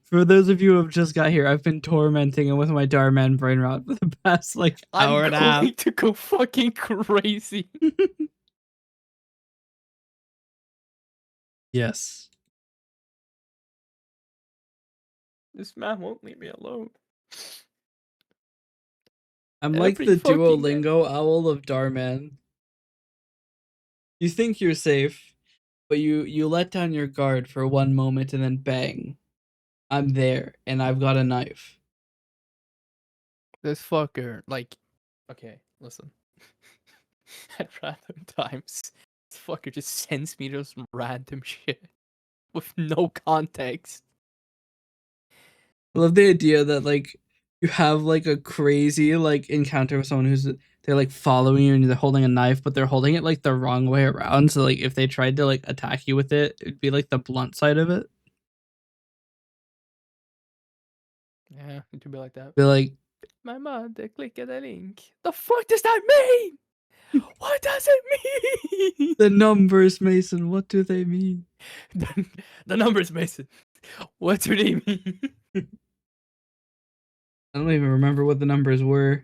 For those of you who have just got here, I've been tormenting him with my Darman brain rot for the past like hour and a half. I'm going to go fucking crazy. Yes. This man won't leave me alone. I'm like Every the fucking Duolingo owl of Darman. You think you're safe, but you let down your guard for one moment and then bang. I'm there and I've got a knife. This fucker, like, okay, listen. At random times, this fucker just sends me just random shit with no context. I love the idea that like you have like a crazy like encounter with someone who's they're like following you and they're holding a knife, but they're holding it like the wrong way around. So like if they tried to like attack you with it, it'd be like the blunt side of it. Yeah, it could be like that. Be like, My mother clicked the link. The fuck does that mean? What does it mean? the numbers, Mason. What do they mean? The numbers, Mason. What do they mean? I don't even remember what the numbers were.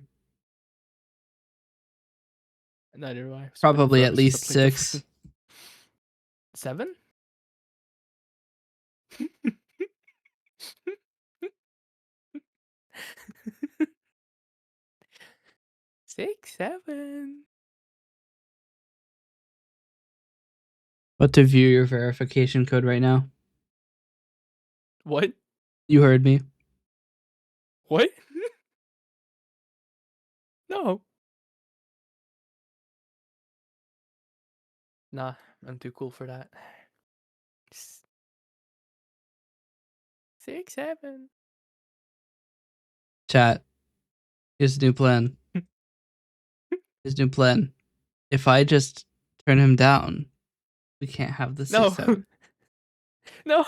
Neither do I. Probably at least 6. 7? Six, 7. What to view your verification code right now? What? You heard me. What? No. Nah, I'm too cool for that. 6, 7. Chat. Here's the new plan. His new plan. If I just turn him down, we can't have the 6-7. No.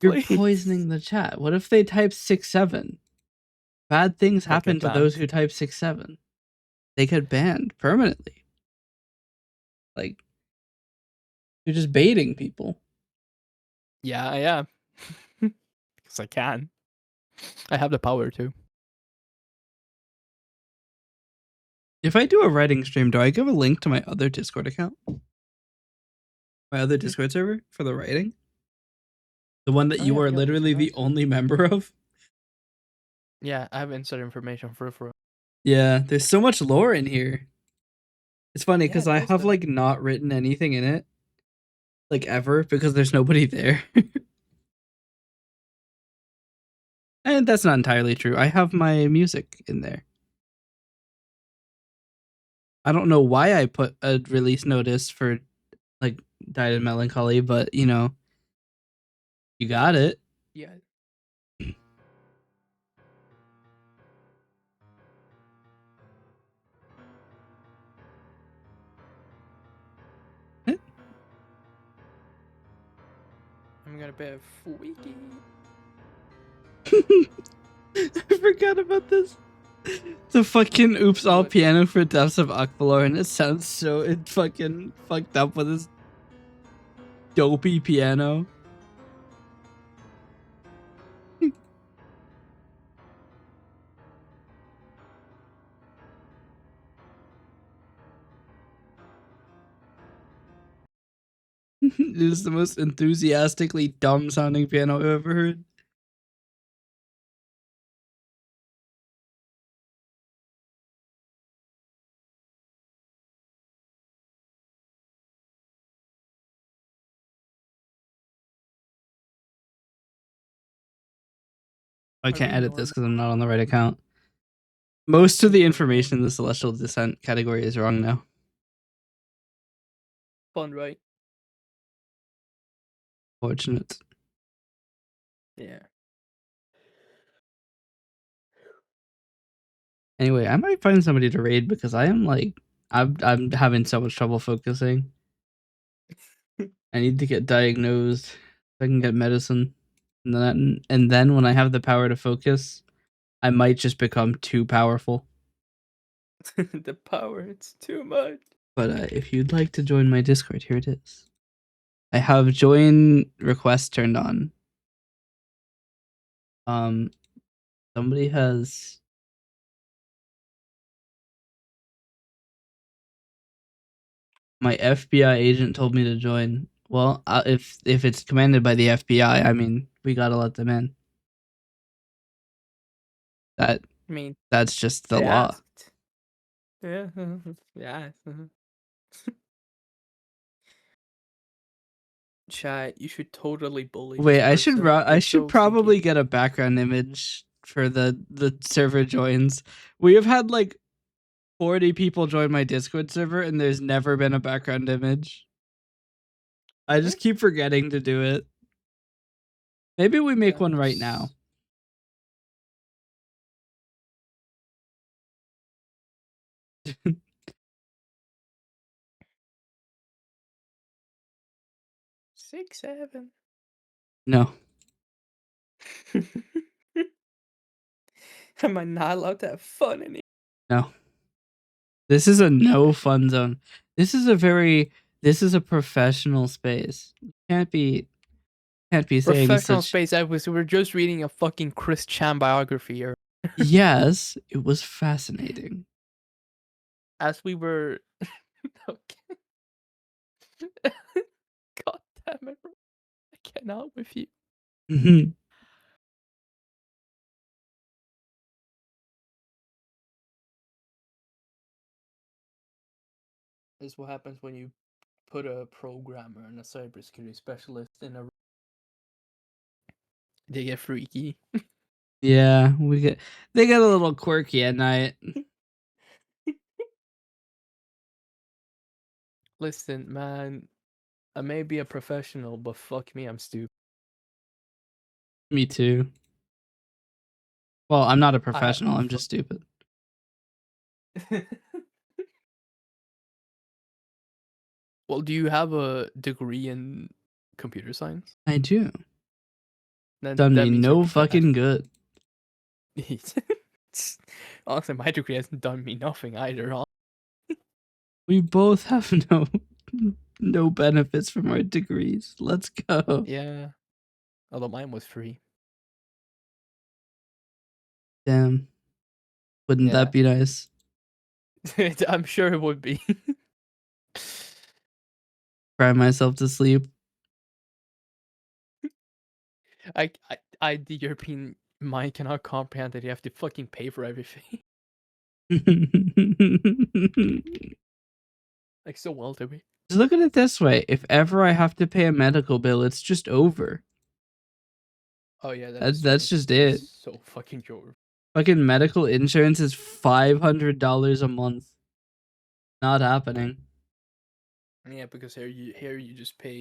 You're Please. poisoning the chat. What if they type 6-7? Bad things They'll happen get to those banned. who type 6-7. They get banned permanently. Like, you're just baiting people. Yeah, I am. Because I can. I have the power to. If I do a writing stream, do I give a link to my other Discord account? My other Discord server for the writing? The one that Oh, you yeah, I are forgot you literally said the that. only member of? Yeah, I have inside information for. Yeah, there's so much lore in here. It's funny Yeah, because it I does have though. like not written anything in it. Like ever, because there's nobody there. And that's not entirely true. I have my music in there. I don't know why I put a release notice for like Died in Melancholy, but you know, you got it. Yeah. I'm gonna be freaky. I forgot about this. The fucking oops all What? piano for Deaths of Akbalor, and it sounds so it fucking fucked up with this dopey piano. It is the most enthusiastically dumb sounding piano I've ever heard. I can't we edit this normal? because I'm not on the right account. Most of the information in the Celestial Descent category is wrong now. Fun, right? Fortunate. Yeah. Anyway, I might find somebody to raid because I am like I'm having so much trouble focusing. I need to get diagnosed. I can get medicine, and then when I have the power to focus, I might just become too powerful. The power, it's too much. But if you'd like to join my Discord, here it is. I have join request turned on. Somebody has. My FBI agent told me to join. Well, if it's commanded by the FBI, I mean, we gotta let them in. I mean, That's just the they law. asked. Yeah, yeah. Chat, you should totally bully. Wait, this person. I They're should so probably stinky. get a background image for the server joins. We have had like 40 people join my Discord server, and there's never been a background image. I just keep forgetting to do it. Maybe we make one right now. Six, 7. No. Am I not allowed to have fun anymore? No. This is a no fun zone. This is a professional space. You can't be saying Professional such. space. We were just reading a fucking Chris Chan biography here. Yes, it was fascinating. As we were. Okay. God damn it, bro. I cannot with you. This is what happens when you put a programmer and a cybersecurity specialist in a. They get freaky. Yeah, they get a little quirky at night. Listen, man, I may be a professional, but fuck me, I'm stupid. Me too. Well, I'm not a I have professional. I'm just stupid. Well, do you have a degree in computer science? I do. Then Done that me means no fucking good. Honestly, my degree hasn't done me nothing either. We both have no benefits from our degrees. Let's go. Yeah, although mine was free. Damn. Wouldn't Yeah. that be nice? I'm sure it would be. Cry myself to sleep. The European mind cannot comprehend that you have to fucking pay for everything. Like so well to me. Just look at it this way. If ever I have to pay a medical bill, it's just over. Oh yeah, That's just it. So fucking true. Fucking medical insurance is $500 a month. Not happening. Yeah, because here you just pay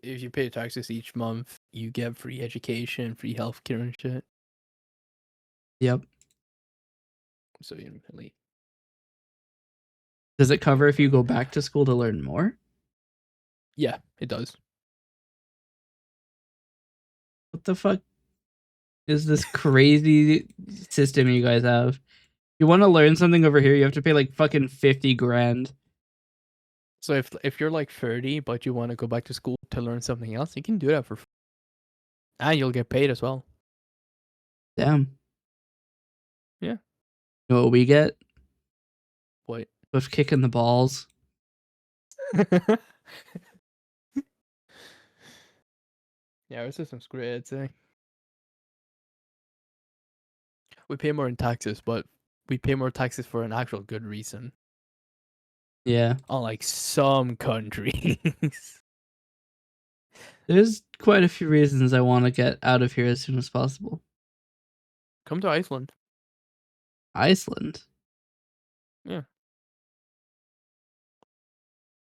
if you pay taxes each month, you get free education, free healthcare and shit. Yep. So you really. Does it cover if you go back to school to learn more? Yeah, it does. What the fuck is this crazy system you guys have? You want to learn something over here, you have to pay like fucking 50 grand. So if you're like 30 but you want to go back to school to learn something else, you can do that for free. And you'll get paid as well. Damn. Yeah. You know what we get? What? With kicking the balls. Yeah, our system's great, I'd say. We pay more in taxes, but we pay more taxes for an actual good reason. Yeah. Unlike some countries. There's quite a few reasons I want to get out of here as soon as possible. Come to Iceland. Iceland? Yeah.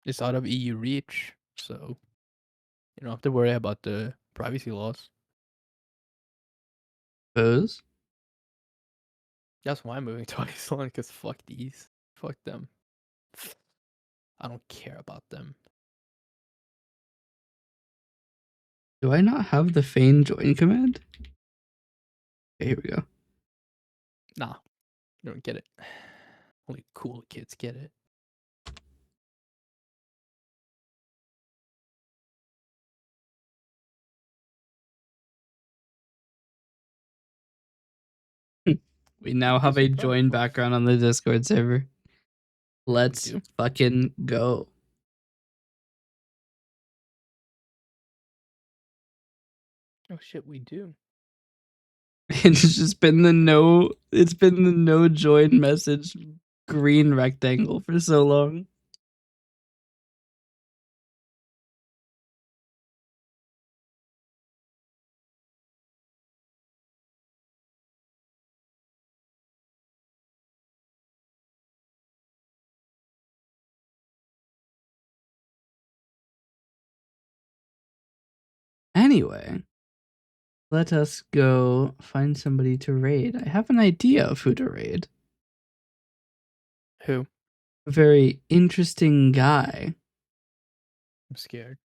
It's out of EU reach, so you don't have to worry about the privacy laws. Suppose. That's why I'm moving to Iceland, because fuck these. Fuck them. I don't care about them. Do I not have the feign join command? Okay, here we go. Nah, you don't get it. Only cool kids get it. We now have a join background on the Discord server. Let's do. fucking go. Oh shit, we do. It's just been the no. It's been the no join message green rectangle for so long. Anyway, let us go find somebody to raid. I have an idea of who to raid. Who? A very interesting guy. I'm scared.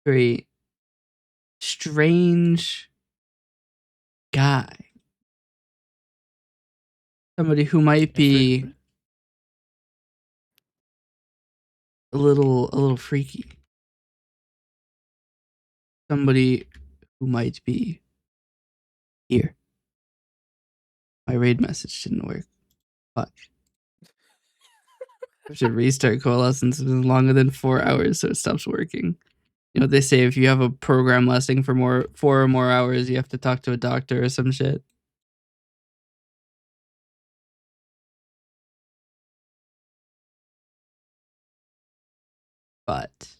Very strange guy. Somebody who might be a little freaky. Somebody who might be here. My raid message didn't work. Fuck. I have to restart Coalescence. It's been longer than 4 hours, so it stops working. You know, they say if you have a program lasting for 4 or more hours, you have to talk to a doctor or some shit. But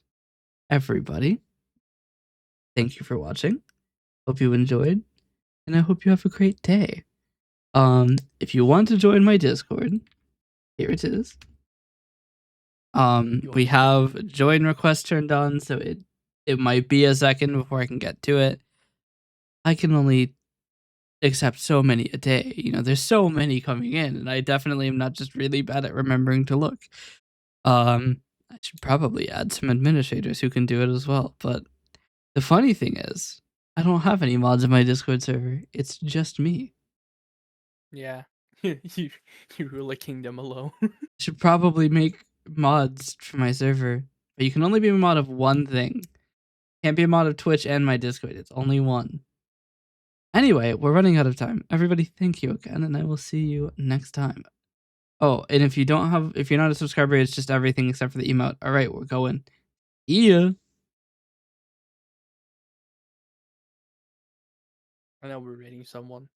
everybody, thank you for watching. Hope you enjoyed, and I hope you have a great day. If you want to join my Discord, here it is. We have join request turned on, so it might be a second before I can get to it. I can only accept so many a day. You know, there's so many coming in, and I definitely am not just really bad at remembering to look. I should probably add some administrators who can do it as well. But the funny thing is, I don't have any mods in my Discord server. It's just me. Yeah. you rule a kingdom alone. Should probably make mods for my server. But you can only be a mod of one thing. Can't be a mod of Twitch and my Discord. It's only one. Anyway, we're running out of time. Everybody, thank you again, and I will see you next time. Oh, and if you're not a subscriber, it's just everything except for the emote. All right, we're going. Yeah. I know we're rating someone.